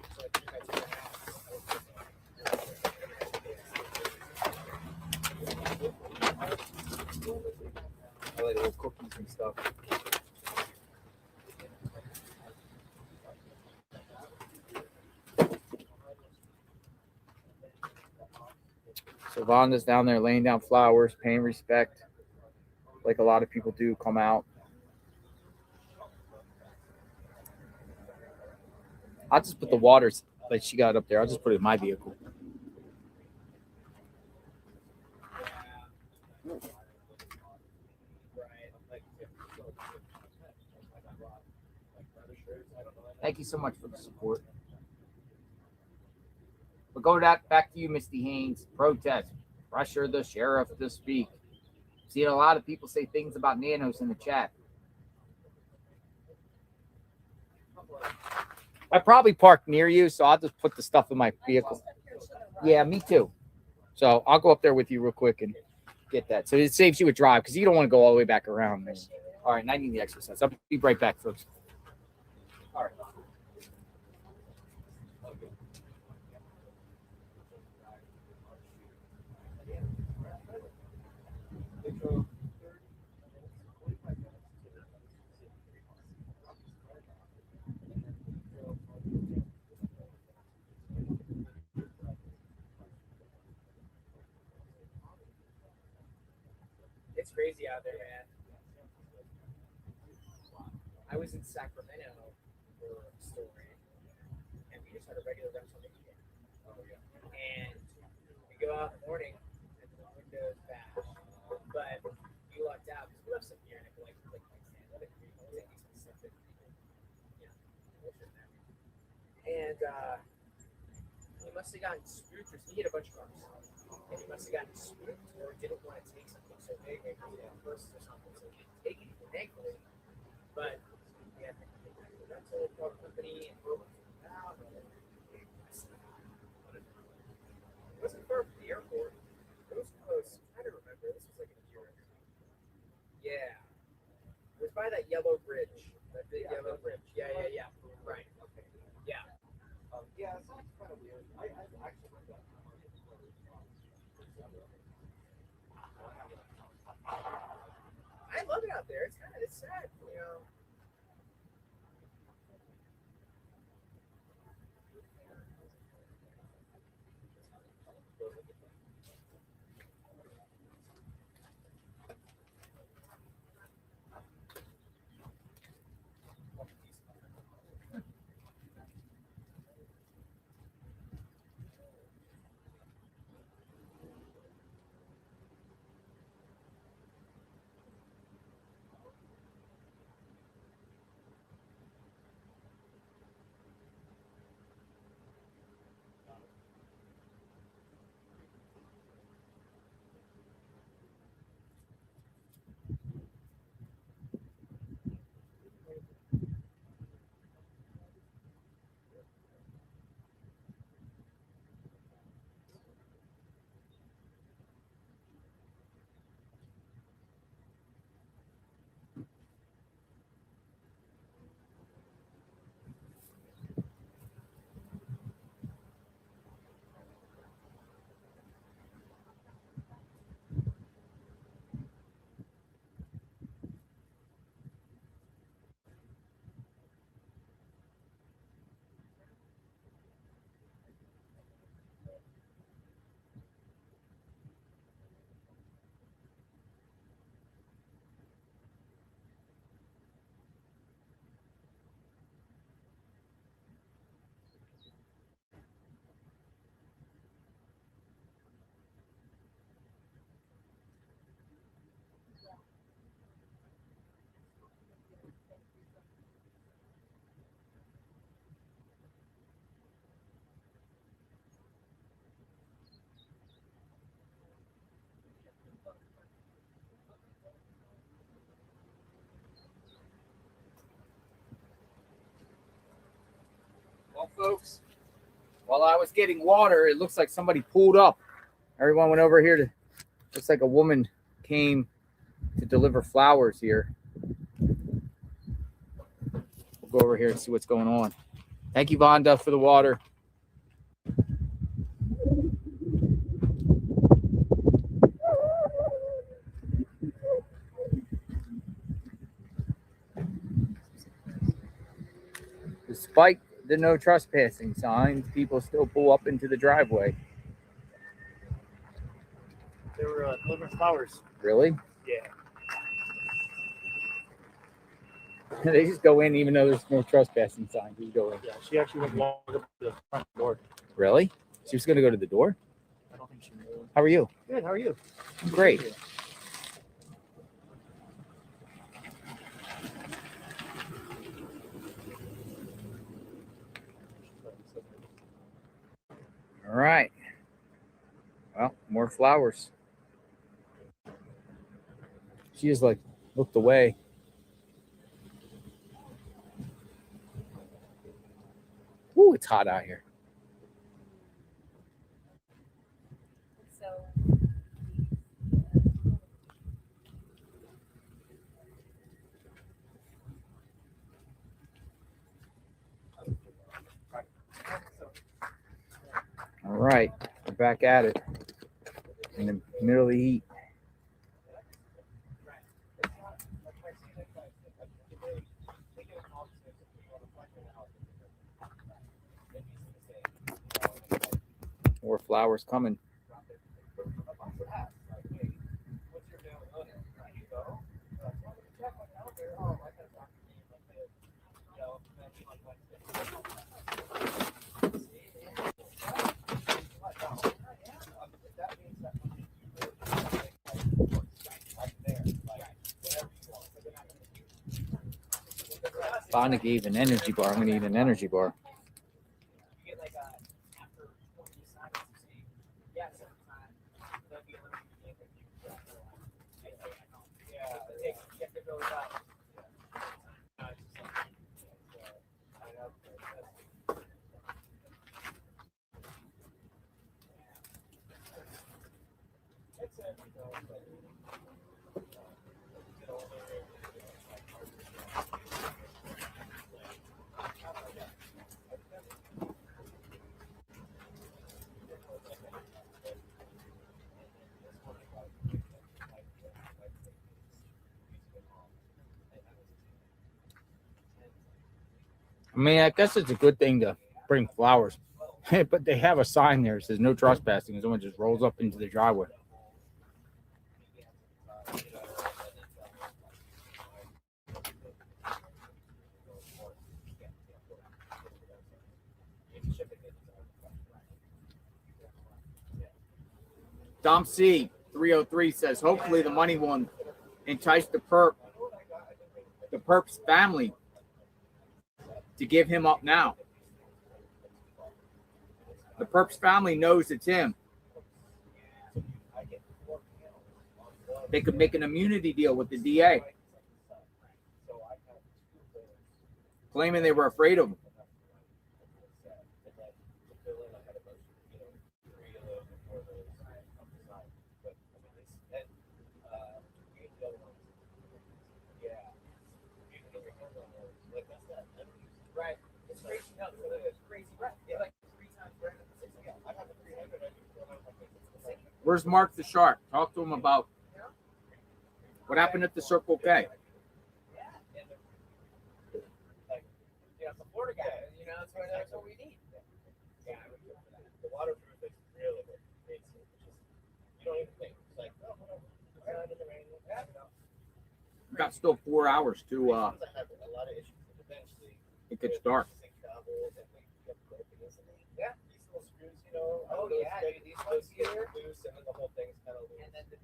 I like little cookies and stuff. So Vonda's down there laying down flowers, paying respect, like a lot of people do come out. I'll just put the water like she got up there. I'll just put it in my vehicle. Thank you so much for the support. But go back to you, Misty Haynes. Protest. Pressure the sheriff to speak. Seeing a lot of people say things about nanos in the chat. I probably parked near you, so I'll just put the stuff in my vehicle. Yeah, me too. So I'll go up there with you real quick and get that. So it saves you a drive because you don't want to go all the way back around. All right, and I need the exercise. I'll be right back, folks. All right. It's crazy out there, man. I was in Sacramento for a story, and we just had a regular rental meeting. Oh yeah. And we go out in the morning, and the windows bash, but we lucked out because we left some beer in it, like and he must have gotten spooked, or he hit a bunch of cars, and he must have gotten spooked or didn't want to take something so big, maybe first or something, so he didn't take anything, thankfully. But we had the rental car company and it wasn't far from the airport. It was close. I don't remember. This was like a year ago. Yeah. It was by that yellow bridge. That big yellow bridge. Yeah. Right. Okay. Yeah. Yeah, it sounds kind of weird. I actually read that. I love it out there. It's sad, you know. folks. While I was getting water, it looks like somebody pulled up. Everyone went over here to, looks like a woman came to deliver flowers here. We'll go over here and see what's going on. Thank you, Vonda, for the water. Despite the no trespassing signs, people still pull up into the driveway. They were delivering flowers. Really? Yeah. They just go in even though there's no trespassing signs. You go in. Yeah, she actually went walk up to the front door. Really? She was going to go to the door? I don't think she knew. How are you? Good, how are you? Great. All right. Well, more flowers. She just like looked away. Ooh, it's hot out here. All right, we're back at it in the middle of the heat. More flowers coming. Savanna gave an energy bar. I'm going to eat an energy bar. I mean, I guess it's a good thing to bring flowers, but they have a sign there that says no trespassing, and someone just rolls up into the driveway. Dom C 303 says, hopefully the money will entice the perp's family to give him up now. The perp's family knows it's him. They could make an immunity deal with the DA, claiming they were afraid of him. Where's Mark the Shark? Talk to him about what happened at the Circle K. Yeah, the Florida guy, you know, that's what we need. Yeah, the waterproof is really what makes it. You don't even think. It's like, oh, We've got still 4 hours to it gets dark. Yeah, these little screws, you know. Oh, yeah, these ones here. Loose, and then the whole thing's kind of loose. And then the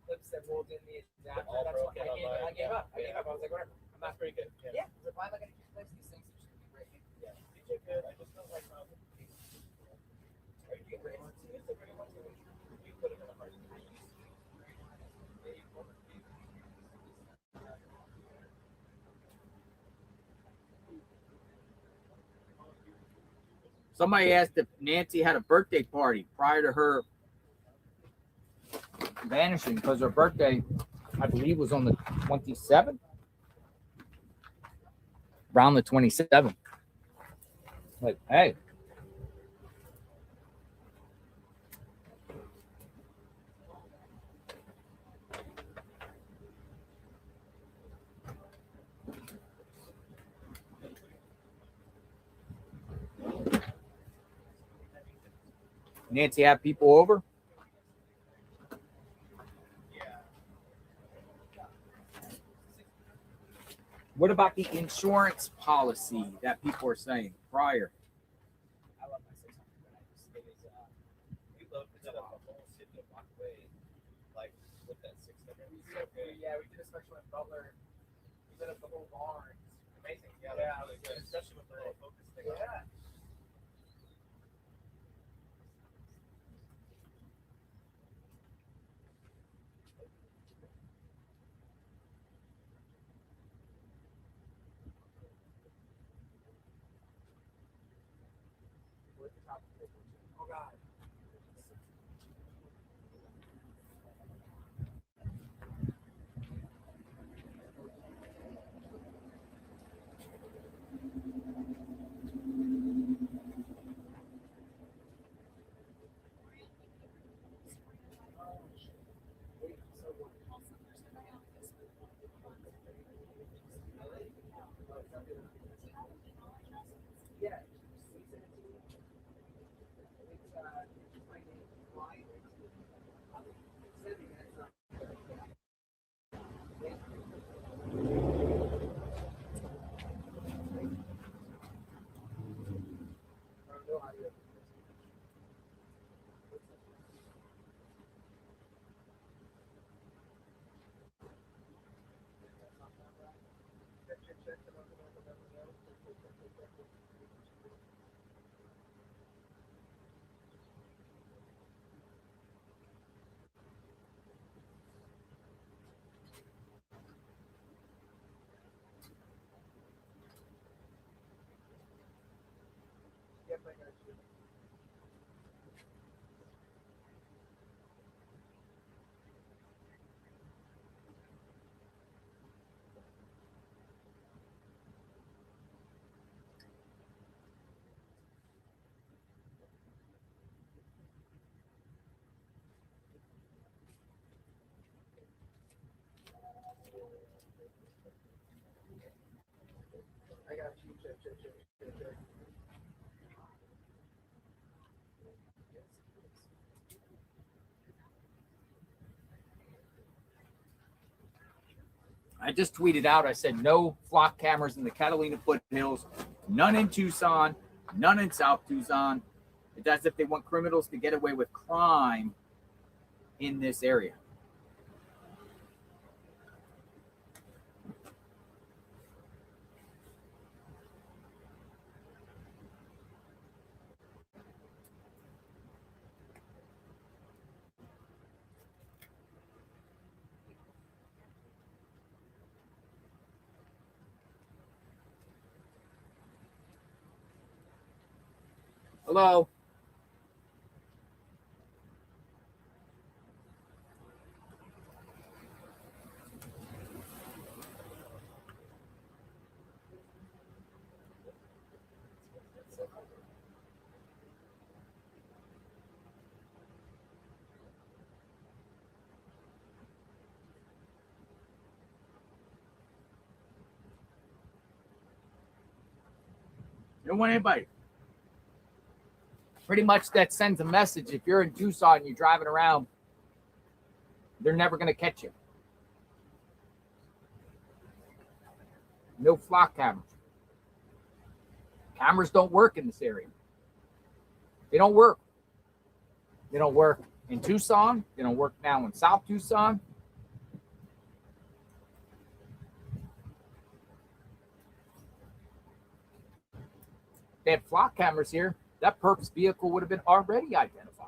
clips that rolled in the adapter. All broken on I mine. gave up. I was like, whatever. I'm not pretty good. Yeah. If I'm not going to replace these things, it should be great. Yeah. These are good. I just don't like how are you getting ready to use it? You put them in a hard. Somebody asked if Nancy had a birthday party prior to her vanishing, because her birthday, I believe, was on the 27th. Around the 27th. Like, hey. Nancy have people over? What about the insurance policy that people are saying prior? I love my 600, but I just it is we love to set up a whole city a block away, like with that 600. So good. Yeah, we did a special in Butler. We set up the whole barn. It's amazing. Yeah, it was good, especially with the little focus thing. Yeah. We're at the top of the table. Oh God. Yeah. Yep, I got you. I got you. Check. I just tweeted out, I said no flock cameras in the Catalina foothills, none in Tucson, none in South Tucson. It's as if they want criminals to get away with crime in this area. Hello. You don't want anybody. Pretty much that sends a message. If you're in Tucson and you're driving around, they're never going to catch you. No flock cameras. Cameras don't work in this area. They don't work. They don't work in Tucson. They don't work now in South Tucson. If they had flock cameras here, that purpose vehicle would have been already identified.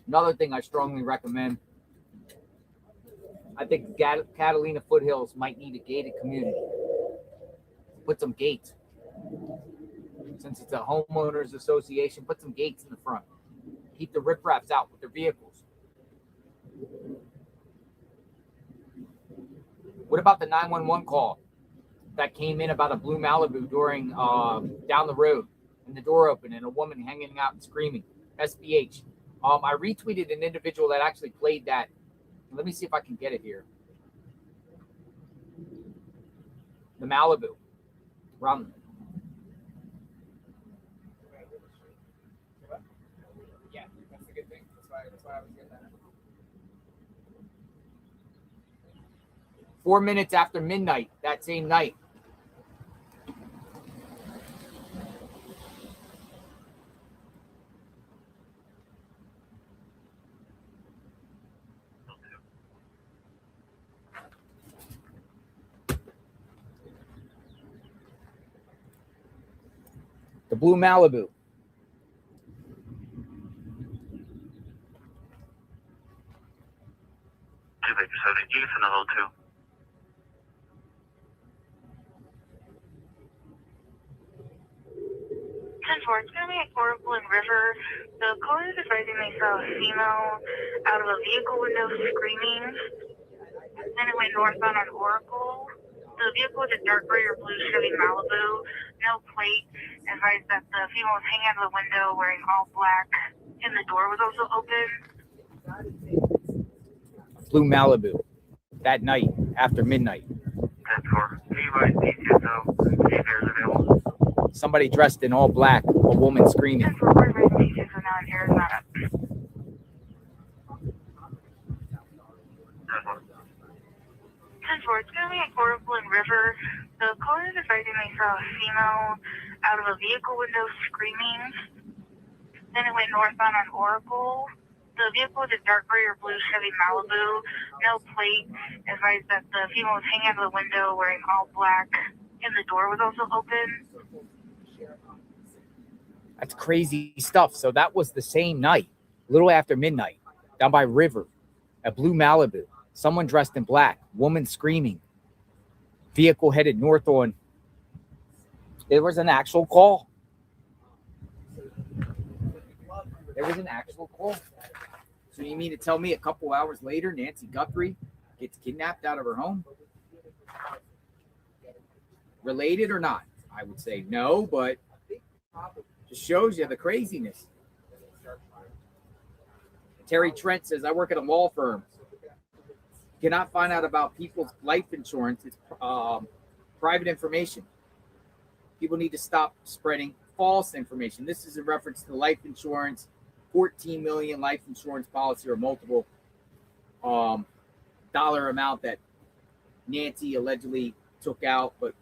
Another thing I strongly recommend, I think Catalina foothills might need a gated community. Put some gates. Since it's a homeowners association, put some gates in the front. Keep the riffraffs out with their vehicles. What about the 911 call that came in about a blue Malibu during down the road and the door open and a woman hanging out and screaming? SBH. I retweeted an individual that actually played that. Let me see if I can get it here. The Malibu. Rum. Yeah, that's a good thing. That's why I was getting that. 4 minutes after midnight that same night. The blue Malibu. It's going to be affordable in River. The caller is advising they saw a female out of a vehicle window screaming. Then it went northbound on Oracle. The vehicle was a dark gray or blue Chevy Malibu. No plate. Advised that the female was hanging out of the window wearing all black. And the door was also open. Blue Malibu. That night after midnight. Somebody dressed in all black, a woman screaming. It's going to be affordable in River. The caller is advising they saw a female out of a vehicle window screaming. Then it went northbound on Oracle. The vehicle was a dark gray or blue Chevy Malibu. No plate. Advised that the female was hanging out of the window wearing all black. And the door was also open. That's crazy stuff. So that was the same night, a little after midnight, down by River, a blue Malibu. Someone dressed in black, woman screaming. Vehicle headed north on. There was an actual call. There was an actual call. So you mean to tell me a couple hours later, Nancy Guthrie gets kidnapped out of her home? Related or not? I would say no, but just shows you the craziness. Terry Trent says, I work at a law firm. Cannot find out about people's life insurance. It's private information. People need to stop spreading false information. This is in reference to life insurance, 14 million life insurance policy or multiple dollar amount that Nancy allegedly took out. But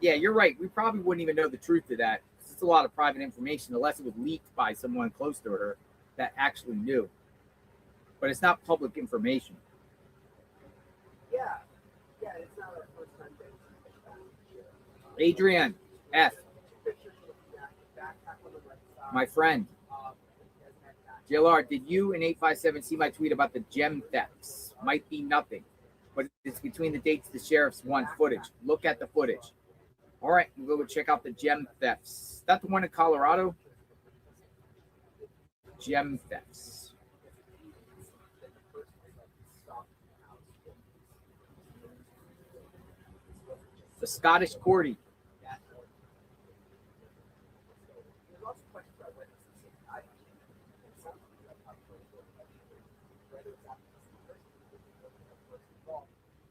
yeah, you're right. We probably wouldn't even know the truth of that. It's a lot of private information unless it was leaked by someone close to her that actually knew. But it's not public information. Yeah, it's not our first time. Adrian F., my friend. JLR, did you and 857 see my tweet about the gem thefts? Might be nothing, but it's between the dates the sheriffs want footage. Look at the footage. All right, we'll go check out the gem thefts. Is that the one in Colorado? Gem thefts. The Scottish Cordy.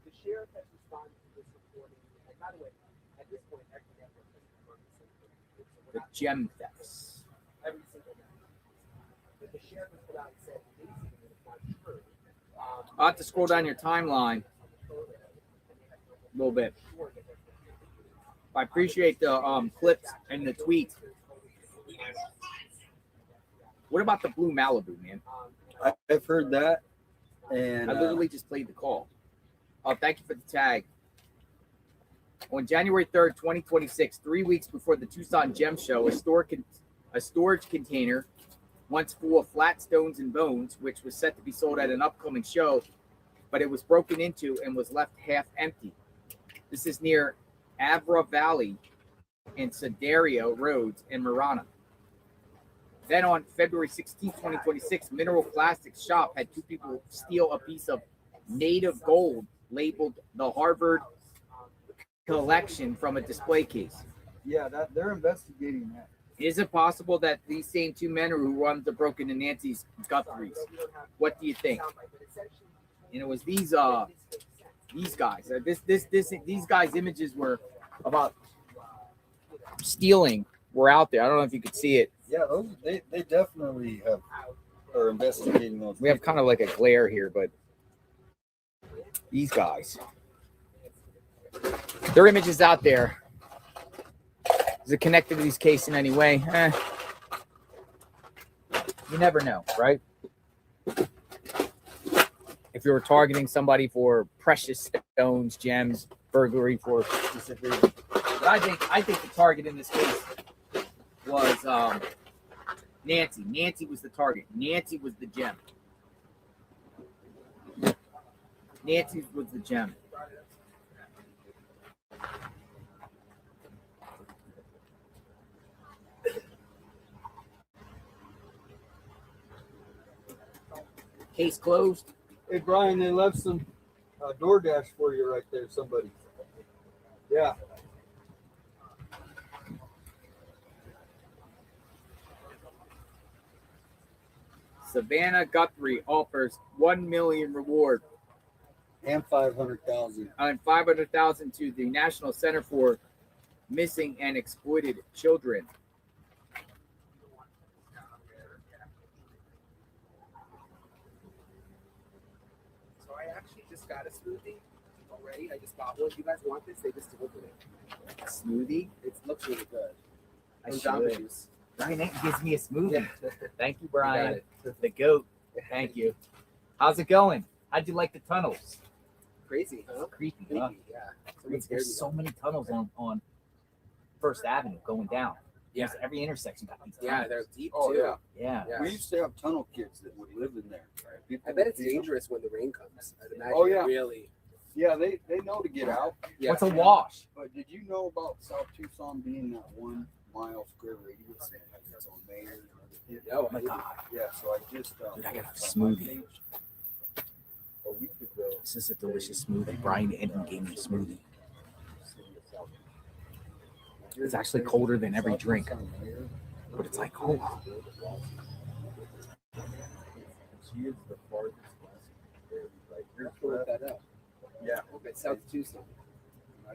The sheriff has responded to this reporting, and by the way, at this point, every network has confirmed The gem thefts. every single network. But the sheriff has put out and said, basically, it's not true. I'll have to scroll down your timeline a little bit. I appreciate the clips and the tweets. What about the blue Malibu, man? I've heard that. And I literally just played the call. Oh, thank you for the tag. On January 3rd, 2026, 3 weeks before the Tucson Gem Show, a storage container, once full of flat stones and bones, which was set to be sold at an upcoming show, but it was broken into and was left half empty. This is near Abra Valley and Sedario Roads in Marana. Then on February 16, 2026, Mineral Plastics Shop had 2 people steal a piece of native gold labeled the Harvard collection from a display case. Yeah, that they're investigating that. Is it possible that these same 2 men are who runs the broken in Nancy's Guthrie's? What do you think? And it was these guys. These guys' images were about stealing. Were out there. I don't know if you could see it. Yeah, they definitely are investigating those. We have kind of like a glare here, but these guys, their images out there. Is it connected to these cases in any way? You never know, right? If you were targeting somebody for precious stones, gems, burglary for specific reason. But I think the target in this case was Nancy. Nancy was the target. Nancy was the gem. Nancy was the gem. Case closed. Hey Brian, they left some DoorDash for you right there. Somebody. Yeah. Savanna Guthrie offers $1 million reward and 500,000 and 500,000 to the National Center for Missing and Exploited Children. So I actually just got a smoothie already. I just got one. You guys want this? They just delivered it. A smoothie? It looks really good. I And should. Jamba Juice. Brian gives me a smoothie. Yeah. Thank you, Brian. The goat. Thank you. How's it going? How'd you like the tunnels? Crazy, huh? Creepy, Creepy, huh? yeah. Someone scared me There's so though. many tunnels on First Avenue going down. Yeah. There's every intersection got these Yeah, tunnels. they're deep Oh, too. yeah. Yeah. Yeah. We used to have tunnel kids that would live in there. People I bet it's would feed them. dangerous when the rain comes. I'd imagine Oh, yeah. really. Yeah, they know to get out. Yeah. What's a wash? But did you know about South Tucson being that 1 mile square radius that has its own mayor and everything? No, Oh my God. Yeah, so I just Dude, I got a posted on my smoothie. page a week ago. This is a delicious smoothie. Brian Eden gave me a smoothie. It's actually colder than every drink, but it's like, oh. She is the farthest west. You're pulling that up. Yeah. Okay, South Tucson.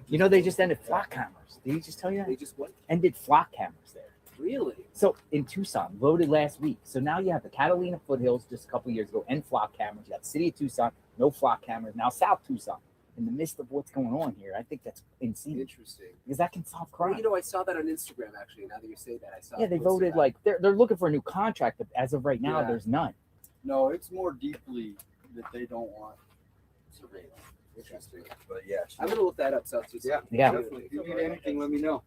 You know, they just ended flock cameras. Did he just tell you They that? just what? Ended flock cameras there. Really? So in Tucson, voted last week. So now you have the Catalina Foothills just a couple years ago and flock cameras. You got the city of Tucson, no flock cameras. Now South Tucson. In the midst of what's going on here, I think that's insane Interesting. because that can solve Well, crime. you know, I saw that on Instagram actually. Now that you say that, I saw. Yeah, it they posted voted that. like they're looking for a new contract, but as of right now, Yeah. there's none. No, it's more deeply that they don't want surveillance. Interesting. But yeah, I'm gonna look that up, South Tucson. yeah, Yeah. definitely. If you need anything, let me know.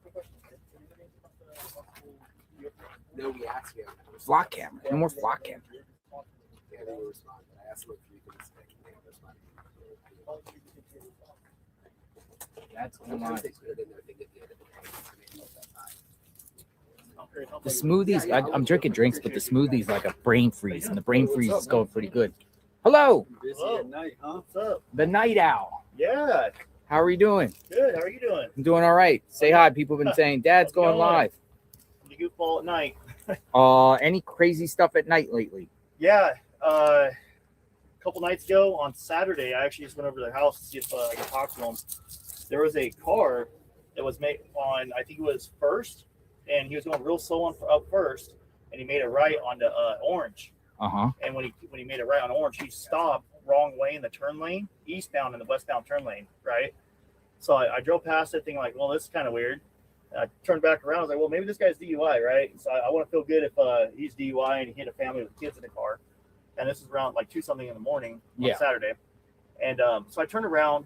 No reacts yet. Flock cameras, no more flock cameras. Yeah, they will respond. I asked them if you could respond. That's going on. Sometimes they put it in there, they get the other The smoothies, I'm drinking drinks, but the smoothies like a brain freeze, and the brain freeze is going pretty good. Hello, Busy at night, huh? What's up? the night owl. Yeah, How are you doing? good. How are you doing? I'm doing all right. Say hi. People have been saying, Dad's going live. You goofball at night. Any crazy stuff at night lately? Yeah. A couple nights ago on Saturday, I actually just went over to their house to see if I could talk to them. There was a car that was made on, I think it was First, and he was going real slow on up First, and he made a right onto Orange. Uh-huh. And when he made a right on Orange, he stopped wrong way in the turn lane, eastbound in the westbound turn lane, right? So I drove past it thinking like, well, this is kind of weird. And I turned back around. I was like, well, maybe this guy's DUI, right? So I want to feel good if he's DUI and he hit a family with kids in the car. And this is around like 2-something in the morning on Yeah. Saturday. And so I turned around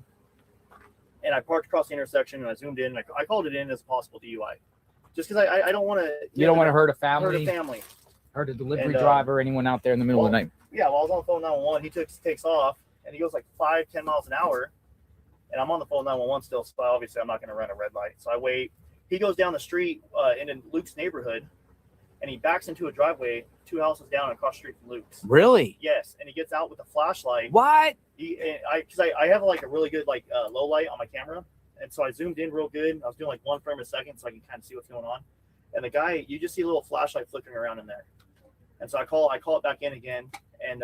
and I parked across the intersection and I zoomed in. And I called it in as a possible DUI. Just because I don't want to. You don't want to hurt a family, Hurt a family. hurt a delivery And, driver, anyone out there in the middle of the night. Yeah, well, I was on the phone 911. He takes off and he goes like 5-10 miles an hour. and I'm on the phone 911 still, so obviously I'm not going to run a red light. So I wait. He goes down the street in Luke's neighborhood, and he backs into a driveway 2 houses down across the street from Luke's. Really? Yes, and he gets out with a flashlight. What? Because I have like a really good like low light on my camera, and so I zoomed in real good. I was doing like 1 frame a second so I can kind of see what's going on. And the guy, you just see a little flashlight flickering around in there. And so I call it back in again, and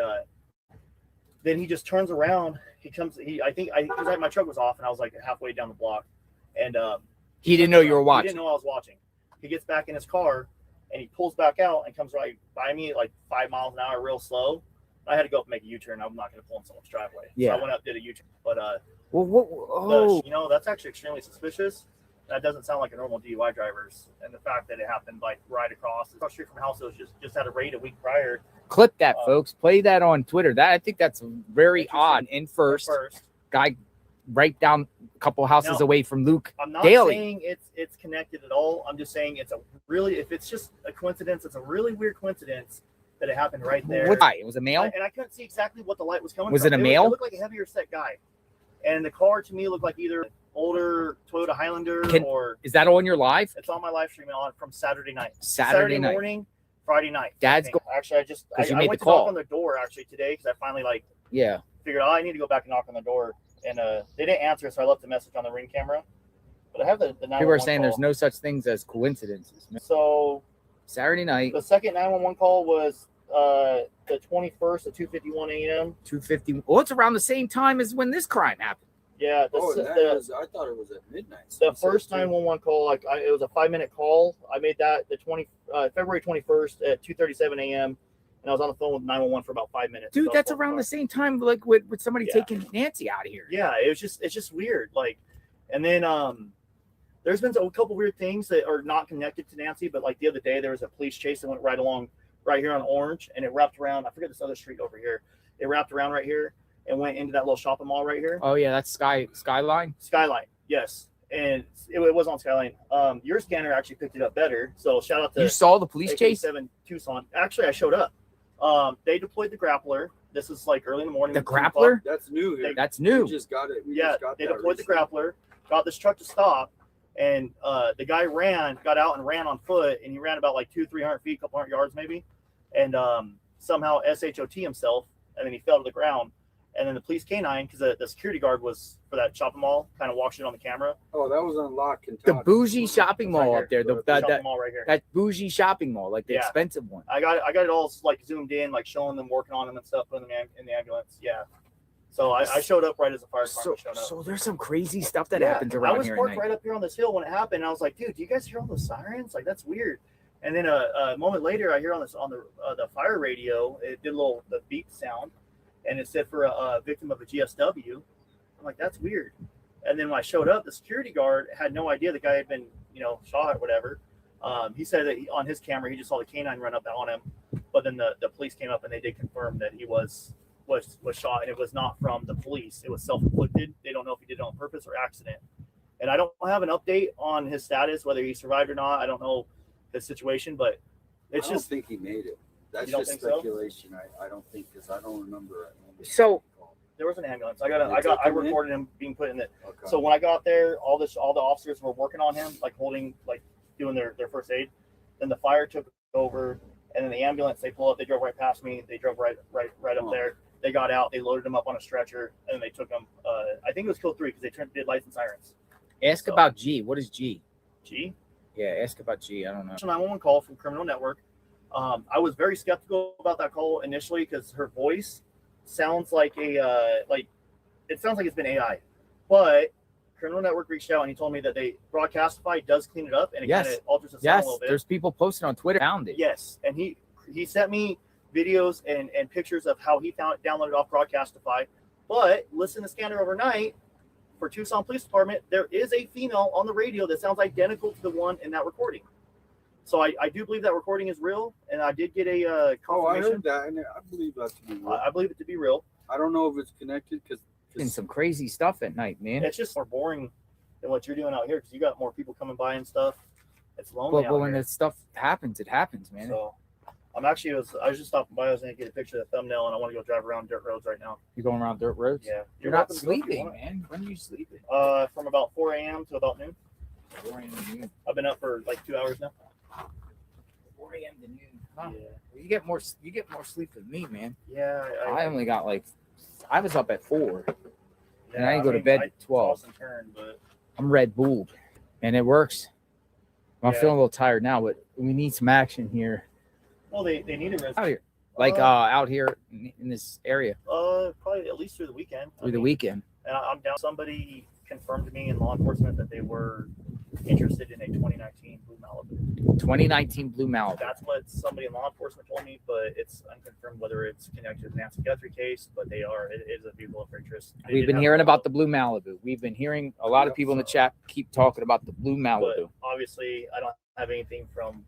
then he just turns around. He comes. Because my truck was off, and I was like halfway down the block, and he didn't know you were watching. He didn't know I was watching. He gets back in his car, and he pulls back out and comes right by me at like 5 miles an hour, real slow. I had to go up and make a U-turn. I'm not going to pull in someone's driveway. Yeah. So I went up, did a U-turn, but that's actually extremely suspicious. That doesn't sound like a normal DUI driver's, and the fact that it happened like right across the street from the house, it was just had a raid a week prior. Clip that, folks. Play that on Twitter. I think that's very odd. In first guy, right down a couple houses Now, away from Luke. I'm not Daly. saying it's connected at all. I'm just saying if it's just a coincidence, it's a really weird coincidence that it happened right there. What guy? It was a male? And I couldn't see exactly what the light was coming Was from. it a male? It looked like a heavier set guy. And the car to me looked like either older Toyota Highlander or... Is that on your live? It's on my live stream from Saturday night. Saturday night. Morning, Friday night. Dad's Actually, I made went the to knock call. on their door actually today because I finally Yeah. figured I need to go back and knock on the door. And they didn't answer, so I left a message on the Ring camera. But I have the 911 People are saying call. there's no such things as coincidences. Man. So Saturday night. The second 911 call was the 21st at 2:51 a.m. 2:50. Well, it's around the same time as when this crime happened. Yeah. I thought it was at midnight. The first 911 call, it was a 5-minute call. I made that February 21st at 2:37 a.m. and I was on the phone with 911 for about 5 minutes. Dude, that's around the same time, like with somebody taking Nancy out of here. Yeah, it's just weird. Like, and then there's been a couple weird things that are not connected to Nancy, but like the other day there was a police chase that went right here on Orange, and it wrapped around. I forget this other street over here. It wrapped around right here and went into that little shopping mall right here. Oh yeah, that's Skyline. Skyline, yes, and it was on Skyline. Your scanner actually picked it up better, so shout out to You saw the police chase? 7 Tucson. Actually, I showed up. They deployed the grappler. This is like early in the morning. The grappler? That's new. That's new. We just got it. They deployed the grappler, got this truck to stop, and the guy got out and ran on foot, and he ran about like 200-300 feet, a couple hundred yards maybe, and somehow SHOT himself, and then he fell to the ground. And then the police canine, because the security guard was for that shopping mall, kind of watched it on the camera. Oh, that was on Lock and The bougie shopping mall up there. The shopping mall right here. That bougie shopping mall, like the expensive one. I got it all like zoomed in, like showing them working on them and stuff, putting them in the ambulance. Yeah. So I showed up right as the fire department showed up. So there's some crazy stuff that happens around here. I was parked right up here on this hill when it happened. And I was like, dude, do you guys hear all those sirens? Like, that's weird. And then a moment later, I hear on the fire radio, it did the beep sound, and it said for a victim of a GSW. I'm like, that's weird. And then when I showed up, the security guard had no idea the guy had been, shot or whatever. He said that on his camera, he just saw the canine run up on him. But then the police came up and they did confirm that he was shot, and it was not from the police. It was self-inflicted. They don't know if he did it on purpose or accident. And I don't have an update on his status, whether he survived or not. I don't know his situation, but I don't think he made it. That's You don't just think so? speculation. I don't think, because I don't remember. So there was an ambulance. I recorded him being put in it. Okay. So when I got there, all the officers were working on him, like doing their first aid. Then the fire took over, and then the ambulance, they pulled up, they drove right past me, they drove right up there. They got out, they loaded him up on a stretcher, and then they took him. I think it was Kill 3 because they did lights and sirens. Ask about G. What is G? G? Yeah, ask about G. I don't know. 911 call from Criminal Network. I was very skeptical about that call initially because her voice sounds like it sounds like it's been AI. But Criminal Network reached out and he told me that Broadcastify does clean it up and it kind of alters the sound a little bit. There's people posting on Twitter found it. Yes, and he sent me videos and pictures of how he downloaded off Broadcastify. But listen to Scanner overnight for Tucson Police Department, there is a female on the radio that sounds identical to the one in that recording. So I do believe that recording is real, and I did get a confirmation. Oh, I heard that, and I believe that to be real. I believe it to be real. I don't know if it's connected because some crazy stuff at night, man. It's just more boring than what you're doing out here because you got more people coming by and stuff. It's lonely. But when that stuff happens, it happens, man. So I was just stopping by. I was gonna get a picture of the thumbnail, and I want to go drive around dirt roads right now. You're going around dirt roads? Yeah. You're not sleeping, man. When are you sleeping? From about 4 a.m. to about noon. 4 a.m. to noon. I've been up for like 2 hours now. 4 a.m. to noon. Huh? Yeah. You get more sleep than me, man. Yeah. I only got I was up at 4. And I Yeah, didn't go to mean, bed I at 12. toss and turn, but I'm Red Bulled, and it works. I'm Yeah. feeling a little tired now, but we need some action here. well, they need a Out here, out here in this area probably at least through the weekend. through the weekend. And I'm down. Somebody confirmed to me in law enforcement that they were interested in a 2019 Blue Malibu. 2019 Blue Malibu. That's what somebody in law enforcement told me, but it's unconfirmed whether it's connected to the Nancy Guthrie case. But they are. It is a vehicle of interest. They We've did been have hearing a- about the Blue Malibu. We've been hearing a lot of people in the chat keep talking about the Blue But Malibu. obviously, I don't have anything from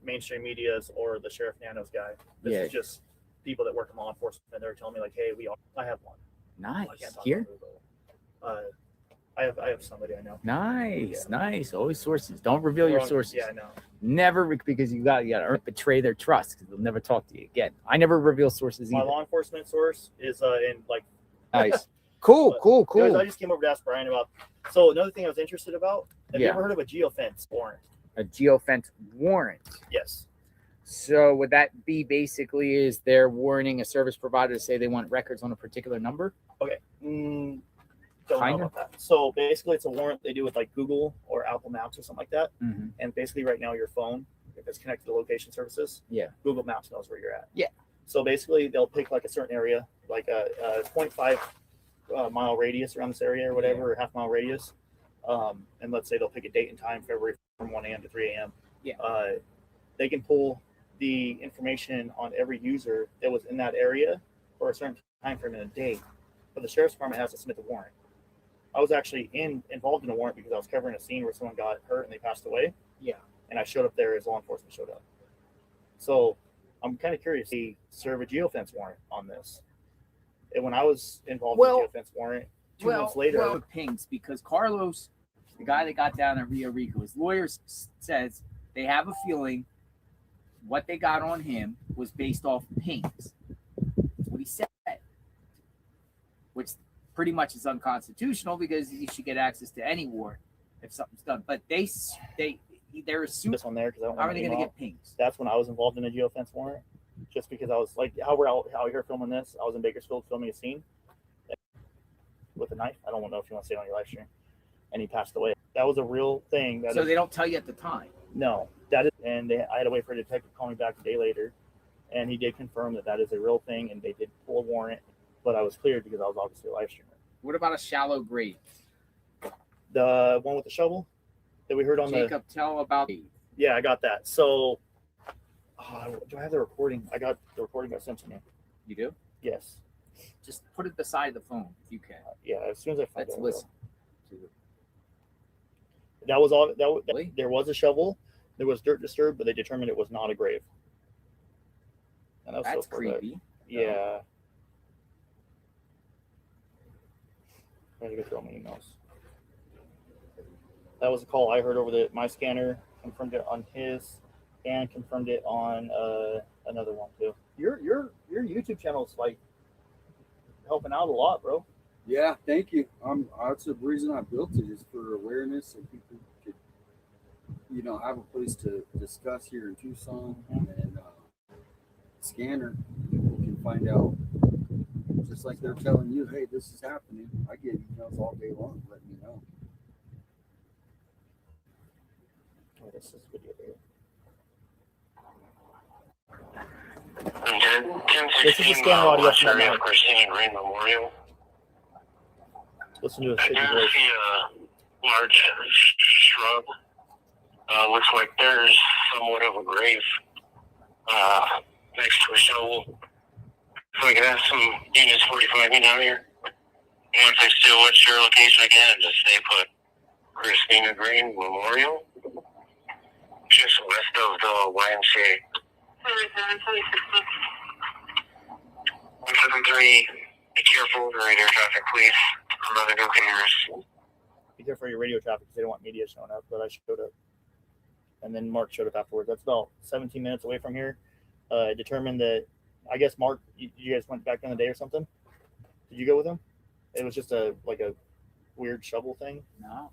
mainstream medias or the Sheriff Nanos guy. This Yeah. is just people that work in law enforcement. They're telling me like, "Hey, I have one." I Nice. can't talk Here? about who, though. I have somebody I know. Nice. Always sources. Don't reveal your Wrong- sources. Yeah, I know. Never, because you got to betray their trust because they'll never talk to you again. I never reveal sources My either. law enforcement source is in like. Nice. Cool. Guys, I just came over to ask Brian about. So another thing I was interested about. Have you Yeah. ever heard of a geofence warrant? A geofence warrant. Yes. So would that be basically is they're warning a service provider to say they want records on a particular number? Okay. Don't know Kinda. about that. So basically, it's a warrant they do with like Google or Apple Maps or something like that. Mhm. And basically, right now, your phone, if it's connected to location services, Yeah. Google Maps knows where you're at. Yeah. So basically, they'll pick like a certain area, like a 0.5 mile radius around this area or whatever, or half-mile radius. And let's say they'll pick a date and time, February from 1 a.m. to 3 a.m. Yeah. They can pull the information on every user that was in that area for a certain time frame in a day. But the sheriff's department has to submit the warrant. I was actually involved in a warrant because I was covering a scene where someone got hurt and they passed away. Yeah. And I showed up there as law enforcement showed up. So I'm kind of curious. They serve a geofence warrant on this. And when I was involved in a geofence warrant, 2 months later, it pings because Carlos, the guy that got down at Rio Rico, his lawyer says they have a feeling what they got on him was based off pings. That's what he said, which pretty much is unconstitutional because you should get access to any warrant if something's done. But they're assuming this one there because I don't how want are they to going to get pings? That's when I was involved in a geofence warrant, just because I was like, how we're out here filming this. I was in Bakersfield filming a scene with a knife. I don't know if you want to say it on your live stream. And he passed away. That was a real thing. So they don't tell you at the time. No, that is, and I had to wait for a detective to call me back a day later, and he did confirm that is a real thing, and they did pull a warrant, but I was cleared because I was obviously a live streamer. What about a shallow grave? The one with the shovel that we heard on Jacob, tell about. Yeah, I got that. So, do I have the recording? I got the recording I sent to me. You do? Yes. Just put it beside the phone if you can. Yeah, as soon as I find Let's it. listen. That was all. There was a shovel. There was dirt disturbed, but they determined it was not a grave. And that was That's so far back. creepy. Yeah. I gotta go through all my emails. That was a call I heard over my scanner. Confirmed it on his, and confirmed it on another one too. Your YouTube channel is like helping out a lot, bro. Yeah, thank you. That's the reason I built it, is for awareness, so people could, have a place to discuss here in Tucson, and then scanner, people can find out, just like they're telling you, hey, this is happening. I get emails all day long letting me know. Oh, this is video here. This is the scanner audio from that night. Christine Green Memorial. Listen to a I do see a large shrub. Looks like there's somewhat of a grave next to a shovel. So I can have some units 45 in out here. Once I still what's your location again, just say put Christina Green Memorial. Just west of the YMCA. 173, be careful, the radio traffic, please. I'm not going to Be careful of your radio traffic because they don't want media showing up, but I showed up. And then Mark showed up afterwards. That's about 17 minutes away from here. determined that, I guess Mark, you guys went back during the day or something. Did you go with him? It was just a weird shovel thing. No.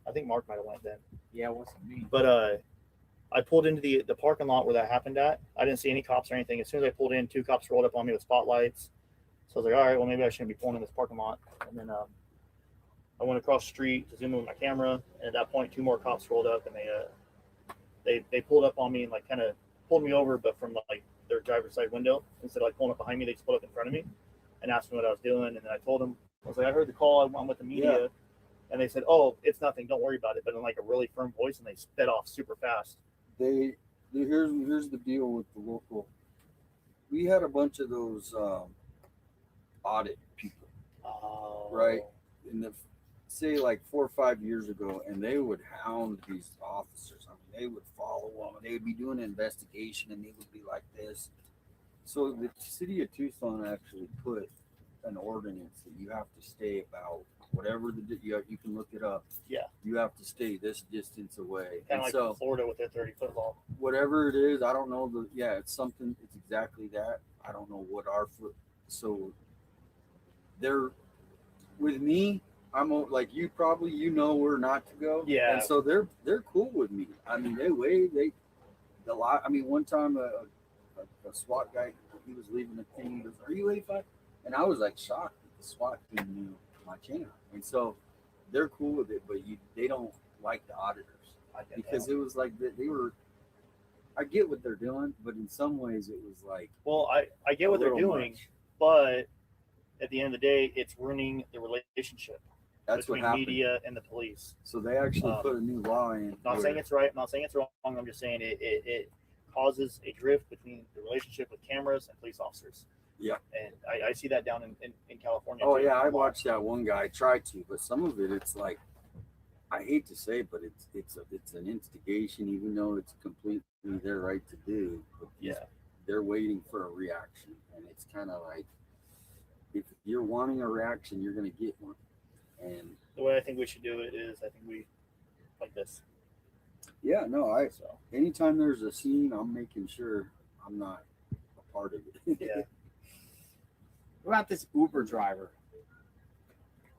I think Mark might have went then. Yeah, it wasn't me. But I pulled into the parking lot where that happened at. I didn't see any cops or anything. As soon as I pulled in, 2 cops rolled up on me with spotlights. So I was like, all right, well, maybe I shouldn't be pulling in this parking lot. And then I went across the street to zoom in with my camera. And at that point, 2 more cops rolled up, and they pulled up on me and kind of pulled me over, but from their driver's side window. Instead of pulling up behind me, they just pulled up in front of me and asked me what I was doing. And then I told them, I was like, I heard the call. I'm with the media. Yeah. And they said, oh, it's nothing. Don't worry about it. But in a really firm voice, and they sped off super fast. Here's the deal with the local. We had a bunch of those audit people, right? In the say 4 or 5 years ago, and they would hound these officers. I mean, they would follow them, and they would be doing an investigation, and they would be like this. So the city of Tucson actually put an ordinance that you have to stay about whatever you can look it up. Yeah. You have to stay this distance away. Kind of like Florida with their 30-foot law. Whatever it is, I don't know. It's something. It's exactly that. I don't know what our foot. So they're with me. I'm like you. Probably where not to go. Yeah. And so they're cool with me. I mean, a lot. I mean, one time a SWAT guy, he was leaving a thing. He goes, "Are you 85?" And I was shocked that the SWAT team knew my channel. And so they're cool with it, but they don't like the auditors because it was they were. I get what they're doing, but in some ways it was well, I get what they're doing, but at the end of the day, it's ruining the relationship between media and the police. So they actually put a new law in. I'm not saying it's right. I'm not saying it's wrong. I'm just saying it causes a drift between the relationship with cameras and police officers. Yeah. And I see that down in California. Oh, yeah. I watched that one guy. I tried to, but some of it, it's I hate to say it, but it's an instigation, even though it's completely their right to do. But they're waiting for a reaction. And it's kind of if you're wanting a reaction, you're going to get one. And the way I think we should do it is I think we like this. Yeah, no, anytime there's a scene, I'm making sure I'm not a part of it. Yeah. What about this Uber driver?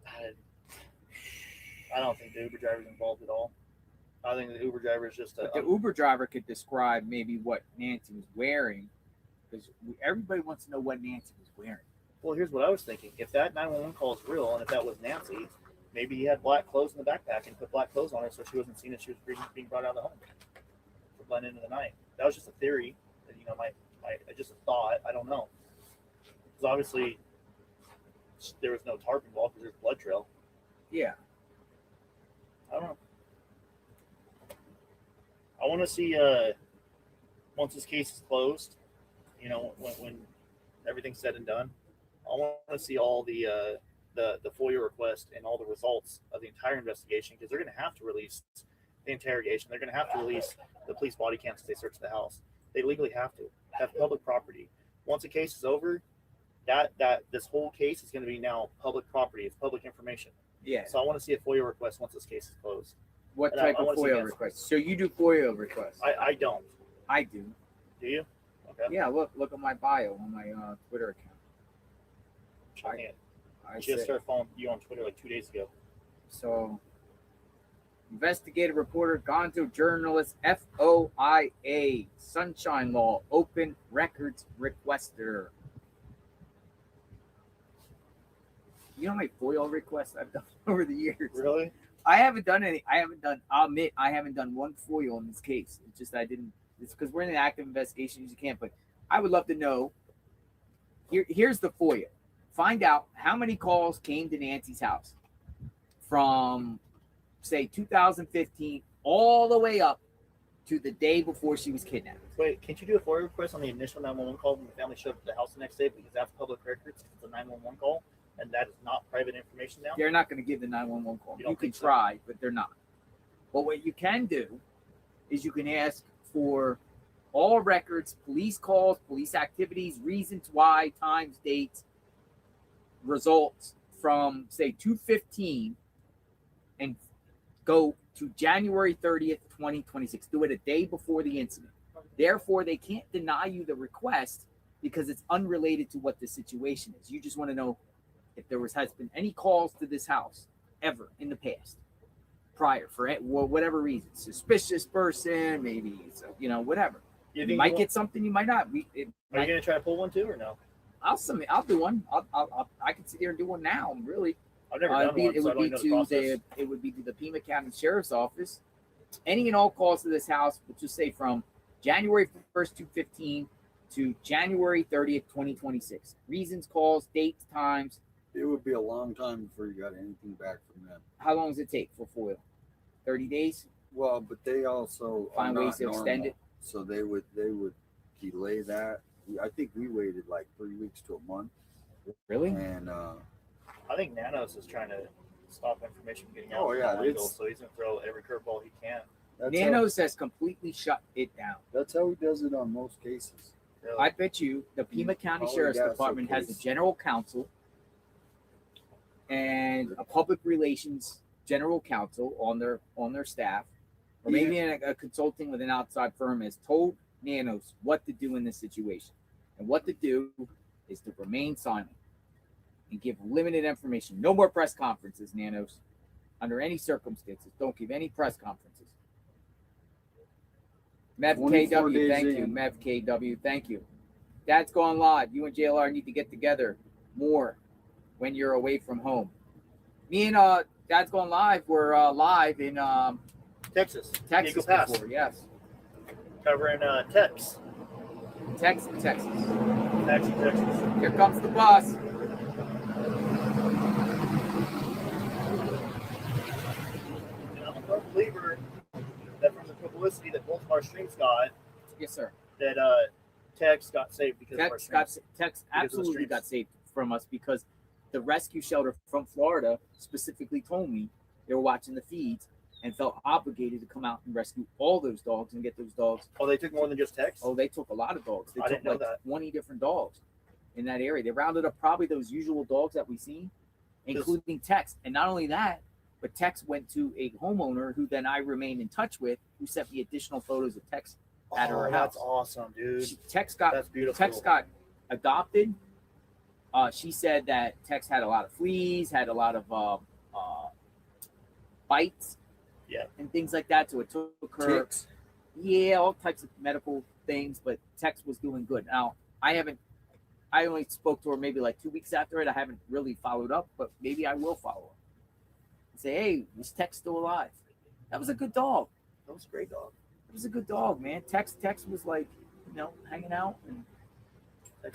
I don't think the Uber driver is involved at all. I think the Uber driver is just the Uber driver could describe maybe what Nancy was wearing, because everybody wants to know what Nancy was wearing. Well, here's what I was thinking. If that 911 call is real, and if that was Nancy, maybe he had black clothes in the backpack and put black clothes on her so she wasn't seen as she was being brought out of the home to blend into the night. That was just a theory. That, just a thought. I don't know. Because obviously there was no tarp involved because there's blood trail. Yeah. I don't know. I want to see once this case is closed, when everything's said and done, I want to see all the FOIA request and all the results of the entire investigation, because they're going to have to release the interrogation. They're going to have to release the police body cams as they search the house. They legally have to have public property. Once the case is over, that this whole case is going to be now public property. It's public information. Yeah. So I want to see a FOIA request once this case is closed. What type of FOIA request? So you do FOIA requests? I don't. I do. Do you? Okay. Yeah. Look at my bio on my Twitter account. I just started following you on Twitter 2 days ago. So, investigative reporter, gonzo journalist, FOIA, Sunshine Law, open records requester. You know how many FOIA requests I've done over the years? Really? I haven't done any. I'll admit, I haven't done one FOIA in this case. It's just it's because we're in an active investigation. You can't, but I would love to know. Here's the FOIA. Find out how many calls came to Nancy's house from, say, 2015 all the way up to the day before she was kidnapped. Wait, can't you do a FOIA request on the initial 911 call when the family showed up at the house the next day, because that's public records? It's a 911 call, and that is not private information now? They're not going to give the 911 call. You can so? try, but they're not. But what you can do is you can ask for all records, police calls, police activities, reasons why, times, dates, results from, say, 2/15 and go to January 30th, 2026. Do it a day before the incident. Therefore, they can't deny you the request because it's unrelated to what the situation is. You just want to know if there has been any calls to this house ever in the past, prior, for whatever reason, suspicious person, maybe, whatever. You might get something, you might not. Are you gonna try to pull one too, or no? I'll do one. I can sit here and do one now. Really, I've never done one, so I don't know the process. It would be to the Pima County Sheriff's Office. Any and all calls to this house, we'll just say from January 1st, 2015 to January 30th, 2026. Reasons, calls, dates, times. It would be a long time before you got anything back from them. How long does it take for FOIL? 30 days? Well, but they also find ways to extend it. So they would delay that. I think we waited like 3 weeks to a month. Really? And I think Nanos is trying to stop information getting out. Oh, yeah, So he's gonna throw every curveball he can. Nanos has completely shut it down. That's how he does it on most cases. I bet you the Pima County Oh, Sheriff's yeah, Department so has a please. general counsel and a public relations general counsel on their staff, or maybe a consulting with an outside firm has told Nanos what to do in this situation. And what to do is to remain silent and give limited information. No more press conferences, Nanos. Under any circumstances, don't give any press conferences. Mev 24 KW, days thank you. in. Mev KW, thank you. Dad's gone live. You and JLR need to get together more when you're away from home. Me and Dad's gone live. We're live in Texas. Texas Eagle Pass. before, yes. Covering Tex. Texas. Texas. Here comes the bus. And I'm a firm believer that from the publicity that both of our streams got, yes, sir, that Tex got saved because of our streams. Tex Because of the absolutely streams. got saved from us because the rescue shelter from Florida specifically told me they were watching the feeds and felt obligated to come out and rescue all those dogs and get those dogs. Oh, they took more than just Tex? Oh, they took a lot of dogs. They I took didn't know like that. 20 different dogs in that area. They rounded up probably those usual dogs that we've seen, including Tex. And not only that, but Tex went to a homeowner who then I remained in touch with, who sent me additional photos of Tex at her house. That's awesome, dude. Tex got That's beautiful. Tex got adopted. She said that Tex had a lot of fleas, had a lot of bites, and things like that. So it took her, Ticks. all types of medical things. But Tex was doing good. Now I only spoke to her maybe like 2 weeks after it. I haven't really followed up, but maybe I will follow up and say, hey, is Tex still alive? That was a good dog. That was a great dog. It was a good dog, man. Tex was like, hanging out, and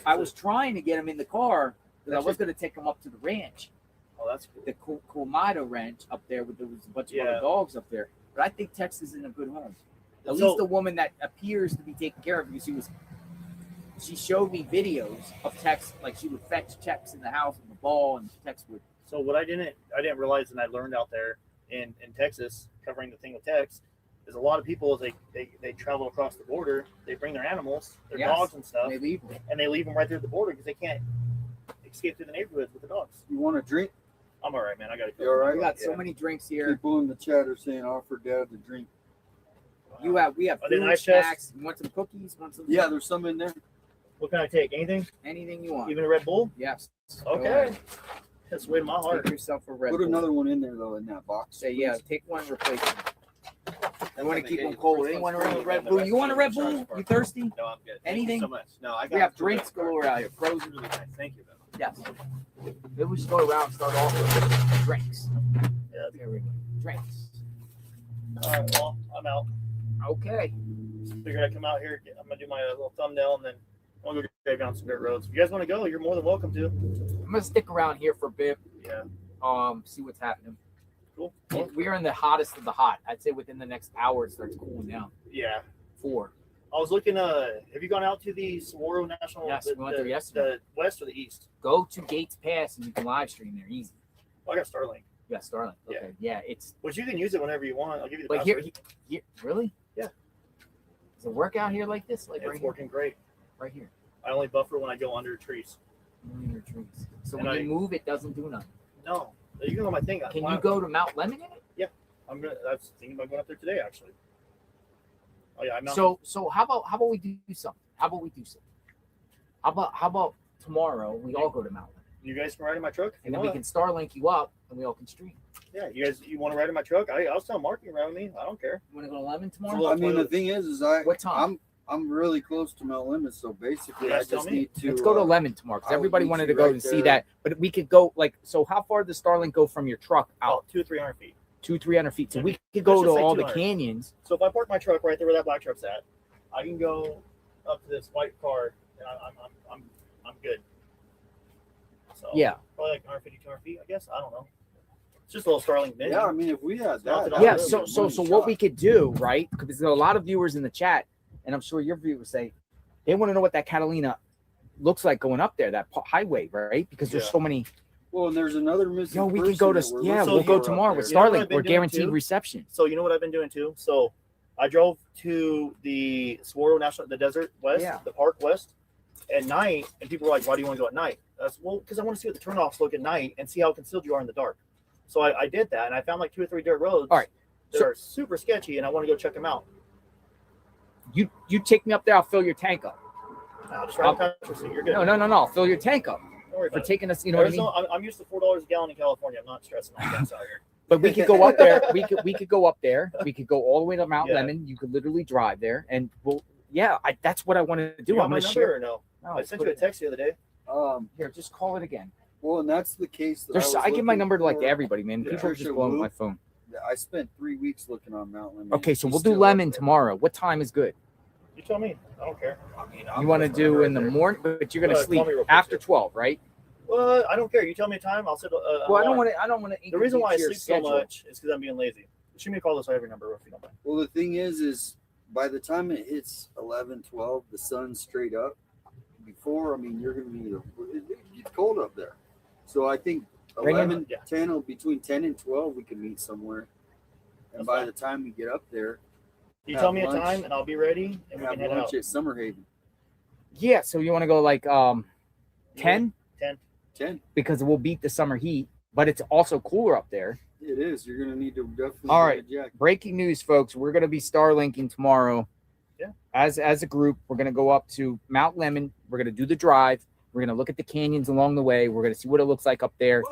I was trying to get him in the car because I was going to take him up to the ranch. Oh, that's cool. The Colmado Ranch up there, with there was a bunch of other dogs up there. But I think Tex is in a good home. At least the woman that appears to be taking care of him, because she showed me videos of Tex, like she would fetch Tex in the house with the ball, and Tex would. So what I didn't realize, and I learned out there in Texas, covering the thing with Tex, is a lot of people, they travel across the border, they bring their animals, their dogs and stuff, and they leave them right there at the border because they can't escape through the neighborhoods with the dogs. You want a drink? I'm all right, man. I got to go. You all right? We got so many drinks here. People in the chat are saying offer Dad a drink. We have Are they food, nice, snacks. Jess? You want some cookies? Want some? Yeah, there's some in there. What can I take? Anything? Anything you want. Even a Red Bull? Yes. Okay. That's way to my heart. Take yourself a Red Put Bull. another one in there though in that box. Say take one, replace it. I want to keep them cold. Anyone want a Red Red Bull? Bull? You want a Red Bull? You thirsty? No, I'm good. Thank Anything? you so much. No, I got We have it for drinks the- galore out here. Frozen. Really nice. Thank you, man. Yes. Maybe we should go around and start off with drinks. Yeah. There we go. Drinks. All right, well, I'm out. Okay. Figured I'd come out here. I'm going to do my little thumbnail, and then I'll go drive down some dirt roads. If you guys want to go, you're more than welcome to. I'm gonna stick around here for a bit. Yeah. See what's happening. Cool. We're in the hottest of the hot. I'd say within the next hour it starts cooling down. Yeah. 4. I was looking. Have you gone out to the Saguaro National? Yes, we went the, there yesterday. The west or the east? Go to Gates Pass and you can live stream there easy. I got Starlink. Yeah, Starlink. Okay. Yeah, it's. Which you can use it whenever you want. I'll give you the But password. here, really? Yeah. Does it work out here like this? Like It's right working great. Right here. I only buffer when I go under trees. Under trees. So And when I- you move, it doesn't do nothing. No, you can go on my thing. Can you go to Mount Lemon in it? Yeah, I was thinking about going up there today actually. Oh yeah, I'm not. So how about we do something? How about tomorrow we all go to Mountain? You guys can ride in my truck, and then we can Starlink you up, and we all can stream. Yeah, you want to ride in my truck? I'll tell Mark you can ride with me. I don't care. You want to go to Lemon tomorrow? Well, I mean, the thing is what time? I'm really close to Mount Lemon, so basically Yeah, I just need to. Let's go to Lemon tomorrow because I would everybody meet wanted you to go right and see there. that. But we could go like, so how far does Starlink go from your truck out? 200-300 feet. 200-300 feet. So we could go Let's to just say all the 200. canyons. So if I park my truck right there where that black truck's at, I can go up to this white car, and I'm good. So Yeah. Probably like 150, 200 feet, I guess. I don't know. It's just a little Starlink mini. Yeah, I mean, if we had that. Yeah. So what we could do, right? Because there are a lot of viewers in the chat, and I'm sure your viewers say they want to know what that Catalina looks like going up there, that highway, right? Because there's so many. Well, and there's another missing. Yo, we can go to we'll go tomorrow with Starlink. We're guaranteed reception. So you know what I've been doing too? So I drove to the Saguaro National, the desert west, the park west at night, and people were like, "Why do you want to go at night?" That's well, because I want to see what the turnoffs look at night and see how concealed you are in the dark. So I did that, and I found like 2 or 3 dirt roads. All right, that are super sketchy, and I want to go check them out. You take me up there. I'll fill your tank up. I'll just ride past you, so you're good. No. I'll fill your tank up. Don't worry For about taking it. us, you know what I mean? I'm used to $4 a gallon in California. I'm not stressing on gas out here. But we could go up there. We could go up there. We could go all the way to Mount Lemon. You could literally drive there, and that's what I wanted to do. You got I'm my going to number share. or no? No, I sent you a text the other day. Here, just call it again. Well, and that's the case. That I give my number to like looking everybody, man. for People are just Patricia blowing Wu. my phone. I spent 3 weeks looking on Mount Lemon. Okay, so She's we'll do still Lemon up there. tomorrow. What time is good? You tell me. I don't care. You want to do in the morning, but you're going to Call sleep me real quick, after 12, right? Well, I don't care. You tell me a time. I'll set. Well, I don't want to. The reason why I sleep schedule. so much is because I'm being lazy. Shoot me a call. This I have your number if you don't mind. Well, the thing is by the time it hits 11, 12, the sun's straight up. Before, I mean, you're going to be, it gets cold up there. So I think 11, 10, or between 10 and 12, we can meet somewhere. And by the time we get up there, You tell me a time and I'll be ready and we have can head lunch out. at Summer Haven. Yeah, so you want to go like 10? 10. Because we'll beat the summer heat, but it's also cooler up there. It is. You're going to need to definitely. All get right. a jacket. Breaking news, folks. We're going to be Starlinking tomorrow. Yeah. As a group, we're going to go up to Mount Lemon. We're going to do the drive. We're going to look at the canyons along the way. We're going to see what it looks like up there.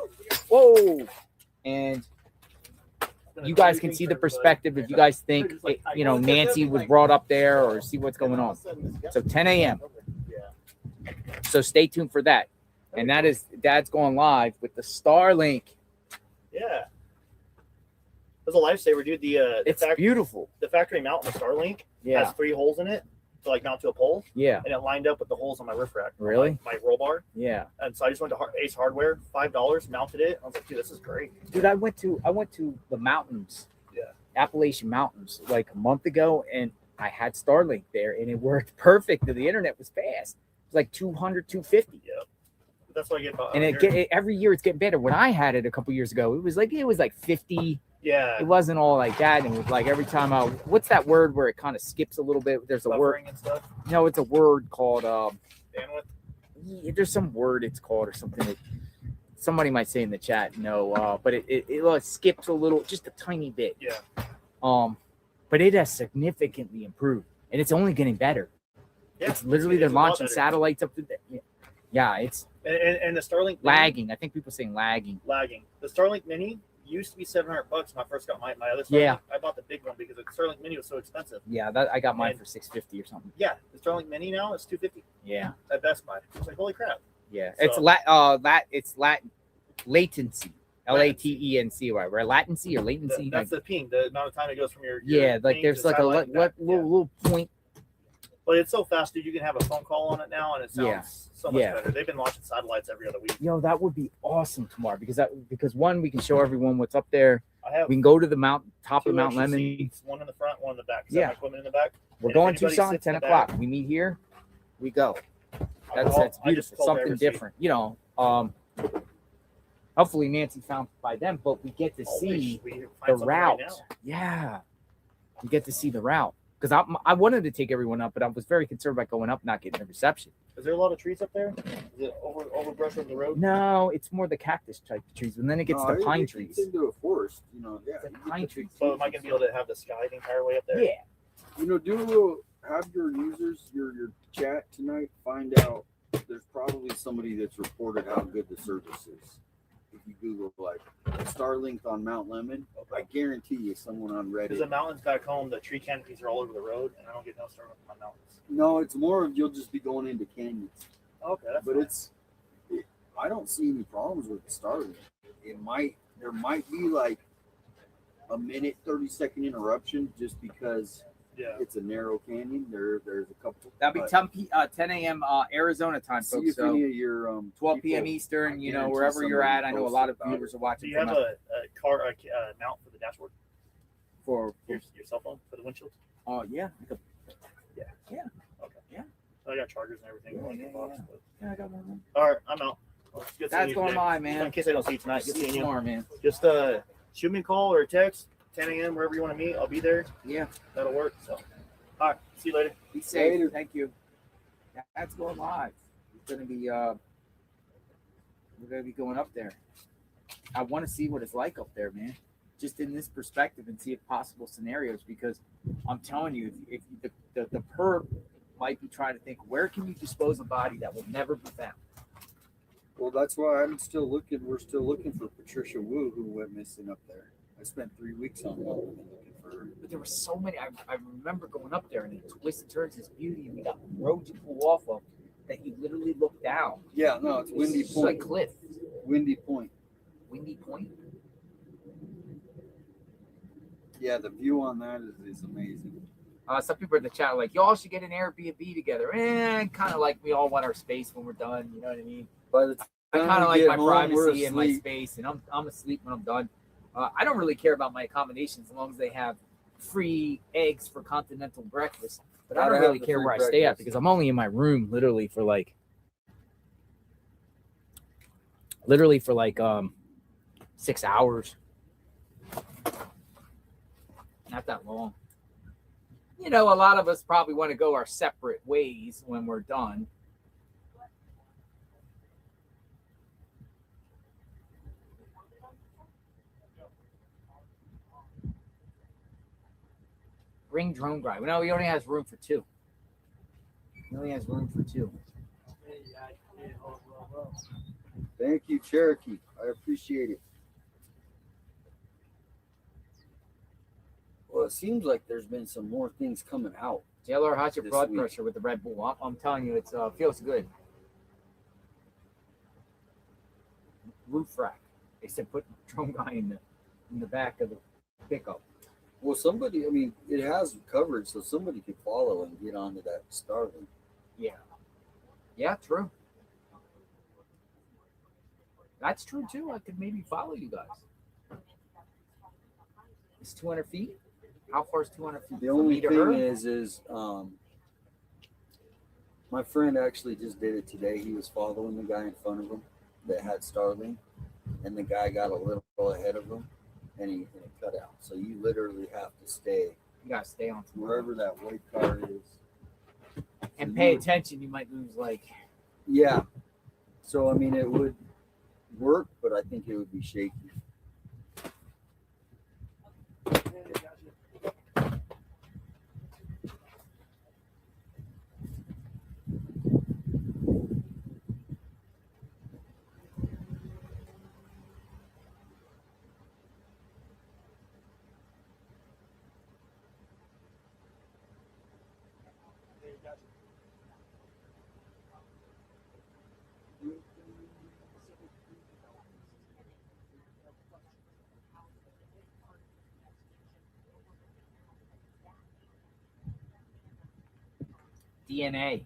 Whoa! And you guys can see the perspective if you guys think, Nancy was brought up there or see what's going on. So 10 a.m. So stay tuned for that. And that is Dad's going live with the Starlink. Yeah. It's a lifesaver, dude. It's beautiful. The factory mount on the Starlink Yeah. has 3 holes in it to like mount to a pole. Yeah. And it lined up with the holes on my roof rack. Really? My roll bar. Yeah. And so I just went to Ace Hardware, $5, mounted it. I was like, dude, this is great. Dude, I went to the mountains, Appalachian Mountains, like a month ago, and I had Starlink there, and it worked perfect. The internet was fast. It was like 200, 250. Yeah. That's what I get. And every year it's getting better. When I had it a couple years ago, it was like 50. Yeah. It wasn't all like that, and it was like every time what's that word where it kind of skips a little bit? There's a word. Buffering and stuff. No, it's a word called Bandwidth. Yeah, there's some word it's called or something. Somebody might say in the chat, no, but it skips a little, just a tiny bit. Yeah. But it has significantly improved, and it's only getting better. Yeah. It's literally they're a lot launching better. satellites up to the. Yeah, it's And the Starlink lagging. I think people saying lagging. Lagging. The Starlink Mini used to be $700 when I first got my other Starlink. Yeah. I bought the big one because the Starlink Mini was so expensive. Yeah, I got mine for $650 or something. Yeah, the Starlink Mini now is $250 Yeah, at Best Buy. It's like holy crap. yeah. So- It's latency, latency, right? Latency or latency. That's the ping, the amount of time it goes from your Yeah, like ping there's to like a satellite back. little point. But it's so fast, dude. You can have a phone call on it now, and it sounds so much Yeah. better. They've been launching satellites every other week. That would be awesome tomorrow because one, we can show everyone what's up there. I have We can go to the top 2 of Mount extra Lemon. seats, one in the front, one in the back. Yeah. My equipment in the back. We're And if going anybody Tucson, sits in 10 the o'clock. back, We meet here. We go. I That's just beautiful. called Something driver's seat. different. Hopefully Nancy found by them, but we get to see we find the something right route. now. Yeah. We get to see the route. Because I wanted to take everyone up, but I was very concerned about going up, not getting the reception. Is there a lot of trees up there? Is it overbrush on the road? No, it's more the cactus type of trees, and then it gets the pine trees. Into a forest, The pine trees. So am I going to be able to have the sky the entire way up there? Yeah. Do a little, have your users, your chat tonight, find out. There's probably somebody that's reported how good the service is. If you Google like Starlink on Mount Lemon, I guarantee you someone on Reddit. Because the mountains back home, the tree canopies are all over the road, and I don't get no Starlink on mountains. No, it's more of you'll just be going into canyons. Okay, that's but fine. I don't see any problems with Starlink. There might be like a minute, 30-second interruption just because it's a narrow canyon. There's a couple. That'll be 10 a.m. Arizona time, See folks. if So any of your 12 p.m. people, Eastern. I Wherever guarantee you're at. I somebody know a lot of posted about viewers it. are watching. Do you have a mount for the dashboard? For your cell phone for the windshield? Oh yeah. Yeah. Yeah. Okay. Yeah. I got chargers and everything. Yeah, I got one. All right, I'm out. Well, it's good seeing That's you going today. live, man. In case I don't see you tonight, good See you seeing you. tomorrow, man. Just shoot me a call or a text, 10 a.m. wherever you want to meet. I'll be there. Yeah, that'll work. So, all right, see you later. Be safe. Thank you. That's going live. It's gonna be we're gonna be going up there. I want to see what it's like up there, man. Just in this perspective and see if possible scenarios, because I'm telling you, if the perp might be trying to think, where can you dispose a body that will never be found? Well, that's why I'm still looking. We're still looking for Patricia Wu, who went missing up there. I spent 3 weeks on Mount Lemon looking for her. But there were so many. I remember going up there and it twists and turns this beauty, and we got roads you pull off of that you literally look down. Yeah, no, it's Windy just Point. like cliff. Windy Point. Windy Point. Yeah, the view on that is amazing. Some people in the chat are like, y'all should get an Airbnb together. Kind of like we all want our space when we're done. You know what I mean? By the I time kind of we like get my home, we're privacy and my asleep. space, and I'm asleep when I'm done. I don't really care about my accommodations as long as they have free eggs for continental breakfast. But I Gotta don't have really the care free where I stay at breakfast. because I'm only in my room literally for like 6 hours. Not that long. A lot of us probably want to go our separate ways when we're done. Bring drone guy. No, he only has room for 2. He only has room for 2. Thank you, Cherokee. I appreciate it. Well, it seems like there's been some more things coming out. JLR, how's your this blood week. pressure with the Red Bull? I'm telling you, it feels good. Roof rack. They said put drone guy in the back of the pickup. Well, somebody, it has coverage, so somebody could follow and get onto that Starlink. Yeah. Yeah, true. That's true too. I could maybe follow you guys. It's 200 feet? How far is 200 feet? The From only me to thing her? is my friend actually just did it today. He was following the guy in front of him that had Starlink, and the guy got a little ahead of him, and it cut out. So you literally have to stay. You gotta stay on wherever that white car is, and pay attention. You might lose Yeah. So it would work, but I think it would be shaky. DNA.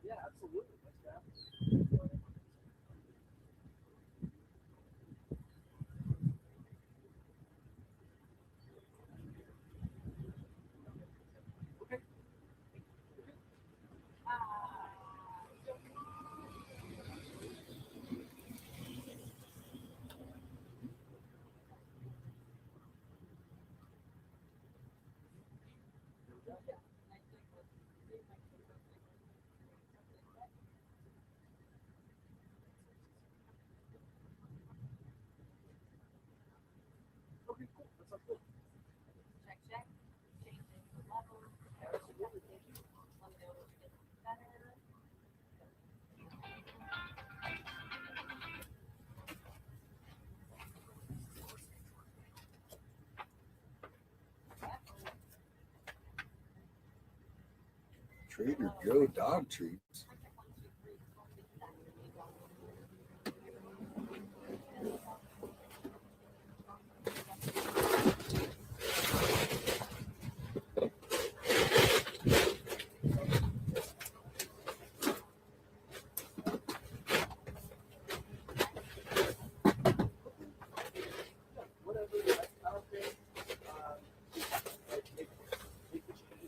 Yeah, absolutely. Okay, cool. That sounds good. Check, check. Changing the level. Absolutely. Let me know if it's better. Trader Joe dog treats. Whatever, that's our thing. Like, make the change.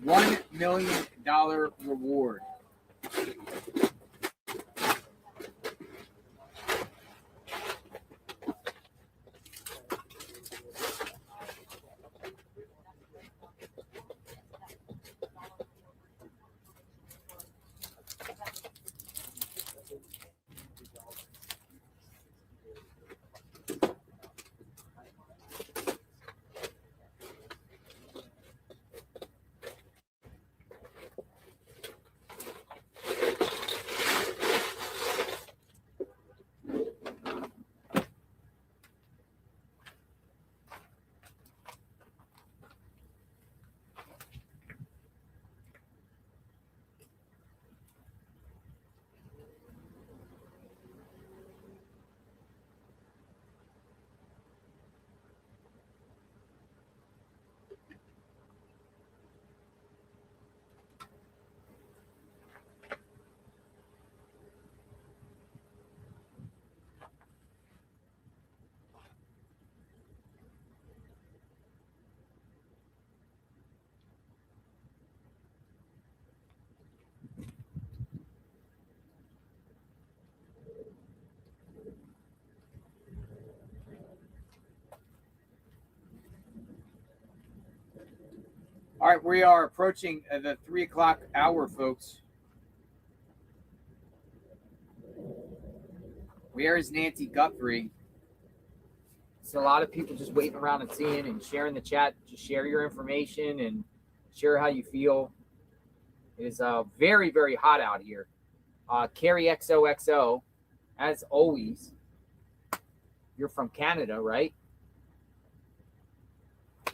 $1 million reward. All right, we are approaching the 3 o'clock hour, folks. Where is Nancy Guthrie? It's a lot of people just waiting around and seeing and sharing the chat. Just share your information and share how you feel. It is very, very hot out here. Carrie XOXO, as always. You're from Canada, right?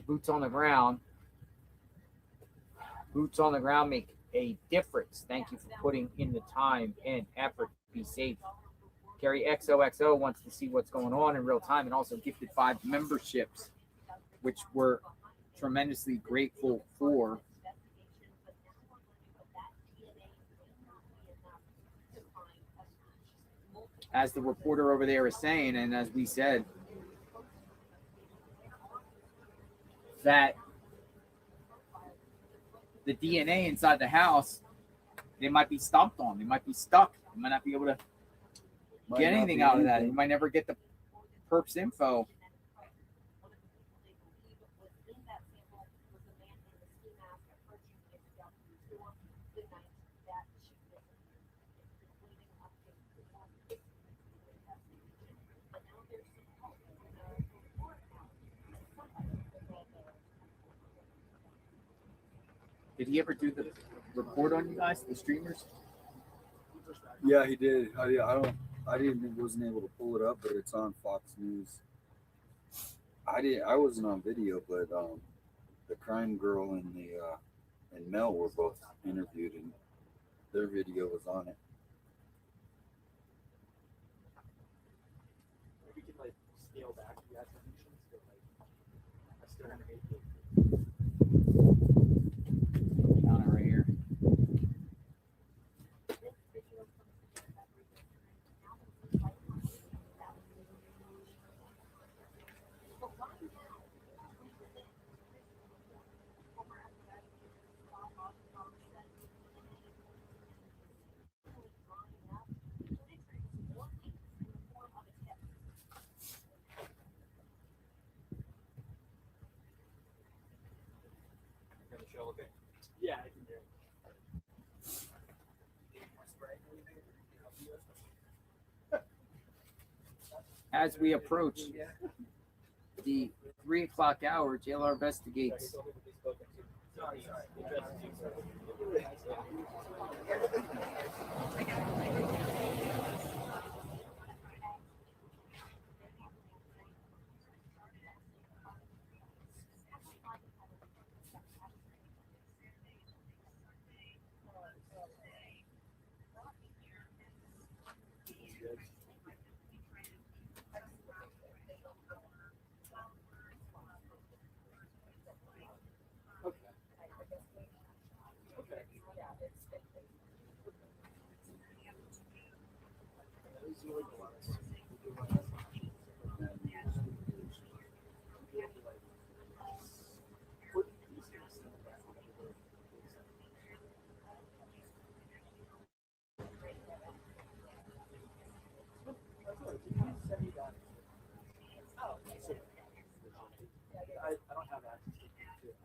Boots on the ground. Boots on the ground make a difference. Thank you for putting in the time and effort to be safe. Carrie XOXO wants to see what's going on in real time and also gifted 5 memberships, which we're tremendously grateful for. As the reporter over there is saying, and as we said, that the DNA inside the house, they might be stomped on. They might be stuck. They might not be able to get anything out of that. You might never get the perps info. Did he ever do the report on you guys, the streamers? Yeah, he did. I wasn't able to pull it up, but it's on Fox News. I wasn't on video, but the crime girl and Mel were both interviewed, and their video was on it. We can like scale back the attributions, but like I still want to make it. Got it right here. Can the show okay? Yeah, I can hear it. As we approach the 3 o'clock hour, JLR investigates. I don't have access to it.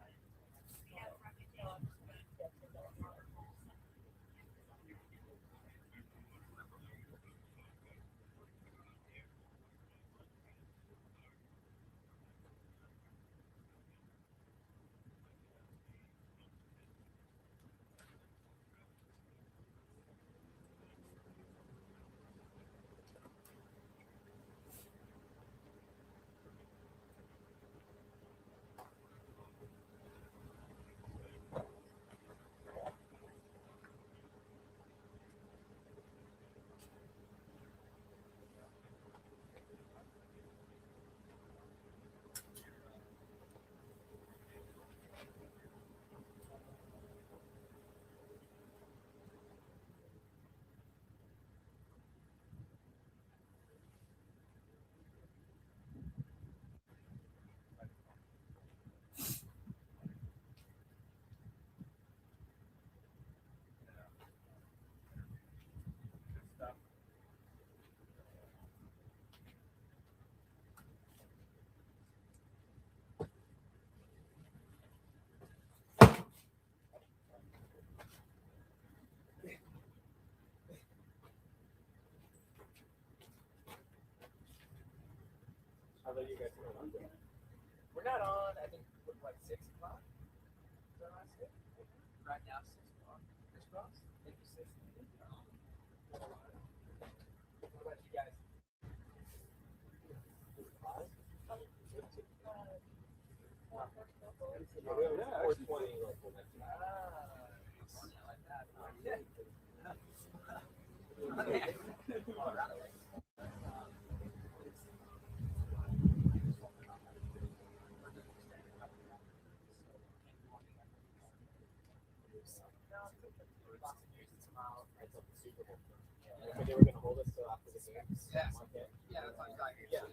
How about you guys? We're not on, I think, what, 6 o'clock? Is that last day? Right now, 6 o'clock. Chris Cross? Maybe 6. What about you guys? So they were going to hold us till after the game. Yeah. Okay. Yeah, that's exactly. Yeah.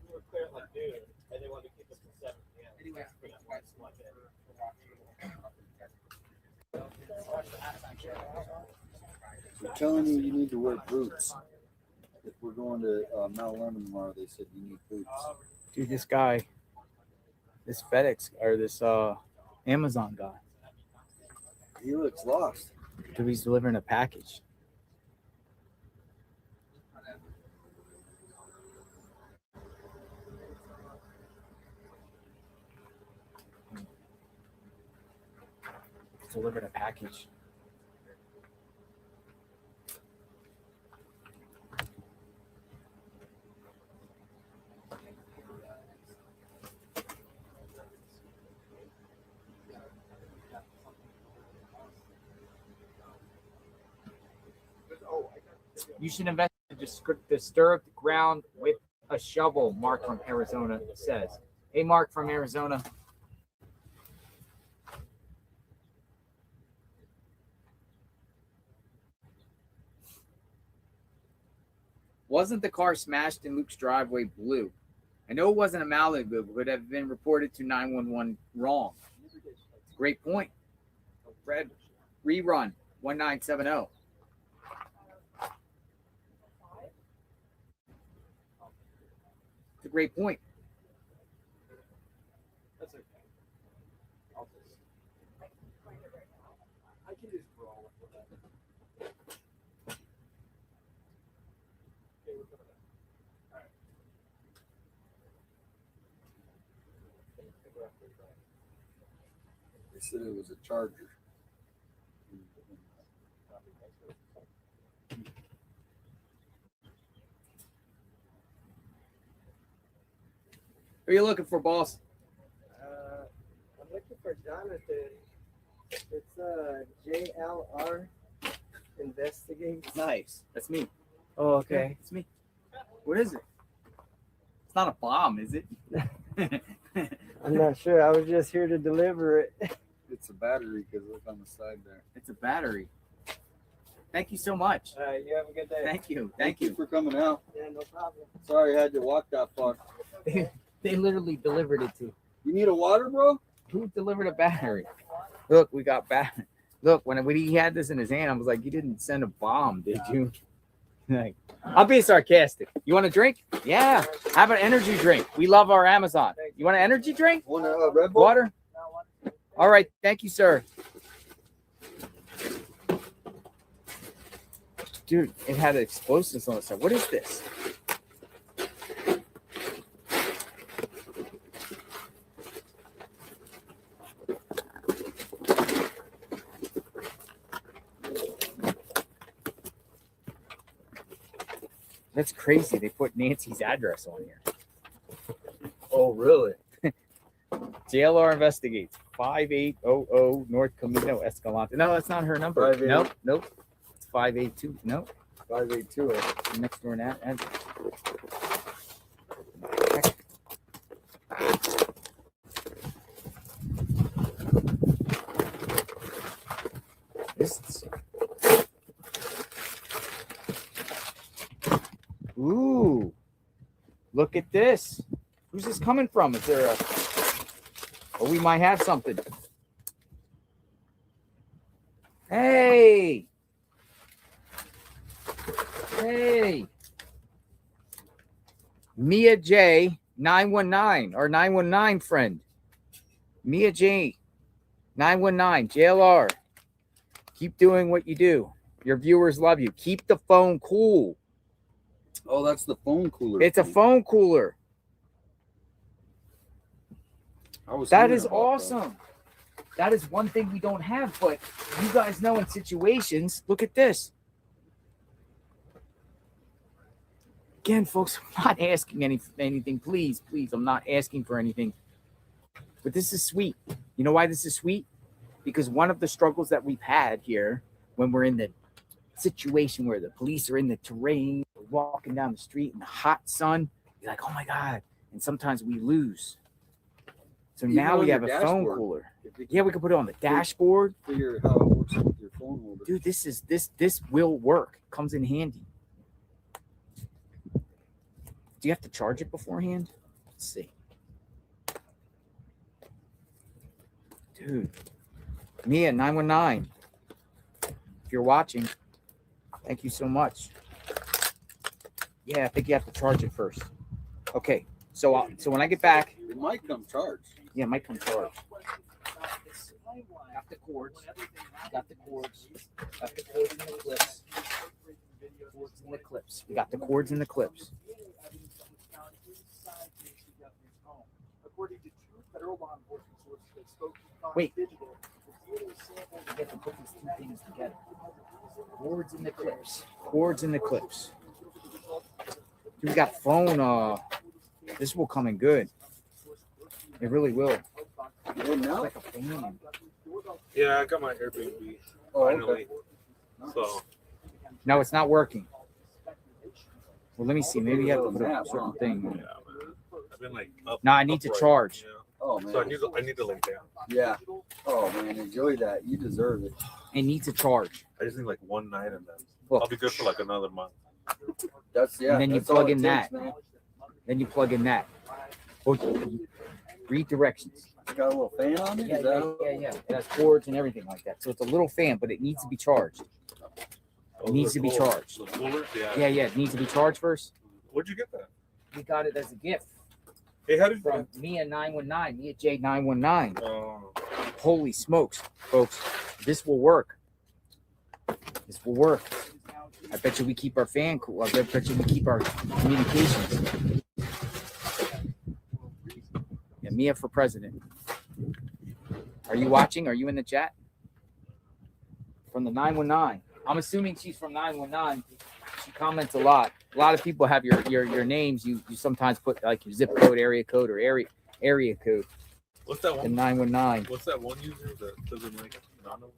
We were clear at like noon, and they wanted to keep us till 7 p.m. Anyway, for that one slot there. They're telling you need to wear boots. If we're going to Mount Lemon tomorrow, they said you need boots. Dude, this guy, this FedEx or this Amazon guy. He looks lost. Dude, he's delivering a package. He's delivering a package. You should investigate disturbed ground with a shovel. Mark from Arizona says. Hey, Mark from Arizona. Wasn't the car smashed in Luke's driveway blue? I know it wasn't a Malibu, but would have been reported to 911 wrong. Great point. Fred, rerun 1970. It's a great point. That's okay. I can just roll with that. Okay, we're coming back. All right. They said it was a Charger. Who are you looking for, boss? I'm looking for Jonathan. It's JLR Investigates. Nice. That's me. Oh, okay. Yeah, it's me. What is it? It's not a bomb, is it? I'm not sure. I was just here to deliver it. It's a battery because look on the side there. It's a battery. Thank you so much. All right, you have a good day. Thank you. Thank you for coming out. Yeah, no problem. Sorry I had to walk that far. They literally delivered it to. You need a water, bro? Who delivered a battery? Look, we got battery. Look, when he had this in his hand, I was like, you didn't send a bomb, did you? Like, I'm being sarcastic. You want a drink? Yeah. Have an energy drink. We love our Amazon. You want an energy drink? Want a Red Bull? Water? All right. Thank you, sir. Dude, it had explosives on the side. What is this? That's crazy. They put Nancy's address on here. Oh, really? JLR investigates 5800 North Camino Escalante. No, that's not her number. Nope. It's 582. Nope. 582. Next door now. Ooh, look at this. Who's this coming from? Is there a... Oh, we might have something. Hey. Mia J 919, our 919 friend. Mia J 919, JLR. Keep doing what you do. Your viewers love you. Keep the phone cool. Oh, that's the phone cooler. It's a phone cooler. That is awesome. That is one thing we don't have, but you guys know in situations, look at this. Again, folks, I'm not asking anything. Please, I'm not asking for anything. But this is sweet. You know why this is sweet? Because one of the struggles that we've had here when we're in the situation where the police are in the terrain, walking down the street in the hot sun, you're like, oh my God. And sometimes we lose. So now we have a phone cooler. Yeah, we can put it on the dashboard. Figure how it works with your phone holder. Dude, this will work. Comes in handy. Do you have to charge it beforehand? Let's see. Dude. Mia 919. If you're watching, thank you so much. Yeah, I think you have to charge it first. Okay. So when I get back, it might come charged. Yeah, it might come charged. Got the cords. Got the cords. Got the cords and the clips. Cords and the clips. We got the cords and the clips. Wait. You have to put these two things together. Cords and the clips. Cords and the clips. We got phone. This will come in good. It really will. Like a fan. Yeah, I got my Airbnb Oh, finally. okay. So No, it's not working. Well, let me see. Maybe you have to put a certain thing. Yeah, man. I've been like up. No, I need to upright, charge. you know? Oh man. So I need to lay down. Yeah. Oh man, enjoy that. You deserve it. It needs a charge. I just need like one night and then Well, I'll be good for like another month. That's and then you that's all plug it in takes, that. man. Then you plug in that. Well, read directions. It's got a little fan on it. Yeah, Is that yeah. It has cords and everything like that. So it's a little fan, but it needs to be charged. It needs to be charged. The cooler? Yeah. It needs to be charged first. Where'd you get that? We got it as a gift. Hey, how did from Mia 919, Mia J 919. Oh. Holy smokes, folks! This will work. This will work. I bet you we keep our fan cool. I bet you we keep our communications. Yeah, Mia for president. Are you watching? Are you in the chat? From the 919. I'm assuming she's from 919. She comments a lot. A lot of people have your names. You sometimes put like your zip code, area code, or area code. What's that one? The 919. What's that one user that doesn't like anonymous?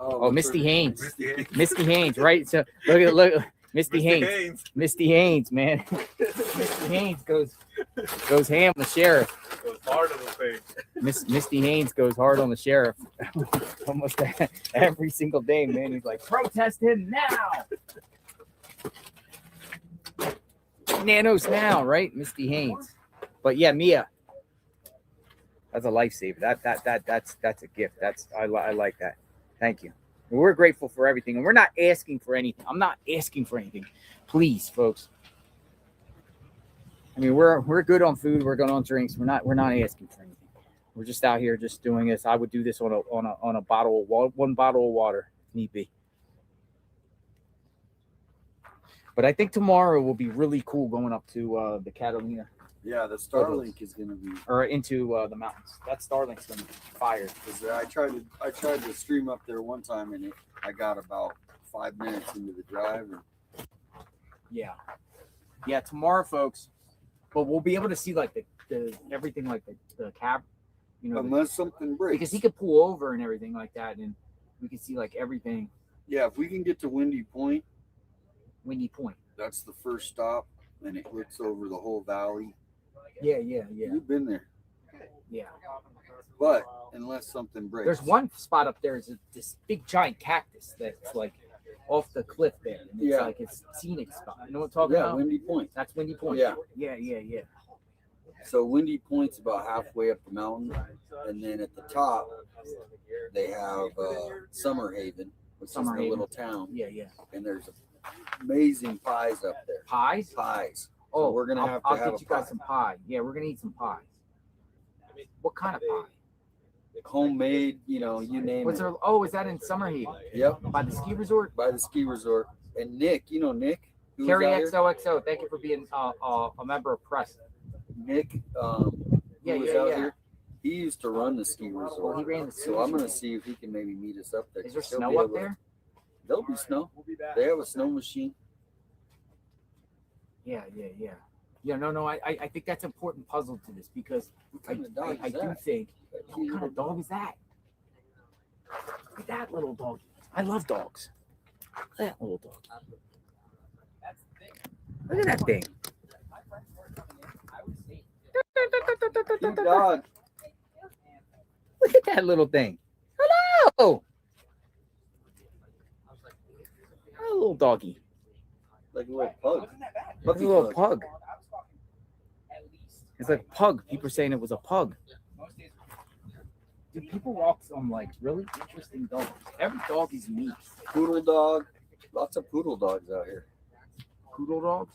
Oh, Misty Haynes. Misty Haynes, right? So look, Misty Haynes. Misty Haynes, man. Misty Haynes goes ham on the sheriff. Goes hard on the face. Misty Haynes goes hard on the sheriff almost every single day, man. He's like, protest him now. Nanos now, right? Misty Haynes. But yeah, Mia. That's a lifesaver. That's a gift. I like that. Thank you. We're grateful for everything, and we're not asking for anything. I'm not asking for anything. Please, folks. I mean, we're good on food. We're good on drinks. We're not asking for anything. We're just out here just doing this. I would do this on a bottle of water, one bottle of water, if need be. But I think tomorrow will be really cool going up to the Catalina. Yeah, the Starlink is going to be, or into the mountains. That Starlink's going to be fired. Because I tried to stream up there one time, and I got about 5 minutes into the drive. And Yeah, tomorrow, folks. But we'll be able to see like the everything, like the cab, you know, unless something breaks, because he could pull over and everything like that, and we can see like everything. Yeah, if we can get to Windy Point, that's the first stop, and it looks over the whole valley. Yeah. You've been there. Yeah. But unless something breaks, There's one spot up there is this big giant cactus that's like off the cliff there. And it's like it's scenic spot. You know what I'm talking about? Yeah, Windy Point. That's Windy Point. Yeah. So So Windy Point's about halfway up the mountain, and then at the top they have Summer Haven, which is a little town. Yeah. And there's amazing pies up there. Pies. So we're gonna have to I'll have get a you guys some pie. Yeah, we're gonna eat some pie. What kind of pie? Homemade, you name What's it. there? Oh, is that in Summerhaven? Yep. By the ski resort? By the ski resort. And Nick, Nick? who was Carrie out here? XOXO, thank you for being a member of press. Nick, who was out here, he used to run the ski resort. He ran the ski so I'm going to resort. see if he can maybe meet us up there. Is there 'cause he'll snow be up able to- there? There'll be snow. They have a snow machine. Yeah. No. I think that's an important puzzle to this because I do think, what kind of dog is that? Look at that little dog. I love dogs. Look at that little dog. Look at that thing. Cute dog. Look at that little thing. Hello. A little doggy. Like a little pug. Like a little pug. It's like pug. People are saying it was a pug. Dude, people walk some like really interesting dogs. Every dog is unique. Poodle dog. Lots of poodle dogs out here. Poodle dogs?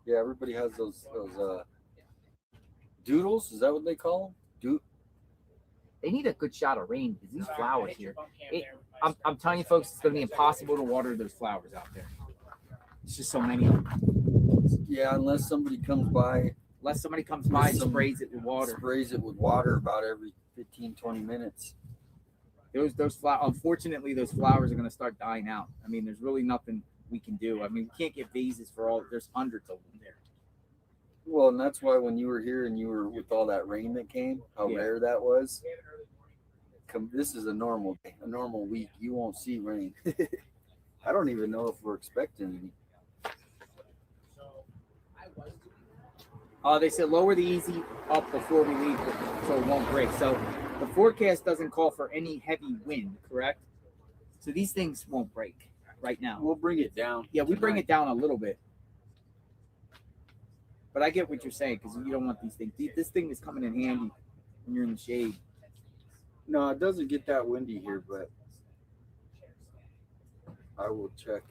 Yeah, everybody has those doodles. Is that what they call them? They need a good shot of rain because these flowers here. I'm telling you, folks, it's going to be impossible to water those flowers out there. It's just so many of them. Yeah, unless somebody comes by. Unless somebody comes by and sprays it with water. Sprays it with water about every 15, 20 minutes. Those flowers. Unfortunately, those flowers are going to start dying out. I mean, there's really nothing we can do. I mean, we can't get vases for all. There's hundreds of them there. Well, and that's why when you were here and you were with all that rain that came, how rare that was. This is a normal week. You won't see rain. I don't even know if we're expecting any. They said lower the easy up before we leave so it won't break. So the forecast doesn't call for any heavy wind, correct? So these things won't break right now. We'll bring it down. Yeah, we bring it down a little bit. But I get what you're saying because you don't want these things. This thing is coming in handy when you're in the shade. No, it doesn't get that windy here, but I will check.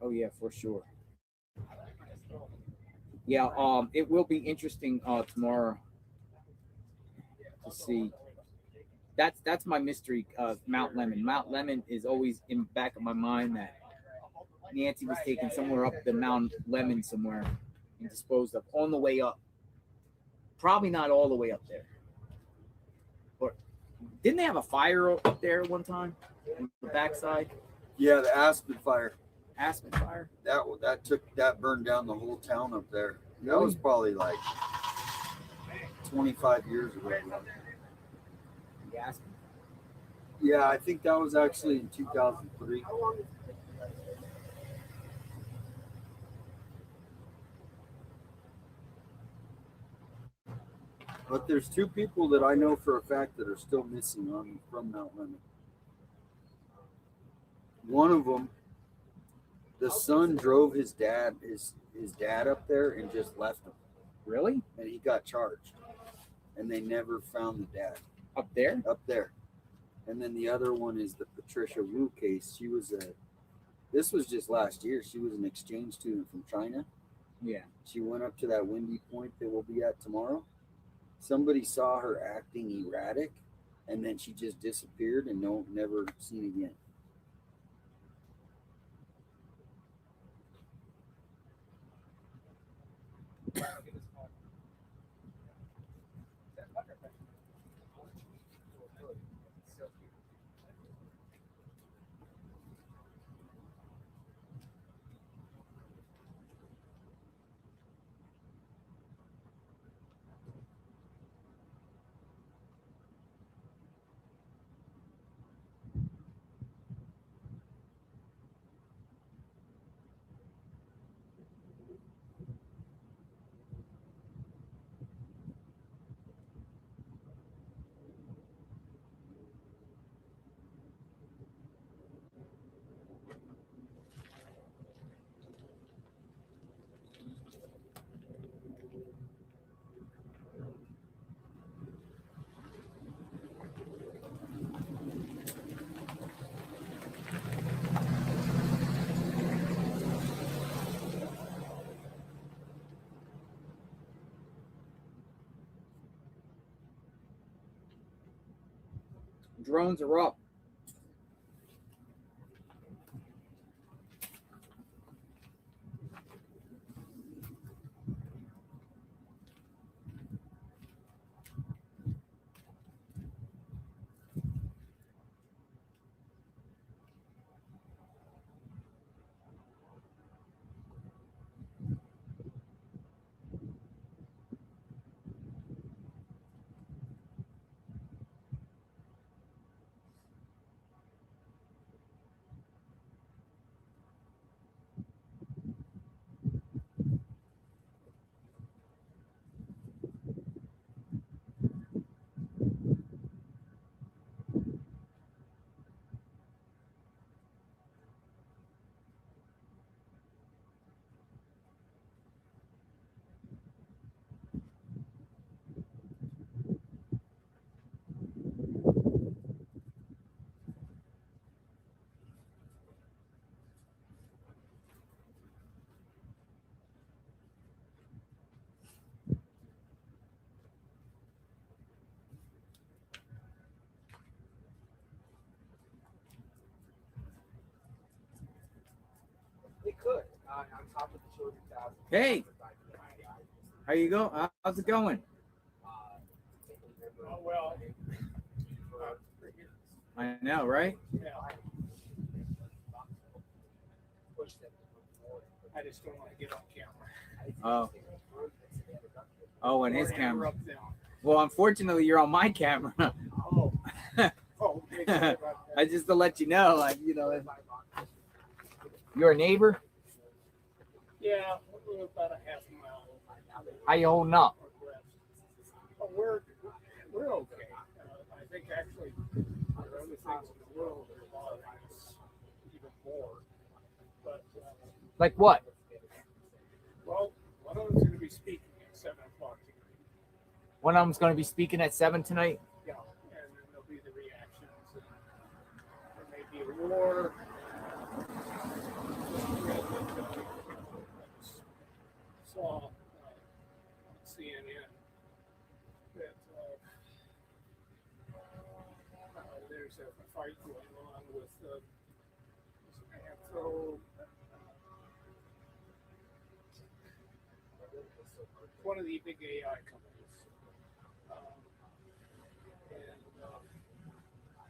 Oh yeah, for sure. Yeah, it will be interesting tomorrow to see. That's my mystery of Mount Lemon. Mount Lemon is always in the back of my mind that Nancy was taken somewhere up the Mount Lemon somewhere and disposed of on the way up. Probably not all the way up there. But didn't they have a fire up there one time on the backside? Yeah, the Aspen fire. Aspen fire? That burned down the whole town up there. That was probably like 25 years ago. The Aspen. Yeah, I think that was actually in 2003. But there's two people that I know for a fact that are still missing from Mount Lemon. One of them, the son drove his dad up there and just left him. Really? And he got charged. And they never found the dad. Up there? Up there. And then the other one is the Patricia Wu case. This was just last year. She was an exchange student from China. Yeah. She went up to that windy point that we'll be at tomorrow. Somebody saw her acting erratic, and then she just disappeared and never seen again. Drones are up. They could on top of the children's house. Hey, how you go? How's it going? Oh, well. I know, right? Yeah. I just don't want to get on camera. Oh, and his camera. Well, unfortunately, you're on my camera. Oh, okay, sorry about that. I just to let you know, like, you know, you're a neighbor. Yeah, we're about a half mile. How you holding up? But we're okay. I think actually there are other things in the world that are bothering us even more. But Like what? well, one of them's going to be speaking at 7 o'clock tonight. One of them's going to be speaking at 7 tonight. Yeah, and then there'll be the reactions. And there may be a war. Saw on CNN that there's a fight going on with one of the big AI companies. And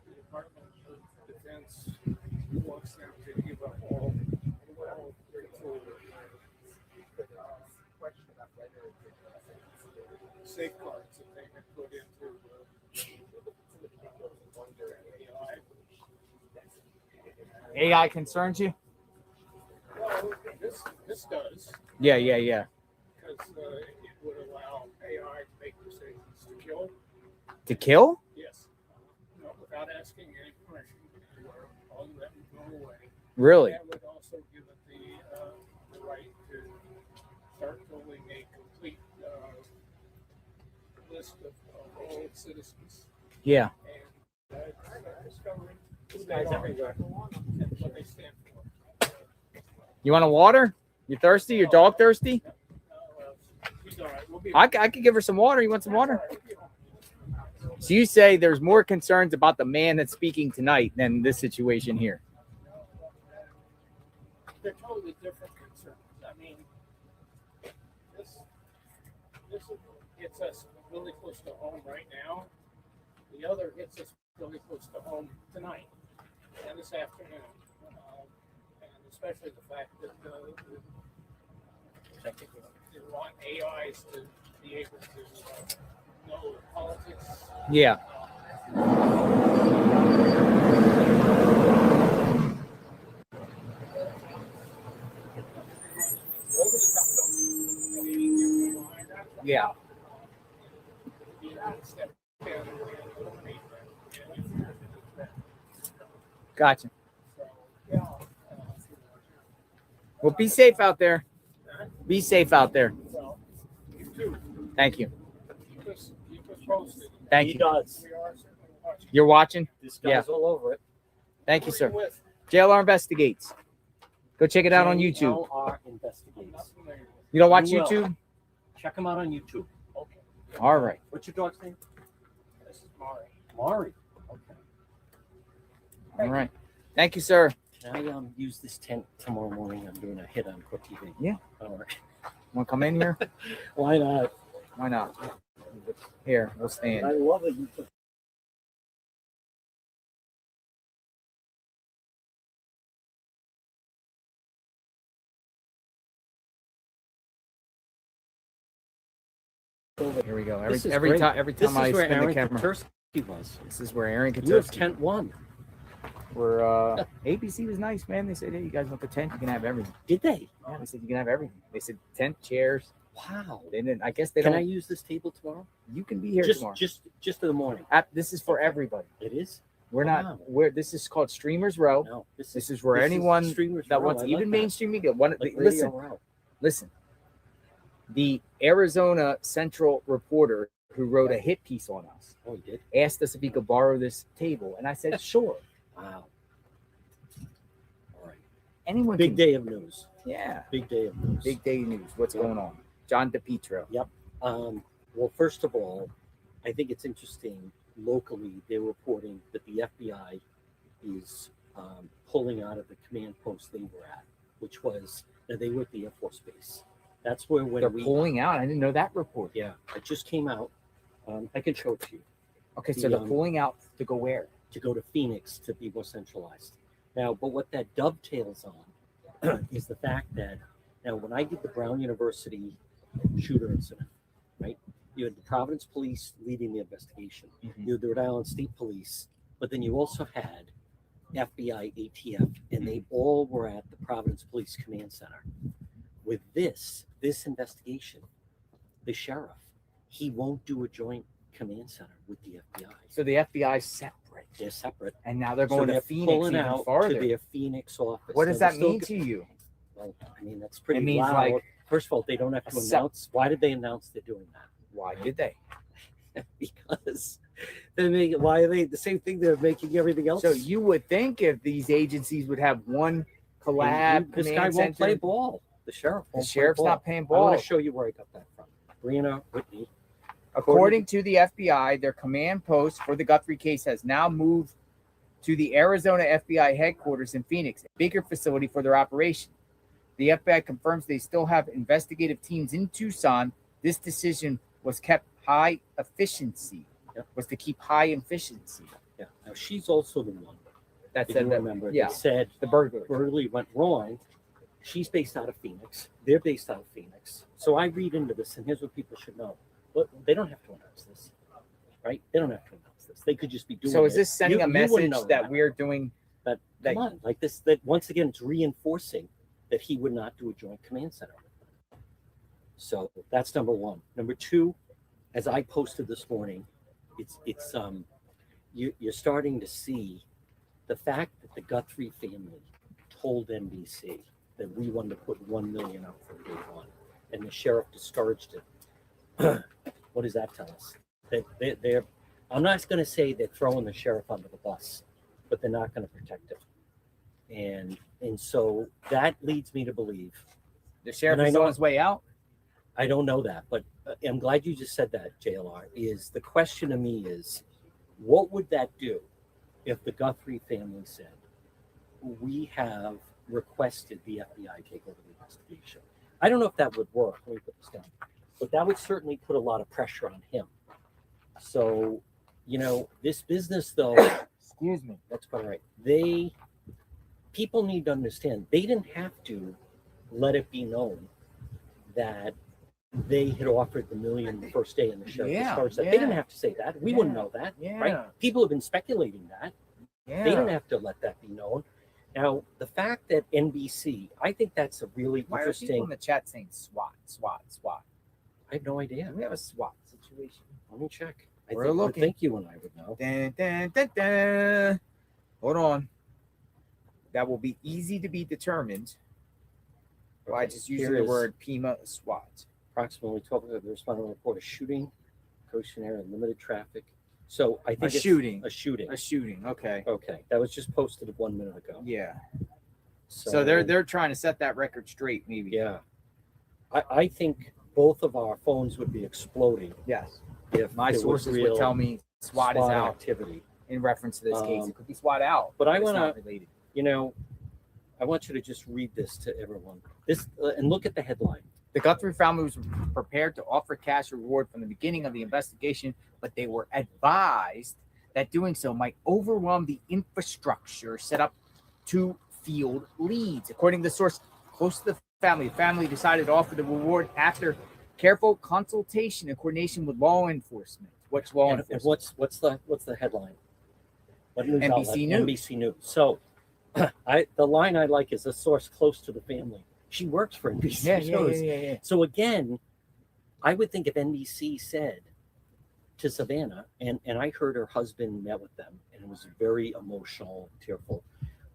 the Department of Defense wants them to give up all control. Safeguards that they had put into AI. AI concerns you? Well, this does. Yeah. Because it would allow AI to make decisions to kill. To kill? Yes. No, without asking any permission. All you let it go away. Really? That would also give it the right to start building a complete list of all its citizens. Yeah. And discovering who they are and what they stand for. You want a water? You thirsty? Your dog thirsty? She's all right. We'll be I could give her some water. You want some water? So you say there's more concerns about the man that's speaking tonight than this situation here. They're totally different concerns. I mean, this hits us really close to home right now. The other hits us really close to home tonight and this afternoon. And especially the fact that they want AIs to be able to know politics. Yeah. Yeah. Gotcha. Well, be safe out there. Be safe out there. Thank you. Thank you. You're watching? This guy's all over it. Thank you, sir. JLR Investigates. Go check it out on YouTube. JLR Investigates. You don't watch You will. YouTube? Check him out on YouTube. Okay. All right. What's your dog's name? This is Mari. Mari. Okay. All right. Thank you, sir. Can I use this tent tomorrow morning? I'm doing a hit on Core TV. Yeah. All right. Want to come in here? Why not? Why not? Here, we'll stand. I love it. You put Here we go. This is Every great. time This I is where spin the Aaron camera. Katursky was. This is where Aaron You have Katursky. tent one. Where ABC was nice, man. They said, hey, you guys want the tent? You can have everything. Did they? Yeah, they said you can have everything. They said tent, chairs. Wow. They didn't. I guess they Can don't. I use this table tomorrow? You can be here Just tomorrow. just in the morning. This is for everybody. It is. We're Wow. not. We're this is called Streamers Row. No, this is where anyone Streamers that Row. wants I even like that. mainstream media. Like Radio Listen, Row. listen. The Arizona Central reporter who wrote a hit piece on us Oh, you did? asked us if he could borrow this table, and I said sure. Wow. All right. Anyone. Big can, day of news. Yeah. Big day of news. Big day news. What's going on? John DePietro. Yep. Well, first of all, I think it's interesting. Locally, they're reporting that the FBI is pulling out of the command post they were at, which was that they were at the Air Force Base. That's where when They're we pulling out. I didn't know that report. Yeah, it just came out. I can show it to you. Okay, so they're pulling out to go where? To go to Phoenix to be more centralized. Now, but what that dovetails on is the fact that now when I did the Brown University shooter incident, right? You had the Providence Police leading the investigation. You had the Rhode Island State Police, but then you also had FBI, ATF, and they all were at the Providence Police Command Center. with this investigation, the sheriff, he won't do a joint command center with the FBI. So the FBI is separate. They're separate. And now they're going to Phoenix pulling even out farther. to their Phoenix office. What does Now, that they're mean still to you? Well, I mean, that's pretty It means loud. like First of all, they don't have to a sep- announce. Why did they announce they're doing that? Why did they? Because they're making, why are they the same thing? They're making everything else. So you would think if these agencies would have one collab, This guy command won't play center- ball. The sheriff The won't play sheriff's ball. not playing I want ball. to show you where I got that from. Brianna Whitney. According to the FBI, their command post for the Guthrie case has now moved to the Arizona FBI headquarters in Phoenix, a bigger facility for their operation. The FBI confirms they still have investigative teams in Tucson. This decision was kept high efficiency. Was to keep high efficiency. Yeah. Now she's also the one that if said you that. remember, Yeah. that said The burglary. burglary went wrong. She's based out of Phoenix. They're based out of Phoenix. So I read into this, and here's what people should know. But they don't have to announce this, right? They don't have to announce this. They could just be doing. So is it. this sending You- a you wouldn't message know that we're doing? But that- come on, like this. That once again, it's reinforcing that he would not do a joint command center. So that's number one. Number two, as I posted this morning, it's you're starting to see the fact that the Guthrie family told NBC that we wanted to put 1 million up from day one, and the sheriff discouraged it. What does that tell us? That they're I'm not going to say they're throwing the sheriff under the bus, but they're not going to protect him. And so that leads me to believe the sheriff is on his way out. I don't know that, but I'm glad you just said that, JLR. Is the question to me is, what would that do if the Guthrie family said, we have requested the FBI take over the investigation? I don't know if that would work. Let me put this down. But that would certainly put a lot of pressure on him. So, this business, though, excuse me, that's quite all right. People need to understand they didn't have to let it be known that they had offered the million the first day and the sheriff discouraged that. They didn't have to say that. We wouldn't know that, right? People have been speculating that. They didn't have to let that be known. Now, the fact that NBC, I think that's a really Why are interesting. people in the chat saying SWAT, SWAT, SWAT? I have no idea. We have a SWAT situation. Let me check. We're looking. I think you and I would know. Dun, dun, dun, dun. Hold on. That will be easy to be determined by just using Here the is word PEMA SWAT. Approximately 12 of the respondent report a shooting, Goshen area, limited traffic. So I think A it's shooting. A shooting. A shooting. Okay. Okay. That was just posted 1 minute ago. Yeah. So they're trying to set that record straight, maybe. Yeah. I think both of our phones would be exploding. Yes. If My there was sources would real tell me SWAT is out activity in reference to this case. Um, It could be SWAT out, But I it's want not to, related. I want you to just read this to everyone. This and look at the headline. The Guthrie family was prepared to offer cash reward from the beginning of the investigation, but they were advised that doing so might overwhelm the infrastructure set up to field leads. According to the source close to the family decided to offer the reward after careful consultation and coordination with law enforcement. What's law And enforcement? what's the headline? What news NBC outlet? News. NBC News. So the line I like is a source close to the family. She works for NBC News. Yeah. So again, I would think if NBC said to Savanna, and I heard her husband met with them, and it was very emotional, tearful.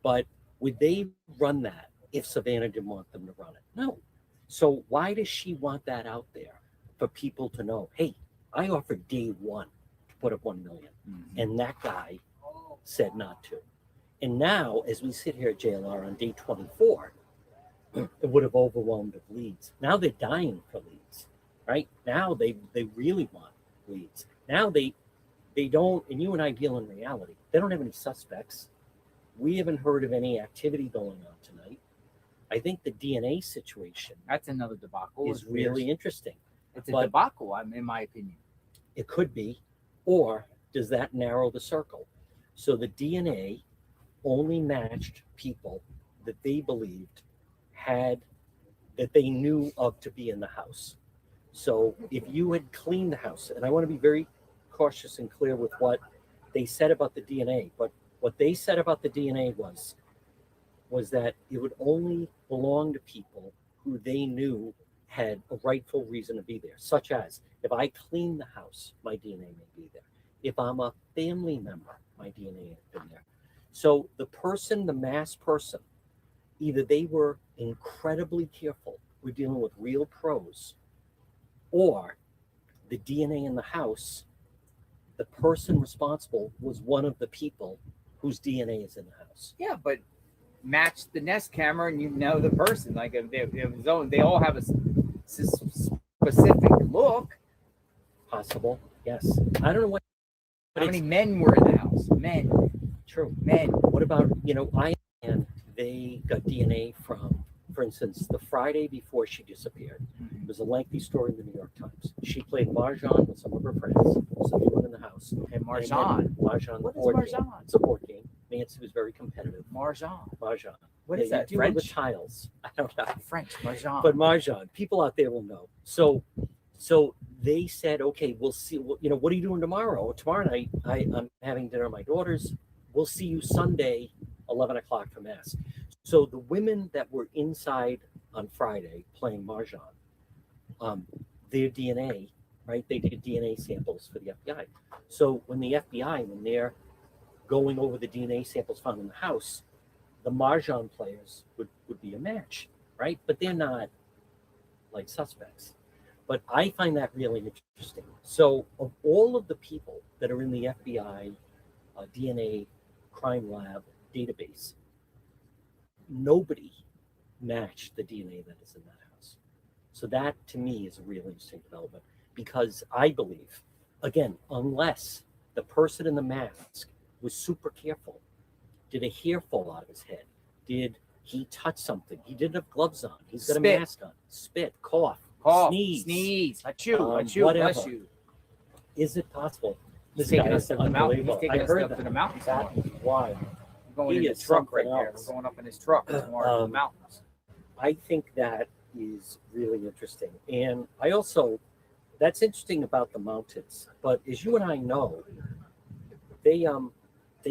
But would they run that if Savanna didn't want them to run it? No. So why does she want that out there for people to know? Hey, I offered day one to put up 1 million, and that guy said not to. And now, as we sit here at JLR on day 24, it would have overwhelmed with leads. Now they're dying for leads, right? Now they really want leads. Now they don't, and you and I deal in reality. They don't have any suspects. We haven't heard of any activity going on tonight. I think the DNA situation That's another debacle. is really interesting. It's a But debacle, in my opinion. it could be, or does that narrow the circle? So the DNA only matched people that they believed that they knew of to be in the house. So if you had cleaned the house, and I want to be very cautious and clear with what they said about the DNA, but what they said about the DNA was that it would only belong to people who they knew had a rightful reason to be there, such as if I clean the house, my DNA may be there. If I'm a family member, my DNA has been there. So the person, the mass person, either they were incredibly careful, we're dealing with real pros, or the DNA in the house, the person responsible was one of the people whose DNA is in the house. Yeah, but match the Nest camera and you know the person. Like if they all have a specific look. Possible, yes. I don't know what. How many men were in the house? Men. True. Men. What about, and they got DNA from, for instance, the Friday before she disappeared. It was a lengthy story in the New York Times. She played Mahjong with some of her friends, so they were in the house. Okay, Mahjong. Mahjong. What is board Mahjong? game. It's a board game. Nancy was very competitive. Mahjong. Mahjong. What is that? You French? with tiles. I don't know. French. Mahjong. But Mahjong. People out there will know. So they said, okay, we'll see. What are you doing tomorrow? Tomorrow night, I'm having dinner with my daughters. We'll see you Sunday, 11 o'clock for mass. So the women that were inside on Friday playing Mahjong, their DNA, right? They did DNA samples for the FBI. So when the FBI, when they're going over the DNA samples found in the house, the Mahjong players would be a match, right? But they're not like suspects. But I find that really interesting. So of all of the people that are in the FBI DNA crime lab database, nobody matched the DNA that is in that house. So that to me is a really interesting development, because I believe, again, unless the person in the mask was super careful, did a hair fall out of his head? Did he touch something? He didn't have gloves on. He's got Spit. a mask on. Spit, cough, sneeze. Achoo, whatever. bless you. Is it possible? He's This taking guy us is to the mountain. He's unbelievable. taking I us heard up to that. the mountains. That is wild. We're going He in is his truck right something there. else. We're going up in his truck tomorrow to the mountains. I think that is really interesting. And I also, that's interesting about the mountains. But as you and I know, they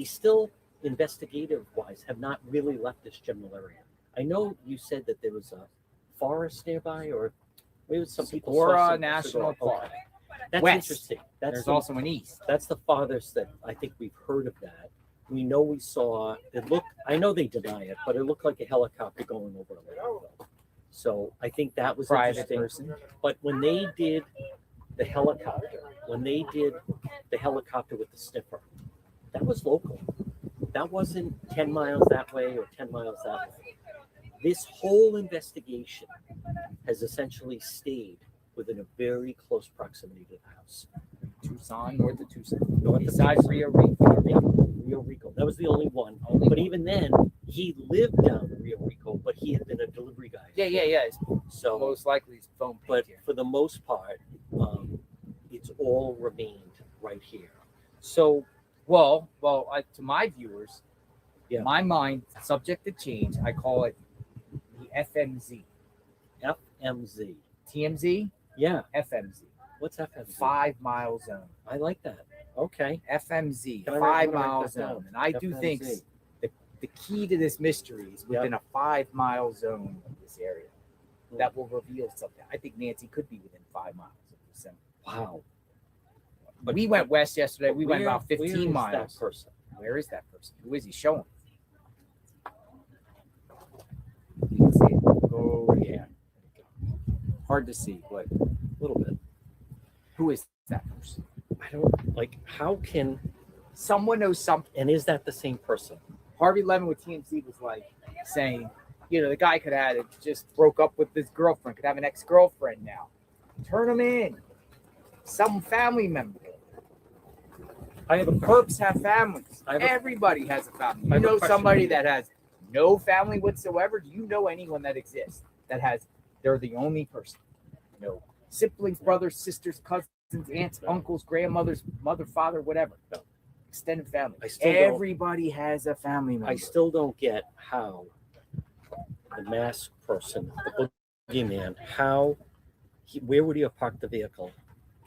still, investigative wise, have not really left this general area. I know you said that there was a forest nearby, or maybe some people saw Saguaro some National Park. Okay. That's West. interesting. There's also an east. That's the farthest that I think we've heard of that. We know we saw it. I know they deny it, but it looked like a helicopter going over a landfill. So I think that was Private interesting. person. But when they did the helicopter, with the sniffer, that was local. That wasn't 10 miles that way or 10 miles that way. This whole investigation has essentially stayed within a very close proximity to the house. Tucson, north of Tucson. North of Beside Tucson. Rio Rico. Yeah, Rio Rico. That was the only one. But even then, he lived down in Rio Rico, but he had been a delivery guy. Yeah. So most likely his phone. But for the most part, it's all remained right here. So, well, to my viewers, my mind, subject to change, I call it the FMZ. FMZ. TMZ? Yeah. FMZ. What's FMZ? 5 mile zone. I like that. Okay. FMZ, Can I 5 write mile that down? zone. And I do think FMZ. the key to this mystery is within a 5 mile zone of this area. That will reveal something. I think Nancy could be within 5 miles of the center. Wow. But we went west yesterday. We went about where 15 is miles. that person? Where is that person? Who is he? Show him. You can see it. Oh, yeah. Hard to see, but a little bit. Who is that person? I don't, like, how can someone know something? And is that the same person? Harvey Levin with TMZ was like saying, the guy could have just broke up with his girlfriend, could have an ex-girlfriend now. Turn him in. Some family member. The perps have families. Everybody has a family. You know somebody that has no family whatsoever? Do you know anyone that exists they're the only person? No siblings, brothers, sisters, cousins, aunts, uncles, grandmothers, mother, father, whatever. No. Extended family. Everybody has a family member. I still don't get how the masked person, the boogeyman, where would he have parked the vehicle,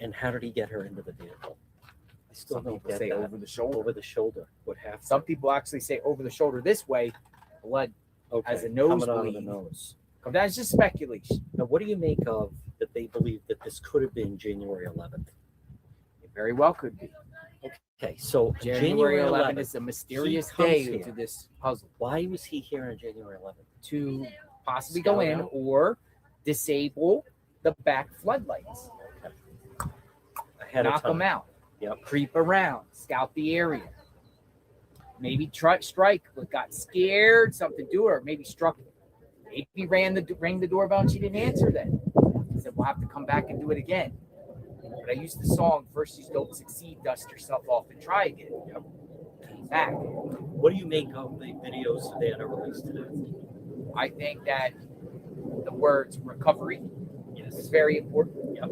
and how did he get her into the vehicle? I still don't get say that. over the shoulder. Over the shoulder would have to. Some people actually say over the shoulder this way. Blood as a coming out of nosebleed the nose. That's just speculation. Now, what do you make of that they believe that this could have been January 11th? It very well could be. Okay, so January 11th is a mysterious day to this puzzle. Why was he here on January 11th? To possibly Scout go in out? or disable the back floodlights. Ahead of Knock them time. out. Yep. Creep around. Scout the area. Maybe strike, but got scared, something to her. Maybe struck. Maybe rang the doorbell and she didn't answer then. He said, we'll have to come back and do it again. But I used the song, first you don't succeed, dust yourself off and try again. Yep. Came back. What do you make of the videos Savannah released today? I think that the words recovery is very important. Yep.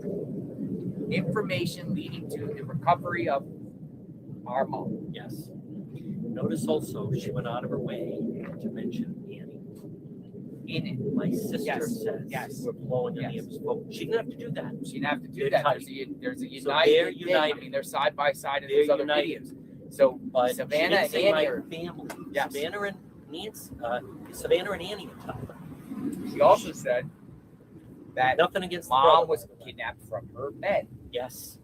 Information leading to the recovery of our mom. Yes. Notice also she went out of her way to mention Annie. In it. My sister says yes. We're blowing in the smoke. She didn't have to do that. She didn't have to do They're that. tight. There's a So they're united. united. I mean, they're side by side in They're those other united. videos. So But Savannah and she didn't say Annie my are family. Yes. Savannah and Nancy, Savannah and Annie are tight. She also said that nothing against the mom brother. was kidnapped from her bed. Yes.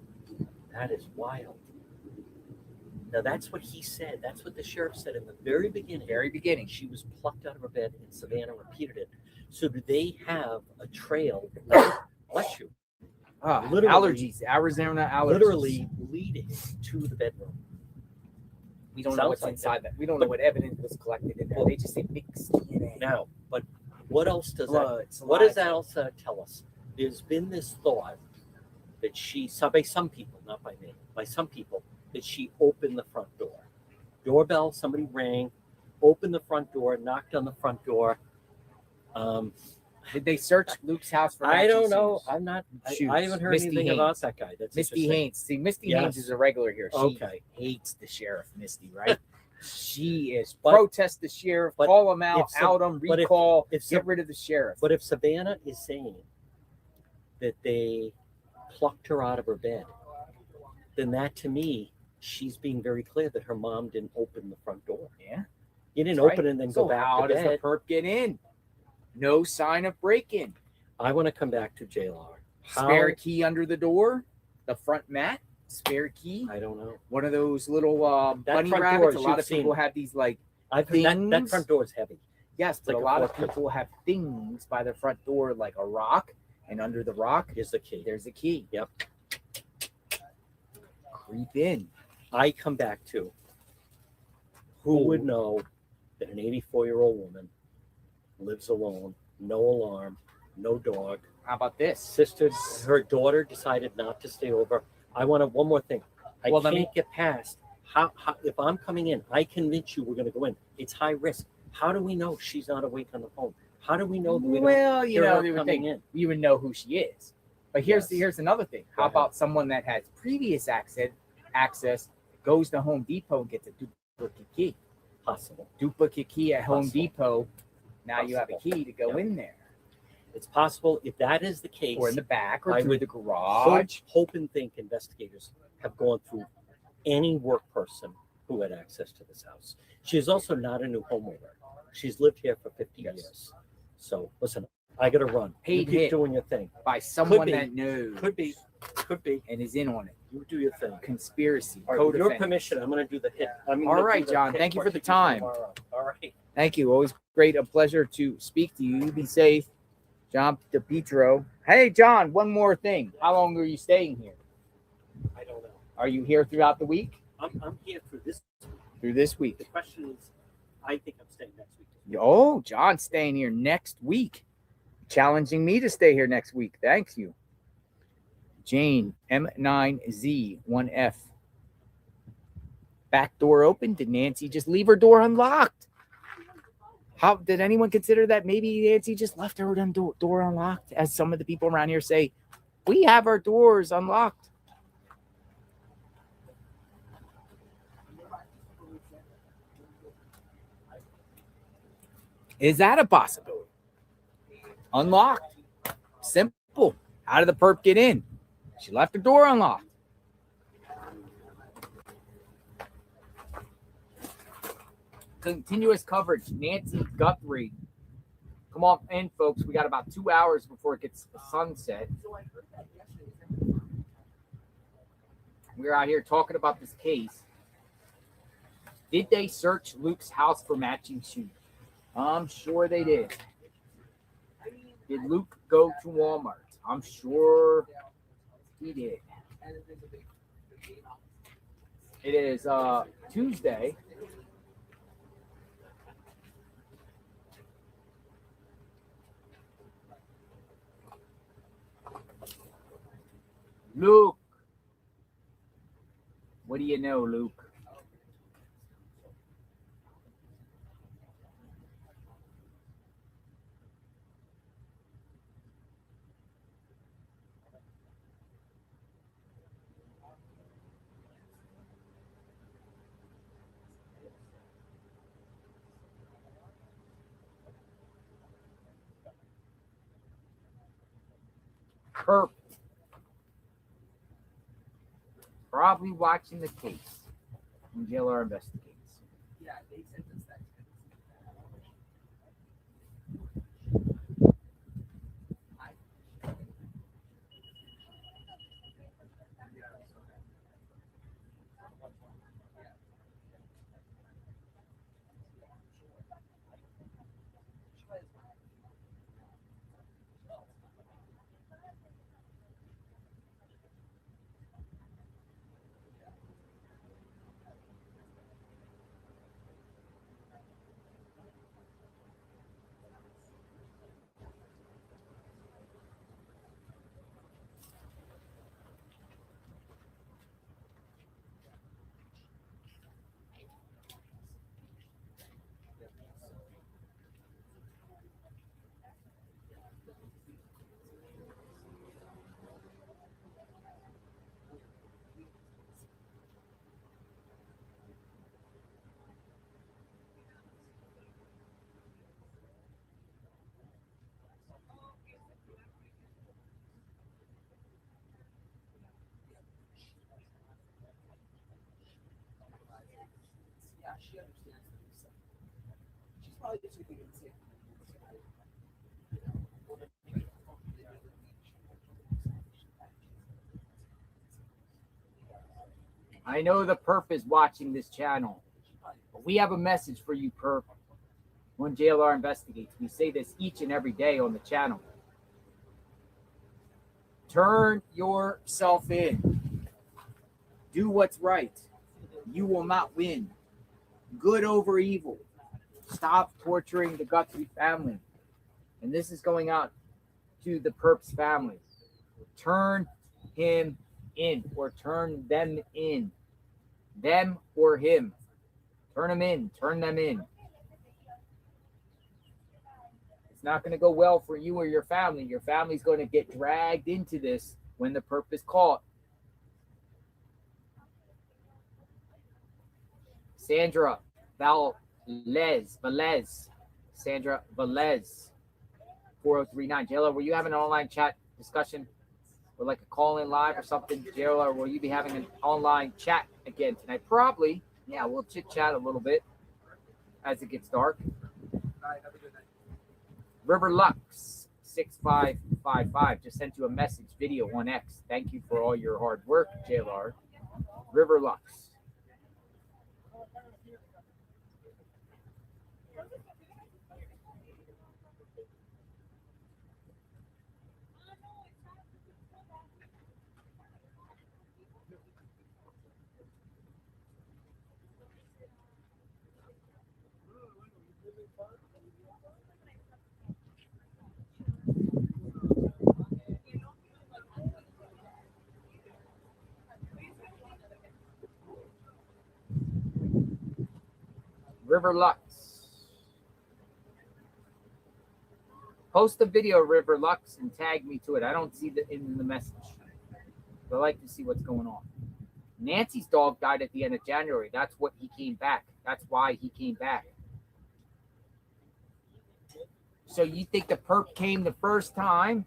That is wild. Now that's what he said. That's what the sheriff said in the very beginning. Very beginning. She was plucked out of her bed and Savannah repeated it. So do they have a trail? Bless you. Literally- Allergies, Arizona allergies. Literally leading to the bedroom. We don't know Sounds what's like inside it. that. We don't know what evidence was collected in there. They just say mixed DNA. Now, but what else does Blood, that? What does saliva. that also tell us? There's been this thought that by some people, not by me, by some people, that she opened the front door. Doorbell, somebody rang, opened the front door, knocked on the front door. Did they search Luke's house for? I don't matching know. shoes? I'm not. Shoes. I haven't heard Misty anything Haynes. about that guy. That's Misty interesting. Haynes. See, Misty Yes. Haynes is a regular here. She Okay. hates the sheriff, Misty, right? She is But- protest the sheriff, but call him out, if some- out him, but if- recall, if get some- rid of the sheriff. But if Savannah is saying that they plucked her out of her bed, then that to me, she's being very clear that her mom didn't open the front door. Yeah. You didn't That's open right. it and then So go back how to does bed. the perp get in? No sign of break-in. I want to come back to JLR. Spare key under the door, the front mat, spare key. I don't know. One of those little That bunny front rabbits. door, A lot you've of people seen- have these like I've heard that things. front door is heavy. Yes, but like a a lot of forklift. people have things by their front door, like a rock, and under the rock is the key. There's a key. Yep. Creep in. I come back to who would know that an 84-year-old woman lives alone, no alarm, no dog. How about this? Sister, her daughter decided not to stay over. I want to one more thing. I Well, let can't me- get past how if I'm coming in, I convince you we're going to go in. It's high risk. How do we know she's not awake on the phone? How do we know that we Well, don't you hear know, her you would coming think in? you would know who she is. But here's Yes. here's another thing. How Go ahead. about someone that has previous access goes to Home Depot and gets a duplicate key? Possible. Duplicate key at Home Possible. Depot. Now you have a Possible. key to go Yep. in there. It's possible if that is the case, Or in the back or I through would the garage. hope and think investigators have gone through any work person who had access to this house. She is also not a new homeowner. She's lived here for 50 years. So listen, I got to run. You Paid keep hit doing your thing. by someone be. that knows. Could be. And is in on it. You do your thing. Conspiracy. All right, with your Co-defendants. permission, I'm going to do the hit. All right, John. Thank you for the time. All right. Thank you. Always great. A pleasure to speak to you. You be safe. John DePietro. Hey, John, one more thing. How long are you staying here? I don't know. Are you here throughout the week? I'm here through this. Through this week. The question is, I think I'm staying next week. Oh, John's staying here next week. Challenging me to stay here next week. Thank you. Jane, M9Z1F. Back door open. Did Nancy just leave her door unlocked? How did anyone consider that maybe Nancy just left her door unlocked? As some of the people around here say, we have our doors unlocked. Is that a possibility? Unlocked. Simple. How did the perp get in? She left her door unlocked. Continuous coverage. Nancy Guthrie. Come on in, folks. We got about 2 hours before it gets sunset. We're out here talking about this case. Did they search Luke's house for matching shoes? I'm sure they did. Did Luke go to Walmart? I'm sure he did. It is Tuesday. Luke. What do you know, Luke? Perp. Probably watching the case when JLR investigates. Yeah, they sent us that. Yeah, she understands what you're saying. She's probably just thinking the same thing. I know the perp is watching this channel, but we have a message for you, perp. When JLR investigates, we say this each and every day on the channel. Turn yourself in. Do what's right. You will not win. Good over evil. Stop torturing the Guthrie family. And this is going out to the perp's family. Turn him in, or turn them in. Them or him. Turn them in. Turn them in. It's not going to go well for you or your family. Your family's going to get dragged into this when the perp is caught. Sandra Velez. Sandra Velez. 4039. JLR, will you have an online chat discussion or like a call-in live or something? JLR, will you be having an online chat again tonight? Probably. Yeah, we'll chit-chat a little bit as it gets dark. River Lux 6555 just sent you a message video on X. Thank you for all your hard work, JLR. River Lux. River Lux. Post a video, River Lux, and tag me to it. I don't see the in the message. But I like to see what's going on. Nancy's dog died at the end of January. That's what he came back. That's why he came back. So you think the perp came the first time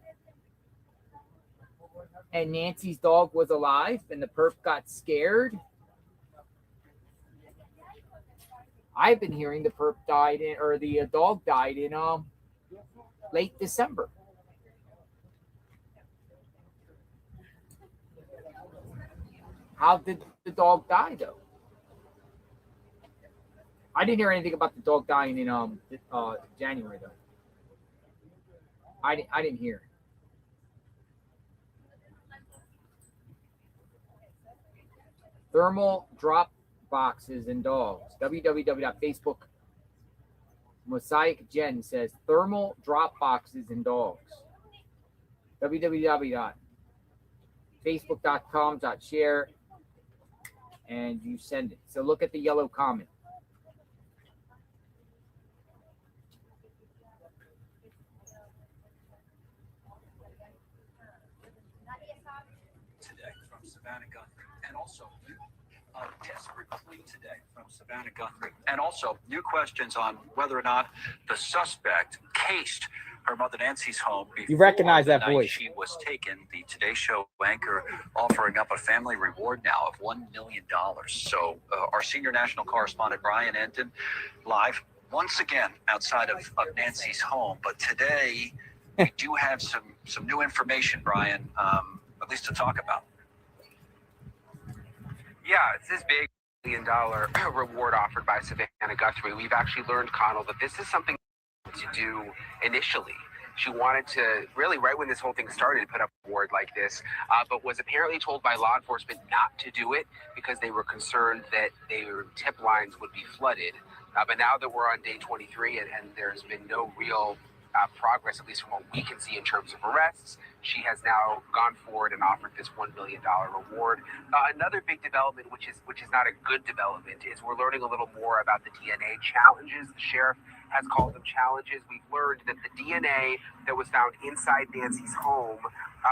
and Nancy's dog was alive and the perp got scared? I've been hearing the perp died in, or the dog died in late December. How did the dog die, though? I didn't hear anything about the dog dying in January, though. I didn't hear. Thermal drop boxes and dogs. www.facebook. Mosaic Jen says thermal drop boxes and dogs. www.facebook.com.share and you send it. So look at the yellow comment. Today from Savanna Guthrie, and also a desperate plea today from Savanna Guthrie, and also new questions on whether or not the suspect cased her mother Nancy's home before You recognize the that night voice. she was taken. The Today Show anchor offering up a family reward now of $1 million. So our senior national correspondent Brian Enton live once again outside of Nancy's home, but today we do have some new information, Brian, at least to talk about. Yeah, it's this big $1 million reward offered by Savanna Guthrie. We've actually learned, Connell, that this is something to do initially. She wanted to really, right when this whole thing started, put up a reward like this, but was apparently told by law enforcement not to do it because they were concerned that their tip lines would be flooded. But now that we're on day 23 and there's been no real progress, at least from what we can see in terms of arrests, she has now gone forward and offered this $1 million reward. Another big development, which is not a good development, is we're learning a little more about the DNA challenges. The sheriff has called them challenges. We've learned that the DNA that was found inside Nancy's home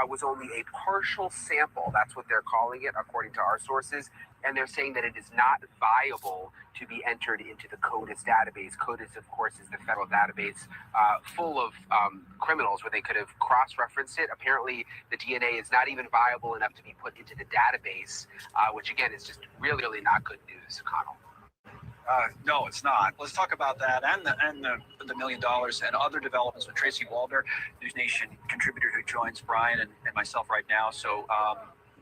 was only a partial sample. That's what they're calling it, according to our sources. And they're saying that it is not viable to be entered into the CODIS database. CODIS, of course, is the federal database full of criminals where they could have cross-referenced it. Apparently, the DNA is not even viable enough to be put into the database, which, again, is just really, really not good news, Connell. No, it's not. Let's talk about that and the $1 million and other developments with Tracy Walder, News Nation contributor who joins Brian and myself right now. So,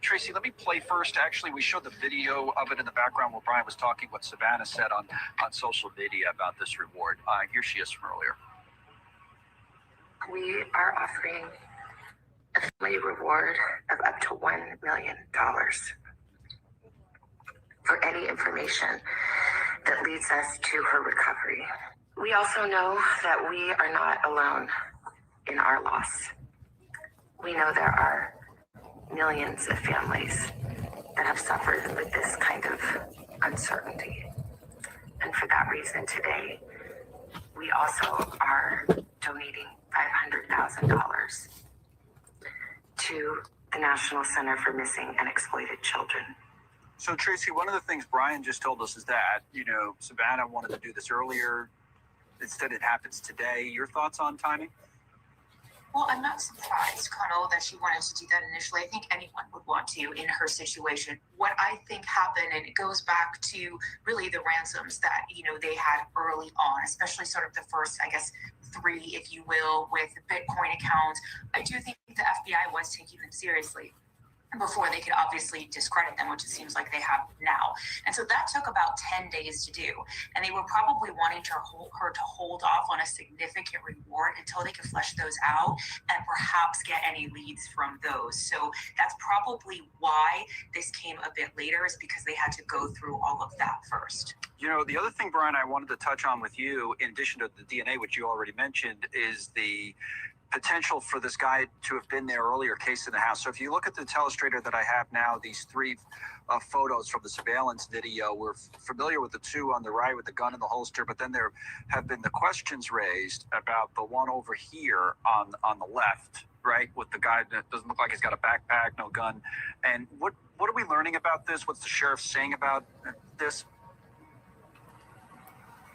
Tracy, let me play first. Actually, we showed the video of it in the background while Brian was talking what Savanna said on social media about this reward. Here she is from earlier. We are offering a family reward of up to $1 million for any information that leads us to her recovery. We also know that we are not alone in our loss. We know there are millions of families that have suffered with this kind of uncertainty. And for that reason today, we also are donating $500,000 to the National Center for Missing and Exploited Children. So, Tracy, one of the things Brian just told us is that, Savanna wanted to do this earlier. Instead, it happens today. Your thoughts on timing? Well, I'm not surprised, Connell, that she wanted to do that initially. I think anyone would want to in her situation. What I think happened, and it goes back to really the ransoms that, they had early on, especially sort of the first, I guess, 3, if you will, with Bitcoin accounts. I do think the FBI was taking them seriously before they could obviously discredit them, which it seems like they have now. And so that took about 10 days to do. And they were probably wanting her to hold off on a significant reward until they could flesh those out and perhaps get any leads from those. So that's probably why this came a bit later, is because they had to go through all of that first. The other thing, Brian, I wanted to touch on with you, in addition to the DNA, which you already mentioned, is the potential for this guy to have been there earlier, case in the house. So if you look at the telestrator that I have now, these 3 photos from the surveillance video, we're familiar with the 2 on the right with the gun in the holster, but then there have been the questions raised about the one over here on the left, right, with the guy that doesn't look like he's got a backpack, no gun. And what are we learning about this? What's the sheriff saying about this?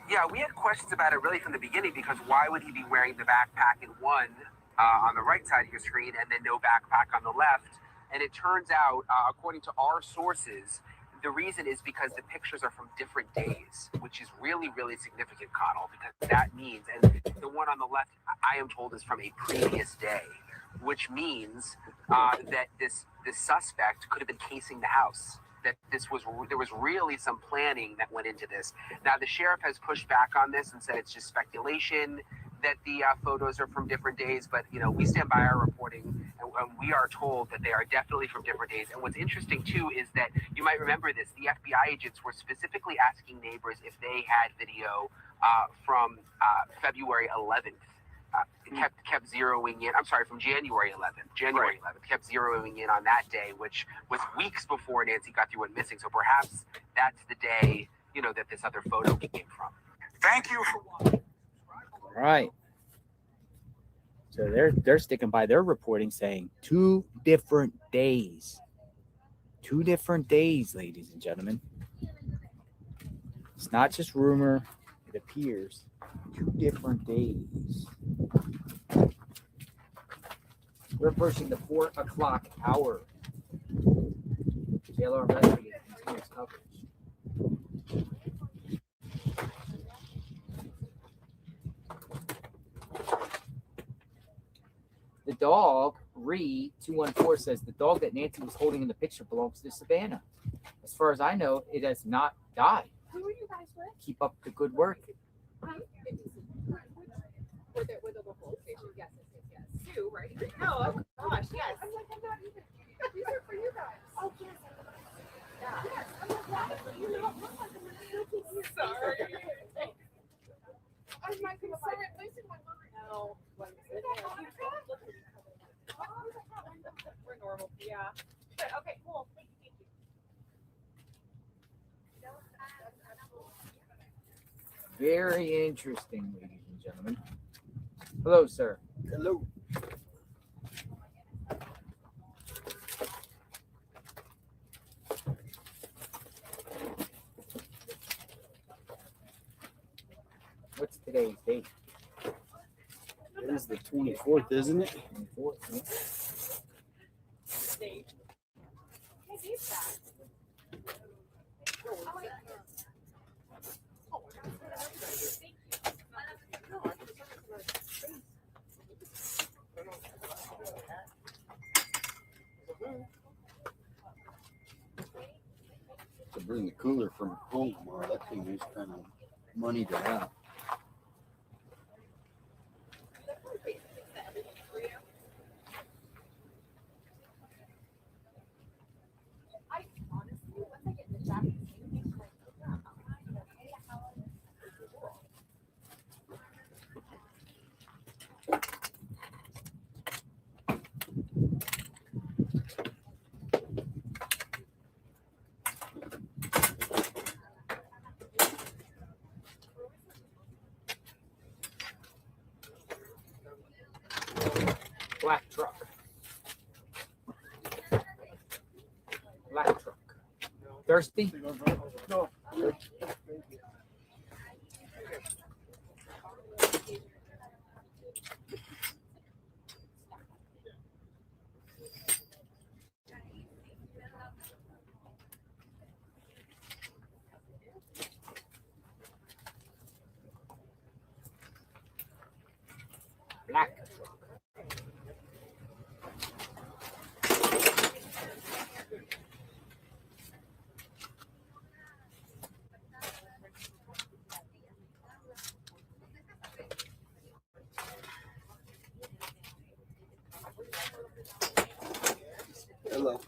Yeah, we had questions about it really from the beginning, because why would he be wearing the backpack in one on the right side of your screen and then no backpack on the left? And it turns out, according to our sources, The reason is because the pictures are from different days, which is really, really significant, Connell, because that means, and the one on the left, I am told, is from a previous day, which means that this suspect could have been casing the house. That there was really some planning that went into this. Now the sheriff has pushed back on this and said it's just speculation that the photos are from different days, but we stand by our reporting, and we are told that they are definitely from different days. And what's interesting too is that you might remember this: the FBI agents were specifically asking neighbors if they had video from February 11th. Kept zeroing in. I'm sorry, from January 11th. January 11th kept zeroing in on that day, which was weeks before Nancy Guthrie went missing. So perhaps that's the day that this other photo came from. Thank you for watching. All right. So they're sticking by their reporting, saying 2 different days. 2 different days, ladies and gentlemen. It's not just rumor. It appears 2 different days. We're approaching the 4 o'clock hour. JLR investigates continuous coverage. The dog, Ree214, says the dog that Nancy was holding in the picture belongs to Savanna. As far as I know, it has not died. Who are you guys with? Keep up the good work. With the local station, yes. Sue, right? No, oh gosh, yes. I'm like, I'm not even. These are for you guys. Oh, yes. Yeah. Yes, I'm like, why do you not look like I'm sorry. I might be sorry, at least in my mind. No. We're normal, yeah. But okay, cool. Thank you. Very interesting, ladies and gentlemen. Hello, sir. Hello. What's today's date? It is the 24th, isn't it? 24th, yeah. To bring the cooler from home tomorrow, that thing is kind of money to have. Black truck. Black truck. Thirsty? No. Black truck. Hello.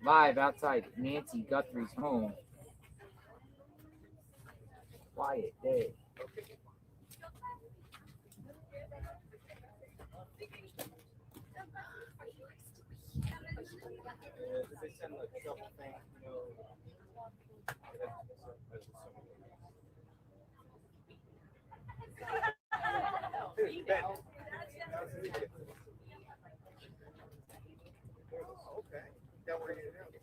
Live outside Nancy Guthrie's home. Quiet day. They send like trouble thing, you know. Okay. Now what are you gonna do?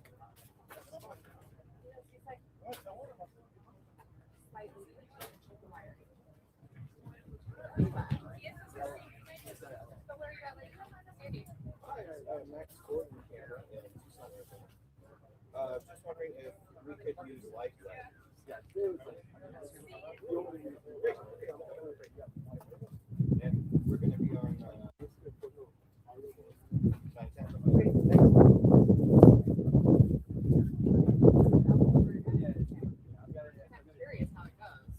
Next quarter, just wondering if we could use lifeguards. Yeah, and we're going to be on. Curious how it goes.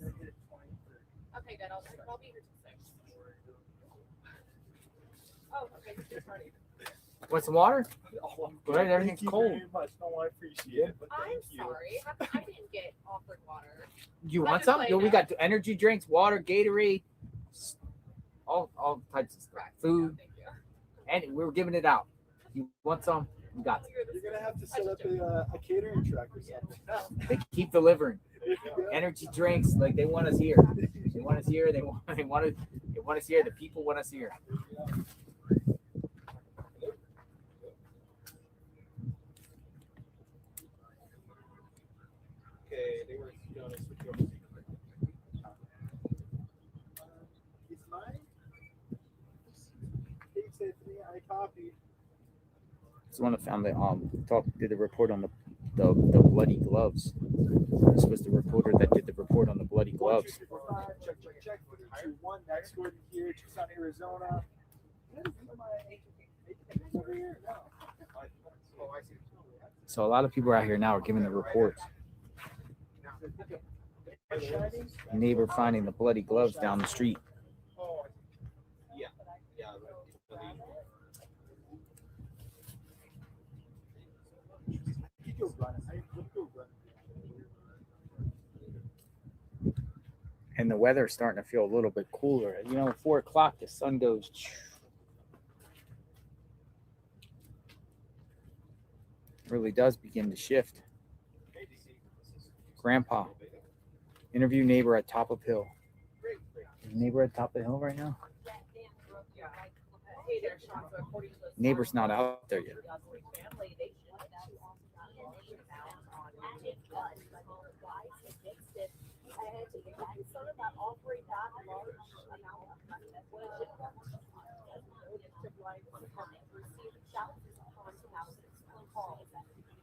Okay, good. I'll be here till 6. Oh, okay. Want some water? Go ahead, everything's cold. No, I appreciate it. I'm sorry. I didn't get offered water. You want some? Yo, we got energy drinks, water, Gatorade, all types of stuff, food, and we're giving it out. You want some? We got some. You're gonna have to set up a catering truck or something. They keep delivering energy drinks like they want us here. They want us here. They want us here. The people want us here. Okay, they were going to switch over. It's mine. He said to me, I copied. It's the one that found the did the report on the bloody gloves. This was the reporter that did the report on the bloody gloves. Check. 321. Next one here, Tucson, Arizona. Over here? No. Oh, I see. So a lot of people out here now are giving the reports. Neighbor finding the bloody gloves down the street. Yeah. And the weather's starting to feel a little bit cooler. 4 o'clock, the sun goes. Really does begin to shift. Grandpa, interview neighbor at top of hill. Is neighbor at top of the hill right now? Neighbor's not out there yet.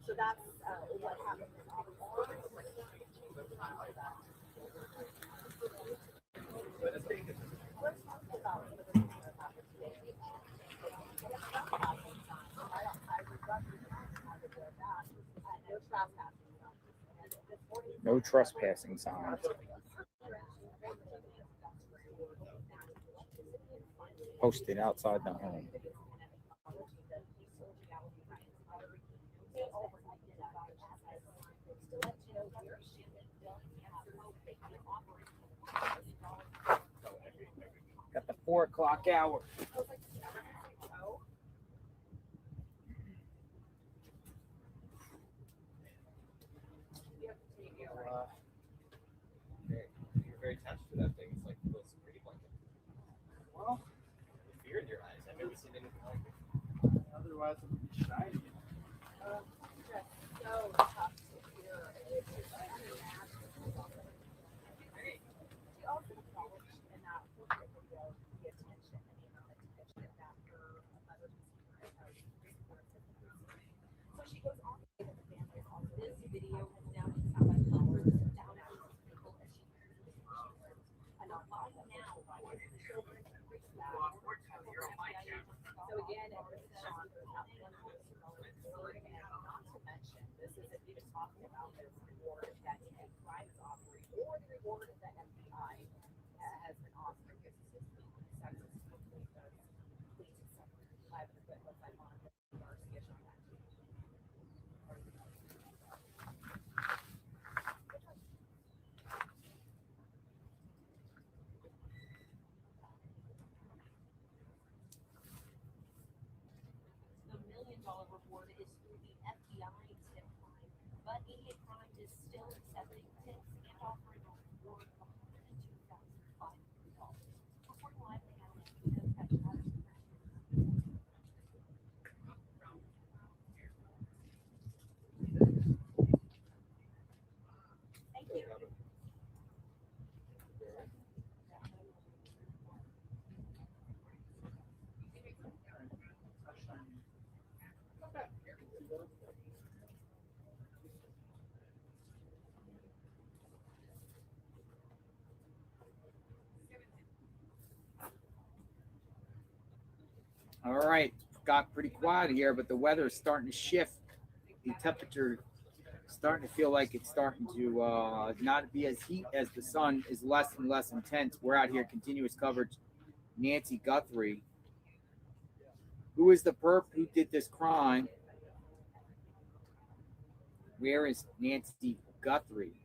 So that's what happened. No trespassing signs. Posted outside the home. Got the 4 o'clock hour. You're very attached to that thing. It's like a security blanket. Well, fear in your eyes. I've never seen anything like it. Otherwise, it would be shiny. So tough to hear. She also acknowledged in that video the attention and the amount of attention that her mother received. So she goes on to say that the family on this video has now been found by followers down at people as she and not now the children reach that. So again, this is Sean who's not and not to mention this isn't even talking about this reward that a crime is offering or the reward that FBI has been offering. This is hopefully does lead to some live equipment on Garcia on that. reward is through the FBI tip line, but 88 Crime is still accepting tips and offering a reward of $102,500. Reporting live in Catalina, thank you. All right, got pretty quiet here, but the weather is starting to shift. The temperature starting to feel like it's starting to not be as heat as the sun is less and less intense. We're out here, continuous coverage. Nancy Guthrie, who is the perp who did this crime? Where is Nancy Guthrie?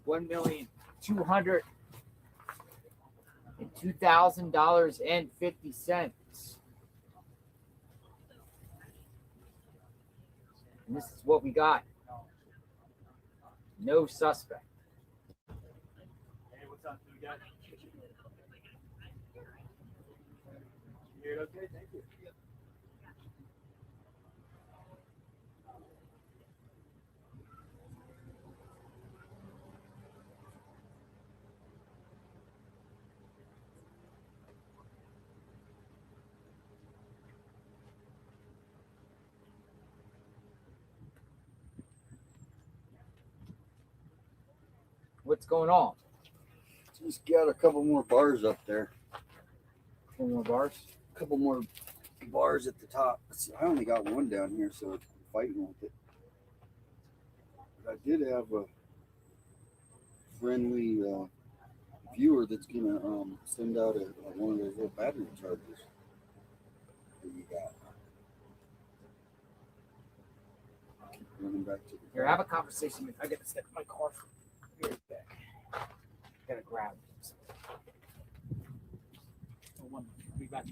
$1,202,000.50. And this is what we got. No suspect. Hey, what's up? We got you hear it okay? Thank you. What's going on? Just got a couple more bars up there. Couple more bars? A couple more bars at the top. I only got one down here, so I'm fighting with it. But I did have a friendly viewer that's gonna send out one of those little battery chargers that you got. Running back to the Here, have a conversation. I got to step in my car. Here, back. Gotta grab it. I'll be back.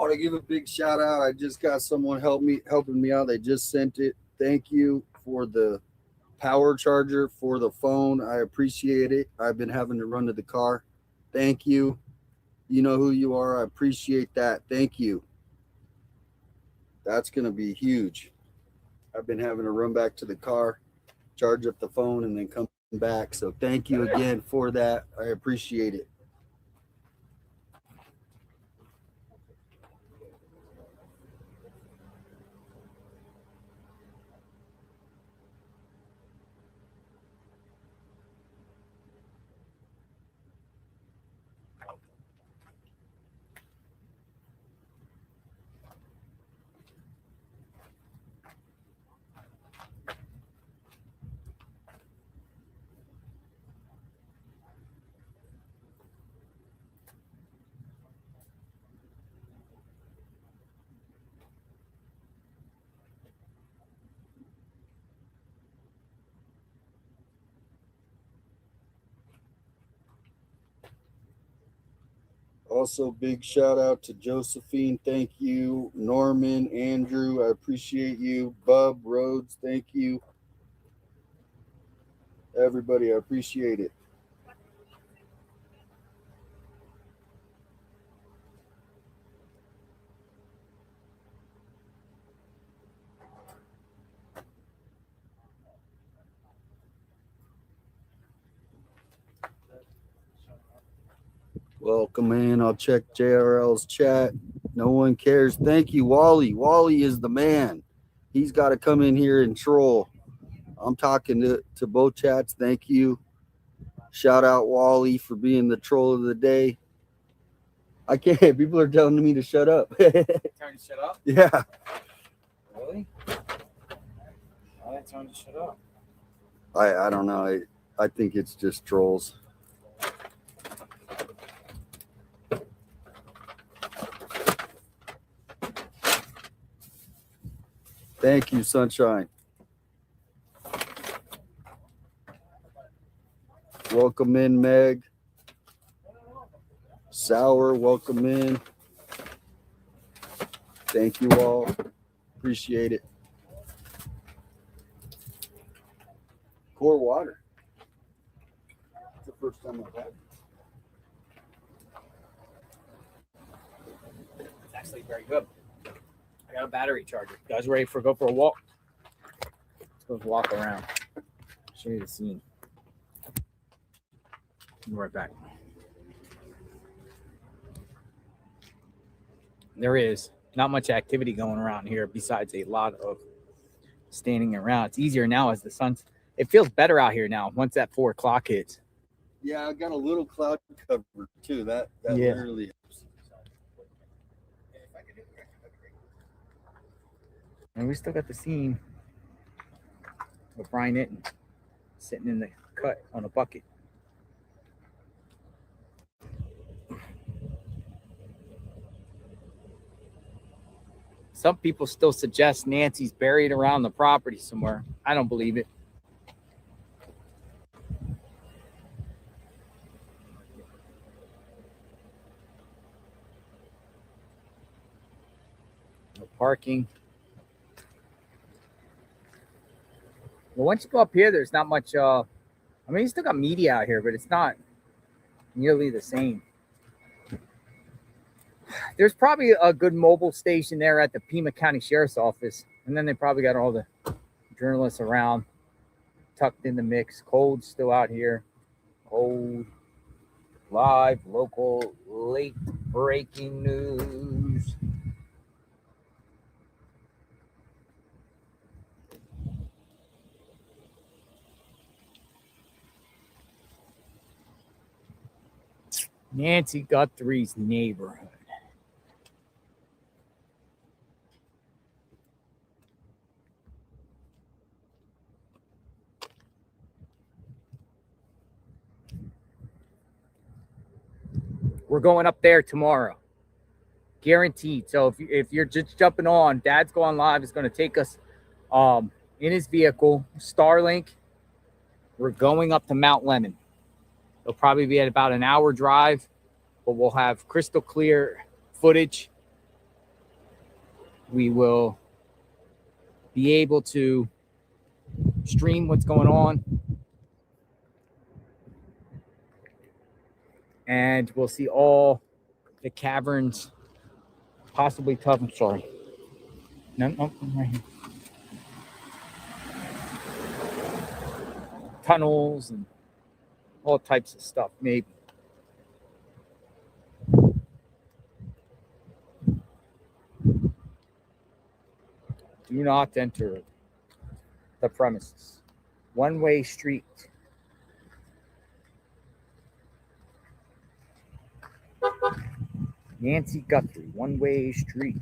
want to give a big shout out. I just got someone helping me out. They just sent it. Thank you for the power charger for the phone. I appreciate it. I've been having to run to the car. Thank you. You know who you are. I appreciate that. Thank you. That's going to be huge. I've been having to run back to the car, charge up the phone, and then come back. So thank you again for that. I appreciate it. Also, big shout out to Josephine. Thank you. Norman, Andrew, I appreciate you. Bub, Rhodes, thank you. Everybody, I appreciate it. Welcome in. I'll check JRL's chat. No one cares. Thank you, Wally. Wally is the man. He's got to come in here and troll. I'm talking to both chats. Thank you. Shout out Wally for being the troll of the day. I can't. People are telling me to shut up. Trying to shut up? Yeah. Really? Why are they telling you to shut up? I don't know. I think it's just trolls. Thank you, Sunshine. Welcome in, Meg. Sour, welcome in. Thank you all. Appreciate it. Core water. It's the first time I've had it. It's actually very good. I got a battery charger. You guys ready for go for a walk? Let's go walk around. Show you the scene. Be right back. There is not much activity going around here besides a lot of standing around. It's easier now as the sun's. It feels better out here now once that 4 o'clock hits. Yeah, I got a little cloud cover too. That Yeah. literally helps. And we still got the scene of Brian Itton sitting in the cut on a bucket. Some people still suggest Nancy's buried around the property somewhere. I don't believe it. No parking. Well, once you go up here, there's not much. I mean, you still got media out here, but it's not nearly the same. There's probably a good mobile station there at the Pima County Sheriff's Office. And then they probably got all the journalists around tucked in the mix. Cold's still out here. Cold, live, local, late breaking news. Nancy Guthrie's neighborhood. We're going up there tomorrow. Guaranteed. So if you're just jumping on, Dad's Going Live is going to take us in his vehicle, Starlink. We're going up to Mount Lemon. It'll probably be at about an hour drive, but we'll have crystal clear footage we will be able to stream what's going on, and we'll see all the caverns, possibly tough. I'm sorry. No, I'm right here. Tunnels and all types of stuff, maybe. Do not enter the premises. One-way street. Nancy Guthrie, one-way street.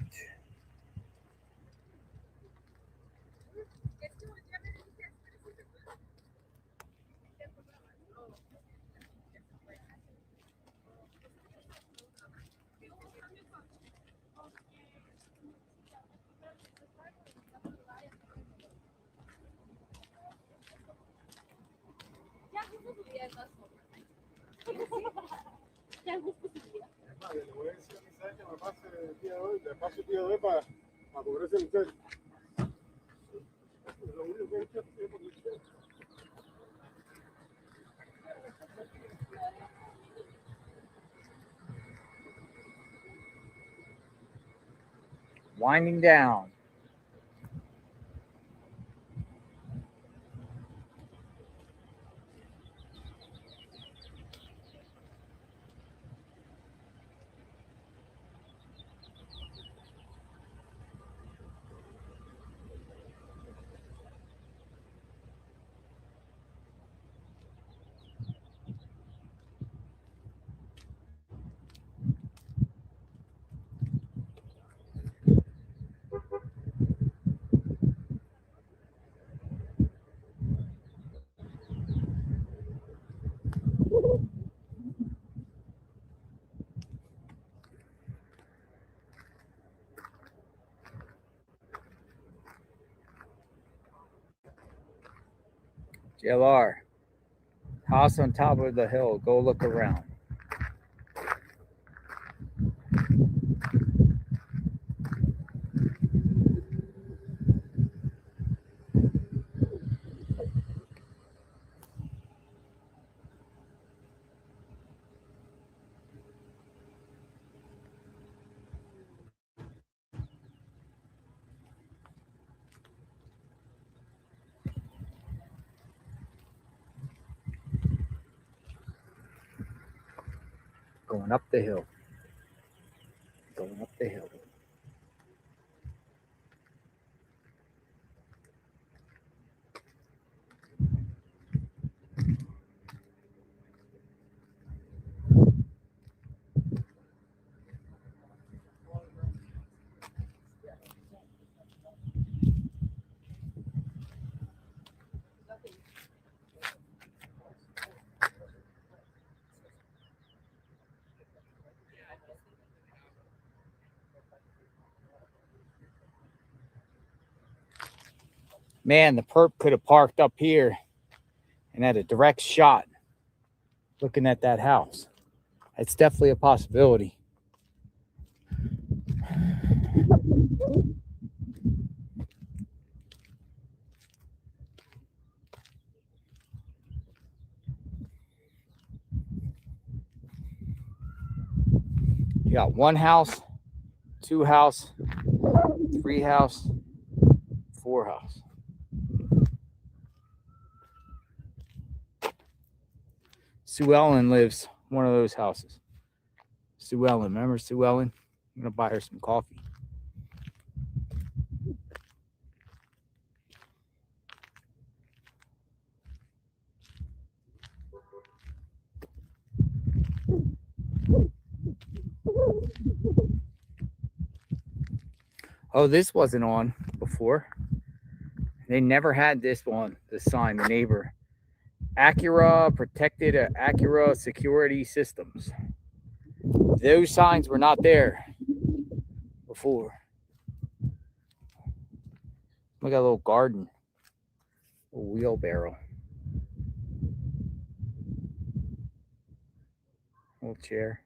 Winding down. JLR, house on top of the hill. Go look around. Going up the hill. Going up the hill. Man, the perp could have parked up here and had a direct shot looking at that house. It's definitely a possibility. You got one house, two house, three house, four house. Sue Ellen lives in one of those houses. Sue Ellen, remember Sue Ellen? I'm gonna buy her some coffee. Oh, this wasn't on before. They never had this on, the sign, the neighbor. Acura protected Acura security systems. Those signs were not there before. We got a little garden, a wheelbarrow, little chair.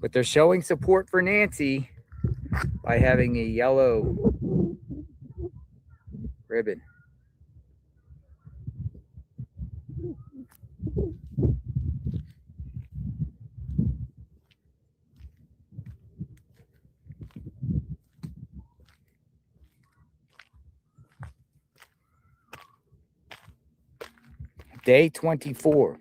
But they're showing support for Nancy by having a yellow ribbon. Day 24.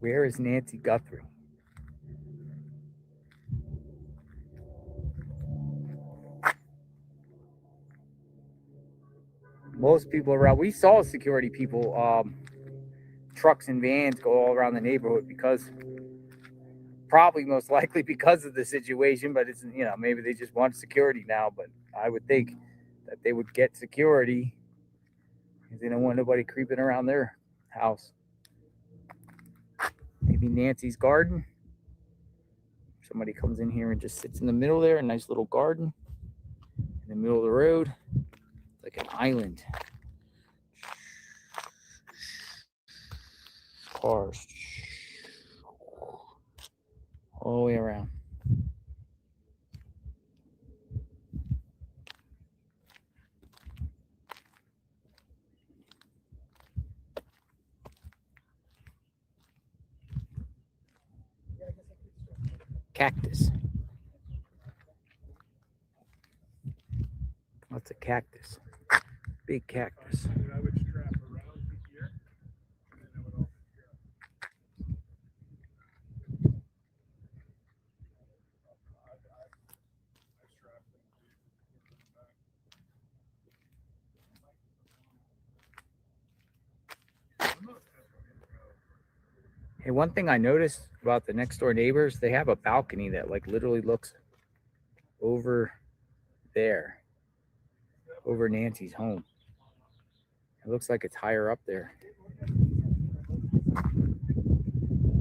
Where is Nancy Guthrie? Most people around, we saw security people, trucks and vans go all around the neighborhood because, probably most likely because of the situation, but it's, you know, maybe they just want security now, but I would think that they would get security because they don't want nobody creeping around their house. Maybe Nancy's garden. Somebody comes in here and just sits in the middle there, a nice little garden in the middle of the road, like an island. Cars all the way around. Cactus. Lots of cactus. Big cactus. Hey, one thing I noticed about the next door neighbors, they have a balcony that like literally looks over there, over Nancy's home. It looks like it's higher up there.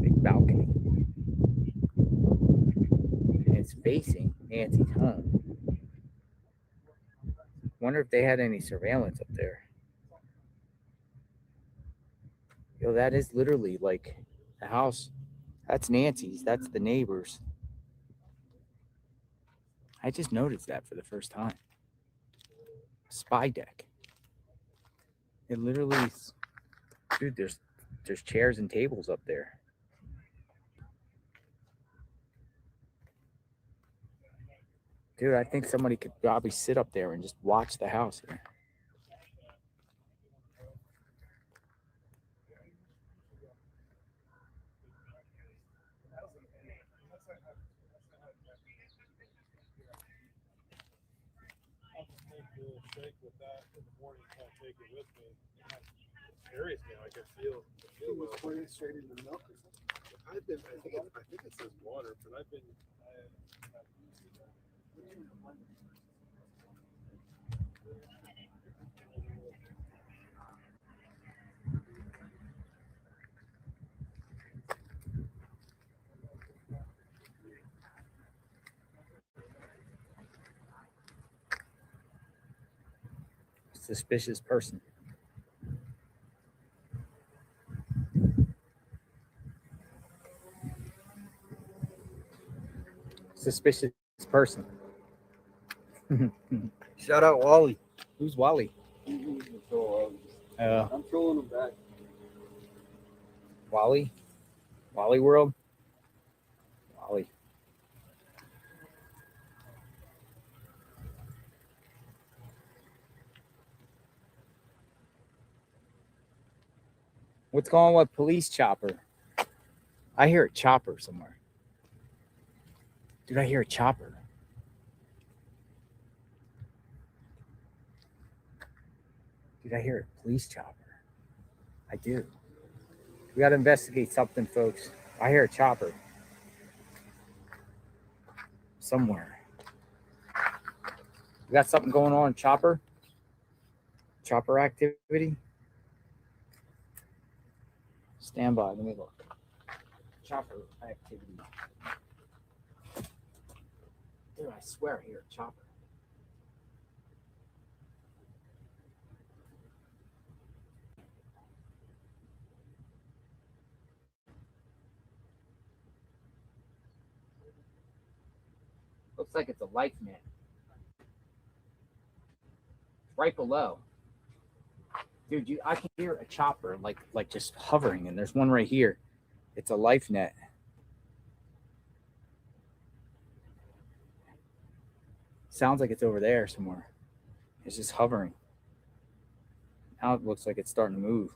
Big balcony. And it's facing Nancy's home. Wonder if they had any surveillance up there. Yo, that is literally like the house. That's Nancy's. That's the neighbors. I just noticed that for the first time. Spy deck. It literally is, dude, there's chairs and tables up there. Dude, I think somebody could probably sit up there and just watch the house here. With that in the morning, kind of take it with me. Curious now, I can feel well. Pour it straight in the milk or something. I think it says water, but I've been. Suspicious person. Suspicious person. Shout out Wally. Who's Wally? I'm trolling him back. Wally? Wally World? Wally. What's going on with police chopper? I hear a chopper somewhere. Dude, I hear a chopper. Dude, I hear a police chopper. I do. We got to investigate something, folks. I hear a chopper. Somewhere. We got something going on, chopper? Chopper activity? Stand by, let me look. Chopper activity. Dude, I swear I hear a chopper. Looks like it's a life net. Right below. Dude, I can hear a chopper like just hovering, and there's one right here. It's a life net. Sounds like it's over there somewhere. It's just hovering. Now it looks like it's starting to move.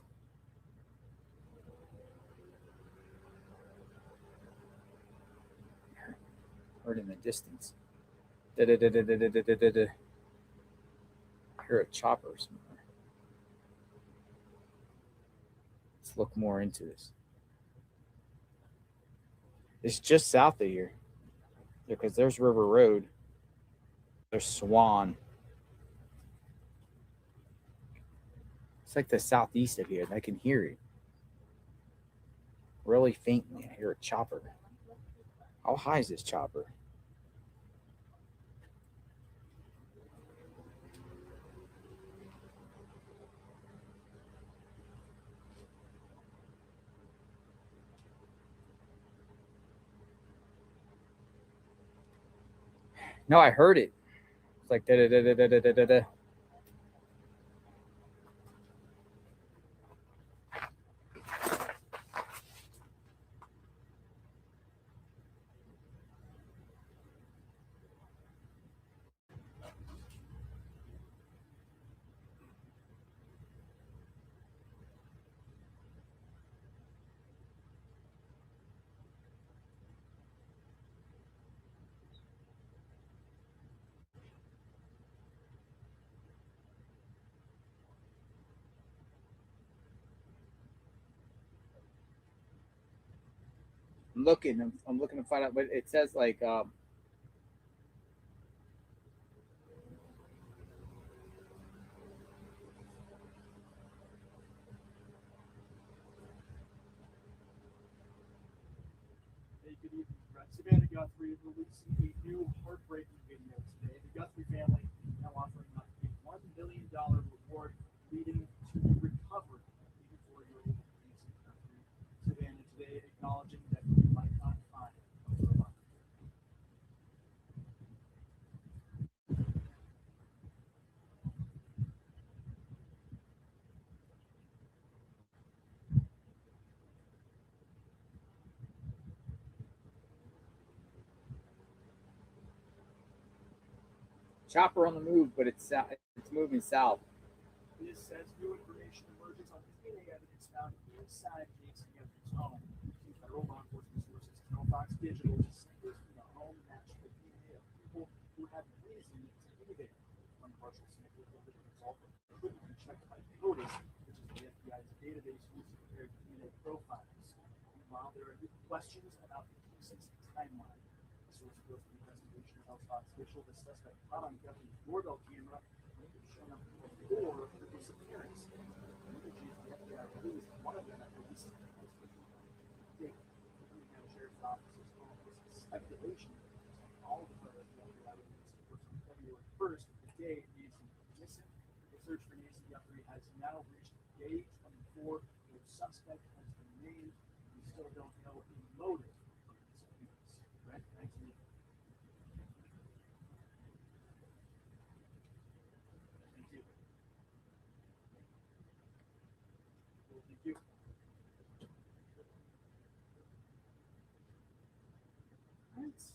Heard in the distance. Da-da-da-da-da-da-da-da-da. I hear a chopper somewhere. Let's look more into this. It's just south of here. Because there's River Road. There's Swan. It's like the southeast of here. I can hear it. Really faintly, I hear a chopper. How high is this chopper? No, I heard it. It's like da da da da da da da da. I'm looking to find out, but it says like Hey, good evening. Savanna Guthrie releasing a new heartbreaking video today. The Guthrie family now offering up a $1 million reward leading to recovery of 84-year-old Nancy Guthrie. Savanna today acknowledging that we might not find her alive. chopper on the move, but it's moving south. This says new information emerges on DNA evidence found inside Nancy Guthrie's home. Federal law enforcement sources tell Fox Digital to samples from the home matched the DNA of people who had reason to be there. One partial sample yielded a result that couldn't be checked by POTUS, which is the FBI's database used to compare DNA profiles. Meanwhile, there are new questions about the case's timeline. The source goes to the investigation tells Fox Digital the suspect caught on Guthrie's doorbell camera may have shown up before her disappearance. Images the FBI released, one of them at least date. The County Sheriff's Office is calling this speculation. All the photos the FBI released were from February 1st, the day Nancy was missing. The search for Nancy Guthrie has now reached day 24. No suspect has been named. We still don't know the motive for the disappearance. Right? Thank you. Thank you. Thank you. Thanks.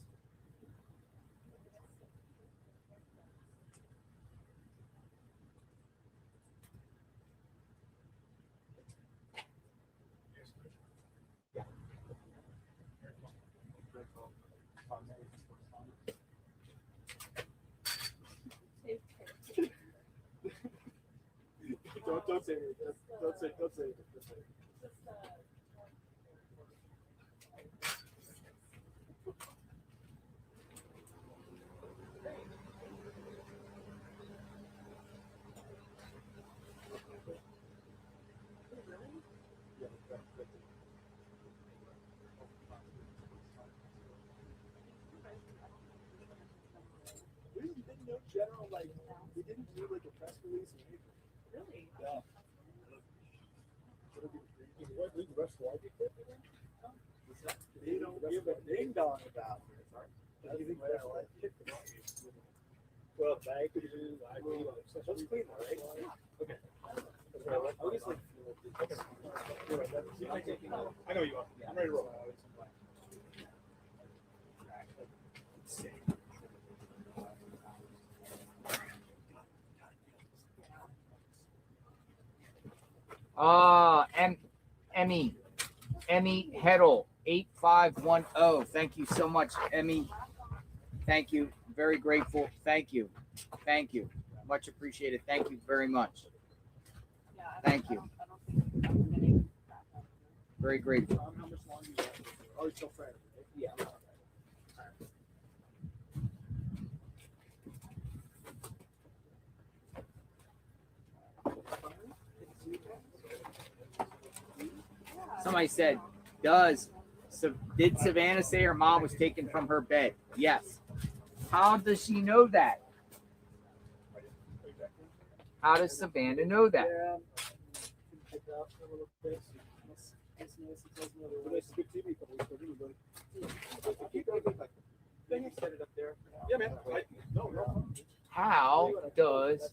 Don't say it. Don't say it. Don't say it. We didn't know general, like, we didn't do like a press release or anything. Really? Yeah. What, we rushed the ID kit? They don't give a ding dong about it. I think that's what I like. Let's clean that, right? Okay. Obviously, okay. I know you are. I'm ready to roll. Emmy Heddle 8510. Thank you so much, Emmy. Thank you. Very grateful. Thank you. Thank you. Much appreciated. Thank you very much. Thank you. Very grateful. How much longer you got? Oh, it's till Friday, right? Yeah. Somebody said, did Savannah say her mom was taken from her bed? Yes. How does she know that? How does Savannah know that? Yeah, man. How does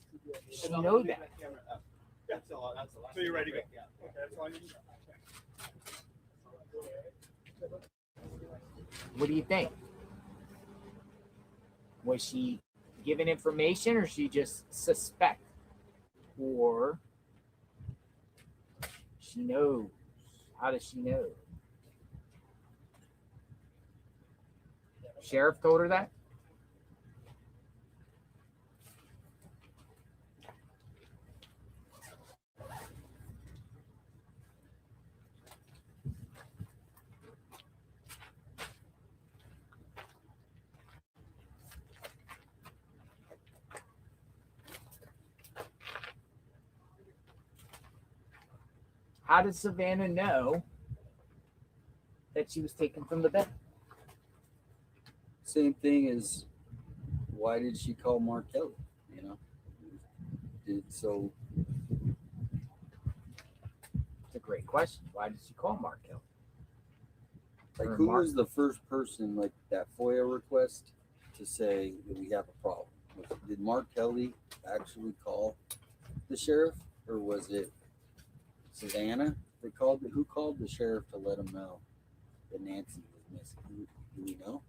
she know that? Yeah, so you're ready to go. Okay, that's all I need. What do you think? Was she given information or she just suspect? Or she knows? How does she know? Sheriff told her that? How did Savannah know that she was taken from the bed? Same thing as why did she call Mark Kelly? You know, it's a great question. Why did she call Mark Kelly? Like, who was the first person, like that FOIA request, to say that we have a problem? Did Mark Kelly actually call the sheriff, or was it Savannah that called? Who called the sheriff to let him know that Nancy was missing? Do we know?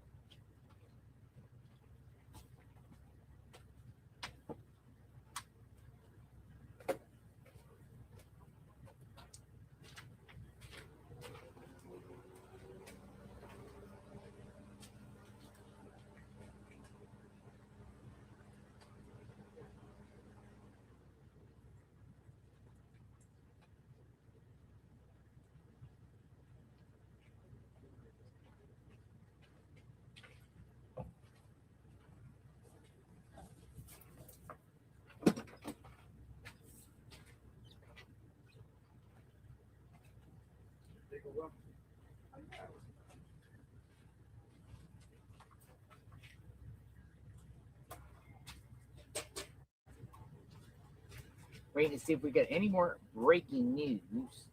Waiting to see if we get any more breaking news.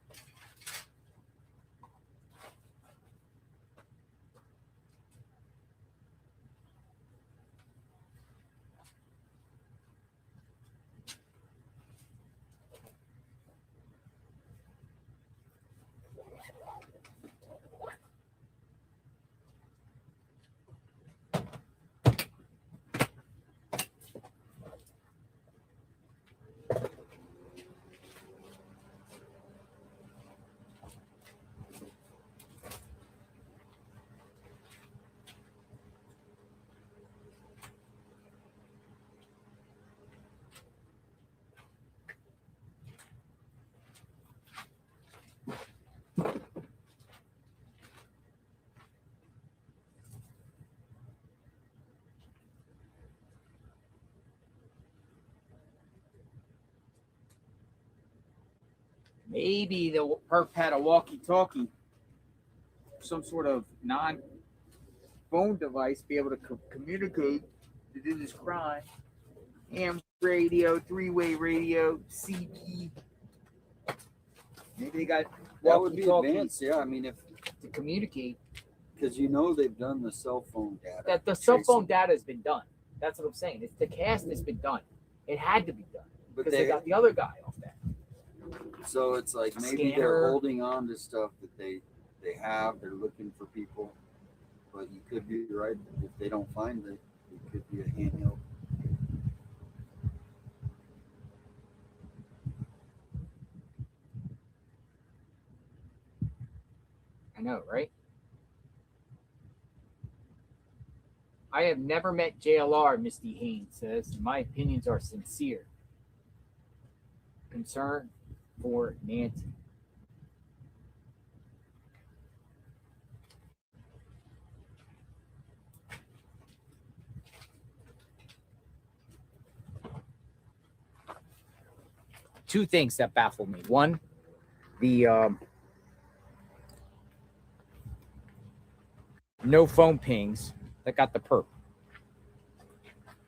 Maybe the perp had a walkie-talkie, some sort of non-phone device, be able to communicate to do this crime. Ham radio, three-way radio, CP. Maybe they got that would be advanced. Yeah, I mean, if to communicate, because you know they've done the cell phone data. That the cell phone data has been done. That's what I'm saying. It's the cast has been done. It had to be done But because they got the other guy off that. So it's like maybe Scanner. they're holding on to stuff that they have. They're looking for people, but you could be right. If they don't find it, it could be a handheld. I know, right? I have never met JLR, Misty Haynes says. And my opinions are sincere. Concern for Nancy. Two things that baffle me. One, the no phone pings that got the perp.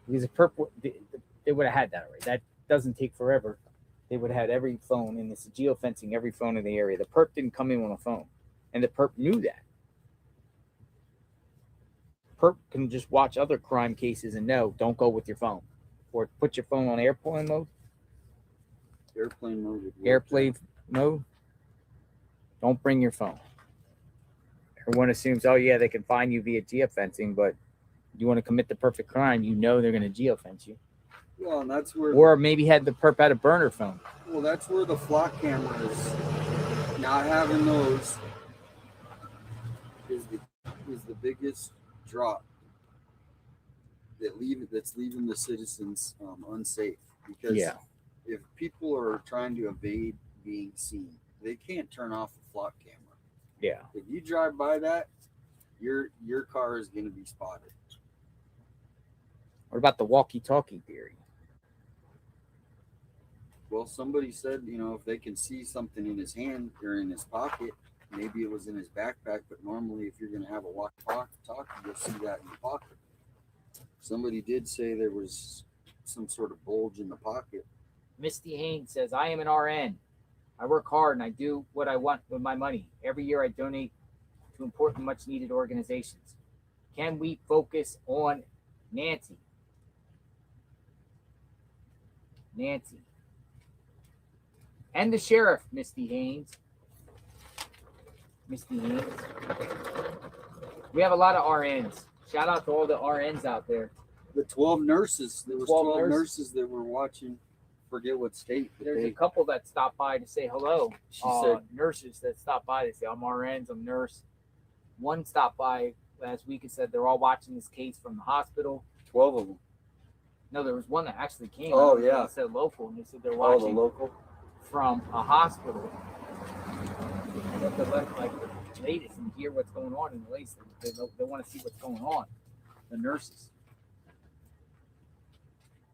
Because the perp, they would have had that already. That doesn't take forever. They would have had every phone in this geofencing, every phone in the area. The perp didn't come in on a phone, and the perp knew that. Perp can just watch other crime cases and know, don't go with your phone, or put your phone on airplane mode. Airplane mode. Airplane mode. Don't bring your phone. Everyone assumes, oh yeah, they can find you via geofencing, but you want to commit the perfect crime, you know they're going to geofence you. Well, and that's where. Or maybe had the perp at a burner phone. Well, that's where the flock cameras, not having those, is the biggest drop that's leaving the citizens unsafe. Because if people are trying to evade being seen, they can't turn off the flock camera. Yeah. If you drive by that, your car is going to be spotted. What about the walkie-talkie theory? Well, somebody said, if they can see something in his hand or in his pocket, maybe it was in his backpack, but normally if you're going to have a walkie-talkie, you'll see that in the pocket. Somebody did say there was some sort of bulge in the pocket. Misty Haynes says, I am an RN. I work hard and I do what I want with my money. Every year I donate to important, much needed organizations. Can we focus on Nancy? Nancy. And the sheriff, Misty Haynes. Misty Haynes. We have a lot of RNs. Shout out to all the RNs out there. The 12 nurses. There was 12 nurses that were watching. Forget what state. There's a couple that stopped by to say hello. She said nurses that stopped by. They say, I'm RNs, I'm nurse. One stopped by last week and said they're all watching this case from the hospital. 12 of them. No, there was one that actually came. Oh, yeah. They said local, and they said they're watching the local from a hospital. And they let like the latest and hear what's going on in the latest. They want to see what's going on. The nurses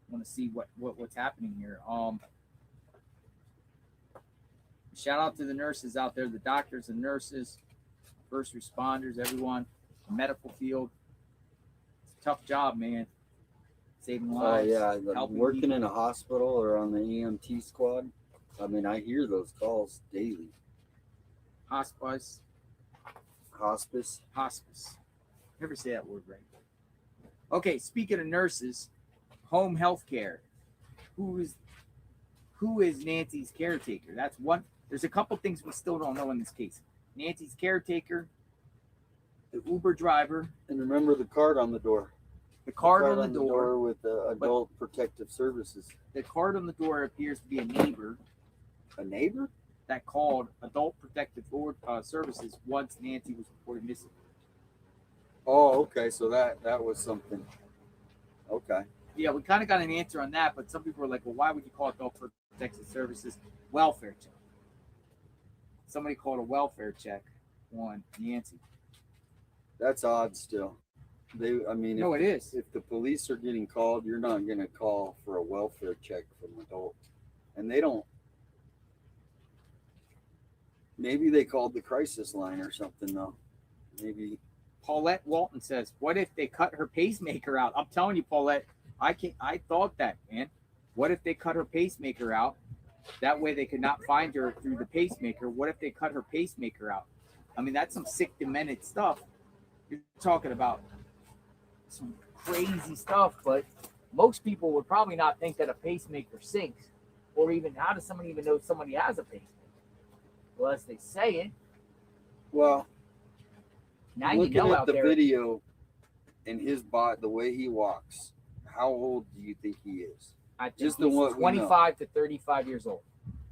want to see what's happening here. Shout out to the nurses out there, the doctors and nurses, first responders, everyone, the medical field. It's a tough job, man. Saving lives. Working people. in a hospital or on the EMT squad. I mean, I hear those calls daily. Hospice. Never say that word right. Okay, speaking of nurses, home health care. Who is Nancy's caretaker? That's one. There's a couple things we still don't know in this case. Nancy's caretaker, the Uber driver. And remember the card on the door. The card on the door with the Adult Protective Services. The card on the door appears to be a neighbor. A neighbor? That called Adult Protective Services once Nancy was reported missing. Oh, okay. So that was something. Okay. Yeah, we kind of got an answer on that, but some people were like, well, why would you call it Adult Protective Services? Welfare check. Somebody called a welfare check on Nancy. That's odd still. It is. If the police are getting called, you're not going to call for a welfare check from adult. And they don't. Maybe they called the crisis line or something, though. Maybe. Paulette Walton says, what if they cut her pacemaker out? I'm telling you, Paulette, I thought that, man. What if they cut her pacemaker out? That way they could not find her through the pacemaker. What if they cut her pacemaker out? I mean, that's some sick, demented stuff. You're talking about some crazy stuff, but most people would probably not think that a pacemaker sinks, or even how does someone even know somebody has a pacemaker unless they say it. Well, Now you looking know at out the there. video and his body, the way he walks, how old do you think he is? I think Just he's the what we know. 25 to 35 years old.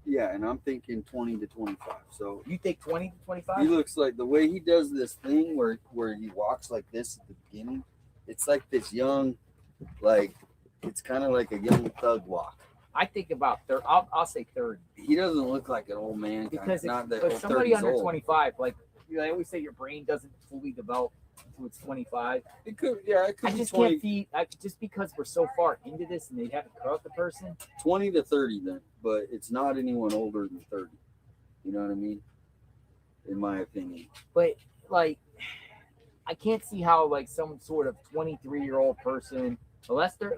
Yeah, and I'm thinking 20 to 25. So you think 20 to 25? He looks like the way he does this thing where he walks like this at the beginning. It's like this young, like it's kind of like a young thug walk. I think about 30. I'll say 30. He doesn't look like an old man. Because not that if somebody 30s under old. 25, like they always say, your brain doesn't fully develop until it's 25. It could, yeah, it could I be just 20, can't feed. Just because we're so far into this and they haven't caught the person. 20 to 30 then, but it's not anyone older than 30. You know what I mean? In my opinion. But like, I can't see how like some sort of 23-year-old person, unless they're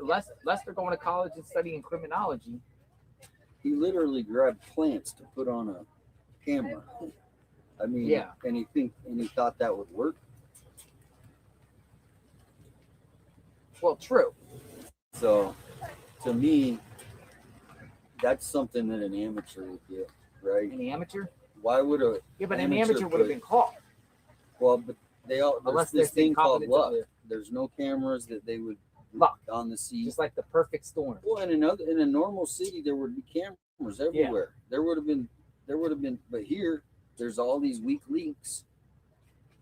going to college and studying criminology. He literally grabbed plants to put on a camera. I mean, yeah. And he thought that would work. Well, true. So, to me, that's something that an amateur would get, right? An amateur? Why would a but an amateur would have been caught. Well, but they all Unless there's this they're thing called confident luck. of it. There's no cameras that they would luck on the sea. Just like the perfect storm. Well, in a normal city, there would be cameras everywhere. Yeah. There would have been, but here there's all these weak links,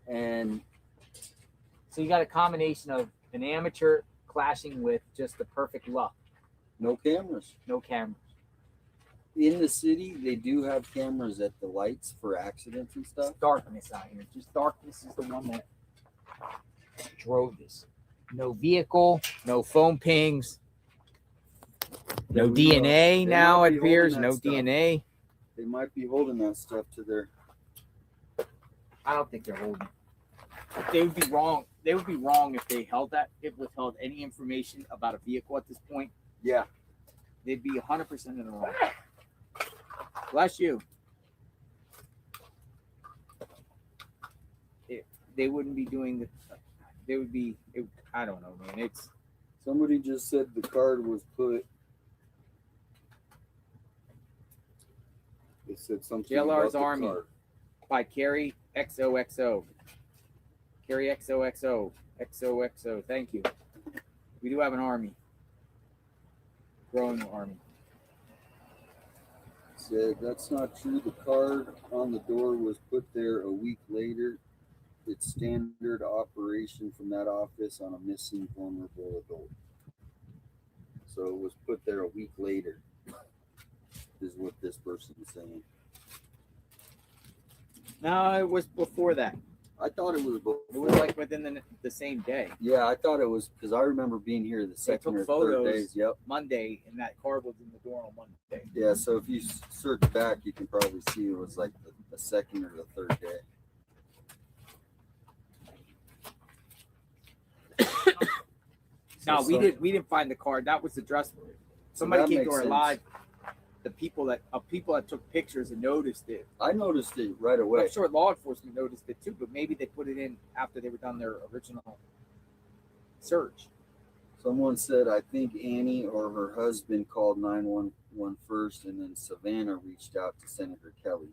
and so you got a combination of an amateur clashing with just the perfect luck. No cameras. No cameras. In the city, they do have cameras at the lights for accidents and stuff. It's darkness out here. Just darkness is the one that drove this. No vehicle, no phone pings, no DNA now it appears. No DNA. They might be holding that stuff to their. I don't think they're holding. They would be wrong. They would be wrong if they held that. If withheld any information about a vehicle at this point. Yeah. They'd be 100% in the wrong. Bless you. They wouldn't be doing the. They would be. I don't know, man. It's. Somebody just said the card was put. They said something. JLR's about Army by Carrie XOXO. Carrie XOXO. XOXO. Thank you. We do have an army. Growing army. Said that's not true. The card on the door was put there a week later. It's standard operation from that office on a missing vulnerable adult. So it was put there a week later, is what this person is saying. No, it was before that. I thought it was before. It was like within the same day. Yeah, I thought it was because I remember being here the second or third days. Yep. Monday, and that card was in the door on Monday. Yeah, so if you search back, you can probably see it was like the second or the third day. No, we didn't find the card. That was the dress. Somebody came to our live. The people that took pictures and noticed it. I noticed it right away. I'm sure law enforcement noticed it too, but maybe they put it in after they were done their original search. Someone said, I think Annie or her husband called 911 first, and then Savanna reached out to Senator Kelly.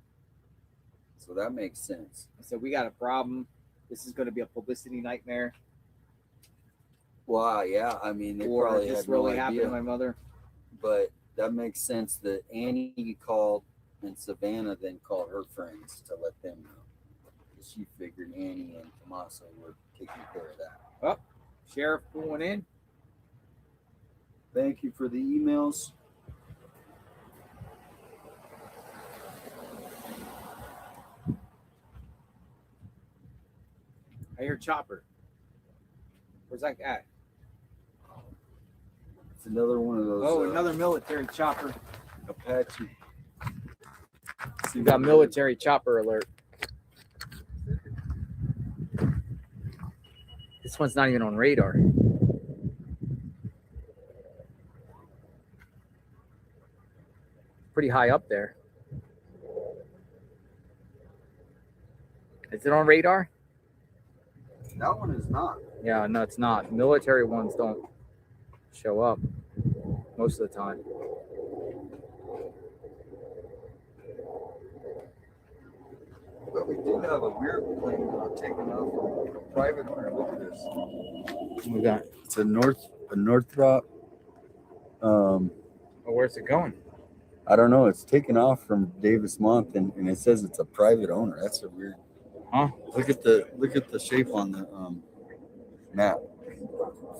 So that makes sense. I said, we got a problem. This is going to be a publicity nightmare. Wow, yeah. I mean, they or probably this had really no happened idea. to my mother. But that makes sense that Annie called and Savanna then called her friends to let them know. She figured Annie and Tommaso were taking care of that. Oh, sheriff pulling in. Thank you for the emails. I hear chopper. Where's that at? It's another one of those. Oh, another military chopper. Apache. You got military chopper alert. This one's not even on radar. Pretty high up there. Is it on radar? That one is not. Yeah, no, it's not. Military ones don't show up most of the time. But we did have a weird plane taken off from a private owner. Look at this. We got. It's a Northrop. Well, where's it going? I don't know. It's taken off from Davis Month, and it says it's a private owner. That's a weird. Huh? Look at the shape on the map.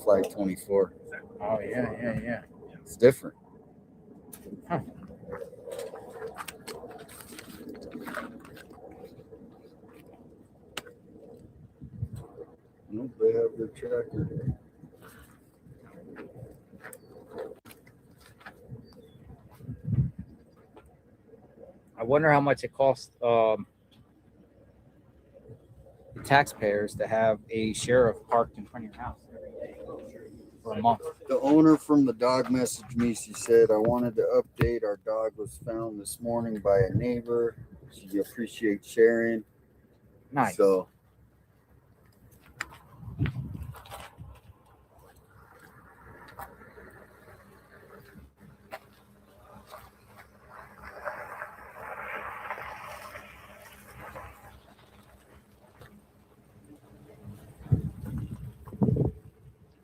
Flight 24. Oh yeah. It's different. Huh. Nope, they have their tracker. I wonder how much it costs the taxpayers to have a sheriff parked in front of your house every day for a month. The owner from the dog messaged me. She said, I wanted to update. Our dog was found this morning by a neighbor. She appreciates sharing. Nice. So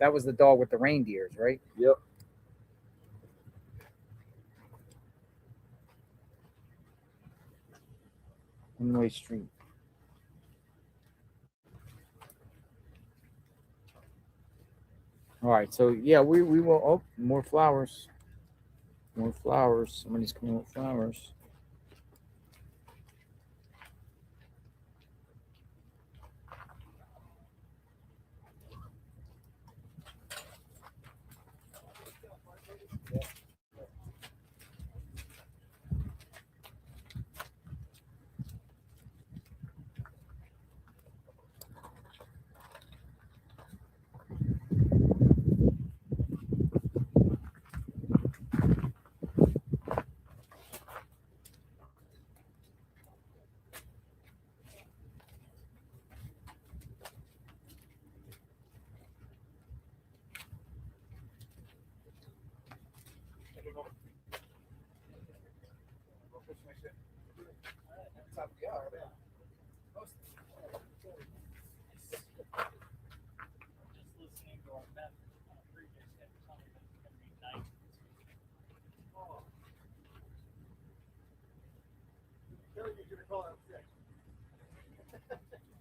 That was the dog with the reindeers, right? Yep. One-way street. All right, so yeah, we will. Oh, more flowers. More flowers. Somebody's coming with flowers.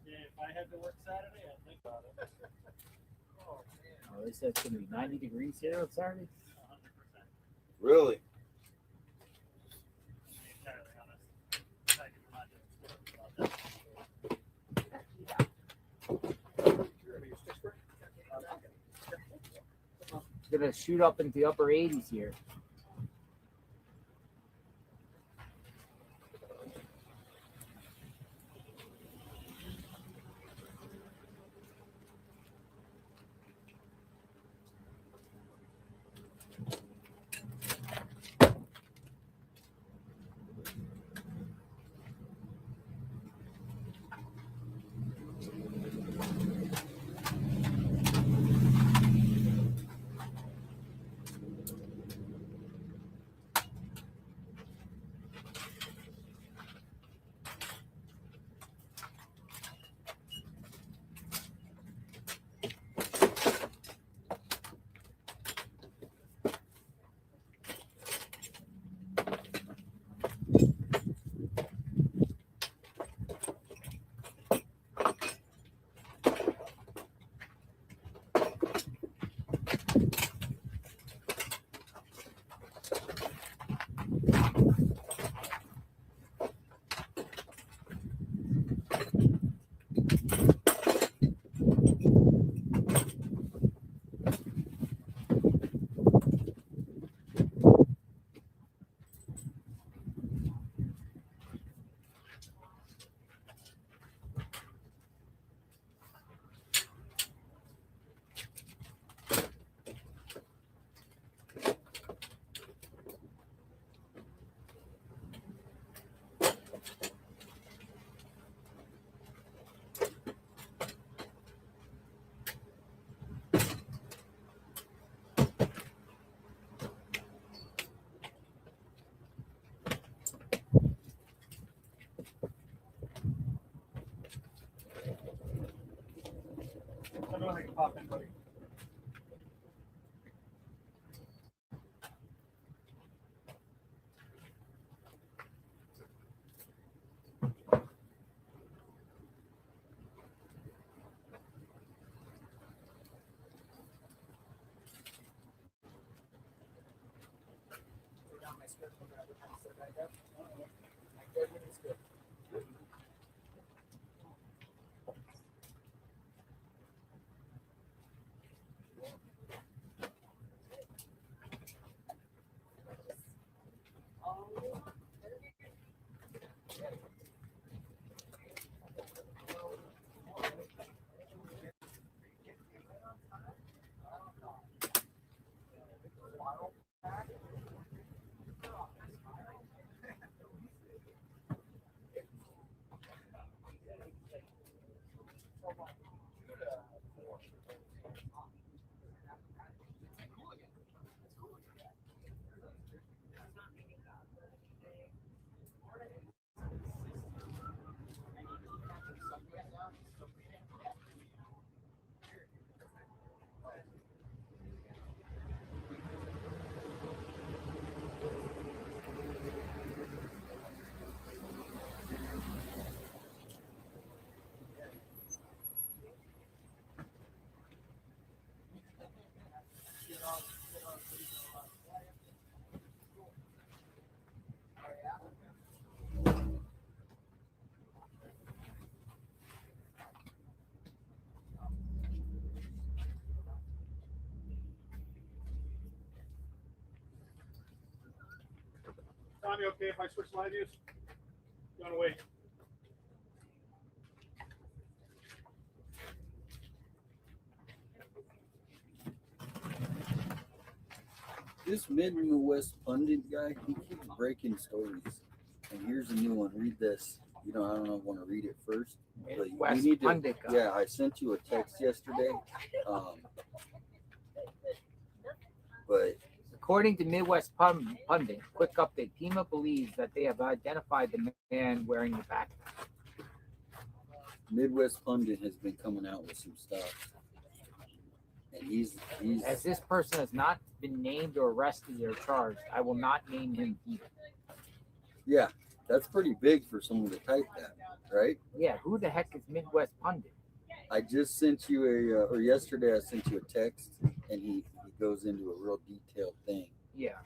Yeah, if I had to work Saturday, I'd think about it. Oh, they said it's going to be 90 degrees here on Saturday. 100%. really, Entirely honest. I can imagine about that. It's going to shoot up into the upper 80s here. I know I can pop in, buddy. Tommy, okay if I switch live views? You want to wait? This Midwest pundit guy, he keeps breaking stories. And here's a new one. Read this. You know, I don't know if I want to read it first. But you need to, pundit guy. yeah, I sent you a text yesterday. But according to Midwest Pundit, quick update, Pima believes that they have identified the man wearing the backpack. Midwest Pundit has been coming out with some stuff. And he's as this person has not been named or arrested or charged, I will not name him either. Yeah, that's pretty big for someone to type that, right? Yeah, who the heck is Midwest Pundit? I just sent you or yesterday I sent you a text, and he goes into a real detailed thing. Yeah.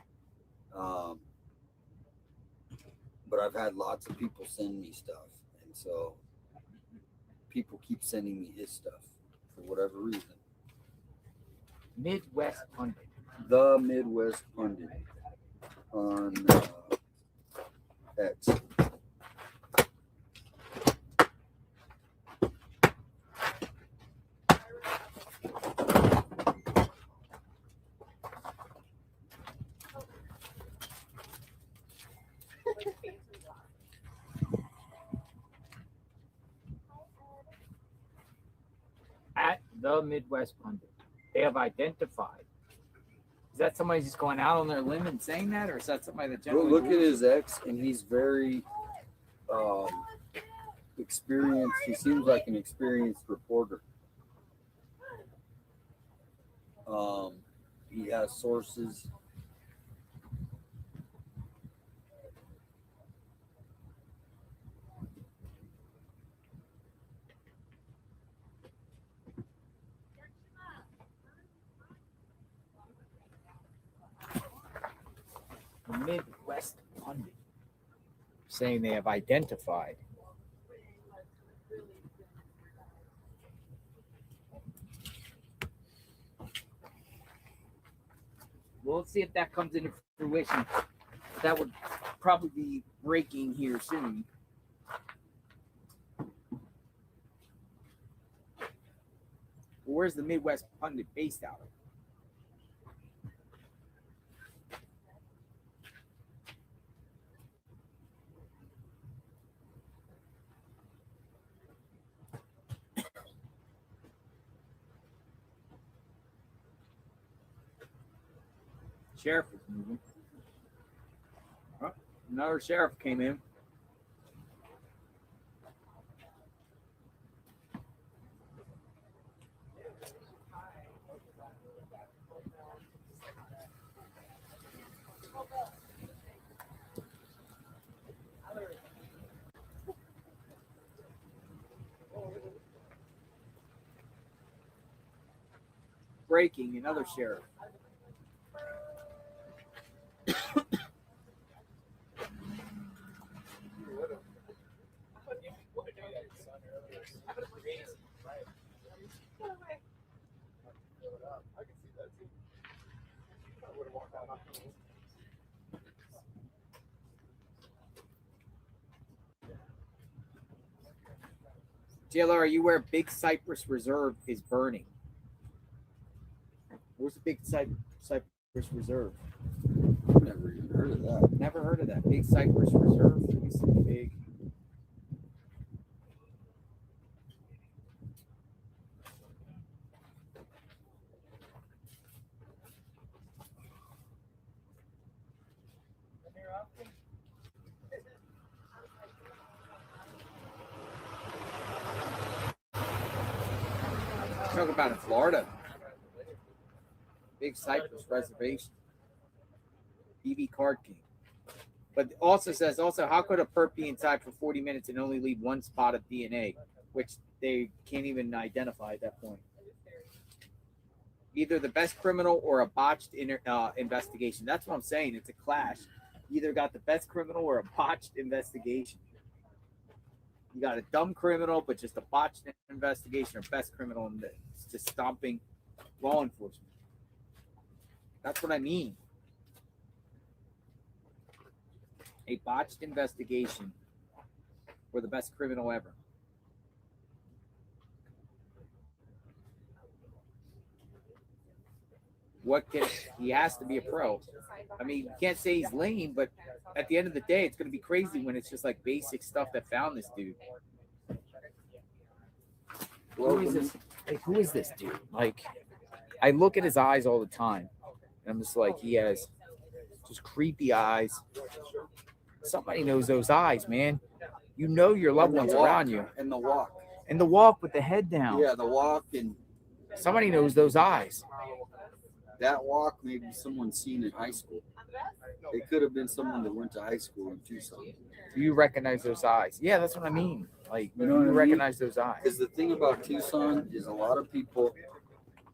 But I've had lots of people send me stuff, and so people keep sending me his stuff for whatever reason. Midwest Pundit. The Midwest Pundit on X. At the Midwest Pundit, they have identified. Is that somebody just going out on their limb and saying that, or is that somebody that generally? Look at his ex, and he's very experienced. He seems like an experienced reporter. He has sources. Midwest Pundit saying they have identified. Well, let's see if that comes into fruition. That would probably be breaking here soon. Where's the Midwest Pundit based out of? Sheriff is moving. Oh, another sheriff came in. breaking, another sheriff. JLR, are you aware Big Cypress Reserve is burning? Where's the Big Cypress Reserve? Never even heard of that. Never heard of that. Big Cypress Reserve. Let me see. Big. Talk about in Florida. Big Cypress Reservation. BB Card King. But also says, how could a perp be inside for 40 minutes and only leave one spot of DNA, which they can't even identify at that point? Either the best criminal or a botched investigation. That's what I'm saying. It's a clash. You either got the best criminal or a botched investigation. You got a dumb criminal, but just a botched investigation, or best criminal and just stomping law enforcement. That's what I mean. A botched investigation or the best criminal ever. He has to be a pro. I mean, you can't say he's lame, but at the end of the day, it's going to be crazy when it's just like basic stuff that found this dude. Who is this? Like, who is this dude? Like, I look at his eyes all the time, and I'm just like, he has just creepy eyes. Somebody knows those eyes, man. You know your loved ones around you. And the walk. And the walk with the head down. Yeah, the walk, and somebody knows those eyes. That walk, maybe someone seen in high school. It could have been someone that went to high school in Tucson. Do you recognize those eyes? Yeah, that's what I mean. Like, you know, you recognize those eyes. Because the thing about Tucson is a lot of people,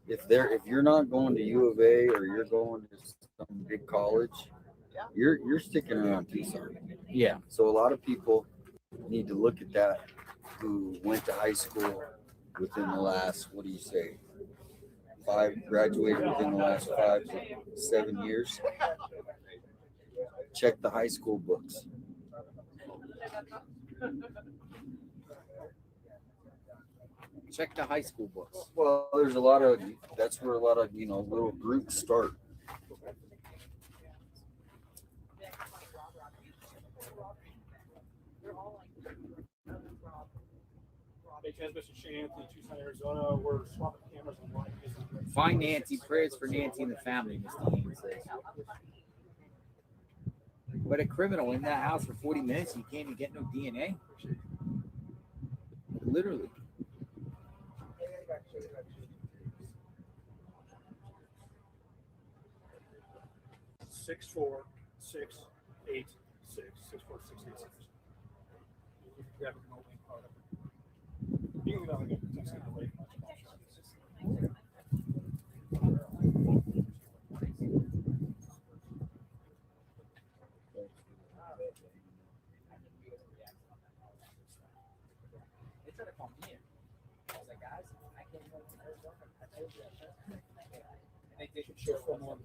if you're not going to U of A or you're going to some big college, you're sticking around Tucson. Yeah. So a lot of people need to look at that who went to high school within the last, what do you say, graduated within the last 5 to 7 years. Check the high school books. Check the high school books. Well, that's where a lot of, little groups start. Hey, Transmission Shane Anthony, Tucson, Arizona. We're swapping cameras online. Find Nancy. Prayers for Nancy and the family, Mr. Haynes says. But a criminal in that house for 40 minutes, you can't even get no DNA? Literally. Six, 4, 6, 8, 6, 6, 4, 6, 8, 6. You have no link part of it. You can go get the text away. They tried to call me in. I was like, guys, I can't go to Arizona. I told you that. And they did show for more.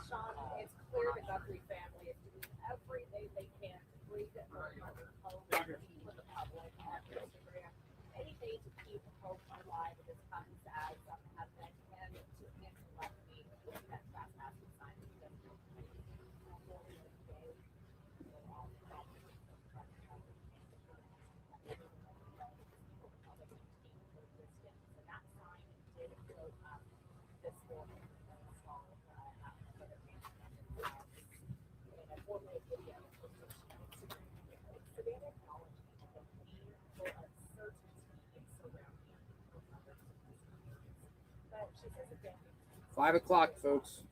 Sean, it's clear the Guthrie family is doing everything they can to bring the hope home for the public on Instagram. Anything to keep hope alive in this time as event and to cancel last week with that fast passing sign. She says again, 5 o'clock, folks.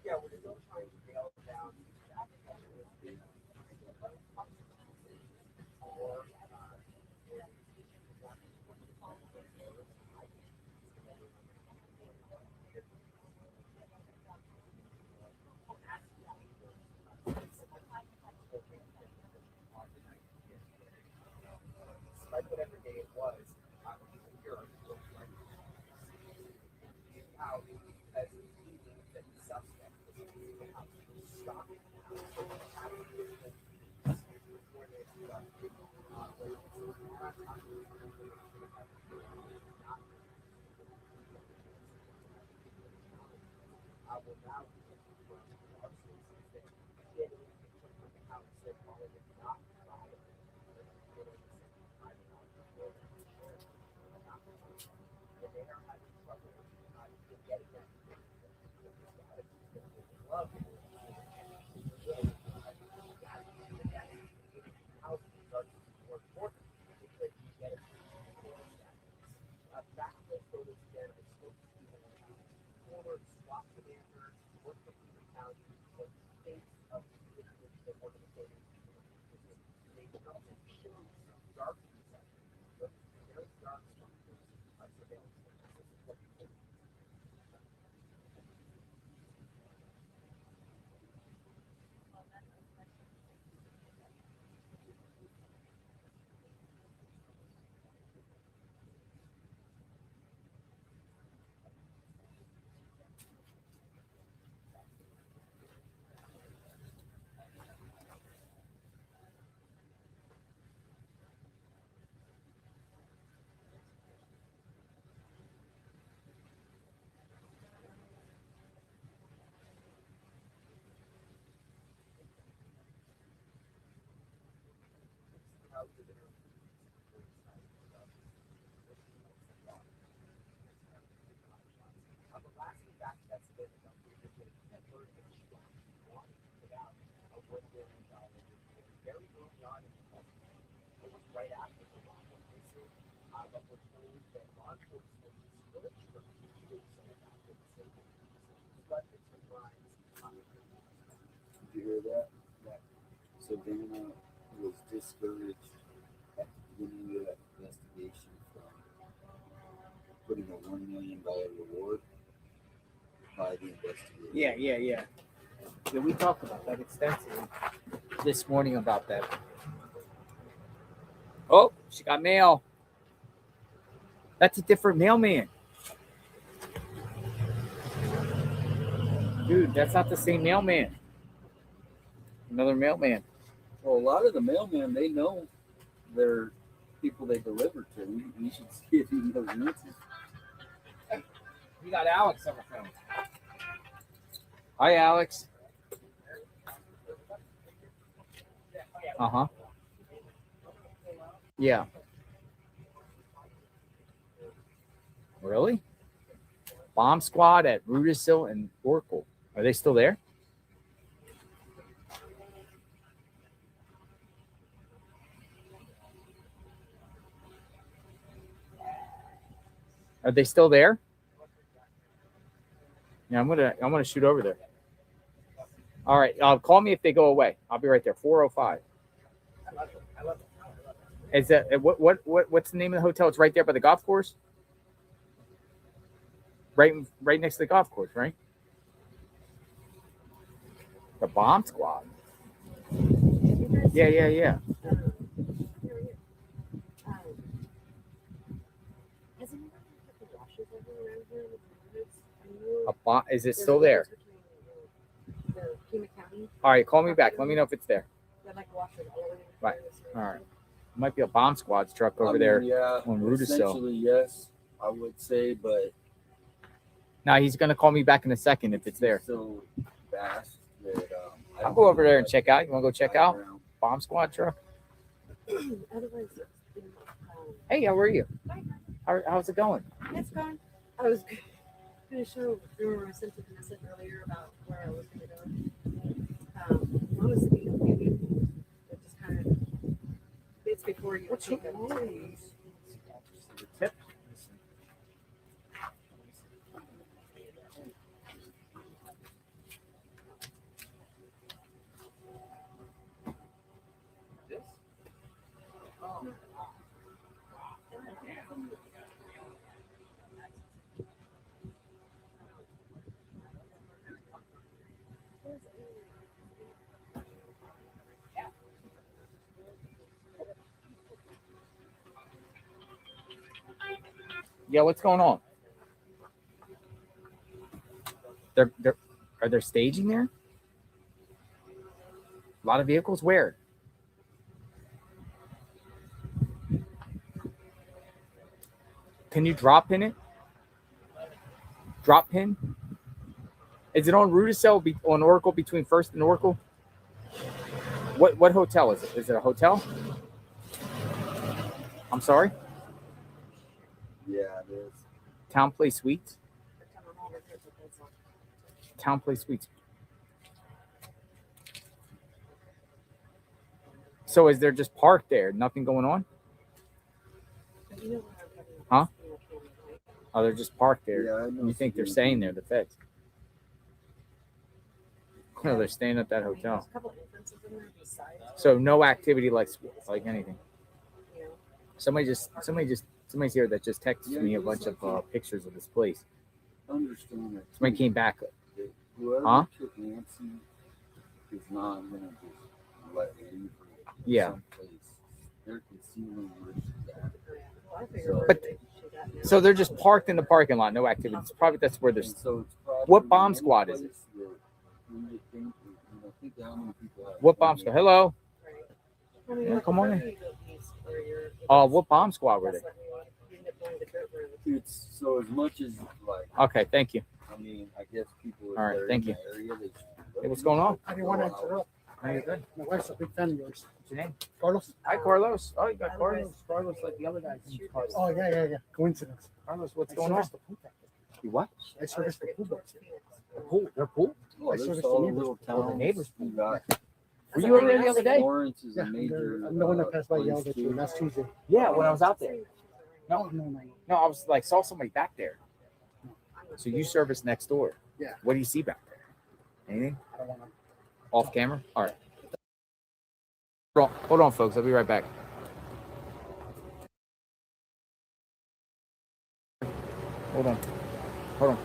Yeah, we're still trying to nail down despite whatever day it was, here out as that the suspect was stopped. right after the law enforcement visit. But we're told that law enforcement is still extremely concerned after the safety weapons and crimes. Did you hear that? That Savanna was discouraged at the beginning of that investigation from putting a $1 million reward by the investigator. Yeah. Yeah, we talked about that extensively this morning about that. Oh, she got mail. That's a different mailman. Dude, that's not the same mailman. Another mailman. Well, a lot of the mailmen, they know their people they deliver to. You should see if he knows Nancy. We got Alex on the phone. Hi, Alex. Yeah. Really? Bomb squad at Rudisill and Oracle. Are they still there? Are they still there? Yeah, I'm gonna shoot over there. All right, call me if they go away. I'll be right there. 405. Is that what's the name of the hotel? It's right there by the golf course. Right next to the golf course, right? The bomb squad. Yeah. Is it still there? All right, call me back. Let me know if it's there. Right. All right. Might be a bomb squad's truck over there on Rudisill. Essentially, yes, I would say, but now he's gonna call me back in a second if it's there. So fast that I'll go over there and check out. You want to go check out bomb squad truck? Hey, how are you? How's it going? It's gone. I was going to show. Remember, I sent you the message earlier about where I was going to go. I was thinking it just kind of. It's before you. What's your noise? Tip. Yeah, what's going on? Are they staging there? A lot of vehicles? Where? Can you drop pin it? Drop pin? Is it on Rudisill on Oracle between First and Oracle? What hotel is it? Is it a hotel? I'm sorry? Yeah, it is. Town Place Suites? Town Place Suites. So is there just parked there? Nothing going on? Huh? Oh, they're just parked there. Yeah, I know. You think they're staying there, the feds? No, they're staying at that hotel. So no activity like anything. Somebody's here that just texted me a bunch of pictures of this place. Understand that. Somebody came back. Whoever took Nancy is not going to just let her leave her someplace. They're concealing where she's at. But so they're just parked in the parking lot, no activity. It's probably that's where there's. What bomb squad is it? What bomb squad? Hello. Yeah, come on in. What bomb squad were they? It's so as much as like. Okay, thank you. I mean, I guess people. All right, thank you. Area, Hey, what's going on? I didn't want to interrupt. How you good? My wife's a big fan of yours. What's your name? Carlos. Hi, Carlos. Oh, you got Carlos. Carlos, like the other guy. Carlos. Oh, yeah. Coincidence. Carlos, what's going on? You what? I service the pool boats. The pool? They're pool? Oh, I there's service all the the little neighbors. towns. You got Were you over there the other day? Lawrence is Yeah, a major. I'm the one that passed by place yelled at you too. last Tuesday. Yeah, when I was out there. No. No, I was like saw somebody back there. So you service next door. Yeah. What do you see back there? Anything? I don't want to. Off camera? All right. Hold on, folks. I'll be right back. Hold on. Hold on.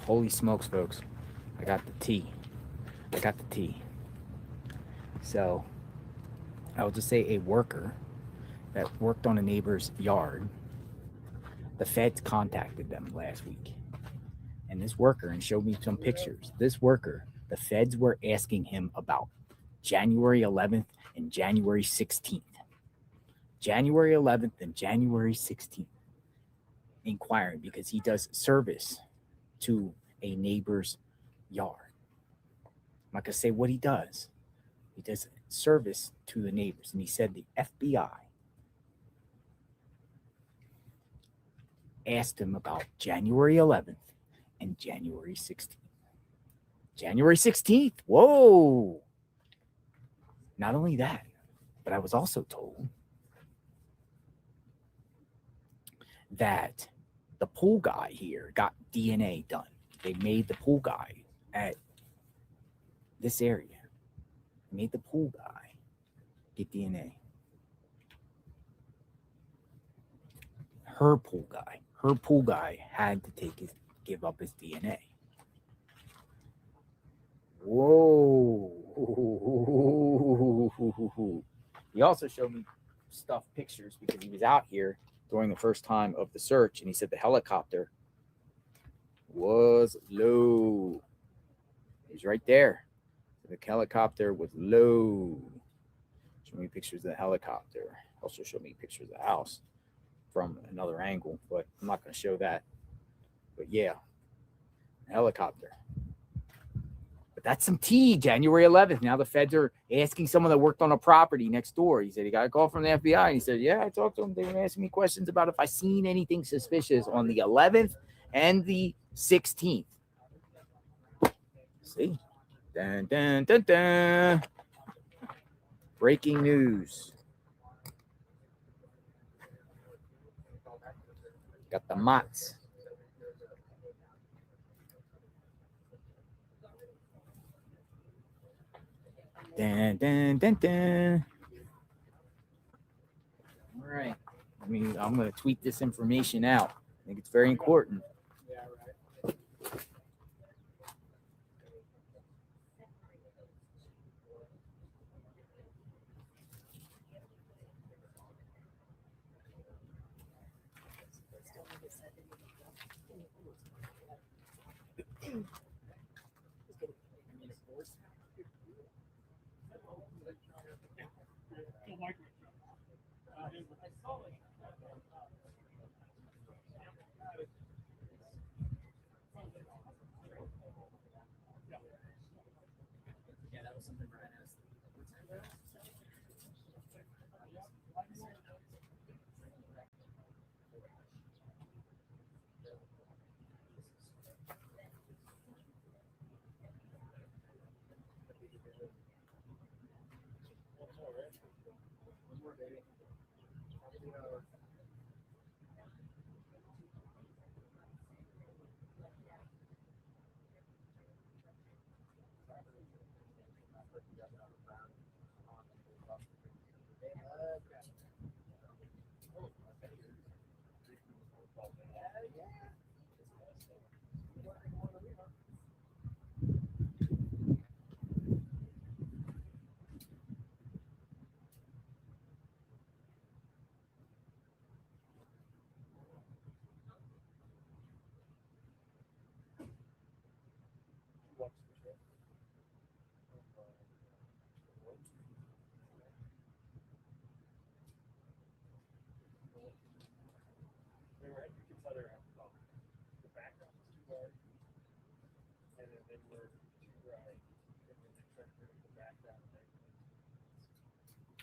Holy smokes, folks. I got the tea. So I'll just say a worker that worked on a neighbor's yard, the feds contacted them last week. And this worker, and showed me some pictures, this worker, the feds were asking him about January 11th and January 16th. January 11th and January 16th. Inquiring because he does service to a neighbor's yard. I'm not going to say what he does. He does service to the neighbors. And he said the FBI asked him about January 11th and January 16th. January 16th. Whoa. Not only that, but I was also told that the pool guy here got DNA done. They made the pool guy at this area. Made the pool guy get DNA. Her pool guy had to give up his DNA. Whoa. He also showed me pictures because he was out here during the first time of the search, and he said the helicopter was low. He was right there. The helicopter was low. Show me pictures of the helicopter. Also show me pictures of the house from another angle, but I'm not going to show that. But yeah, helicopter. But that's some tea. January 11th. Now the feds are asking someone that worked on a property next door. He said he got a call from the FBI. And he said, yeah, I talked to them. They were asking me questions about if I seen anything suspicious on the 11th and the 16th. See? Dun, dun, dun, dun. Breaking news. Got the Mott's. Dun, dun, dun, dun. All right. I'm going to tweet this information out. I think it's very important. Yeah, that was something Brian asked.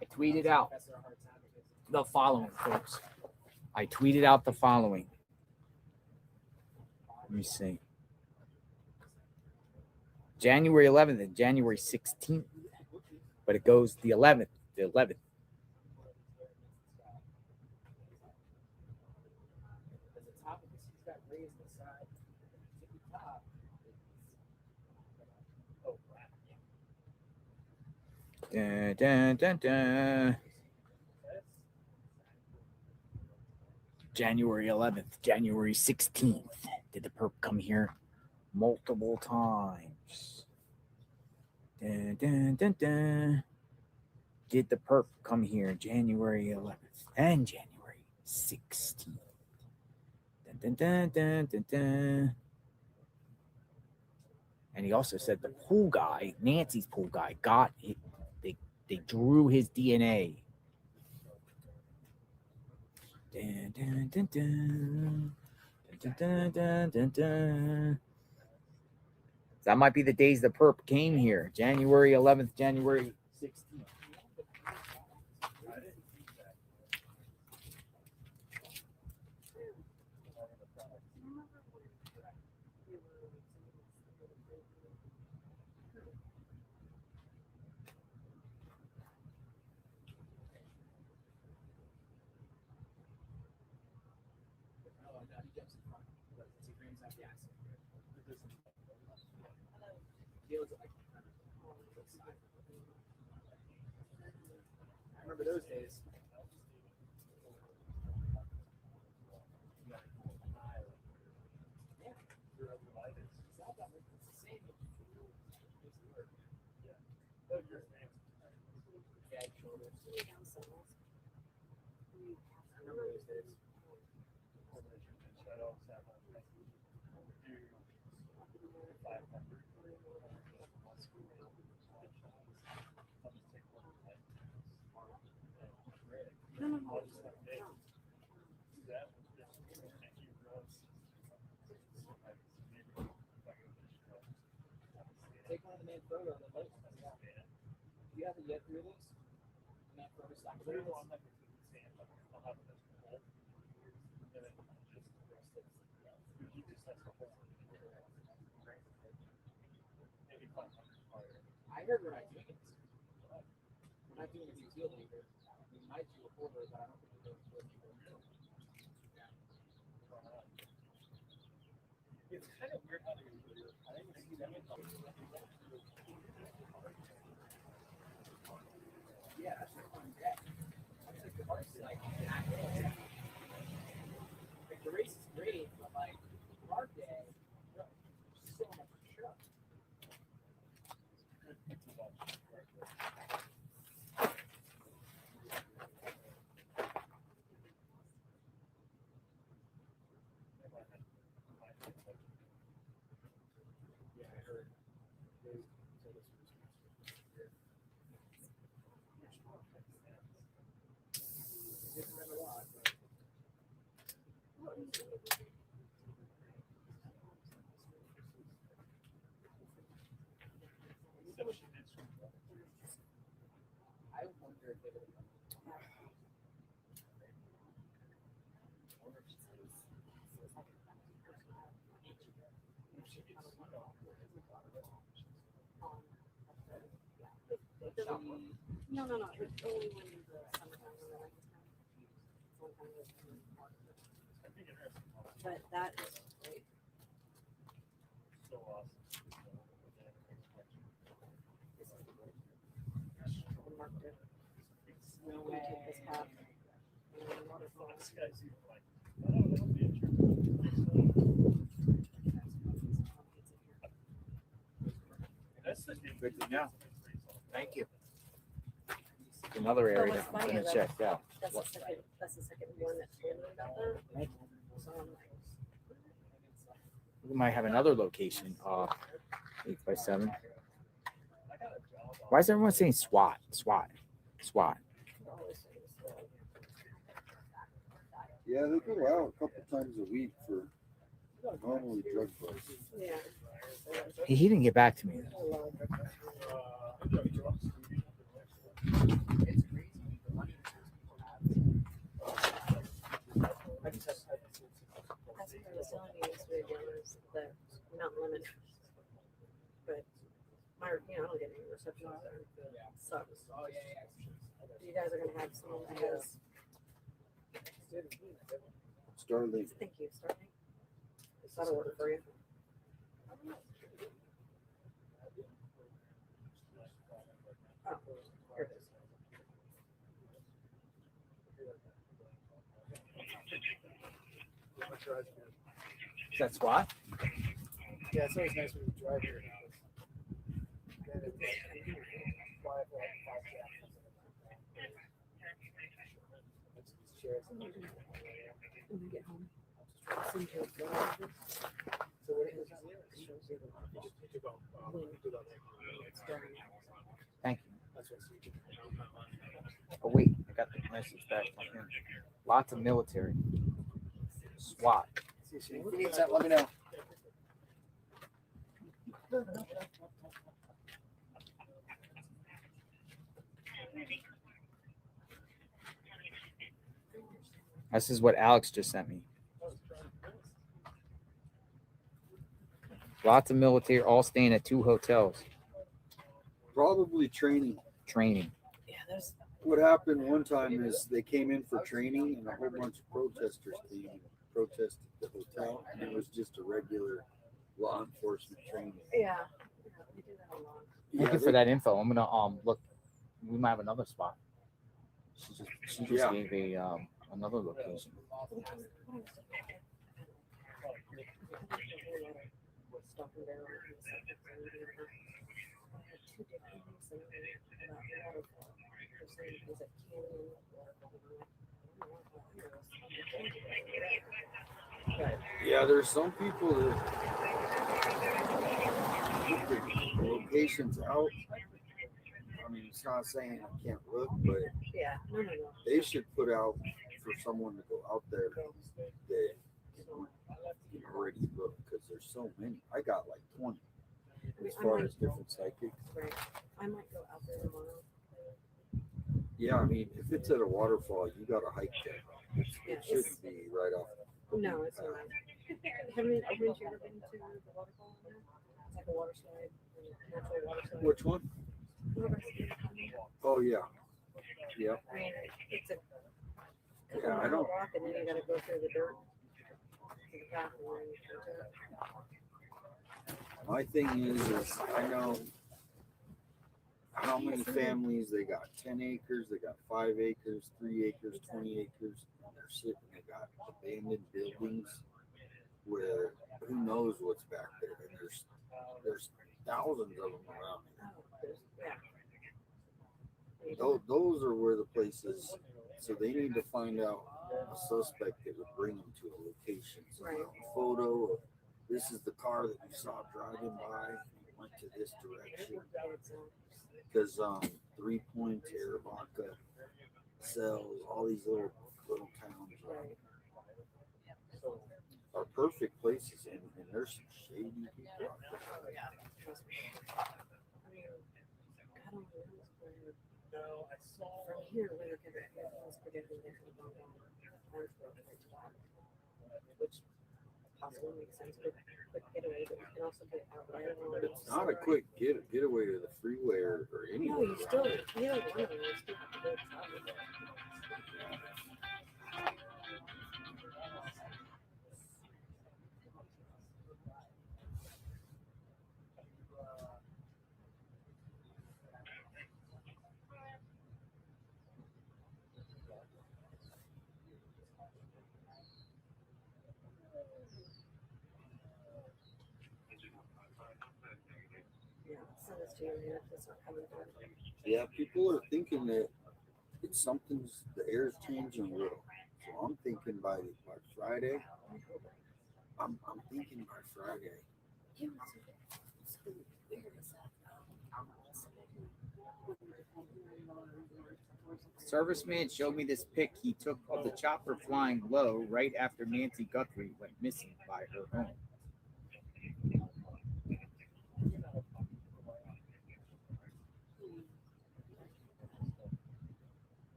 I tweeted out the following, folks. I tweeted out the following. Let me see. January 11th and January 16th. But it goes the 11th. The 11th. Dun, dun, dun, dun. January 11th, January 16th. Did the perp come here multiple times. Dun, dun, dun, dun. Did the perp come here January 11th and January 16th? Dun, dun, dun, dun, dun, dun. And he also said the pool guy, Nancy's pool guy, got it. They drew his DNA. Dun, dun, dun, dun. Dun, dun, dun, dun, dun. That might be the days the perp came here. January 11th, January 16th. I remember those days. Take one of the main photo of the boat. Do you have it yet through this? Main photo stock clearance? I heard we're not doing it. We're not doing a big deal either. We might do a quarter, but I don't think we're doing a quarter. It's kind of weird how they do it. I didn't see them in Yeah, that's a fun day. That's like the horse, like the race is great, but like our day, so much show. Yeah, I heard. I wonder if they would have No. It's only when the summertime when the wintertime. But that is great. so awesome. No way. Take this path. Waterfall. This guy's even like, oh, that'll be interesting. That's the thing. Good to know. Thank you. Another area that I'm going to check out. That's the second one that told me about that. So I'm like, We might have another location. 8x7. Why is everyone saying SWAT? SWAT. SWAT. Yeah, they go out a couple times a week for normally drug busts. yeah. He didn't get back to me. That's what I was telling you yesterday, was the mountain limit. But I don't get any reception out there. So you guys are gonna have someone that has. Starlink. Thank you, Starlink. That'll work for you. Oh, here it is. Is that SWAT? Yeah, it's always nice when you drive here. When I get home, I'll send you a photo of this. So what is It shows you the when it's done. Thank you. That's what Oh wait, I got the message back from him. Lots of military. SWAT. if you need something, let me know. This is what Alex just sent me. Lots of military, all staying at 2 hotels. Probably training. Training. Yeah, there's. What happened one time is they came in for training and a whole bunch of protesters came and protested the hotel, and it was just a regular law enforcement training. Yeah. We do that a lot. Thank you for that info. I'm gonna look. We might have another spot. She just gave a another location. Yeah, there's some people that put the locations out. I mean, it's not saying I can't look, but yeah, no. They should put out for someone to go out there that can already look, because there's so many. I got like 20 as far as different psychics. Right. I might go out there tomorrow. Yeah, I mean, if it's at a waterfall, you got to hike there. It shouldn't be right off. No, it's not. Haven't you ever been to the waterfall in there? It's like a water slide, natural water slide. Which one? Oh yeah. Yeah. I mean, it's a Yeah, I don't. walk, and then you got to go through the dirt to the path, and then you come to it. My thing is I know how many families they got 10 acres, they got 5 acres, 3 acres, 20 acres, and they're sitting, they got abandoned buildings where who knows what's back there, and there's thousands of them around here. Those are where the places, so they need to find out a suspect that would bring them to a location. So a photo of this is the car that you saw driving by, went to this direction. Because 3 Points, Arivaca, Sells, all these little towns are perfect places, and there's some shady people out there. From here, we look at it, everyone's predicting they're going to go down which possibly makes sense, but quick getaway, but you can also get out there. It's not a quick getaway to the freeway or anywhere. No, you still, either one of them, you still have to go travel. Yeah, people are thinking that it's something's, the air's changing a little. So I'm thinking by Friday. I'm thinking by Friday. Serviceman showed me this pic he took of the chopper flying low right after Nancy Guthrie went missing by her home.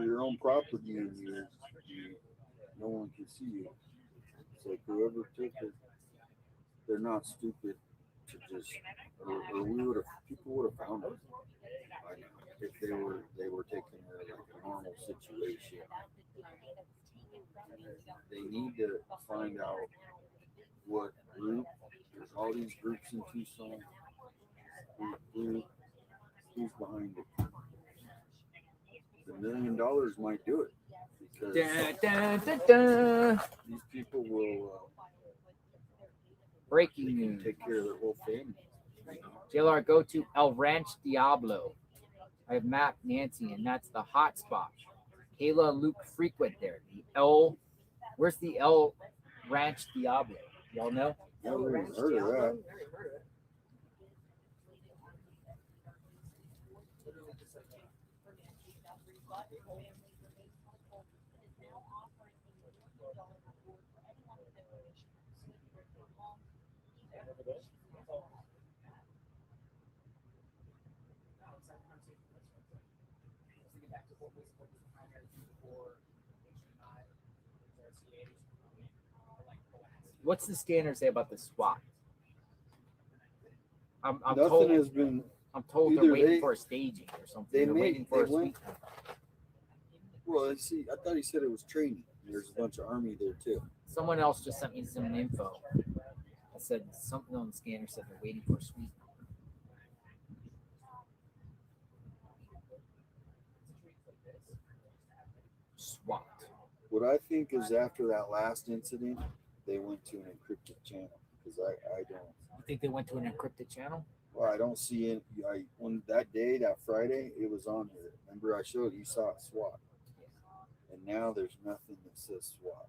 your own property and no one can see you. It's like whoever took it, they're not stupid to just, or people would have found it by now if they were taking it like a normal situation. They need to find out what group. There's all these groups in Tucson. Who's behind it? The $1 million might do it because these people will breaking news. Take care of their whole family. JLR, go to El Ranch Diablo. I have mapped Nancy, and that's the hot spot. Kayla and Luke frequent there. Where's the El Ranch Diablo? Y'all know? Never even heard of that. What's the scanner say about the SWAT? I'm Nothing told, has been. I'm told they're waiting for a staging or something. They're waiting for a sweep. Well, let's see. I thought he said it was training. There's a bunch of army there too. Someone else just sent me some info. I said something on the scanner said they're waiting for a sweep. SWAT. What I think is after that last incident, they went to an encrypted channel because I don't. You think they went to an encrypted channel? Well, I don't see it. When that day, that Friday, it was on there. Remember, I showed you saw it SWAT, and now there's nothing that says SWAT.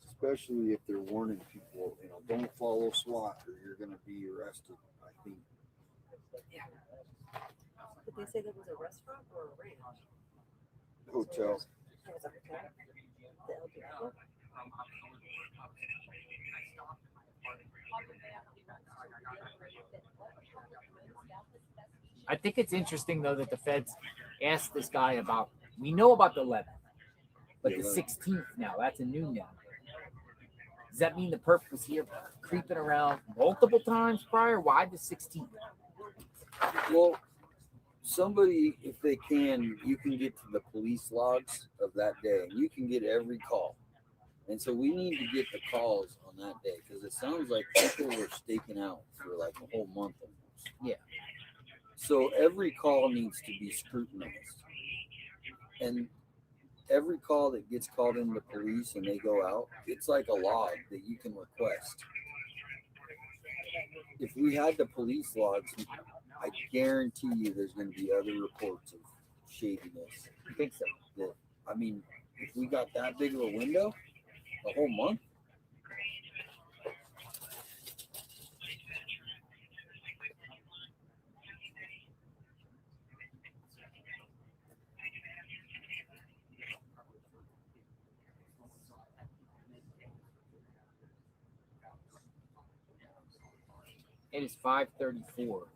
Especially if they're warning people, don't follow SWAT or you're going to be arrested. I think. Yeah. Did they say there was a restaurant or a ranch? Hotel. There was a hotel. The El Diablo. I think it's interesting though that the feds asked this guy about. We know about the 11th, but the 16th now. That's a new now. Does that mean the perp was here creeping around multiple times prior? Why the 16th? Well, somebody, if they can, you can get to the police logs of that day, and you can get every call. And so we need to get the calls on that day because it sounds like people were staking out for like a whole month almost. Yeah. So every call needs to be scrutinized, and every call that gets called into the police and they go out, it's like a log that you can request. If we had the police logs, I guarantee you there's going to be other reports of shadiness. You think so? That, I mean, if we got that big of a window, a whole month. It is 5:34.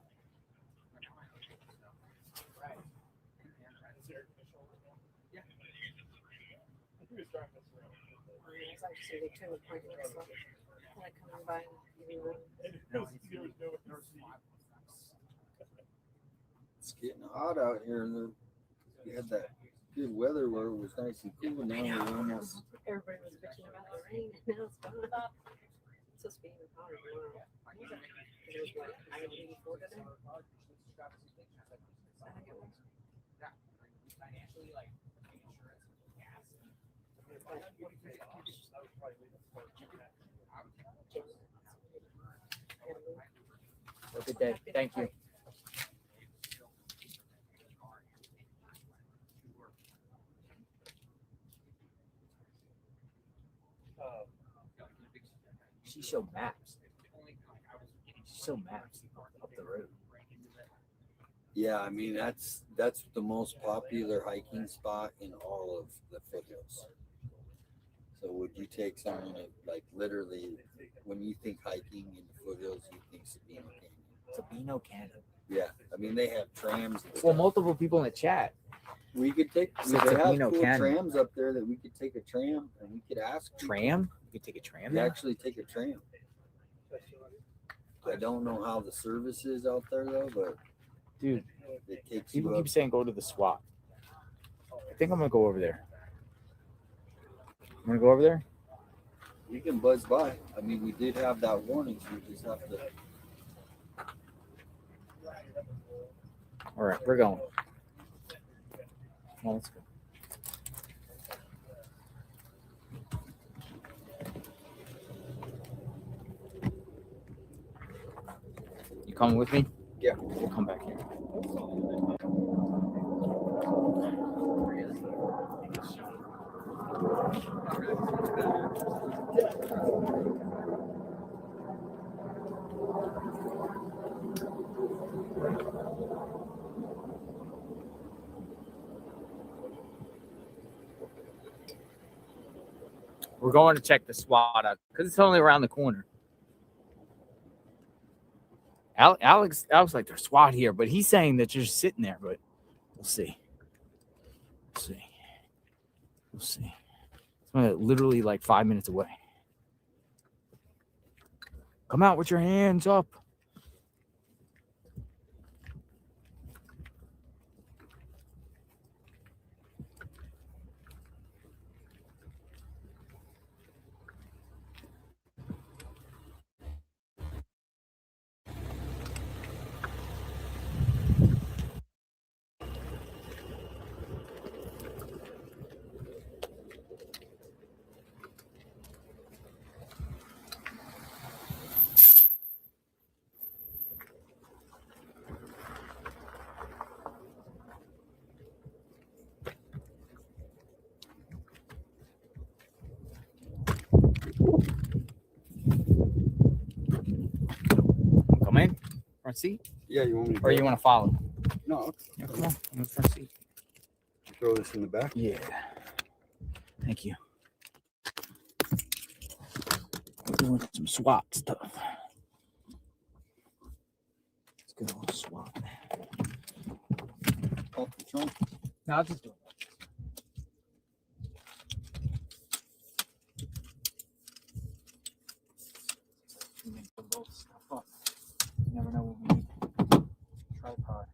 It's getting hot out here, and we had that good weather where it was nice and cool. And now we're almost. Everybody was bitching about the rain, and now it's gone. It's supposed to be even hotter tomorrow. It was like 94 today. I think it was. Have a good day. Thank you. She showed maps. She showed maps up the road. Yeah, I mean that's the most popular hiking spot in all of the foothills. So would you take someone that, like, literally when you think hiking in the foothills, you think Savanna Canyon? Sabino Canada. Yeah, I mean they have trams. and Well, stuff. multiple people in the chat. We could take. It's They a have Sabino cool Canada. trams up there that we could take a tram and we could ask. people. Tram? You could take a tram You there? actually take a tram. I don't know how the service is out there though, but dude, it takes people you keep up. saying go to the SWAT. I think I'm gonna go over there. I'm gonna go over there. You can buzz by. I mean, we did have that warning, so we just have to. All right, we're going. Well, let's go. You coming with me? Yeah. We'll come back here. We're going to check the SWAT out because it's only around the corner. Alex like there's SWAT here, but he's saying that you're just sitting there. But we'll see. We'll see. It's literally like 5 minutes away. Come out with your hands up. Come in, front seat. Yeah, you want me to Or go? you want to follow? No. Yeah, come on, in the front seat. Throw this in the back. Yeah. Thank you. We're doing some SWAT stuff. Let's go to SWAT. Off the trunk. No, I'll just do it. You never know what we need. Tripod.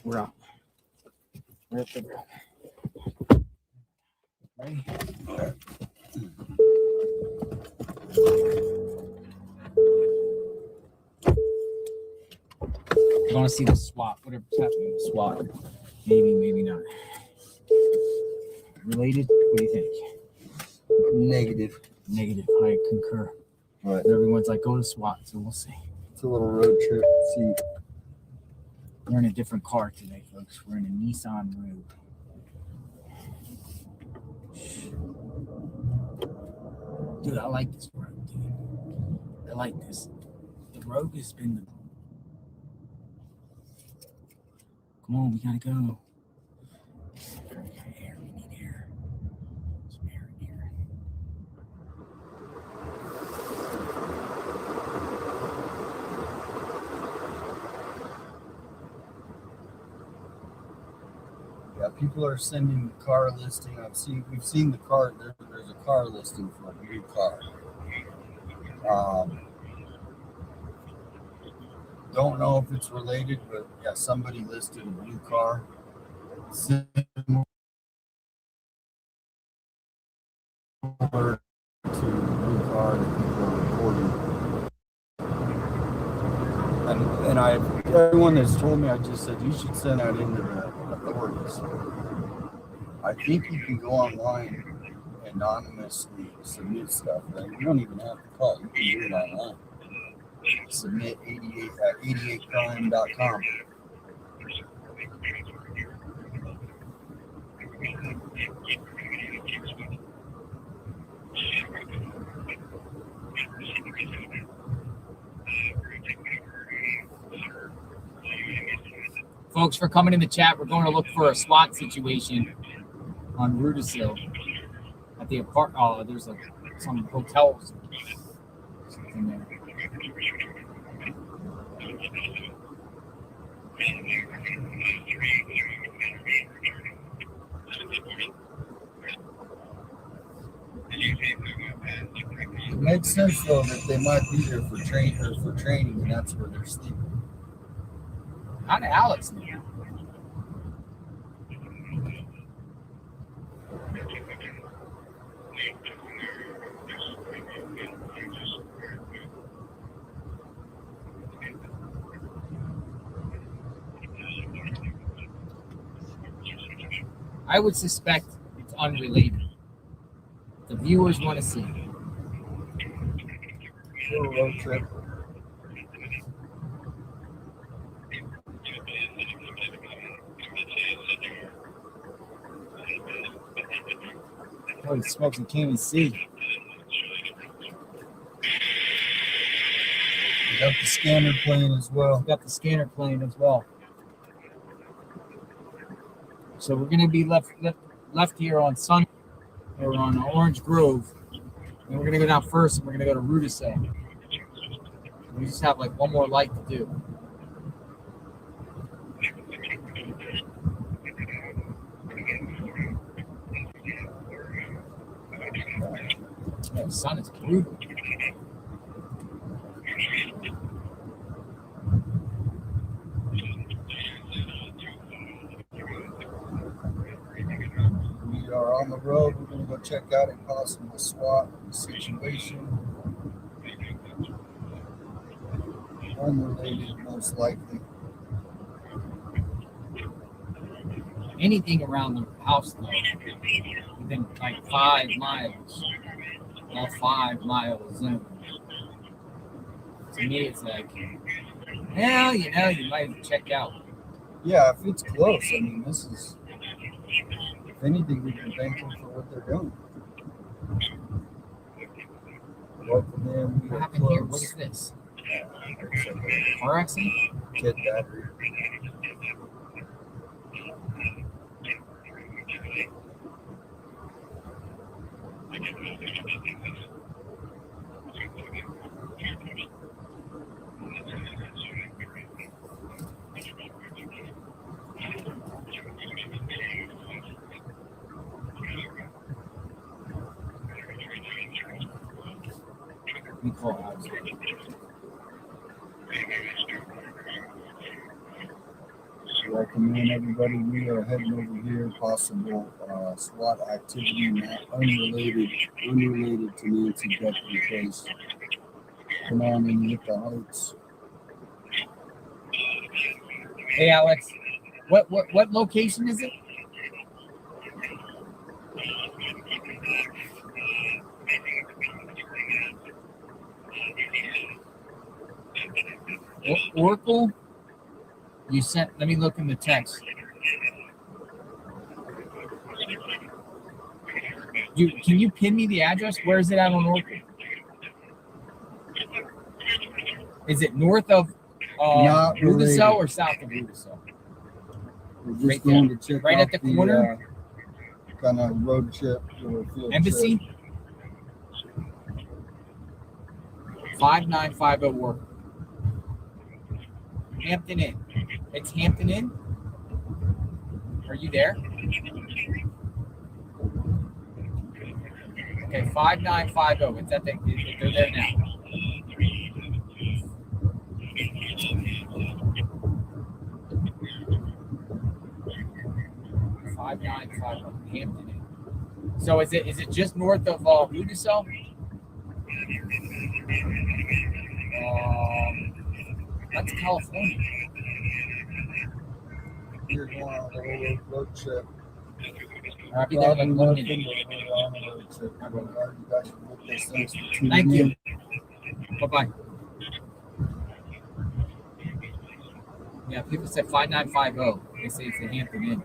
We're out. We're at the grill. Ready? You want to see the SWAT? Whatever's happening with SWAT. Maybe, maybe not. Related? What do you think? Negative. Negative. I concur. Right. But everyone's like, go to SWAT, so we'll see. It's a little road trip. See. We're in a different car today, folks. We're in a Nissan Rogue. Dude, I like this Rogue, dude. I like this. The Rogue has been the... Come on, we gotta go. Air, we need air. Some air in here. Yeah, people are sending the car listing. We've seen the car. There's a car listing for a new car. Don't know if it's related, but yeah, somebody listed a blue car. Similar to the blue car that people are reporting. And everyone that's told me, I just said you should send that into the authorities. I think you can go online and anonymously submit stuff. Right? You don't even have to call. You can do it online. Submit 88 at 88crime.com. Folks, for coming in the chat, we're going to look for a SWAT situation. on Rudisill at the there's some hotels in there. It makes sense though that they might be there for training, and that's where they're sleeping. How did Alex know? I would suspect it's unrelated. The viewers want to see. Little road trip. Holy smokes, you can't even see. We got the scanner playing as well. So we're going to be left here on Sun or on Orange Grove, and we're going to go down first, and we're going to go to Rudisill. We just have like one more light to do. Yeah, the sun is brutal. We are on the road. We're going to go check out a possible SWAT situation. Unrelated, most likely. Anything around the house, though, within like 5 miles, all 5 miles in. To me, it's like, well, you might check out. Yeah, if it's close, I mean, this is, if anything, we can thank them for what they're doing. Welcome them. What happened here? What is this? Car accident? Kid battery. We call out. Recommend everybody. We are heading over here. Possible SWAT activity, not unrelated to Nancy Guthrie case. Come on in with the hearts. Hey, Alex, what location is it? Oracle? You sent, let me look in the text. Can you pin me the address? Where is it at on Oracle? Is it north of Rudisill or south of Rudisill? We're just going to check right out at the corner? Kind of road trip or field Embassy? trip. 5950 work. Hampton Inn. It's Hampton Inn. Are you there? Okay, 5950. It's at the, they're there now. Hampton Inn. So is it just north of Rudisill? That's California. You're going on a road trip. I'll be there in like 1 minute. Thank you. Bye-bye. Yeah, people said 5950. They say it's a Hampton Inn.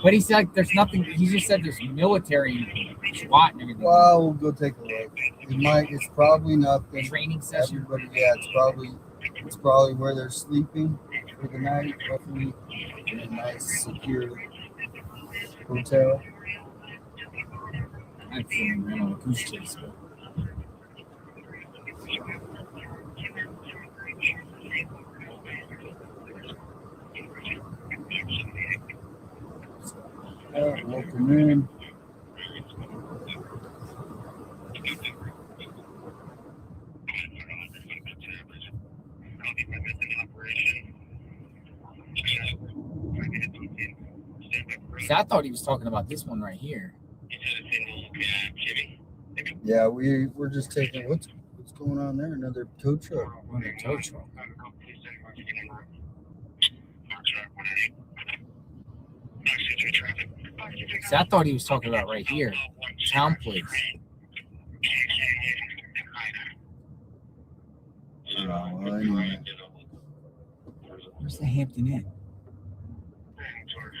But he said there's nothing. He just said there's military SWAT and everything. Well, we'll go take a look. It's probably nothing. Training session. Everybody, yeah, it's probably where they're sleeping. for the night, roughly in a nice, secure hotel. I'm feeling around on a goose chase, but Welcome in. see, I thought he was talking about this one right here. Yeah, we're just taking what's going on there? Another tow truck. Another tow truck. See, I thought he was talking about right here. Town place. Well, anyway. Where's the Hampton Inn?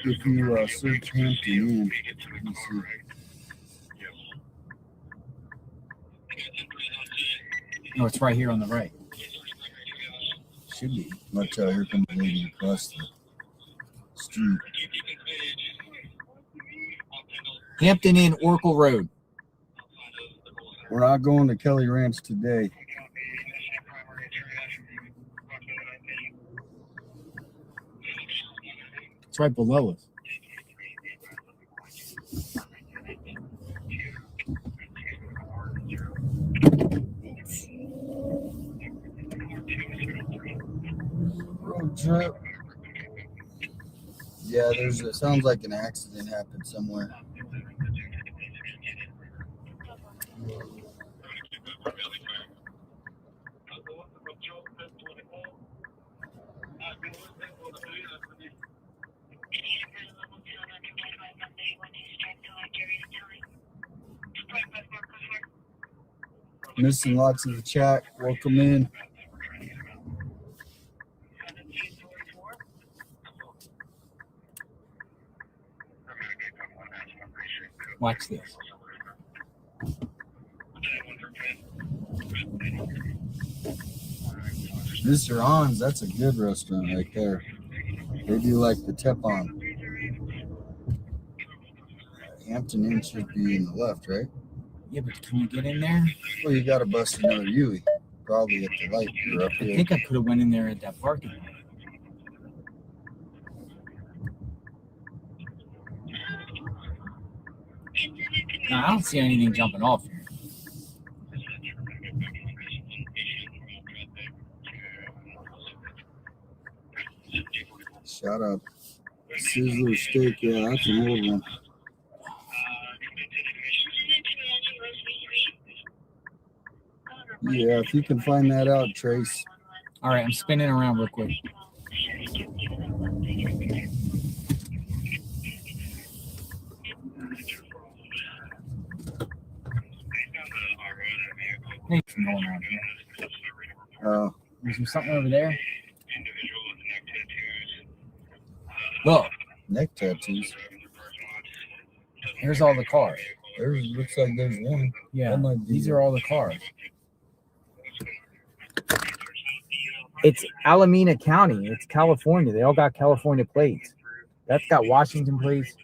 If you search Hampton Inn, you see. No, it's right here on the right. Should be. Watch out, here comes the lady across the street. Hampton Inn, Oracle Road. We're not going to Kelly Ranch today. It's right below us. Road trip. Yeah, sounds like an accident happened somewhere. Missing lots of the chat. Welcome in. Watch this. Mr. On's, that's a good restaurant right there. They do like the tepon. Hampton Inn should be in the left, right? Yeah, but can you get in there? Well, you got to bust another U. Probably at the light. You're up I here. think I could have went in there at that parking lot. No, I don't see anything jumping off here. Shout out. Sizzler steak, yeah, that's an old one. Yeah, if you can find that out, Trace. All right, I'm spinning around real quick. Anything going on here? Oh. Is there something over there? Look. Neck tattoos. Here's all the cars. Looks like there's one. Yeah, these are all the cars. It's Alameda County. It's California. They all got California plates. That's got Washington plates.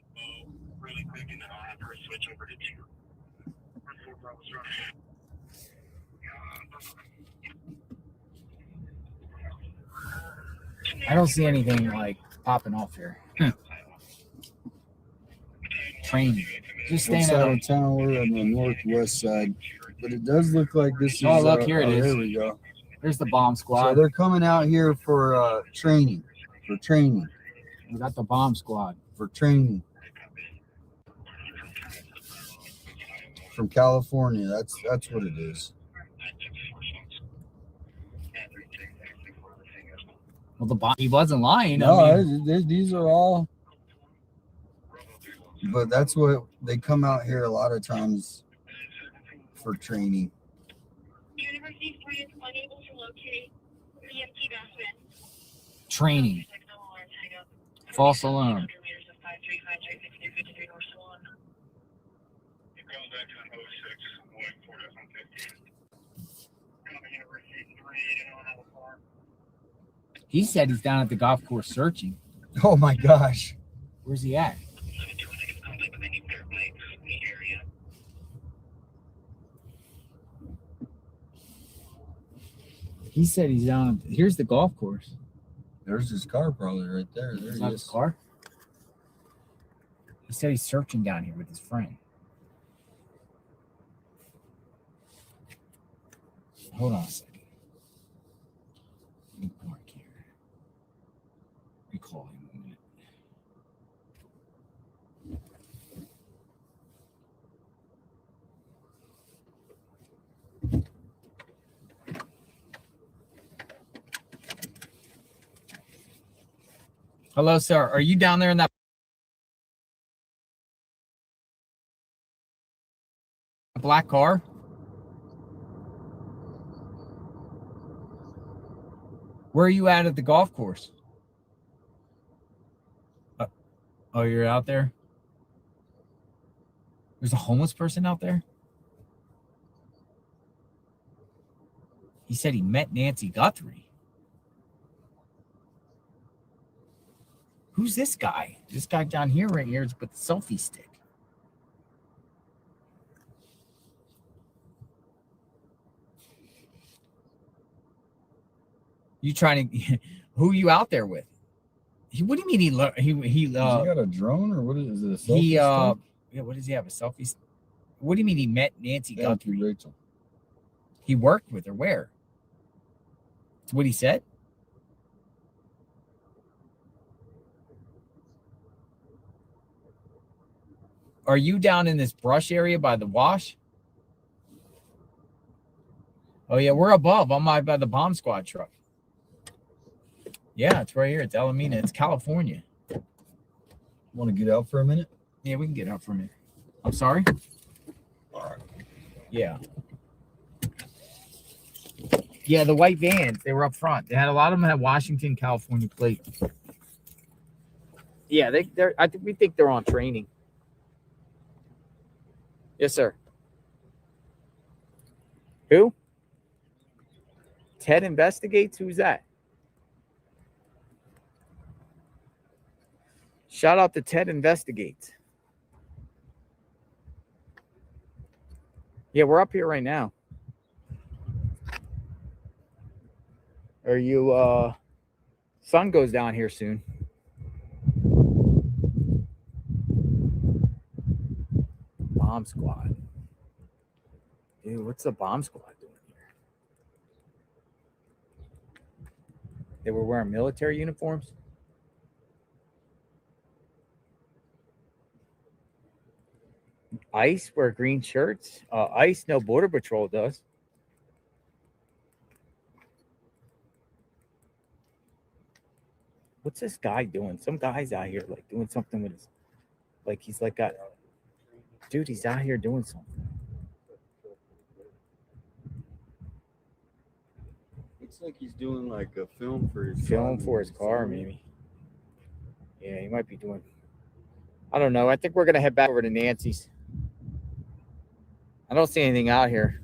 I don't see anything like popping off here. Train. Just What staying side out. of town? We're on the northwest side. But it does look like this is... Oh, look, here it is. There we go. There's the bomb squad. So they're coming out here for training. For training. We got the bomb squad. For training. From California. That's what it is. Well, he wasn't lying. No, I mean, these are all... But that's what they come out here a lot of times for training. Training. False alarm. He said he's down at the golf course searching. Oh my gosh. Where's he at? He said he's down. Here's the golf course. There's his car probably right there. There Is he that is. his car? He said he's searching down here with his friend. Hold on a second. Let me park here. We call him in a minute. Hello, sir. Are you down there in that black car? Where are you at the golf course? Oh, you're out there? There's a homeless person out there? He said he met Nancy Guthrie. Who's this guy? This guy down here right here is with the selfie stick. You trying to? Who you out there with? What do you mean he got a drone or what is it? A selfie stick? Yeah. What does he have? A selfie? What do you mean he met Nancy Guthrie? Rachel. He worked with her. Where? That's what he said. Are you down in this brush area by the wash? Oh yeah, we're above. I'm by the bomb squad truck. Yeah, it's right here. It's Alameda. It's California. Want to get out for a minute? Yeah, we can get out for a minute. I'm sorry? Yeah. Yeah, the white vans, they were up front. They had a lot of them had Washington, California plate. Yeah, we think they're on training. Yes, sir. Who? Ted Investigates? Who's that? Shout out to Ted Investigates. Yeah, we're up here right now. Are you sun goes down here soon. Bomb squad. Dude, what's the bomb squad doing here? They were wearing military uniforms? ICE wear green shirts. ICE, no, Border Patrol does. What's this guy doing? Some guy's out here like doing something with his, like he's like got, dude, he's out here doing something. Looks like he's doing like a film for his car, maybe. Yeah, he might be doing. I don't know. I think we're gonna head back over to Nancy's. I don't see anything out here.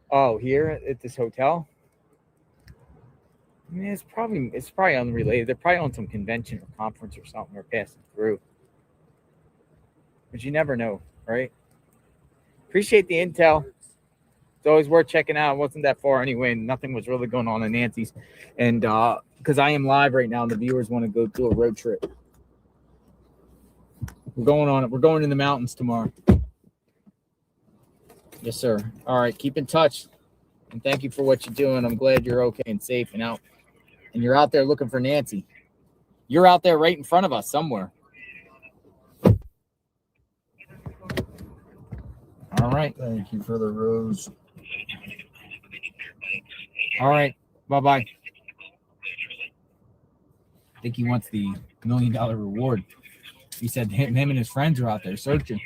Oh, here at this hotel? I mean, it's probably unrelated. They're probably on some convention or conference or something. We're passing through. But you never know, right? Appreciate the intel. It's always worth checking out. It wasn't that far anyway, and nothing was really going on in Nancy's. And because I am live right now, and the viewers want to go do a road trip. We're going in the mountains tomorrow. Yes, sir. All right, keep in touch. And thank you for what you're doing. I'm glad you're okay and safe and out. And you're out there looking for Nancy. You're out there right in front of us somewhere. All right. Thank you for the rose. All right. Bye-bye. I think he wants the $1 million reward. He said him and his friends are out there searching.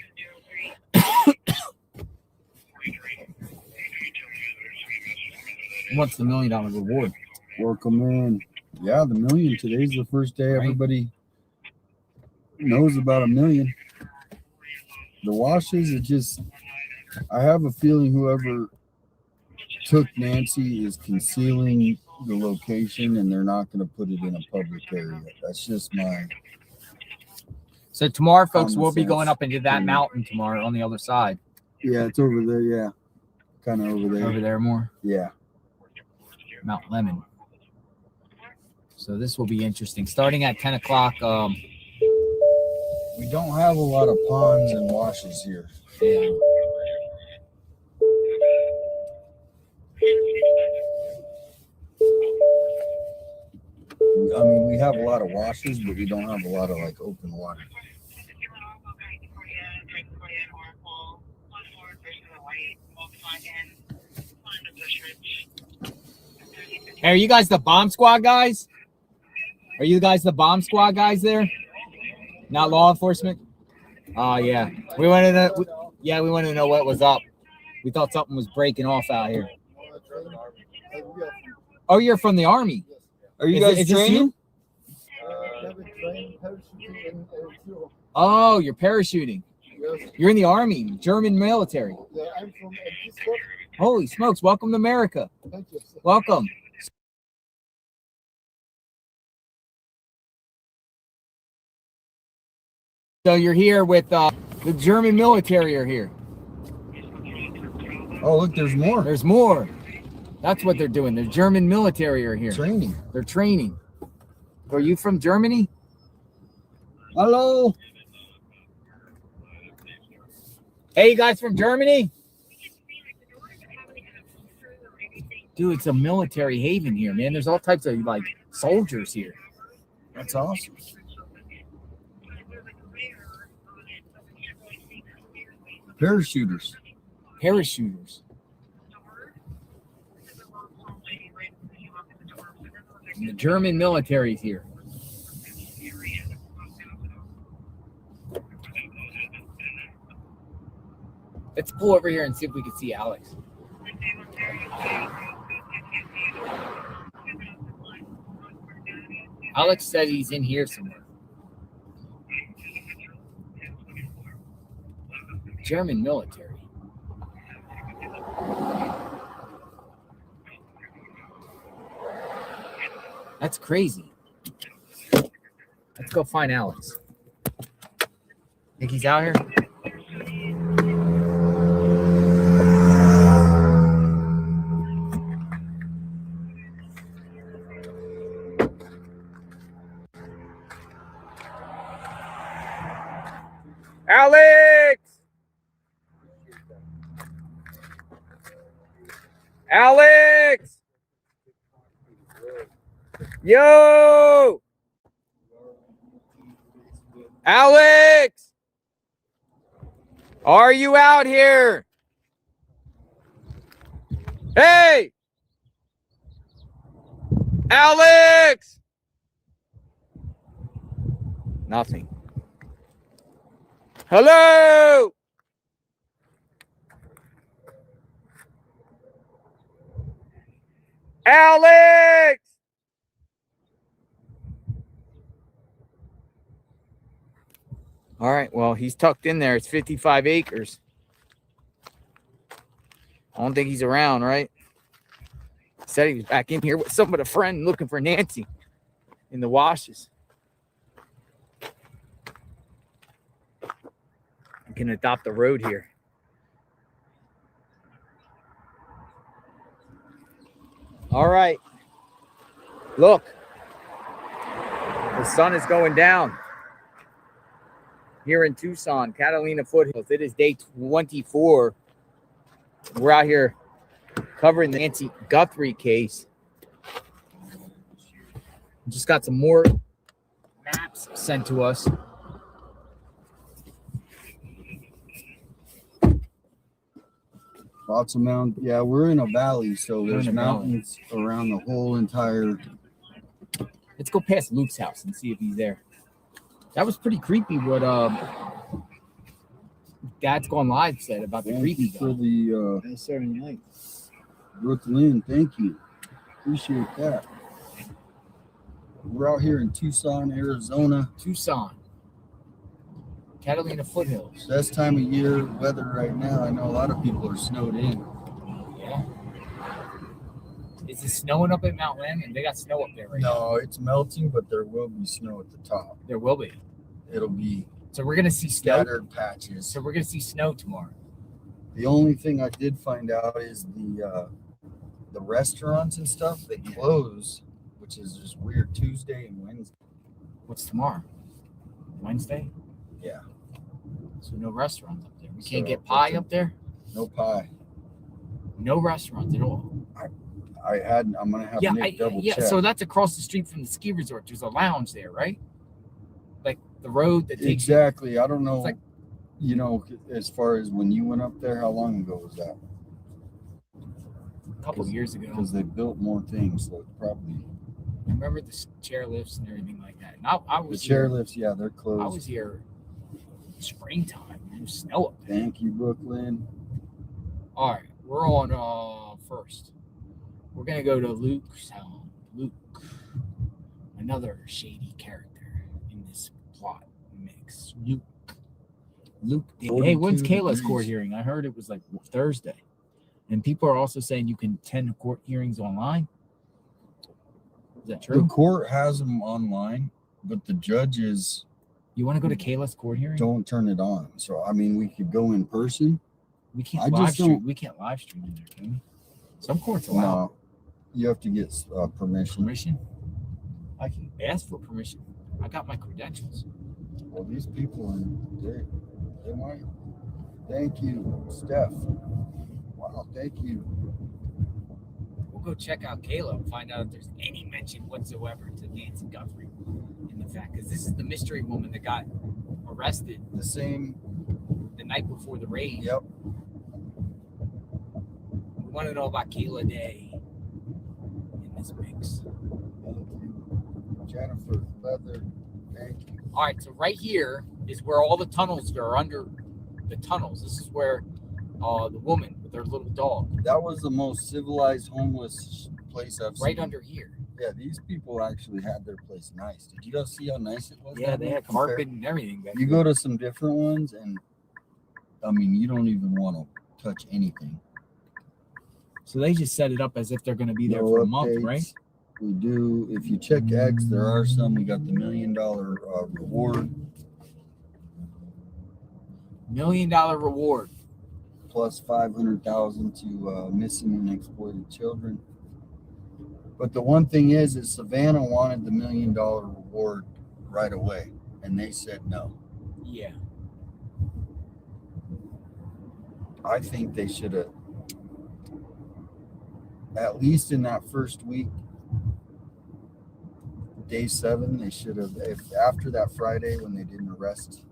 He wants the $1 million reward. Work them in. Yeah, the million. Today's the first day everybody knows about $1 million. The washes, it just, I have a feeling whoever took Nancy is concealing the location and they're not going to put it in a public area. That's just my. So tomorrow, folks, Common we'll be sense. going up into that mountain tomorrow on the other side. Yeah, it's over there. Yeah. Kind of over there. Over there more? Yeah. Mount Lemon. So this will be interesting. Starting at 10 o'clock. We don't have a lot of ponds and washes here. Yeah. I mean, we have a lot of washes, but we don't have a lot of like open water. Hey, are you guys the bomb squad guys? Are you guys the bomb squad guys there? Not law enforcement? Oh, yeah. We wanted to know what was up. We thought something was breaking off out here. Oh, you're from the Army. Are you guys training? Oh, you're parachuting. You're in the Army, German military. Yeah, I'm from Holy smokes. Welcome to America. Thank you. Welcome. So you're here with the German military are here. Oh, look, there's more. There's more. That's what they're doing. The German military are here. Training. They're training. Are you from Germany? Hello. Hey, you guys from Germany? Dude, it's a military haven here, man. There's all types of like soldiers here. That's awesome. Parachuters. Parachuters. And the German military's here. Let's pull over here and see if we can see Alex. Alex said he's in here somewhere. German military. That's crazy. Let's go find Alex. Think he's out here? Alex! Alex! Yo! Alex! Are you out here? Hey! Alex! Nothing. Hello! Alex! All right, well, he's tucked in there. It's 55 acres. I don't think he's around, right? Said he was back in here with some with a friend looking for Nancy in the washes. I can adopt the road here. All right. Look. The sun is going down here in Tucson, Catalina Foothills. It is day 24. We're out here covering the Nancy Guthrie case. Just got some more maps sent to us. Lots of mountains. Yeah, we're in a valley, so there's mountains around the whole entire. Let's go past Luke's house and see if he's there. That was pretty creepy what Dad's Gone Live said about the creepy guy. For the Saturday night. Brooklyn, thank you. Appreciate that. We're out here in Tucson, Arizona. Tucson. Catalina foothills. Best time of year weather right now. I know a lot of people are snowed in. Yeah. Is it snowing up at Mount Lemmon? They got snow up there right now. No, it's melting, but there will be snow at the top. There will be. It'll be So we're gonna see snow. scattered patches. So we're gonna see snow tomorrow. The only thing I did find out is the restaurants and stuff, they close, which is just weird, Tuesday and Wednesday. What's tomorrow? Wednesday? Yeah. So no restaurants up there. We can't So, get pie up there? No pie. No restaurants at all. I'm gonna have Nick double check. So that's across the street from the ski resort. There's a lounge there, right? Like the road that takes Exactly. I don't know. It's like, you know, as far as when you went up there, how long ago was that? a couple of years ago. Because they built more things, so it's probably Remember the chairlifts and everything like that. And I the was chairlifts. Yeah, they're closed. I was here springtime. There was snow up there. Thank you, Brooklyn. All right, we're on first. We're gonna go to Luke's house. Luke, another shady character in this plot mix. Luke. Hey, when's Kayla's court hearing? I heard it was like Thursday. And people are also saying you can attend court hearings online. Is that true? The court has them online, but the judges. You want to go to Kayla's court hearing? Don't turn it on. So I mean, we could go in person. We can't live stream. We can't live stream in there, can we? Some courts allow. No, you have to get permission. Permission? I can ask for permission. I got my credentials. Well, these people, they might. Thank you, Steph. Wow, thank you. We'll go check out Kayla and find out if there's any mention whatsoever to Nancy Guthrie in the fact, because this is the mystery woman that got arrested the night before the raid. Yep. We want to know about Kayla Day in this mix. Thank you, Jennifer Leather. Thank you. All right, so right here is where all the tunnels are under the tunnels. This is where the woman with her little dog. That was the most civilized homeless place I've seen. Right under here. Yeah, these people actually had their place nice. Did you guys see how nice it was? Yeah, they had carpet and everything. You go to some different ones, and I mean, you don't even want to touch anything. So they just set it up as if they're going to be there No for a month, updates. right? We do. If you check X, there are some. We got the $1 million reward. $1 million reward. Plus 500,000 to missing and exploited children. But the one thing is Savanna wanted the $1 million reward right away, and they said no. Yeah. I think they should have, at least in that first week, day 7, they should have, if after that Friday when they didn't arrest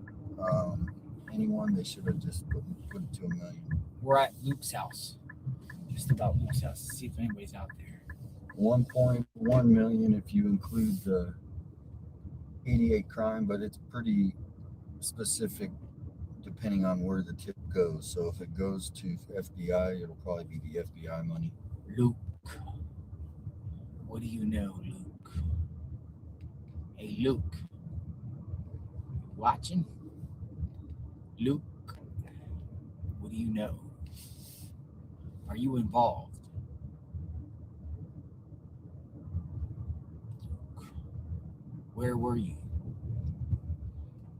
anyone, they should have just put it to $1 million. We're at Luke's house. Just about Luke's house. See if anybody's out there. 1.1 million if you include the 88 crime, but it's pretty specific depending on where the tip goes. So if it goes to FBI, it'll probably be the FBI money. Luke, what do you know, Luke? Hey, Luke, watching? Luke, what do you know? Are you involved? Where were you?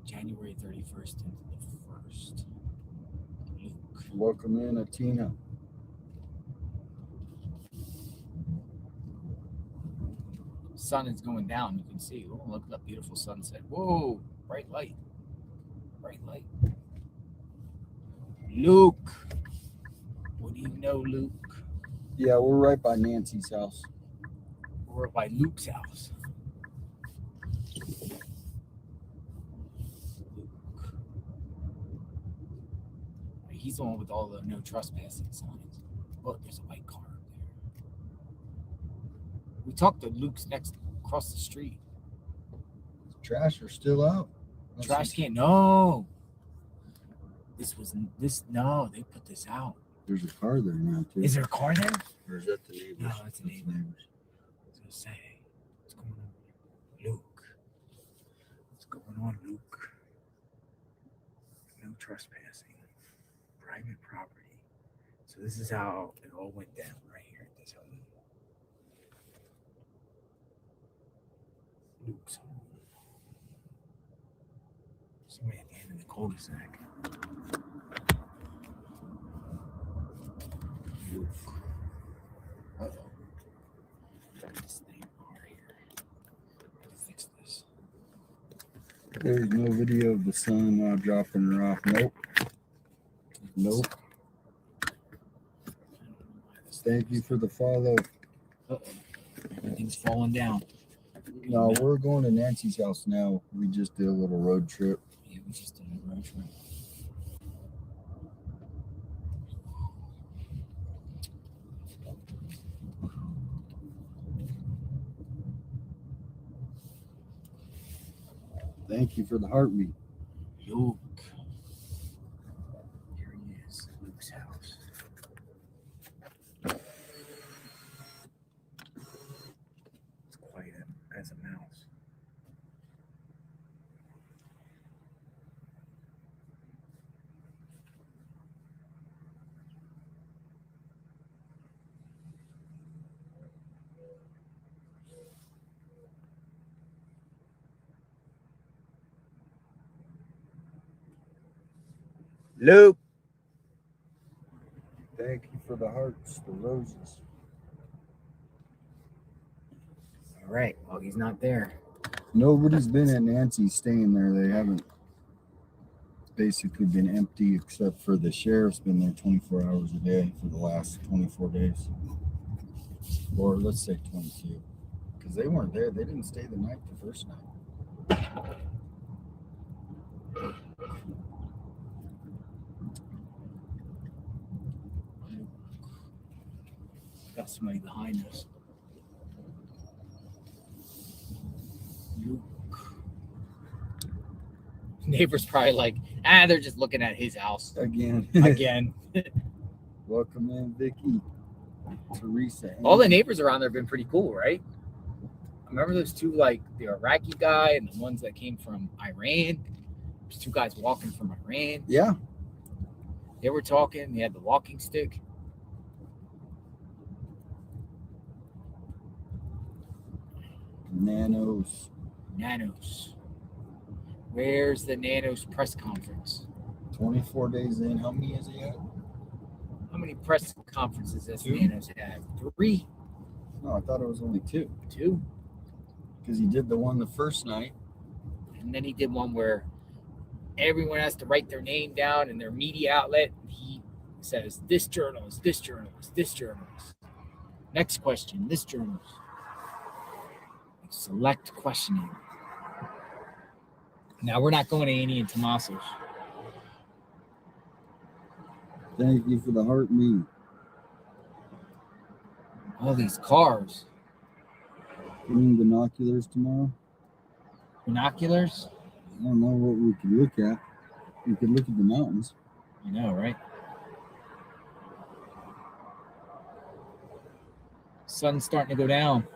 January 31st into the 1st. Luke. Welcome in, Atina. Sun is going down. You can see. Oh, look at that beautiful sunset. Whoa, bright light. Bright light. Luke. What do you know, Luke? Yeah, we're right by Nancy's house. We're by Luke's house. Luke. He's the one with all the no trespassing signs. Look, there's a white car up there. We talked to Luke's next across the street. Trash are still out. Trash can no. No, they put this out. There's a car there now too. Is there a car there? Or is that the neighbors? No, that's the neighbors. I was gonna say, what's going on, Luke? What's going on, Luke? trespassing, private property. So this is how it all went down right here at this home. Luke's home. Somebody at the end of the cul-de-sac. Luke. Uh-oh. This thing over here. Fix this. There's no video of the son while dropping her off. Nope. Nope. Thank you for the follow. Uh-oh. Everything's falling down. No, we're going to Nancy's house now. We just did a little road trip. Yeah, we just did a road trip. Thank you for the heartbeat. Luke. Here he is, Luke's house. It's quiet as a mouse. Luke. Thank you for the hearts, the roses. All right. Well, he's not there. Nobody's been at Nancy's staying there. They haven't. It's basically been empty except for the sheriff's been there 24 hours a day for the last 24 days. Or let's say 22. Because they weren't there. They didn't stay the night the first night. Got somebody behind us. Luke. Neighbor's probably like, they're just looking at his house. Again. Welcome in, Vicky. Teresa. All the neighbors around there have been pretty cool, right? I remember those two, like the Iraqi guy and the ones that came from Iran. There's two guys walking from Iran. Yeah. They were talking. They had the walking stick. Nanos. Where's the Nanos press conference? 24 days in. How many has he had? How many press conferences has 2? Nanos had? 3? No, I thought it was only 2. 2? Because he did the one the first night. And then he did one where everyone has to write their name down in their media outlet. He says, this journalist, this journalist, this journalist. Next question, this journalist. Select questioning. Now we're not going to Annie and Tomaso's. Thank you for the heart me. All these cars. Bring binoculars tomorrow. Binoculars? I don't know what we could look at. We could look at the mountains. I know, right? Sun's starting to go down.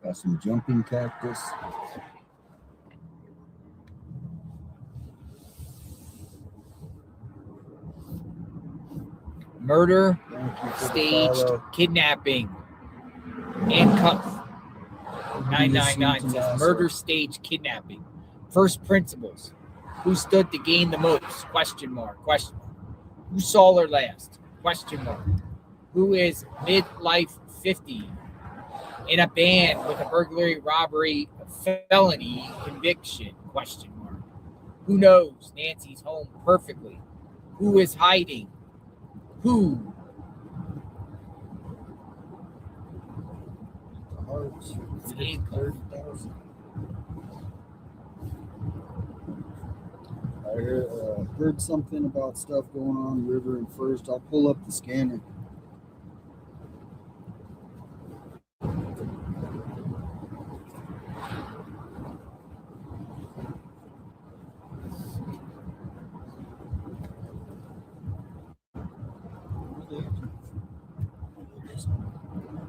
Got some jumping cactus. Murder, staged, kidnapping, handcuff. 999 says murder, staged, kidnapping. First principles. Who stood to gain the most? Question mark. Question mark. Who saw her last? Question mark. Who is midlife 50? In a band with a burglary, robbery, felony conviction? Question mark. Who knows Nancy's home perfectly? Who is hiding? Who? Hearts. 30,000. I heard something about stuff going on River and First. I'll pull up the scanner.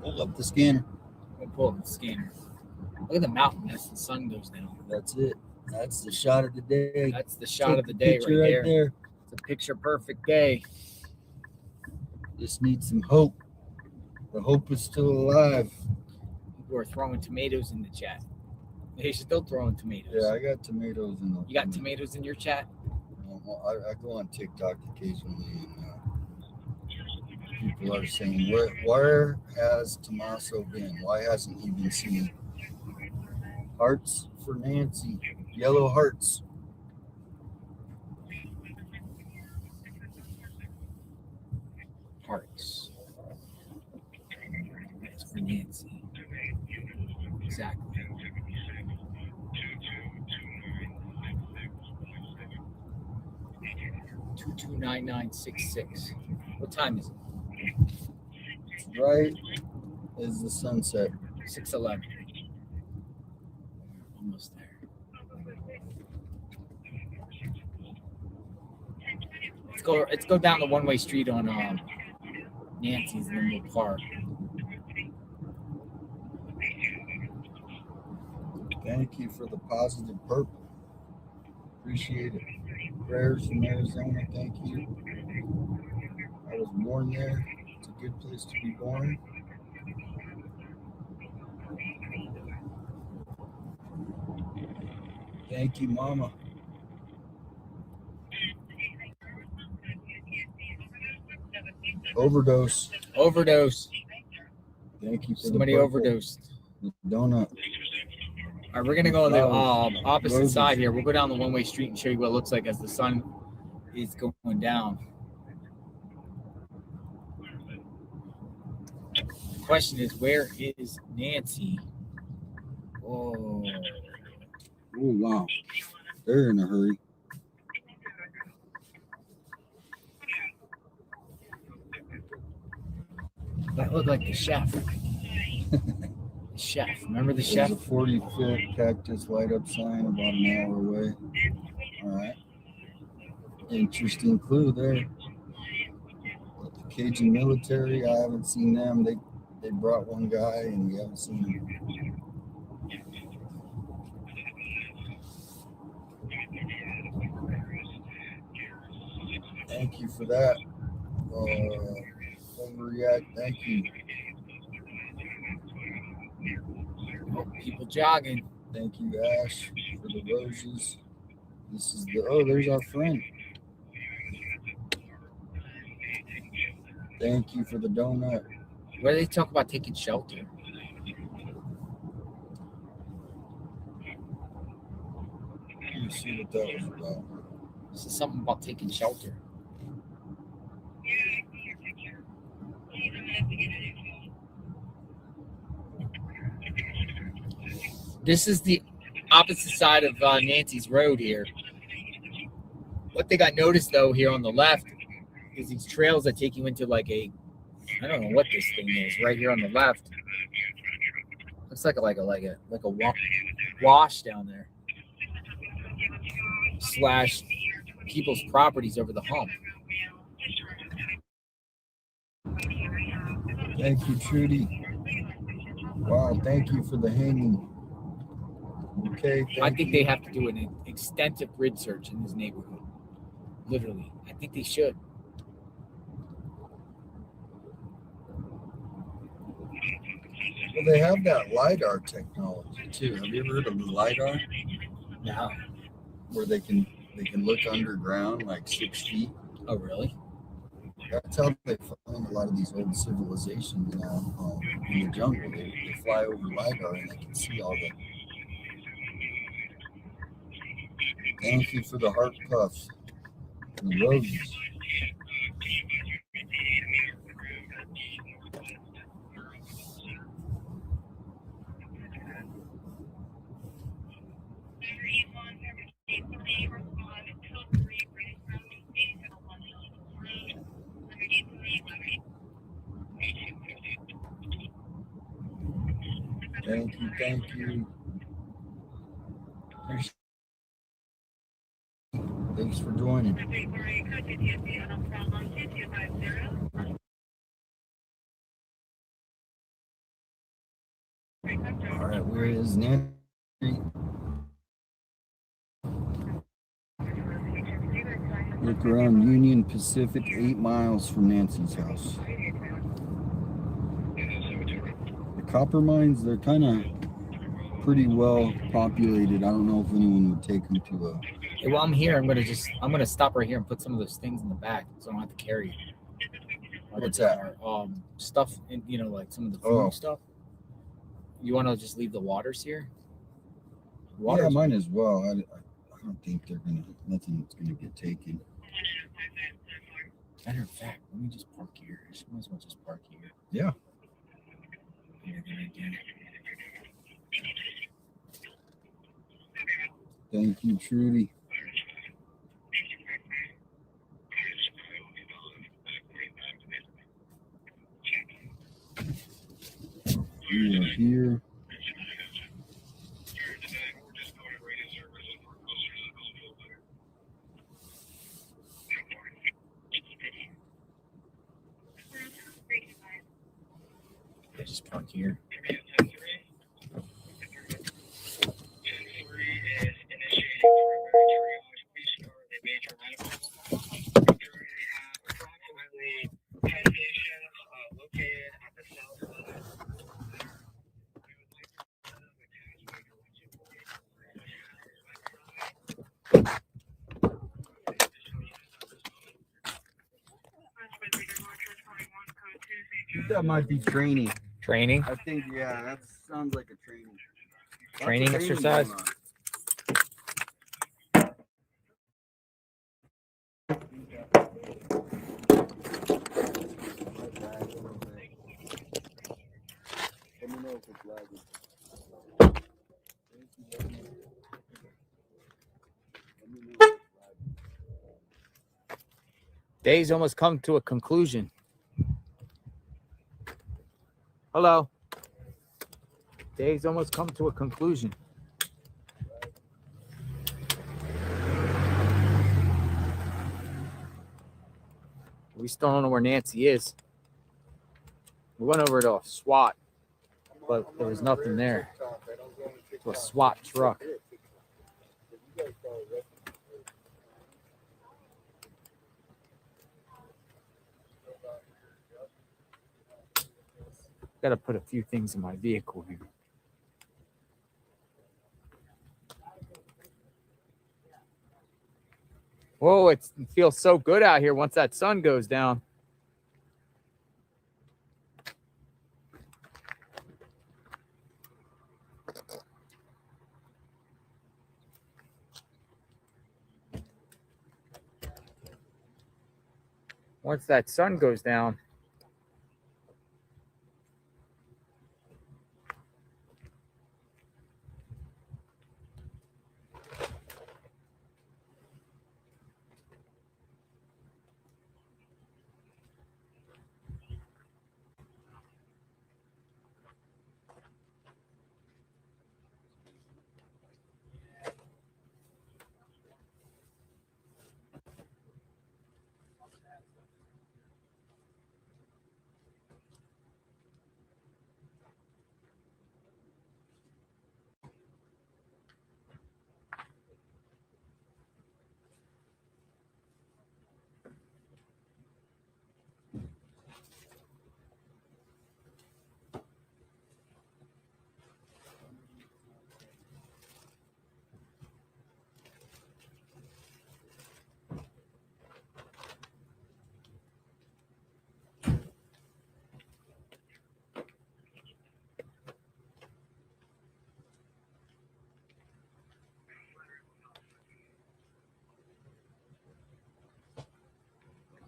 Pull up the scanner. I'll pull up the scanner. Look at the mountain as the sun goes down. That's it. That's the shot of the day. That's the shot of the day right Picture there. It's a picture perfect day. Just need some hope. The hope is still alive. People are throwing tomatoes in the chat. They're still throwing tomatoes. Yeah, I got tomatoes in the. You got tomatoes in your chat? Well, I go on TikTok occasionally, and people are saying, where has Tommaso been? Why hasn't he been seen? Hearts for Nancy. Yellow hearts. Hearts. That's for Nancy. Exactly. $229966. What time is it? It's right as the sunset. 6:11. Almost there. Let's go down the one-way street on Nancy's, and then we'll park. Thank you for the positive purple. Appreciate it. Prayers from Arizona. Thank you. I was born there. It's a good place to be born. Thank you, Mama. Overdose. Thank you for Somebody the overdosed. The donut. All right, we're gonna go on the opposite side here. We'll go down the one-way street and show you what it looks like as the sun is going down. The question is, where is Nancy? Oh wow. They're in a hurry. That looked like the chef. Chef. Remember the chef? There's a 40-foot cactus light up sign about an hour away. All right. Interesting clue there. The Cajun military, I haven't seen them. They brought one guy and we haven't seen him. Thank you for that. Overreact, thank you. Oh, people jogging. Thank you, Ash, for the roses. This is there's our friend. Thank you for the donut. Where do they talk about taking shelter? Let me see what that was about. This is something about taking shelter. This is the opposite side of Nancy's road here. One thing I noticed though here on the left is these trails that take you into like a, I don't know what this thing is right here on the left. Looks like a wash down there. / people's properties over the hump. Thank you, Trudy. Wow, thank you for the hanging. Okay. I think they have to do an extensive grid search in this neighborhood. Literally. I think they should. Well, they have that LiDAR technology too. Have you ever heard of the LiDAR? No. Where they can look underground like 6 feet. Oh, really? That's how they find a lot of these old civilizations now in the jungle. They fly over LiDAR and they can see all the. Thank you for the heart puffs and the roses. Thank you. Thanks for joining. All right, where is Nancy? Look around Union Pacific, 8 miles from Nancy's house. The copper mines, they're kind of pretty well populated. I don't know if anyone would take them to a... Hey, while I'm here, I'm gonna stop right here and put some of those things in the back so I don't have to carry it. What's that? Stuff, in, like some of the food stuff. You want to just leave the waters here? Yeah, mine as well. I don't think nothing's gonna get taken. Matter of fact, let me just park here. I might as well just park here. Yeah. Thank you, Trudy. We are here. I just park here. That might be training. Training? I think, yeah, that sounds like a training. Training exercise? Going on. Let me know if it's lagging. Day's almost come to a conclusion. Hello. Day's almost come to a conclusion. We still don't know where Nancy is. We went over to a SWAT, but there was nothing there. To a SWAT truck. Got to put a few things in my vehicle here. Whoa, it feels so good out here once that sun goes down. Once that sun goes down.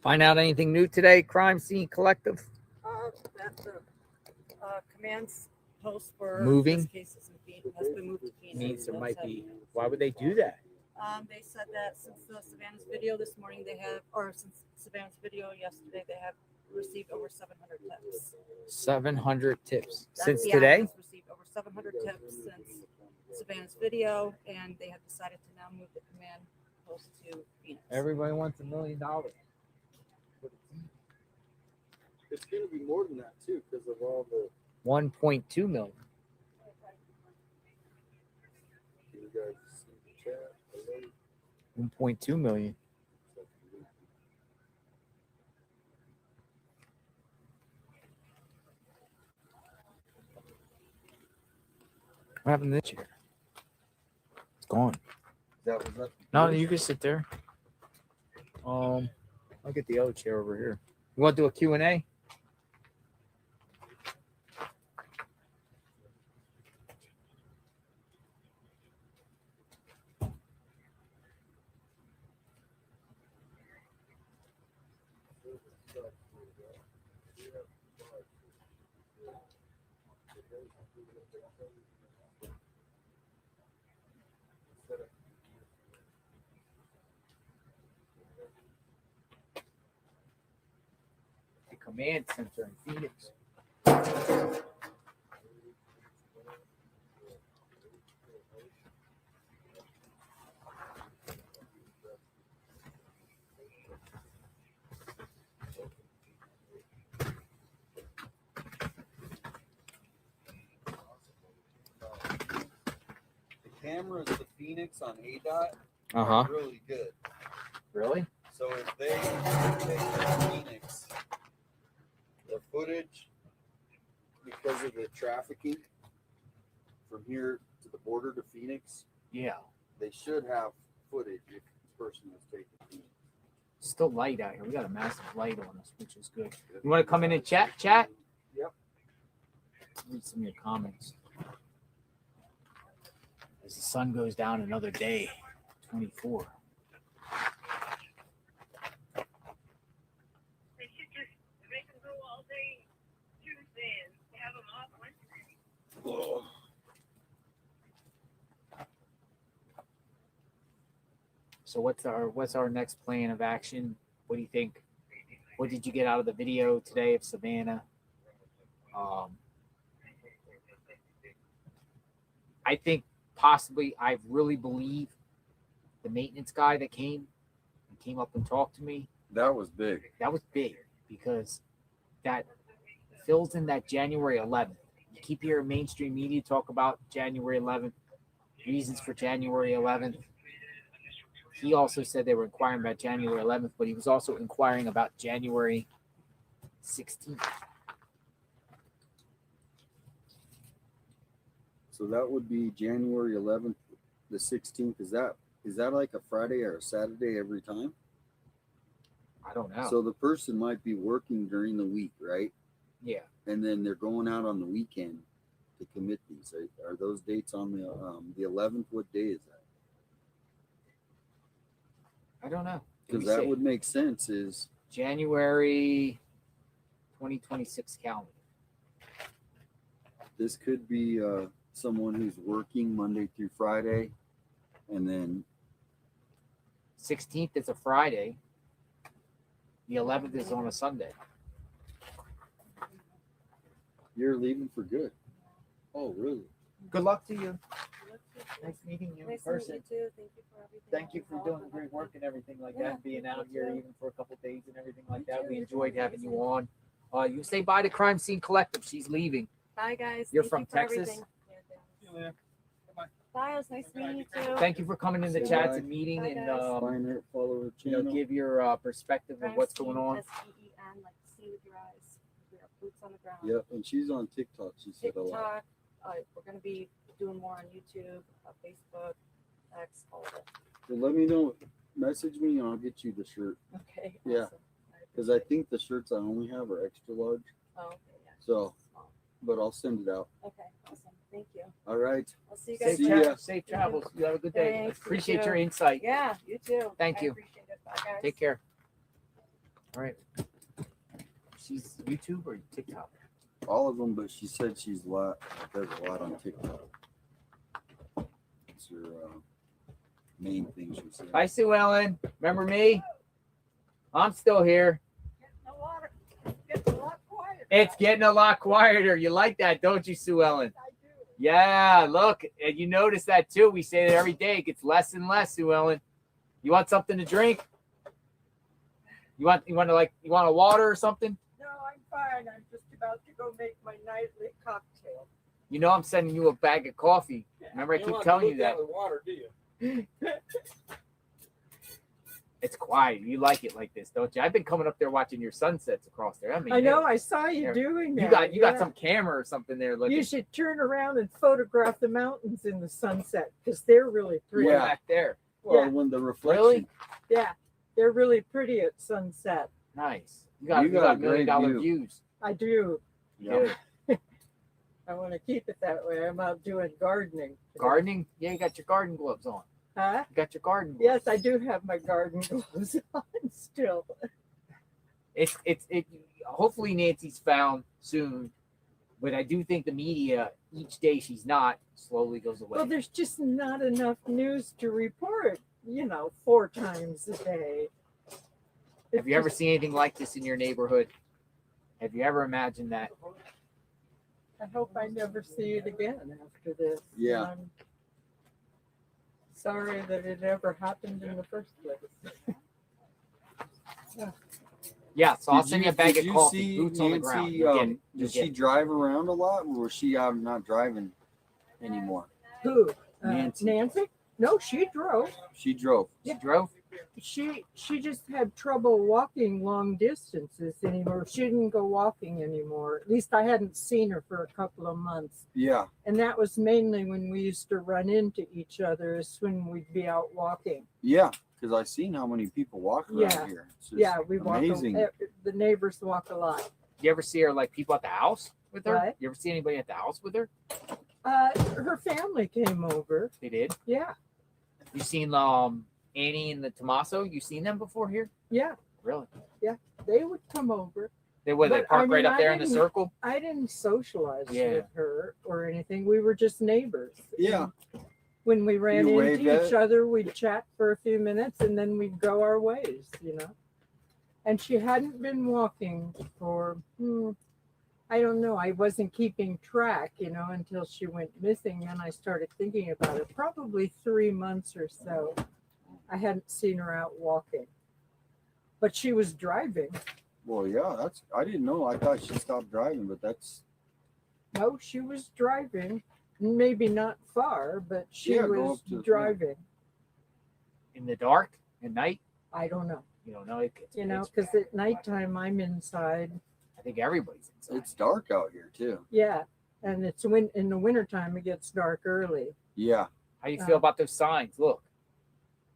Find out anything new today, Crime Scene Collective? That the command's post for Moving? this case has been moved to Phoenix. Means there might That's be. Why would they do that? They said that since the Savannah's video this morning, since Savannah's video yesterday, they have received over 700 tips. 700 tips since The today? has received over 700 tips since Savannah's video, and they have decided to now move the command post to Phoenix. Everybody wants $1 million. It's going to be more than that, too, because of all the... 1.2 million. You guys see the chat? 1.2 million. What happened to this chair? It's gone. That was up. No, you can sit there. I'll get the other chair over here. You want to do a Q&A? The command center in Phoenix. The cameras, the Phoenix on ADOT, Uh-huh. are really good. Really? So if they take Phoenix, the footage, because of the trafficking from here to the border to Phoenix, Yeah. they should have footage if the person was taking Phoenix. It's still light out here. We got a massive light on us, which is good. You want to come in and chat? Chat? Yep. Read some of your comments. As the sun goes down another day, 24. They should just make them go all day Tuesday and have them off Wednesday. So what's our next plan of action? What do you think? What did you get out of the video today of Savanna? I think possibly I really believe the maintenance guy that came up and talked to me. That was big. That was big because that fills in that January 11th. You keep hearing mainstream media talk about January 11th, reasons for January 11th. He also said they were inquiring about January 11th, but he was also inquiring about January 16th. So that would be January 11th, the 16th. Is that like a Friday or a Saturday every time? I don't know. So the person might be working during the week, right? Yeah. And then they're going out on the weekend to commit these. Are those dates on the 11th? What day is that? I don't know. Because that would make sense. Is January 2026 calendar. This could be someone who's working Monday through Friday, and then 16th is a Friday. The 11th is on a Sunday. You're leaving for good. Oh, really? Good luck to you. Nice meeting you in Nice person. to meet you too. Thank you for everything. Thank you for doing great work and everything like Yeah, that, being you out too. here even for a couple of days and everything like You that. too. We You're enjoyed doing having you amazing. on. You say bye to Crime Scene Collective. She's leaving. Bye, guys. You're Thank from you for Texas? everything. Bye. It was nice meeting you too. Thank you for coming in the Say chats bye. and meeting Bye, and guys. Find her, follow her channel. give your perspective of what's going on. SEEN, like see with your eyes. We are boots on the ground. Yep, and she's on TikTok. She said a lot. TikTok. We're gonna be doing more on YouTube, Facebook, X, all of it. So let me know. Message me and I'll get you the shirt. Okay. Yeah, Awesome. because I think the shirts I only have are extra large. Oh, okay. Yeah. So, but I'll send it out. Okay. Awesome. Thank you. All right. I'll see you guys. See later. ya. Safe travels. You have a good day. Thanks, you Appreciate too. your insight. Yeah, you too. Thank I you. appreciate it. Bye, guys. Take care. All right. She's YouTube or TikTok? All of them, but she said does a lot on TikTok. It's her main thing she said. Hi, Sue Ellen. Remember me? I'm still here. It's getting a lot quieter. You like that, don't you, Sue Ellen? I do. Yeah, look, and you notice that too. We say that every day. It gets less and less, Sue Ellen. You want something to drink? You want a water or something? No, I'm fine. I'm just about to go make my nightly cocktail. You know I'm sending you a bag of coffee. Remember I keep telling you that. With water, do you? It's quiet. You like it like this, don't you? I've been coming up there watching your sunsets across there. I mean, I know. I saw you yeah. doing that. You got some camera or something there. Looking. You should turn around and photograph the mountains in the sunset because they're really pretty. Yeah. Back there. Well, Yeah. when the reflection. Really? Yeah, they're really pretty at sunset. Nice. You got $1 million views. I do. Yeah. I want to keep it that way. I'm out doing gardening. Gardening? Yeah, you got your garden gloves on. Huh? You got your garden gloves. Yes, I do have my garden gloves on still. It. Hopefully Nancy's found soon, but I do think the media, each day she's not, slowly goes away. Well, there's just not enough news to report, 4 times a day. Have you ever seen anything like this in your neighborhood? Have you ever imagined that? I hope I never see it again after this. Yeah. I'm sorry that it ever happened in the first place. Yeah, so I'll send you a bag of Did you coffee, see boots on the Nancy, ground. You'll get it. You'll did get she it. drive around a lot, or was she out not driving anymore? Who? Nancy. Nancy? No, she drove. She drove. She drove? She just had trouble walking long distances anymore. She didn't go walking anymore. At least I hadn't seen her for a couple of months. Yeah. And that was mainly when we used to run into each other, is when we'd be out walking. Yeah, because I seen how many people walk around Yeah. here. It's just Yeah, we walk. amazing. The neighbors walk a lot. You ever see her like people at the house with her? What? You ever see anybody at the house with her? Her family came over. They did. Yeah. You seen Annie and the Tommaso? You seen them before here? Yeah. Really? Yeah. They would come over. They But, park I mean, right up I there in the didn't- circle? I didn't socialize Yeah. with her or anything. We were just neighbors. Yeah. When we ran You into waved at each it? other, we'd chat for a few minutes and then we'd go our ways, And she hadn't been walking for, I don't know. I wasn't keeping track, until she went missing. And I started thinking about it. Probably 3 months or so. I hadn't seen her out walking. But she was driving. Well, yeah, I didn't know. I thought she stopped driving, but that's No, she was driving. Maybe not far, but she Yeah, go was up to the driving. In the dark? At night? I don't know. You don't know? It's Because at nighttime I'm inside. I think everybody's inside. it's dark out here too. Yeah. And it's in the wintertime it gets dark early. Yeah. How you feel about those signs? Look,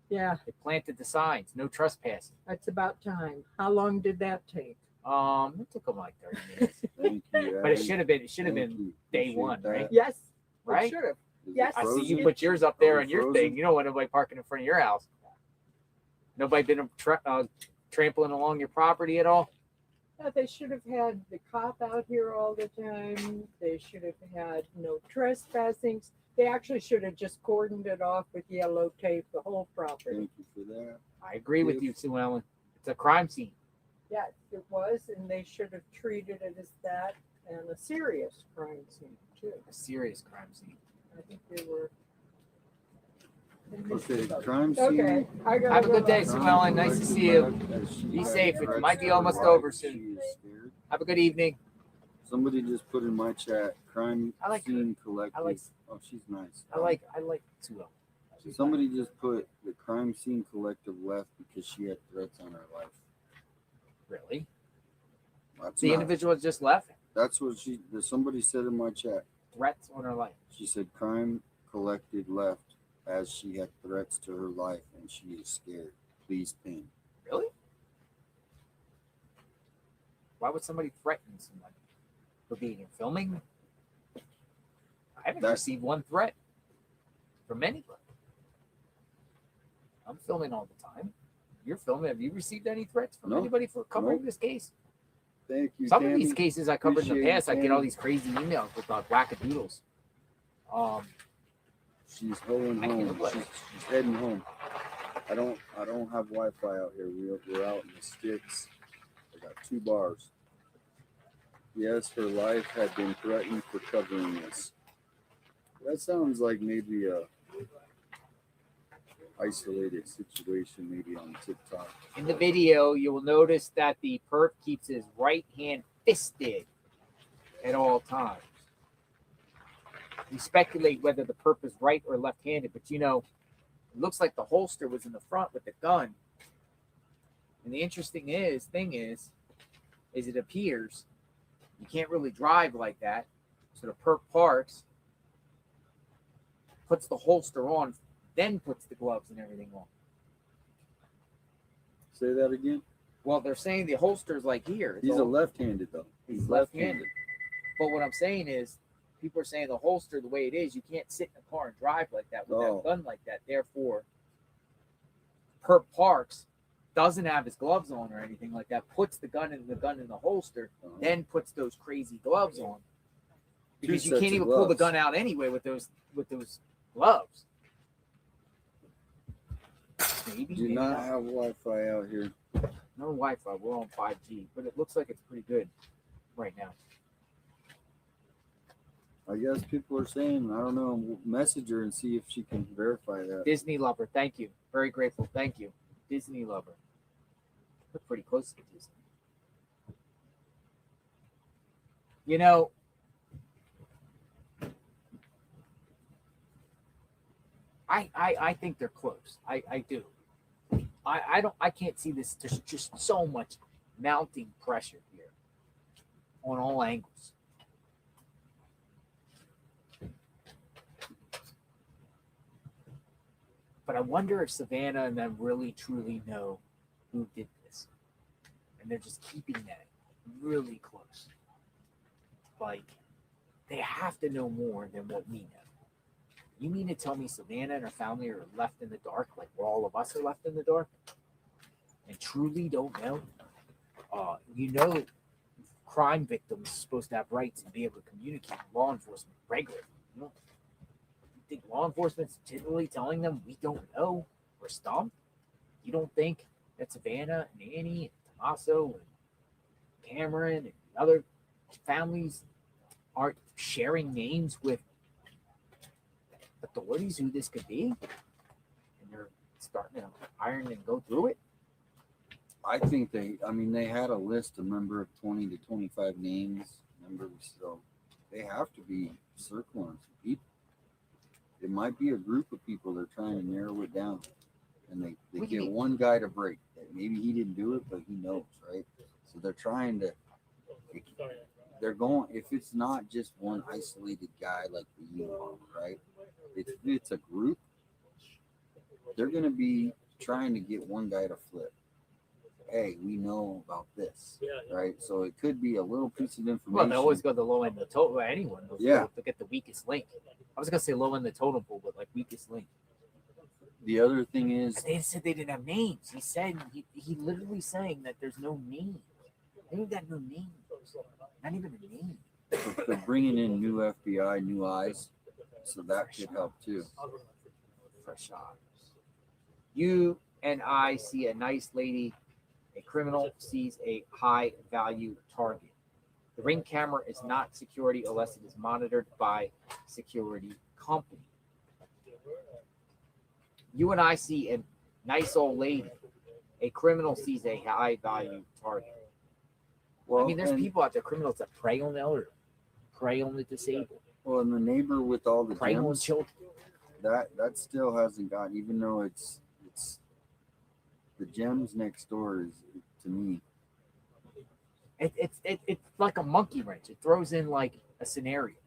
Yeah, they planted the signs. No trespassing. that's about time. How long did that take? It took them like 30 minutes. Thank you. But it Abby. should have been Thank you. day Appreciate one, right? that. Yes. Right? Should have. Is it Yes. I see you frozen? put yours up there Are on we your frozen? thing. You don't want nobody parking in front of your house. Nobody been trampling along your property at all? Yeah, they should have had the cop out here all the time. They should have had no trespassing. They actually should have just cordoned it off with yellow tape, the whole property. Thank you for that. I agree with you, Sue Ellen. It's a crime scene. Yeah, it was, and they should have treated it as that and a serious crime scene too. A serious crime scene. I think they were. Okay, crime scene. Okay, I gotta Have a go good day, now. Sue Ellen. Nice to see you. Be safe. It might be almost over She soon. is scared. Have a good evening. Somebody just put in my chat, crime I like scene collective. I like- Oh, she's nice. I like Sue Ellen. Somebody just put the crime scene collective left because she had threats on her life. Really? That's The not- individual just left. That's what somebody said in my chat. Threats on her life. She said crime collected left as she had threats to her life and she is scared. Please ping. Really? Why would somebody threaten somebody for being in filming? I haven't received one threat from anybody. I'm filming all the time. You're filming. Have you received any threats from No. anybody for covering Nope. this case? Thank you. Some of Tammy. these cases I covered in the Appreciate past, it, I get all Tammy. these crazy emails with wackadoodles. She's going I can't home. look. She's heading home. I don't have Wi-Fi out here. We're out in the sticks. I got 2 bars. Yes, her life had been threatened for covering this. That sounds like maybe a isolated situation, maybe on TikTok. In the video, you will notice that the perp keeps his right hand fisted at all times. We speculate whether the perp is right or left-handed, but it looks like the holster was in the front with the gun, And the interesting thing is it appears you can't really drive like that. So the perp parks, puts the holster on, then puts the gloves and everything on. Say that again. Well, they're saying the holster's like here. He's a left-handed though. He's left-handed. But what I'm saying is, people are saying the holster, the way it is, you can't sit in a car and drive like that with that gun like that. Therefore, perp parks, doesn't have his gloves on or anything like that, puts the gun in the holster, then puts those crazy gloves on. Because you can't even pull the gun out anyway with those gloves. Maybe. Do not have Wi-Fi out here. No Wi-Fi. We're on 5G, but it looks like it's pretty good right now. I guess people are saying, I don't know, message her and see if she can verify that. Disney lover, thank you. Very grateful. Thank you. Disney lover. We're pretty close to Disney. You know, I think they're close. I do. I can't see this. There's just so much mounting pressure here on all angles. But I wonder if Savanna and them really truly know who did this. And they're just keeping that really close. Like, they have to know more than what we know. You mean to tell me Savanna and her family are left in the dark like all of us are left in the dark? And truly don't know? You know, crime victims are supposed to have rights and be able to communicate with law enforcement regularly. You know? You think law enforcement's generally telling them we don't know? We're stumped? You don't think that Savanna and Annie and Tommaso and Cameron and other families aren't sharing names with authorities who this could be? And they're starting to iron and go through it? I think they had a list, of 20 to 25 names, so they have to be circling some people. It might be a group of people they're trying to narrow it down. And they get one guy to break. Maybe he didn't do it, but he knows, right? So they're trying to, they're going, if it's not just one isolated guy like the right? If it's a group, they're going to be trying to get one guy to flip. Hey, we know about this, right? So it could be a little piece of information. Well, they always go the low end of the total. Anyone, they'll get the weakest link. I was gonna say low end of the totem pole, but like weakest link. The other thing is, they said they didn't have names. He said he literally saying that there's no name. They ain't got no name. Not even a name. They're bringing in new FBI, new eyes, so that could help too. Fresh eyes. You and I see a nice lady. A criminal sees a high-value target. The Ring camera is not security unless it is monitored by security company. You and I see a nice old lady. A criminal sees a high-value target. Well, I mean, there's people out there, criminals that prey on the elderly, prey on the disabled. Well, and the neighbor with all the prey on gems, children. That still hasn't gotten, even though it's the gems next door is, to me, it's like a monkey wrench. It throws in like a scenario.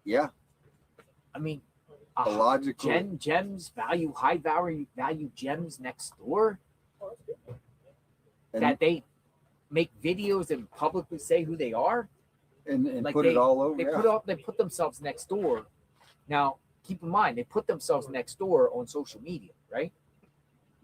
Yeah. I mean, a logical gems value, high value gems next door that they make videos and publicly say who they are and like put it all over. They put themselves next door. Now, keep in mind, they put themselves next door on social media, right?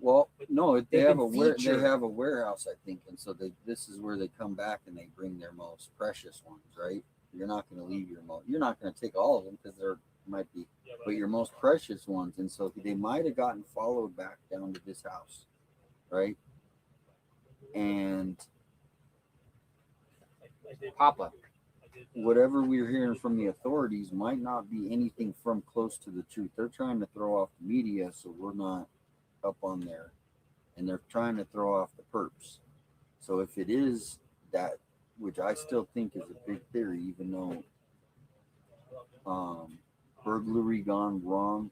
Well, no, they have a featured. warehouse, I think, and so this is where they come back and they bring their most precious ones, right? You're not going to leave you're not going to take all of them because there might be, but your most precious ones, and so they might have gotten followed back down to this house, right? And Papa, whatever we're hearing from the authorities might not be anything from close to the truth. They're trying to throw off the media, so we're not up on there, and they're trying to throw off the perps. So if it is that, which I still think is a big theory, even though burglary gone wrong,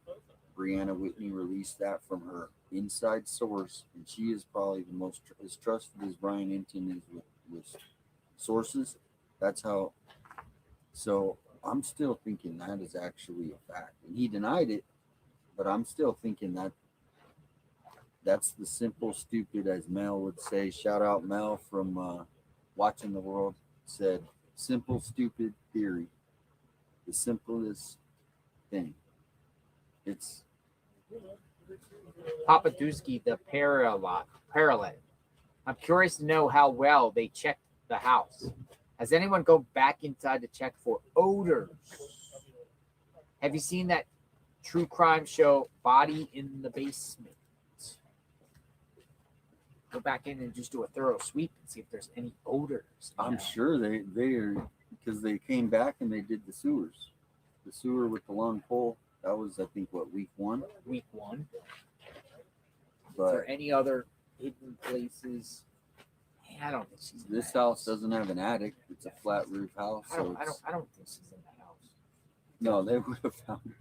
Brianna Whitney released that from her inside source, and she is probably the most as trusted as Brian Hinton is with sources. That's how. So I'm still thinking that is actually a fact, and he denied it, but I'm still thinking that that's the simple stupid, as Mel would say. Shout out Mel from Watching the World. Said simple stupid theory, the simplest thing. It's Papadusky, the parallel. I'm curious to know how well they checked the house. Has anyone go back inside to check for odors? Have you seen that true crime show, Body in the Basement? Go back in and just do a thorough sweep and see if there's any odors. I'm sure they are, because they came back and they did the sewers. The sewer with the long pole. That was, I think, what, week 1? Week 1. But Is there any other hidden places? I don't think she's in this that house doesn't have an attic. It's a flat roof house. I don't think she's in that house. No, they would have found her.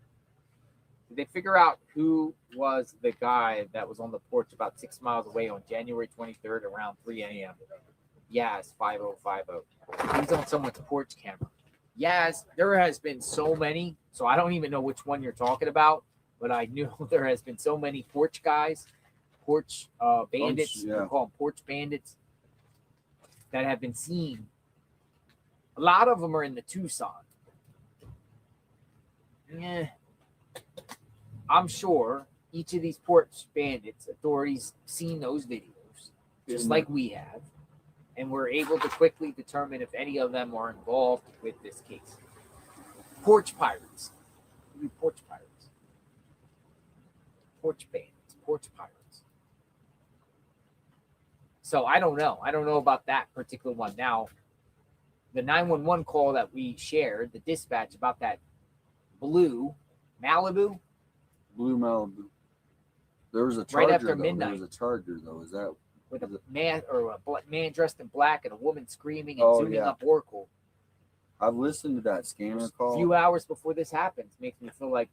Did they figure out who was the guy that was on the porch about 6 miles away on January 23rd around 3 a.m.? Yes, 5050. He's on someone's porch camera. Yes, there has been so many, so I don't even know which one you're talking about, but I knew there has been so many porch guys, porch bandits, yeah. we call them porch bandits, that have been seen. A lot of them are in the Tucson. Yeah. I'm sure each of these porch bandits, authorities seen those videos, just like we have, and we're able to quickly determine if any of them are involved with this case. Porch pirates. Porch pirates. Porch bandits. Porch pirates. So I don't know. I don't know about that particular one. Now, the 911 call that we shared, the dispatch about that blue Malibu. There was a Charger, right after though. midnight. There was a Charger, though. Is that with a man or a man dressed in black and a woman screaming and zooming up Oracle? I've listened to that scammer call. A few hours before this happens makes me feel like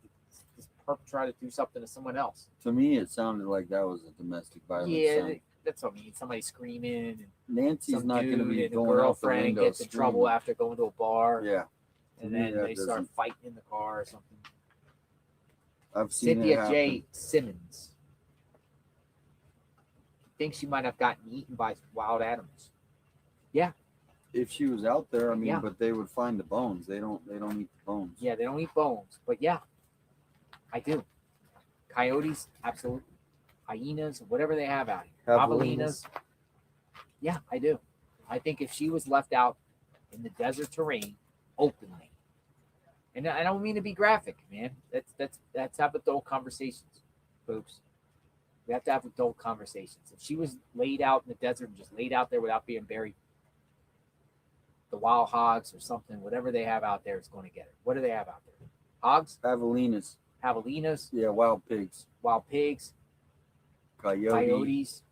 this perp tried to do something to someone else. To me, it sounded like that was a domestic violence. Yeah, that's what I mean. Somebody screaming. And Nancy's not going to be and going the out the girlfriend window gets in trouble after going to a bar. Yeah. And then they start fighting in the car or something. I've seen Cynthia J. Simmons thinks she might have gotten eaten by wild animals. Yeah. If she was out there, I mean, but they would find the bones. They don't eat the bones. Yeah, they don't eat bones. But yeah, I do. Coyotes, absolutely. Hyenas, whatever they have out here. Javelinas. Yeah, I do. I think if she was left out in the desert terrain openly, and I don't mean to be graphic, man. That's have adult conversations, folks. We have to have adult conversations. If she was laid out in the desert and just laid out there without being buried, the wild hogs or something, whatever they have out there is going to get her. What do they have out there? Hogs? Javelinas. Javelinas? Yeah, wild pigs. Wild pigs. Coyotes.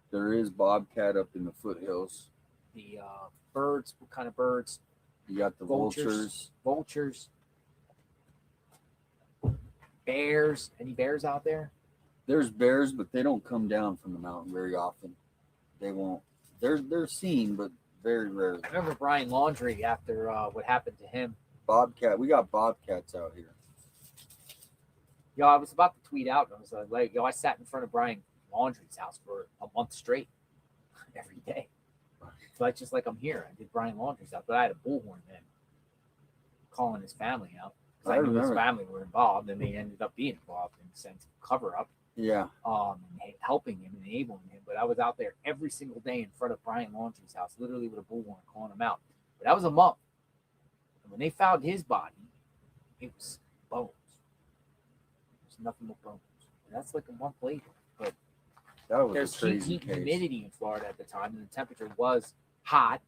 There is bobcat up in the foothills. The birds, what kind of birds? You got the vultures. Vultures. Bears. Any bears out there? There's bears, but they don't come down from the mountain very often. They won't. They're seen, but very rarely. I remember Brian Laundrie after what happened to him. Bobcat. We got bobcats out here. Yo, I was about to tweet out. And I was like, yo, I sat in front of Brian Laundrie's house for a month straight, every day. So it's just like I'm here. I did Brian Laundrie's house, but I had a bullhorn then, calling his family out. Because I knew his family were involved, and they ended up being involved in the sense of cover up. Yeah. And helping him, enabling him. But I was out there every single day in front of Brian Laundrie's house, literally with a bullhorn calling him out. But that was a month. And when they found his body, it was bones. There's nothing but bones. And that's like a month later. But that was there's a crazy heat and case. humidity in Florida at the time, and the temperature was hot.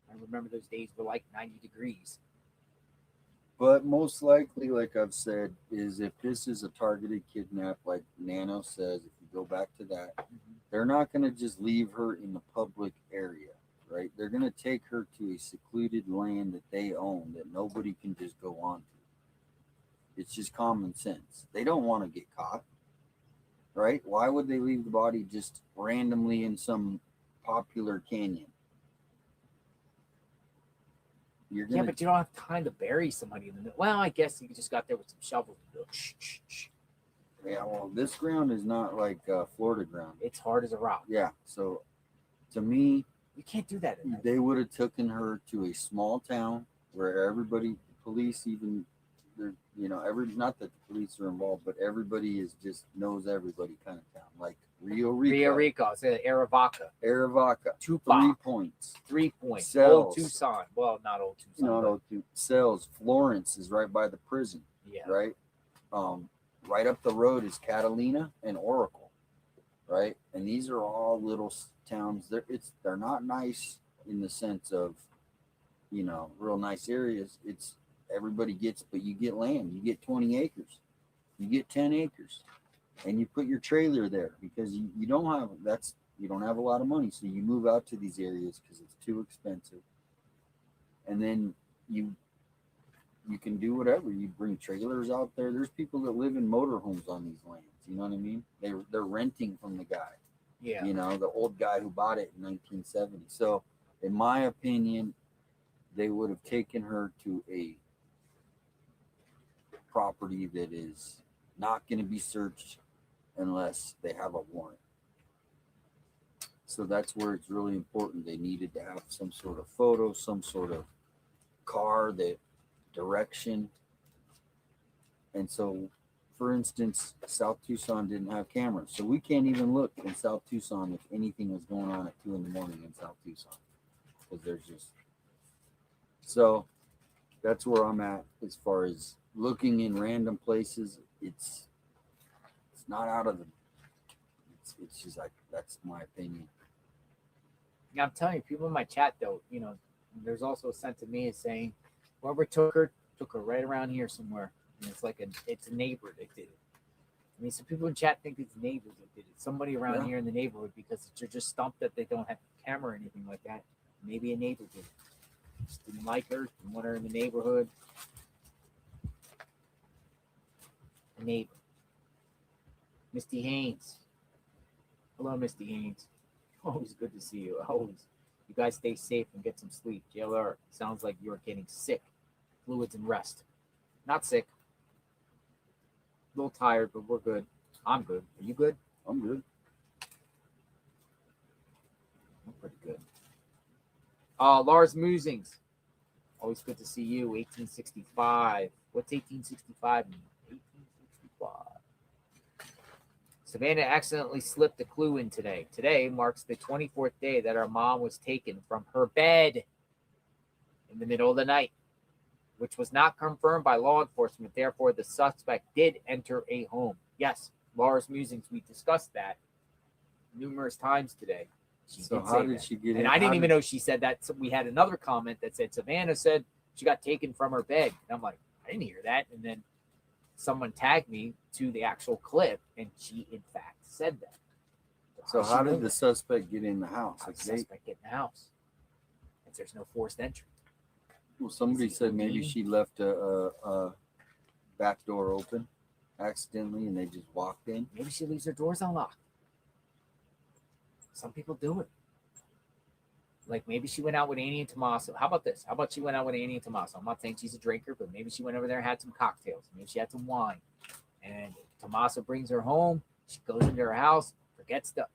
I remember those days were like 90 degrees. But most likely, like I've said, is if this is a targeted kidnap, like Nano says, if you go back to that, they're not going to just leave her in the public area, right? They're going to take her to a secluded land that they own that nobody can just go on to. It's just common sense. They don't want to get caught, right? Why would they leave the body just randomly in some popular canyon? You're Yeah, gonna, but you don't have time to bury somebody in the middle. Well, I guess you just got there with some shovels. yeah, well, this ground is not like Florida ground. It's hard as a rock. Yeah, so to me, you can't do that. They would have taken her to a small town where everybody, police, even, you know, not that the police are involved, but everybody is just knows everybody kind of town, like Rio Rico. It's Arivaca. 3 points. 3 points. Cells. Old Tucson. Well, not Old Tucson. Not but- Old Tucson. Cells. Florence is right by the prison. Yeah. Right. Right up the road is Catalina and Oracle. Right. And these are all little towns. They're not nice in the sense of, you know, real nice areas. It's everybody gets, but you get land. You get 20 acres. You get 10 acres. And you put your trailer there because you don't have a lot of money. So you move out to these areas because it's too expensive. And then you can do whatever. You bring trailers out there. There's people that live in motorhomes on these lands. You know what I mean? They're renting from the guy. Yeah. You know, the old guy who bought it in 1970. So in my opinion, they would have taken her to a property that is not going to be searched unless they have a warrant. So that's where it's really important. They needed to have some sort of photo, some sort of car, that direction. And so, for instance, South Tucson didn't have cameras. So we can't even look in South Tucson if anything was going on at 2 a.m. in South Tucson. Because there's just... So that's where I'm at as far as looking in random places. It's not out of the... It's just like, that's my opinion. Yeah, I'm telling you, people in my chat though, you know, there's also sent to me is saying, whoever took her right around here somewhere. And it's like it's a neighbor that did it. I mean, some people in chat think it's neighbors that did it. Somebody around here in the neighborhood, because you're just stumped that they don't have a camera or anything like that. Maybe a neighbor did it. Just didn't like her, didn't want her in the neighborhood. A neighbor. Misty Haynes. Hello, Misty Haynes. Always good to see you. Always. You guys stay safe and get some sleep. JLR, sounds like you're getting sick. Fluids and rest. Not sick. A little tired, but we're good. I'm good. Are you good? I'm good. I'm pretty good. Lars Musings. Always good to see you. 1865. What's 1865 mean? 1865. Savannah accidentally slipped a clue in today. Today marks the 24th day that our mom was taken from her bed in the middle of the night, which was not confirmed by law enforcement. Therefore, the suspect did enter a home. Yes, Laura's musings, we discussed that numerous times today. So how did she get in? And I didn't even know she said that. So we had another comment that said Savannah said she got taken from her bed. And I'm like, I didn't hear that. And then someone tagged me to the actual clip, and she in fact said that. So how did the suspect get in the house? How did the suspect get in the house? If there's no forced entry. Well, somebody said maybe she left a back door open accidentally and they just walked in. Maybe she leaves her doors unlocked. Some people do it. Like maybe she went out with Annie and Tommaso. How about this? How about she went out with Annie and Tommaso? I'm not saying she's a drinker, but maybe she went over there and had some cocktails. Maybe she had some wine. And Tommaso brings her home. She goes into her house, forgets to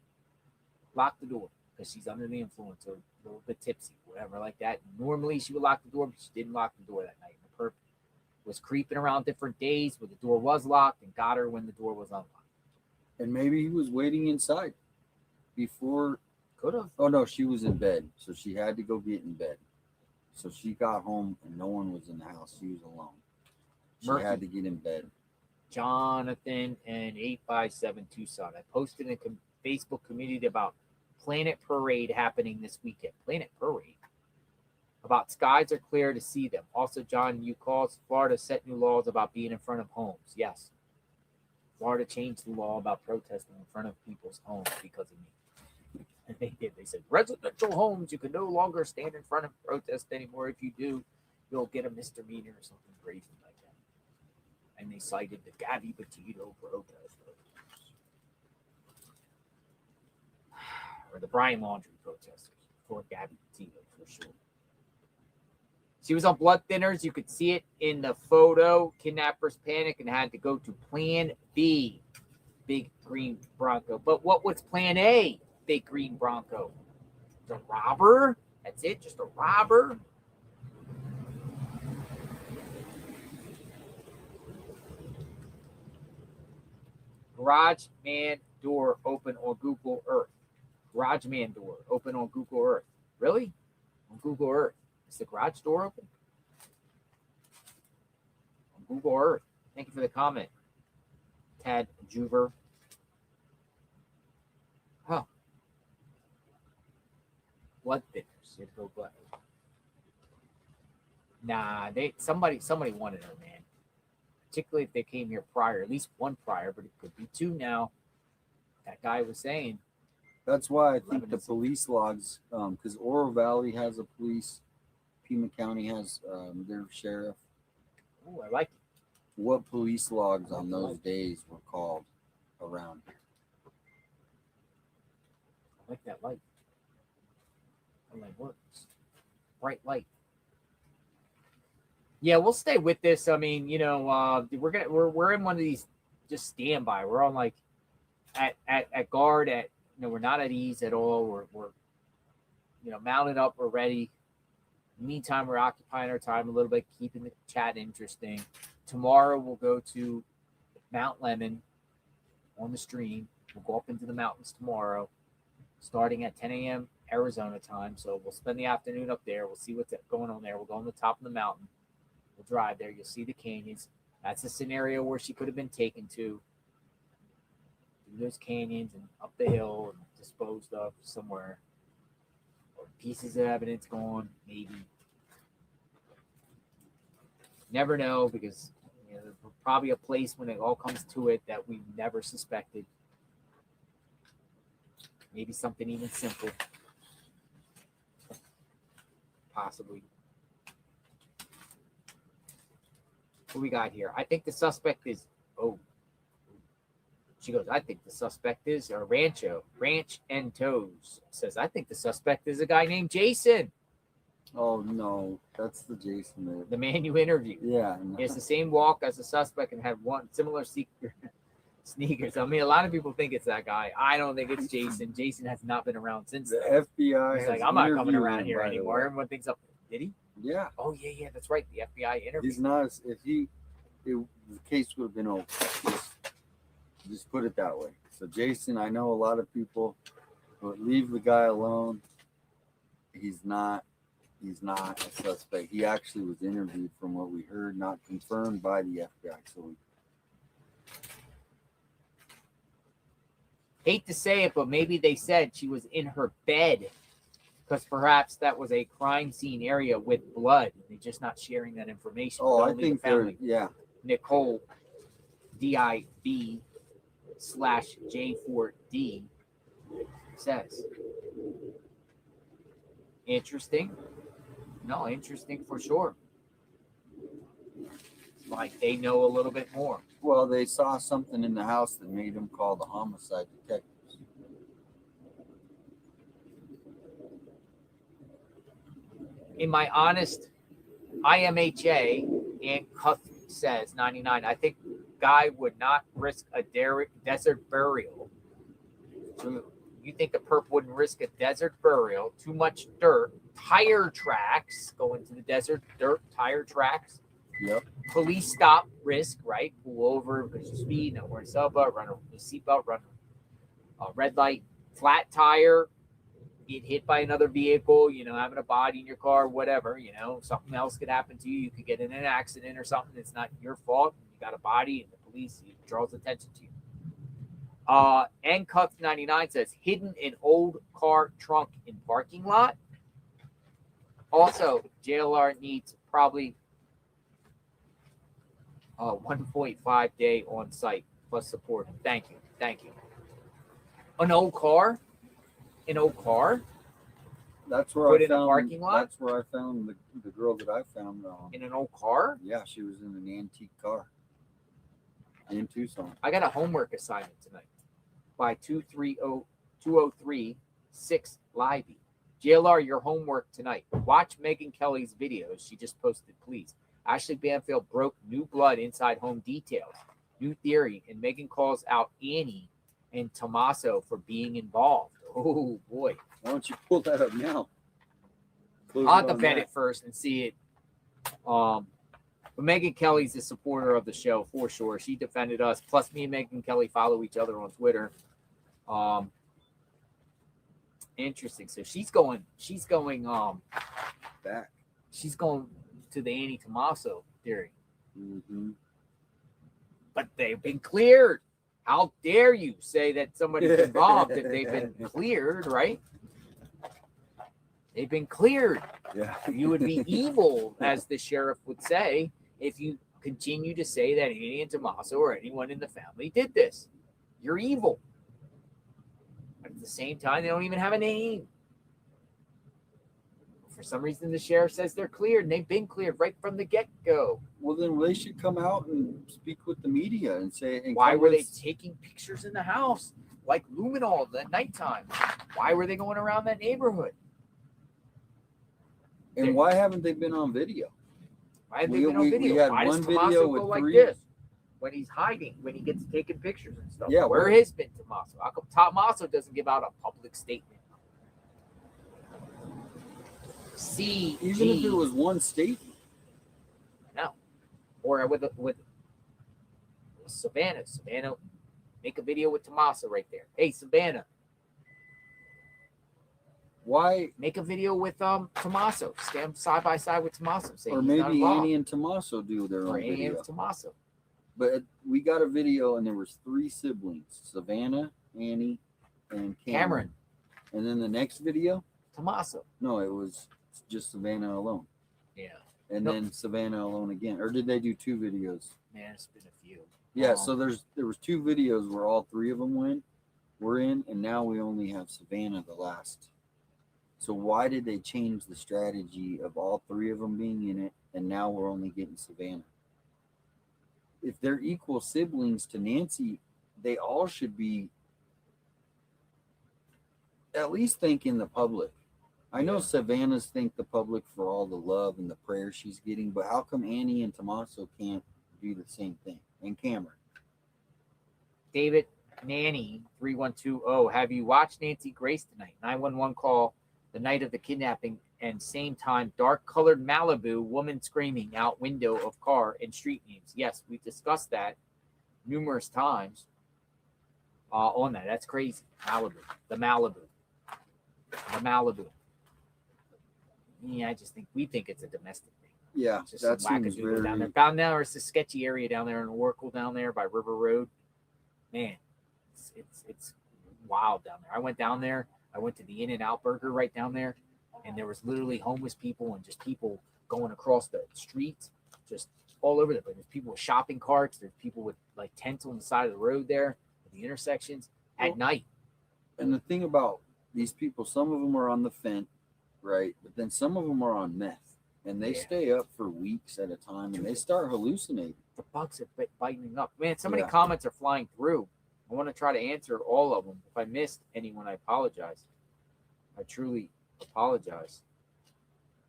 lock the door because she's under the influence or a little bit tipsy, whatever like that. Normally she would lock the door, but she didn't lock the door that night. The perp was creeping around different days where the door was locked and got her when the door was unlocked. And maybe he was waiting inside before. Could have. Oh no, she was in bed, so she had to go get in bed. So she got home and no one was in the house. She was alone. She Murphy. had to get in bed. Jonathan and 857 Tucson. I posted in a Facebook community about Planet Parade happening this weekend. Planet Parade. About skies are clear to see them. Also, John, you called Florida set new laws about being in front of homes. Yes. Florida changed the law about protesting in front of people's homes because of me. And they did. They said residential homes, you can no longer stand in front of protest anymore. If you do, you'll get a misdemeanor or something crazy like that. And they cited the Gabby Petito protest. or the Brian Laundrie protesters for Gabby Petito for sure. She was on blood thinners. You could see it in the photo. Kidnappers panicked and had to go to Plan B, Big Green Bronco. But what was Plan A, Big Green Bronco? The robber? That's it? Just a robber? Garage man door open on Google Earth. Garage man door open on Google Earth. Really? On Google Earth. Is the garage door open? On Google Earth. Thank you for the comment, Tad Juver. Huh. Blood thinners. You have to go blood. Nah, somebody wanted her, man. Particularly if they came here prior, at least one prior, but it could be two now. That guy was saying. That's why I think the police logs, because Oro Valley has a police, Pima County has their sheriff. Oh, I like it. What police logs on those days were called around here? I like that light. That light works. Bright light. Yeah, we'll stay with this. I mean, you know, we're in one of these just standby. We're on like at guard at, you know, we're not at ease at all. We're you know, mounted up, we're ready. Meantime, we're occupying our time a little bit, keeping the chat interesting. Tomorrow we'll go to Mount Lemon on the stream. We'll go up into the mountains tomorrow, starting at 10 a.m. Arizona time. So we'll spend the afternoon up there. We'll see what's going on there. We'll go on the top of the mountain. We'll drive there. You'll see the canyons. That's a scenario where she could have been taken to those canyons and up the hill and disposed of somewhere. Or pieces of evidence gone, maybe. Never know, because you know, there's probably a place when it all comes to it that we never suspected. Maybe something even simple. Possibly. What we got here? I think the suspect is, she goes, I think the suspect is a Ranch and Toes says, I think the suspect is a guy named Jason. Oh no, that's the Jason there. The man you interviewed. Yeah. He has the same walk as the suspect and had one similar sneakers. I mean, a lot of people think it's that guy. I don't think it's Jason. Jason has not been around since the then. FBI. He's like, I'm not coming around here anymore. Everyone thinks up. Did he? Yeah. Oh yeah, that's right. The FBI interview. He's not. The case would have been over. Just put it that way. So Jason, I know a lot of people would leave the guy alone. He's not a suspect. He actually was interviewed, from what we heard, not confirmed by the FBI. So hate to say it, but maybe they said she was in her bed, because perhaps that was a crime scene area with blood. They're just not sharing that information. Oh, I think they're, yeah. Nicole DIB /J4D says. Interesting. No, interesting for sure. Like they know a little bit more. Well, they saw something in the house that made them call the homicide detectives. In my honest IMHA, and Cuff says 99, I think guy would not risk a desert burial. You think the perp wouldn't risk a desert burial? Too much dirt, tire tracks, go into the desert, dirt, tire tracks. Yep. Police stop, risk, right? Pull over because you speed, not wearing seatbelt, run a seatbelt, run a red light, flat tire, get hit by another vehicle, you know, having a body in your car, whatever, you know, something else could happen to you. You could get in an accident or something. It's not your fault. You got a body and the police draws attention to you. And Cuff 99 says hidden in old car trunk in parking lot. Also, JLR needs probably 1.5 day on site plus support. Thank you. An old car. That's where Put I in a found. parking lot? That's where I found the girl that I found. In an old car? Yeah, she was in an antique car in Tucson. I got a homework assignment tonight by 203 6 Livey. JLR, your homework tonight. Watch Megan Kelly's videos she just posted, please. Ashley Banfield broke new blood inside home details. New theory, and Megan calls out Annie and Tommaso for being involved. Oh, boy. Why don't you pull that up now? Close I'll it have to on vet that. it first and see it. But Megan Kelly's a supporter of the show for sure. She defended us. Plus, me and Megan Kelly follow each other on Twitter. Interesting. So she's going back. She's going to the Annie Tommaso theory. Mm-hmm. But they've been cleared. How dare you say that somebody's involved if they've been cleared, right? They've been cleared. Yeah. You would be evil, as the sheriff would say, if you continue to say that Annie and Tommaso or anyone in the family did this. You're evil. But at the same time, they don't even have a name. For some reason, the sheriff says they're cleared, and they've been cleared right from the get-go. Well, then they should come out and speak with the media and say, and Why come were they with- taking pictures in the house like luminol at nighttime? Why were they going around that neighborhood? And why haven't they been on video? Why have they been on video? We had Why one does Tommaso video go with like 3. this when he's hiding, when he gets taking pictures and stuff? Yeah, where where- has been Tommaso? How come Tommaso doesn't give out a public statement? Even if it was one statement. No. Or with Savanna. Savanna, make a video with Tommaso right there. Hey, Savanna. Why make a video with Tommaso? Stand side by side with Tommaso. Say or he's not maybe involved. Annie and Tommaso do their Or own Annie video. and Tommaso. But we got a video and there was 3 siblings: Savannah, Annie, and Cameron. And then the next video, Tommaso. No, it was just Savannah alone. Yeah. And then Savannah alone again. Or did they do 2 videos? Man, it's been a few. Yeah, so there was 2 videos where all 3 of them were in, and now we only have Savannah the last. So why did they change the strategy of all 3 of them being in it, and now we're only getting Savannah? If they're equal siblings to Nancy, they all should be at least thanking the public. I know Savannah's thank the public for all the love and the prayers she's getting, but how come Annie and Tommaso can't do the same thing? And Cameron. David Nanny 3120. Have you watched Nancy Grace tonight? 911 call the night of the kidnapping, and same time dark colored Malibu woman screaming out window of car and street names. Yes, we discussed that numerous times on that. That's crazy. The Malibu. Yeah, I just think we think it's a domestic thing. Yeah, It's just that some seems wackadoodle down there. very. Down there, it's a sketchy area down there in Oracle down there by River Road. Man, it's wild down there. I went down there. I went to the In-N-Out Burger right down there, and there was literally homeless people and just people going across the streets, just all over the place. There's people with shopping carts. There's people with like tents on the side of the road there at the intersections at night. And the thing about these people, some of them are on the fence, right? But then some of them are on meth, and they stay up for weeks at a time, and they start hallucinating. The bugs are biting up. Man, so many Yeah. comments are flying through. I want to try to answer all of them. If I missed anyone, I apologize. I truly apologize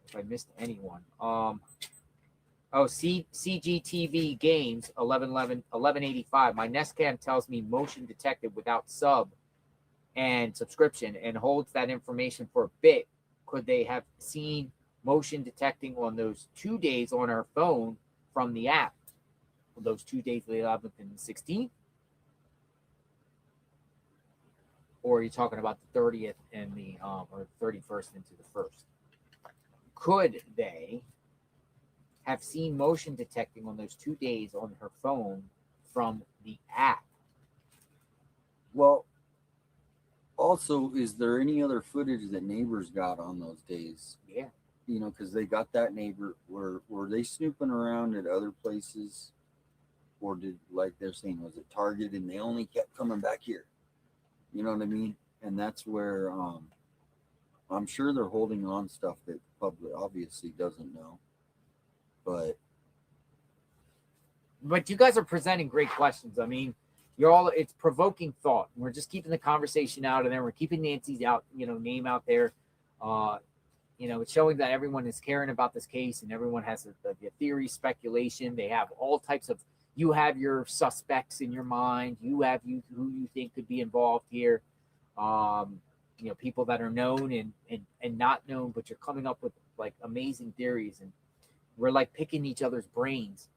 if I missed anyone. CGTV Games 1185. My Nest Cam tells me motion detected without sub and subscription and holds that information for a bit. Could they have seen motion detecting on those 2 days on our phone from the app? Those 2 days, the 11th and the 16th? Or are you talking about the 30th and the or 31st into the 1st? Could they have seen motion detecting on those 2 days on her phone from the app? Well, also, is there any other footage that neighbors got on those days? Yeah. You know, because they got that neighbor. Were they snooping around at other places? Or did, like they're saying, was it Target and they only kept coming back here? You know what I mean? And that's where I'm sure they're holding on stuff that the public obviously doesn't know. But you guys are presenting great questions. I mean, it's provoking thought. We're just keeping the conversation out of there. We're keeping Nancy's name out there. It's showing that everyone is caring about this case and everyone has the theory, speculation. They have all types of, you have your suspects in your mind. You have who you think could be involved here. People that are known and not known, but you're coming up with like amazing theories, and we're like picking each other's brains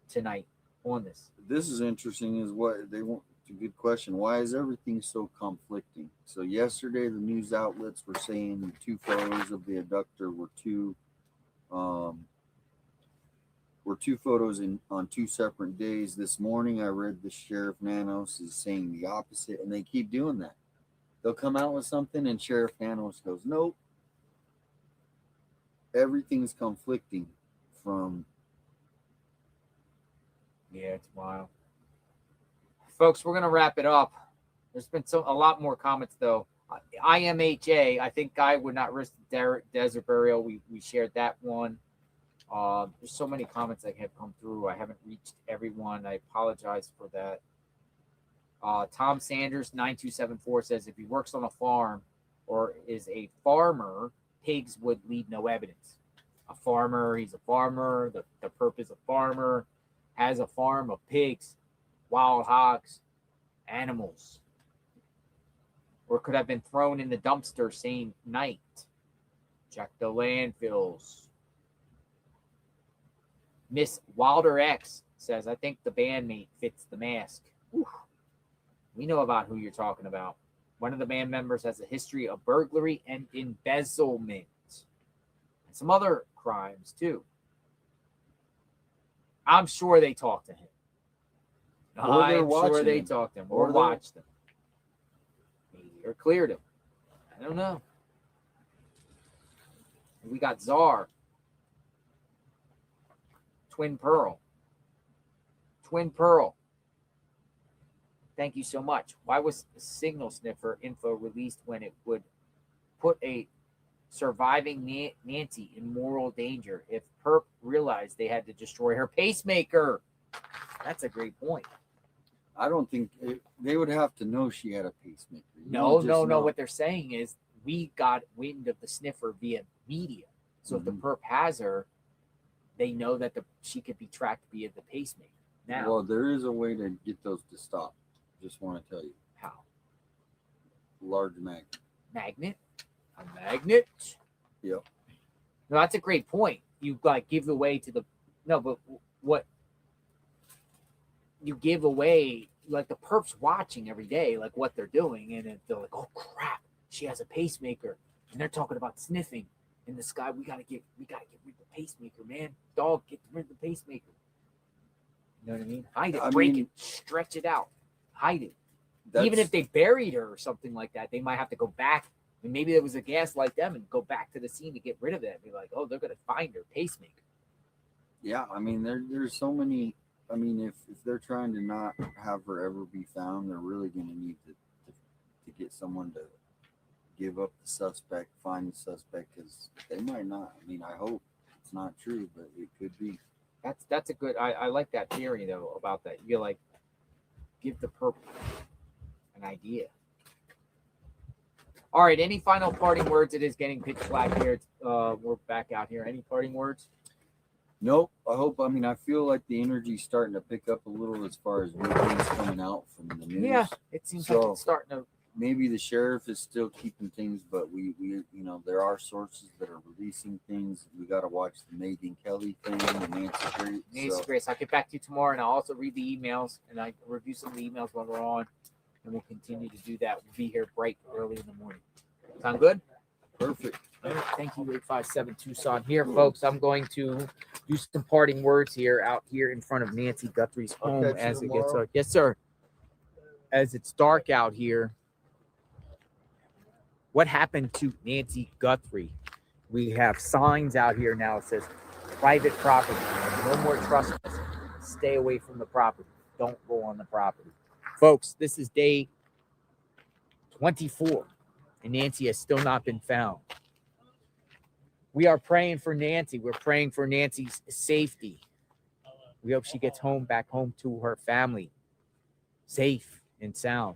tonight on this. This is interesting is what they want. It's a good question. Why is everything so conflicting? So yesterday the news outlets were saying the 2 photos of the abductor were two photos on 2 separate days. This morning I read the Sheriff Nanos is saying the opposite, and they keep doing that. They'll come out with something and Sheriff Nanos goes, nope. Everything's conflicting from. Yeah, it's wild. Folks, we're going to wrap it up. There's been a lot more comments, though. IMHA, I think Guy would not risk desert burial. We shared that one. There's so many comments that have come through. I haven't reached everyone. I apologize for that. Tom Sanders, 9274, says if he works on a farm or is a farmer, pigs would leave no evidence. A farmer, he's a farmer. The perp is a farmer, has a farm of pigs, wild hogs, animals. Or could have been thrown in the dumpster same night. Check the landfills. Miss Wilder X says, I think the bandmate fits the mask. Whew. We know about who you're talking about. One of the band members has a history of burglary and embezzlement. And some other crimes, too. I'm sure they talked to him. I'm sure they talked to him or watched him. Or cleared him. I don't know. We got Czar. Twin Pearl. Thank you so much. Why was signal sniffer info released when it would put a surviving Nancy in moral danger if perp realized they had to destroy her pacemaker? That's a great point. I don't think they would have to know she had a pacemaker. No. What they're saying is we got wind of the sniffer via media. So if the perp has her, they know that she could be tracked via the pacemaker. Now, well, there is a way to get those to stop. Just want to tell you. How? Large magnet. A magnet? Yep. No, that's a great point. You give away to the but what you give away, like the perp's watching every day, like what they're doing, and they're like, oh crap, she has a pacemaker, and they're talking about sniffing in the sky. We gotta get rid of the pacemaker, man. Dog, get rid of the pacemaker. You know what I mean? Hide it, break it, stretch it out, hide it. Even if they buried her or something like that, they might have to go back. And maybe there was a gaslight them and go back to the scene to get rid of it. Be like, oh, they're gonna find her pacemaker. Yeah, I mean, there's so many. I mean, if they're trying to not have her ever be found, they're really going to need to get someone to give up the suspect, find the suspect, because they might not. I mean, I hope it's not true, but it could be. That's a good. I like that theory though about that. You like give the perp an idea. All right. Any final parting words? It is getting pitch black here. We're back out here. Any parting words? Nope. I feel like the energy's starting to pick up a little as far as new things coming out from the news. Yeah, it seems like it's starting to. Maybe the sheriff is still keeping things, but we there are sources that are releasing things. We got to watch the Megan Kelly thing, the Nancy Grace. I'll get back to you tomorrow, and I'll also read the emails, and I review some of the emails while we're on, and we'll continue to do that. We'll be here bright early in the morning. Sound good? Perfect. All right, thank you, 857 Tucson. Here, folks, I'm going to do some parting words here out here in front of Nancy Guthrie's home as it gets dark. Yes, sir. As it's dark out here. What happened to Nancy Guthrie? We have signs out here now. It says private property. No more trespassing. Stay away from the property. Don't go on the property. Folks, this is day 24, and Nancy has still not been found. We are praying for Nancy. We're praying for Nancy's safety. We hope she gets back home to her family. safe and sound.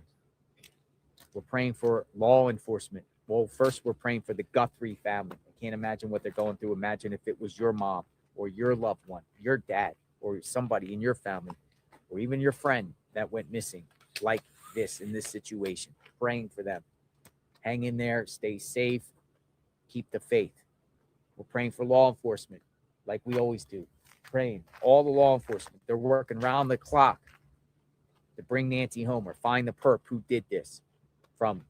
We're praying for law enforcement. Well, first we're praying for the Guthrie family. I can't imagine what they're going through. Imagine if it was your mom or your loved one, your dad, or somebody in your family, or even your friend that went missing like this in this situation. Praying for them. Hang in there, stay safe, keep the faith. We're praying for law enforcement like we always do. Praying. All the law enforcement, they're working round the clock to bring Nancy home or find the perp who did this. From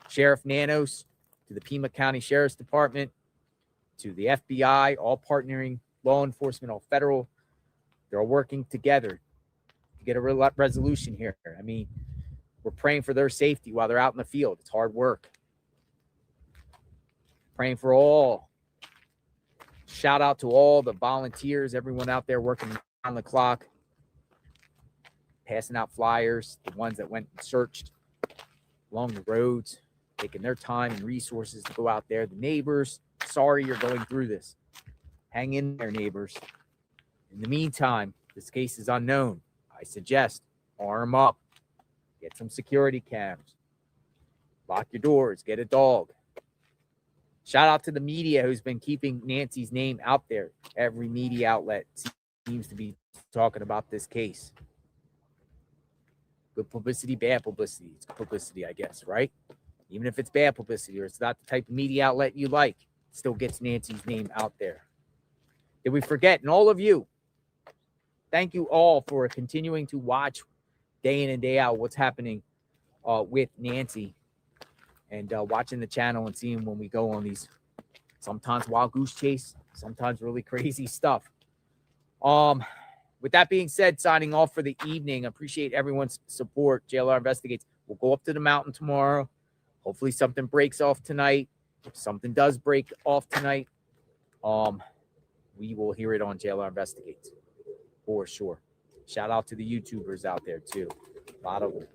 Sheriff Nanos to the Pima County Sheriff's Department to the FBI, all partnering, law enforcement, all federal. They're all working together to get a real resolution here. I mean, we're praying for their safety while they're out in the field. It's hard work. Praying for all. Shout out to all the volunteers, everyone out there working on the clock, passing out flyers, the ones that went and searched along the roads, taking their time and resources to go out there. The neighbors, sorry you're going through this. Hang in there, neighbors. In the meantime, this case is unknown. I suggest arm up, get some security cams, lock your doors, get a dog. Shout out to the media who's been keeping Nancy's name out there. Every media outlet seems to be talking about this case. Good publicity, bad publicity. It's good publicity, I guess, right? Even if it's bad publicity or it's not the type of media outlet you like, it still gets Nancy's name out there. Did we forget? And all of you, thank you all for continuing to watch day in and day out what's happening with Nancy and watching the channel and seeing when we go on these sometimes wild goose chase, sometimes really crazy stuff. With that being said, signing off for the evening. Appreciate everyone's support. JLR Investigates. We'll go up to the mountain tomorrow. Hopefully something breaks off tonight. If something does break off tonight, we will hear it on JLR Investigates for sure. Shout out to the YouTubers out there too. A lot of them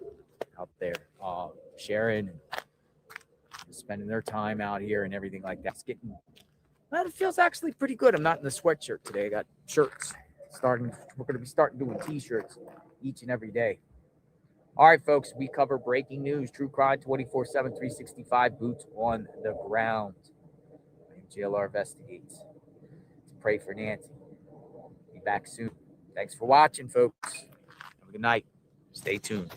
out there sharing and spending their time out here and everything like that. It's getting, well, it feels actually pretty good. I'm not in the sweatshirt today. I got shirts. We're going to be starting doing t-shirts each and every day. All right, folks, we cover breaking news, true crime, 24/7, 365, boots on the ground. JLR Investigates. Let's pray for Nancy. Be back soon. Thanks for watching, folks. Have a good night. Stay tuned.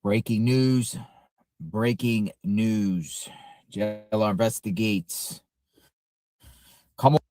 Breaking news. Breaking news. JLR investigates. Come on.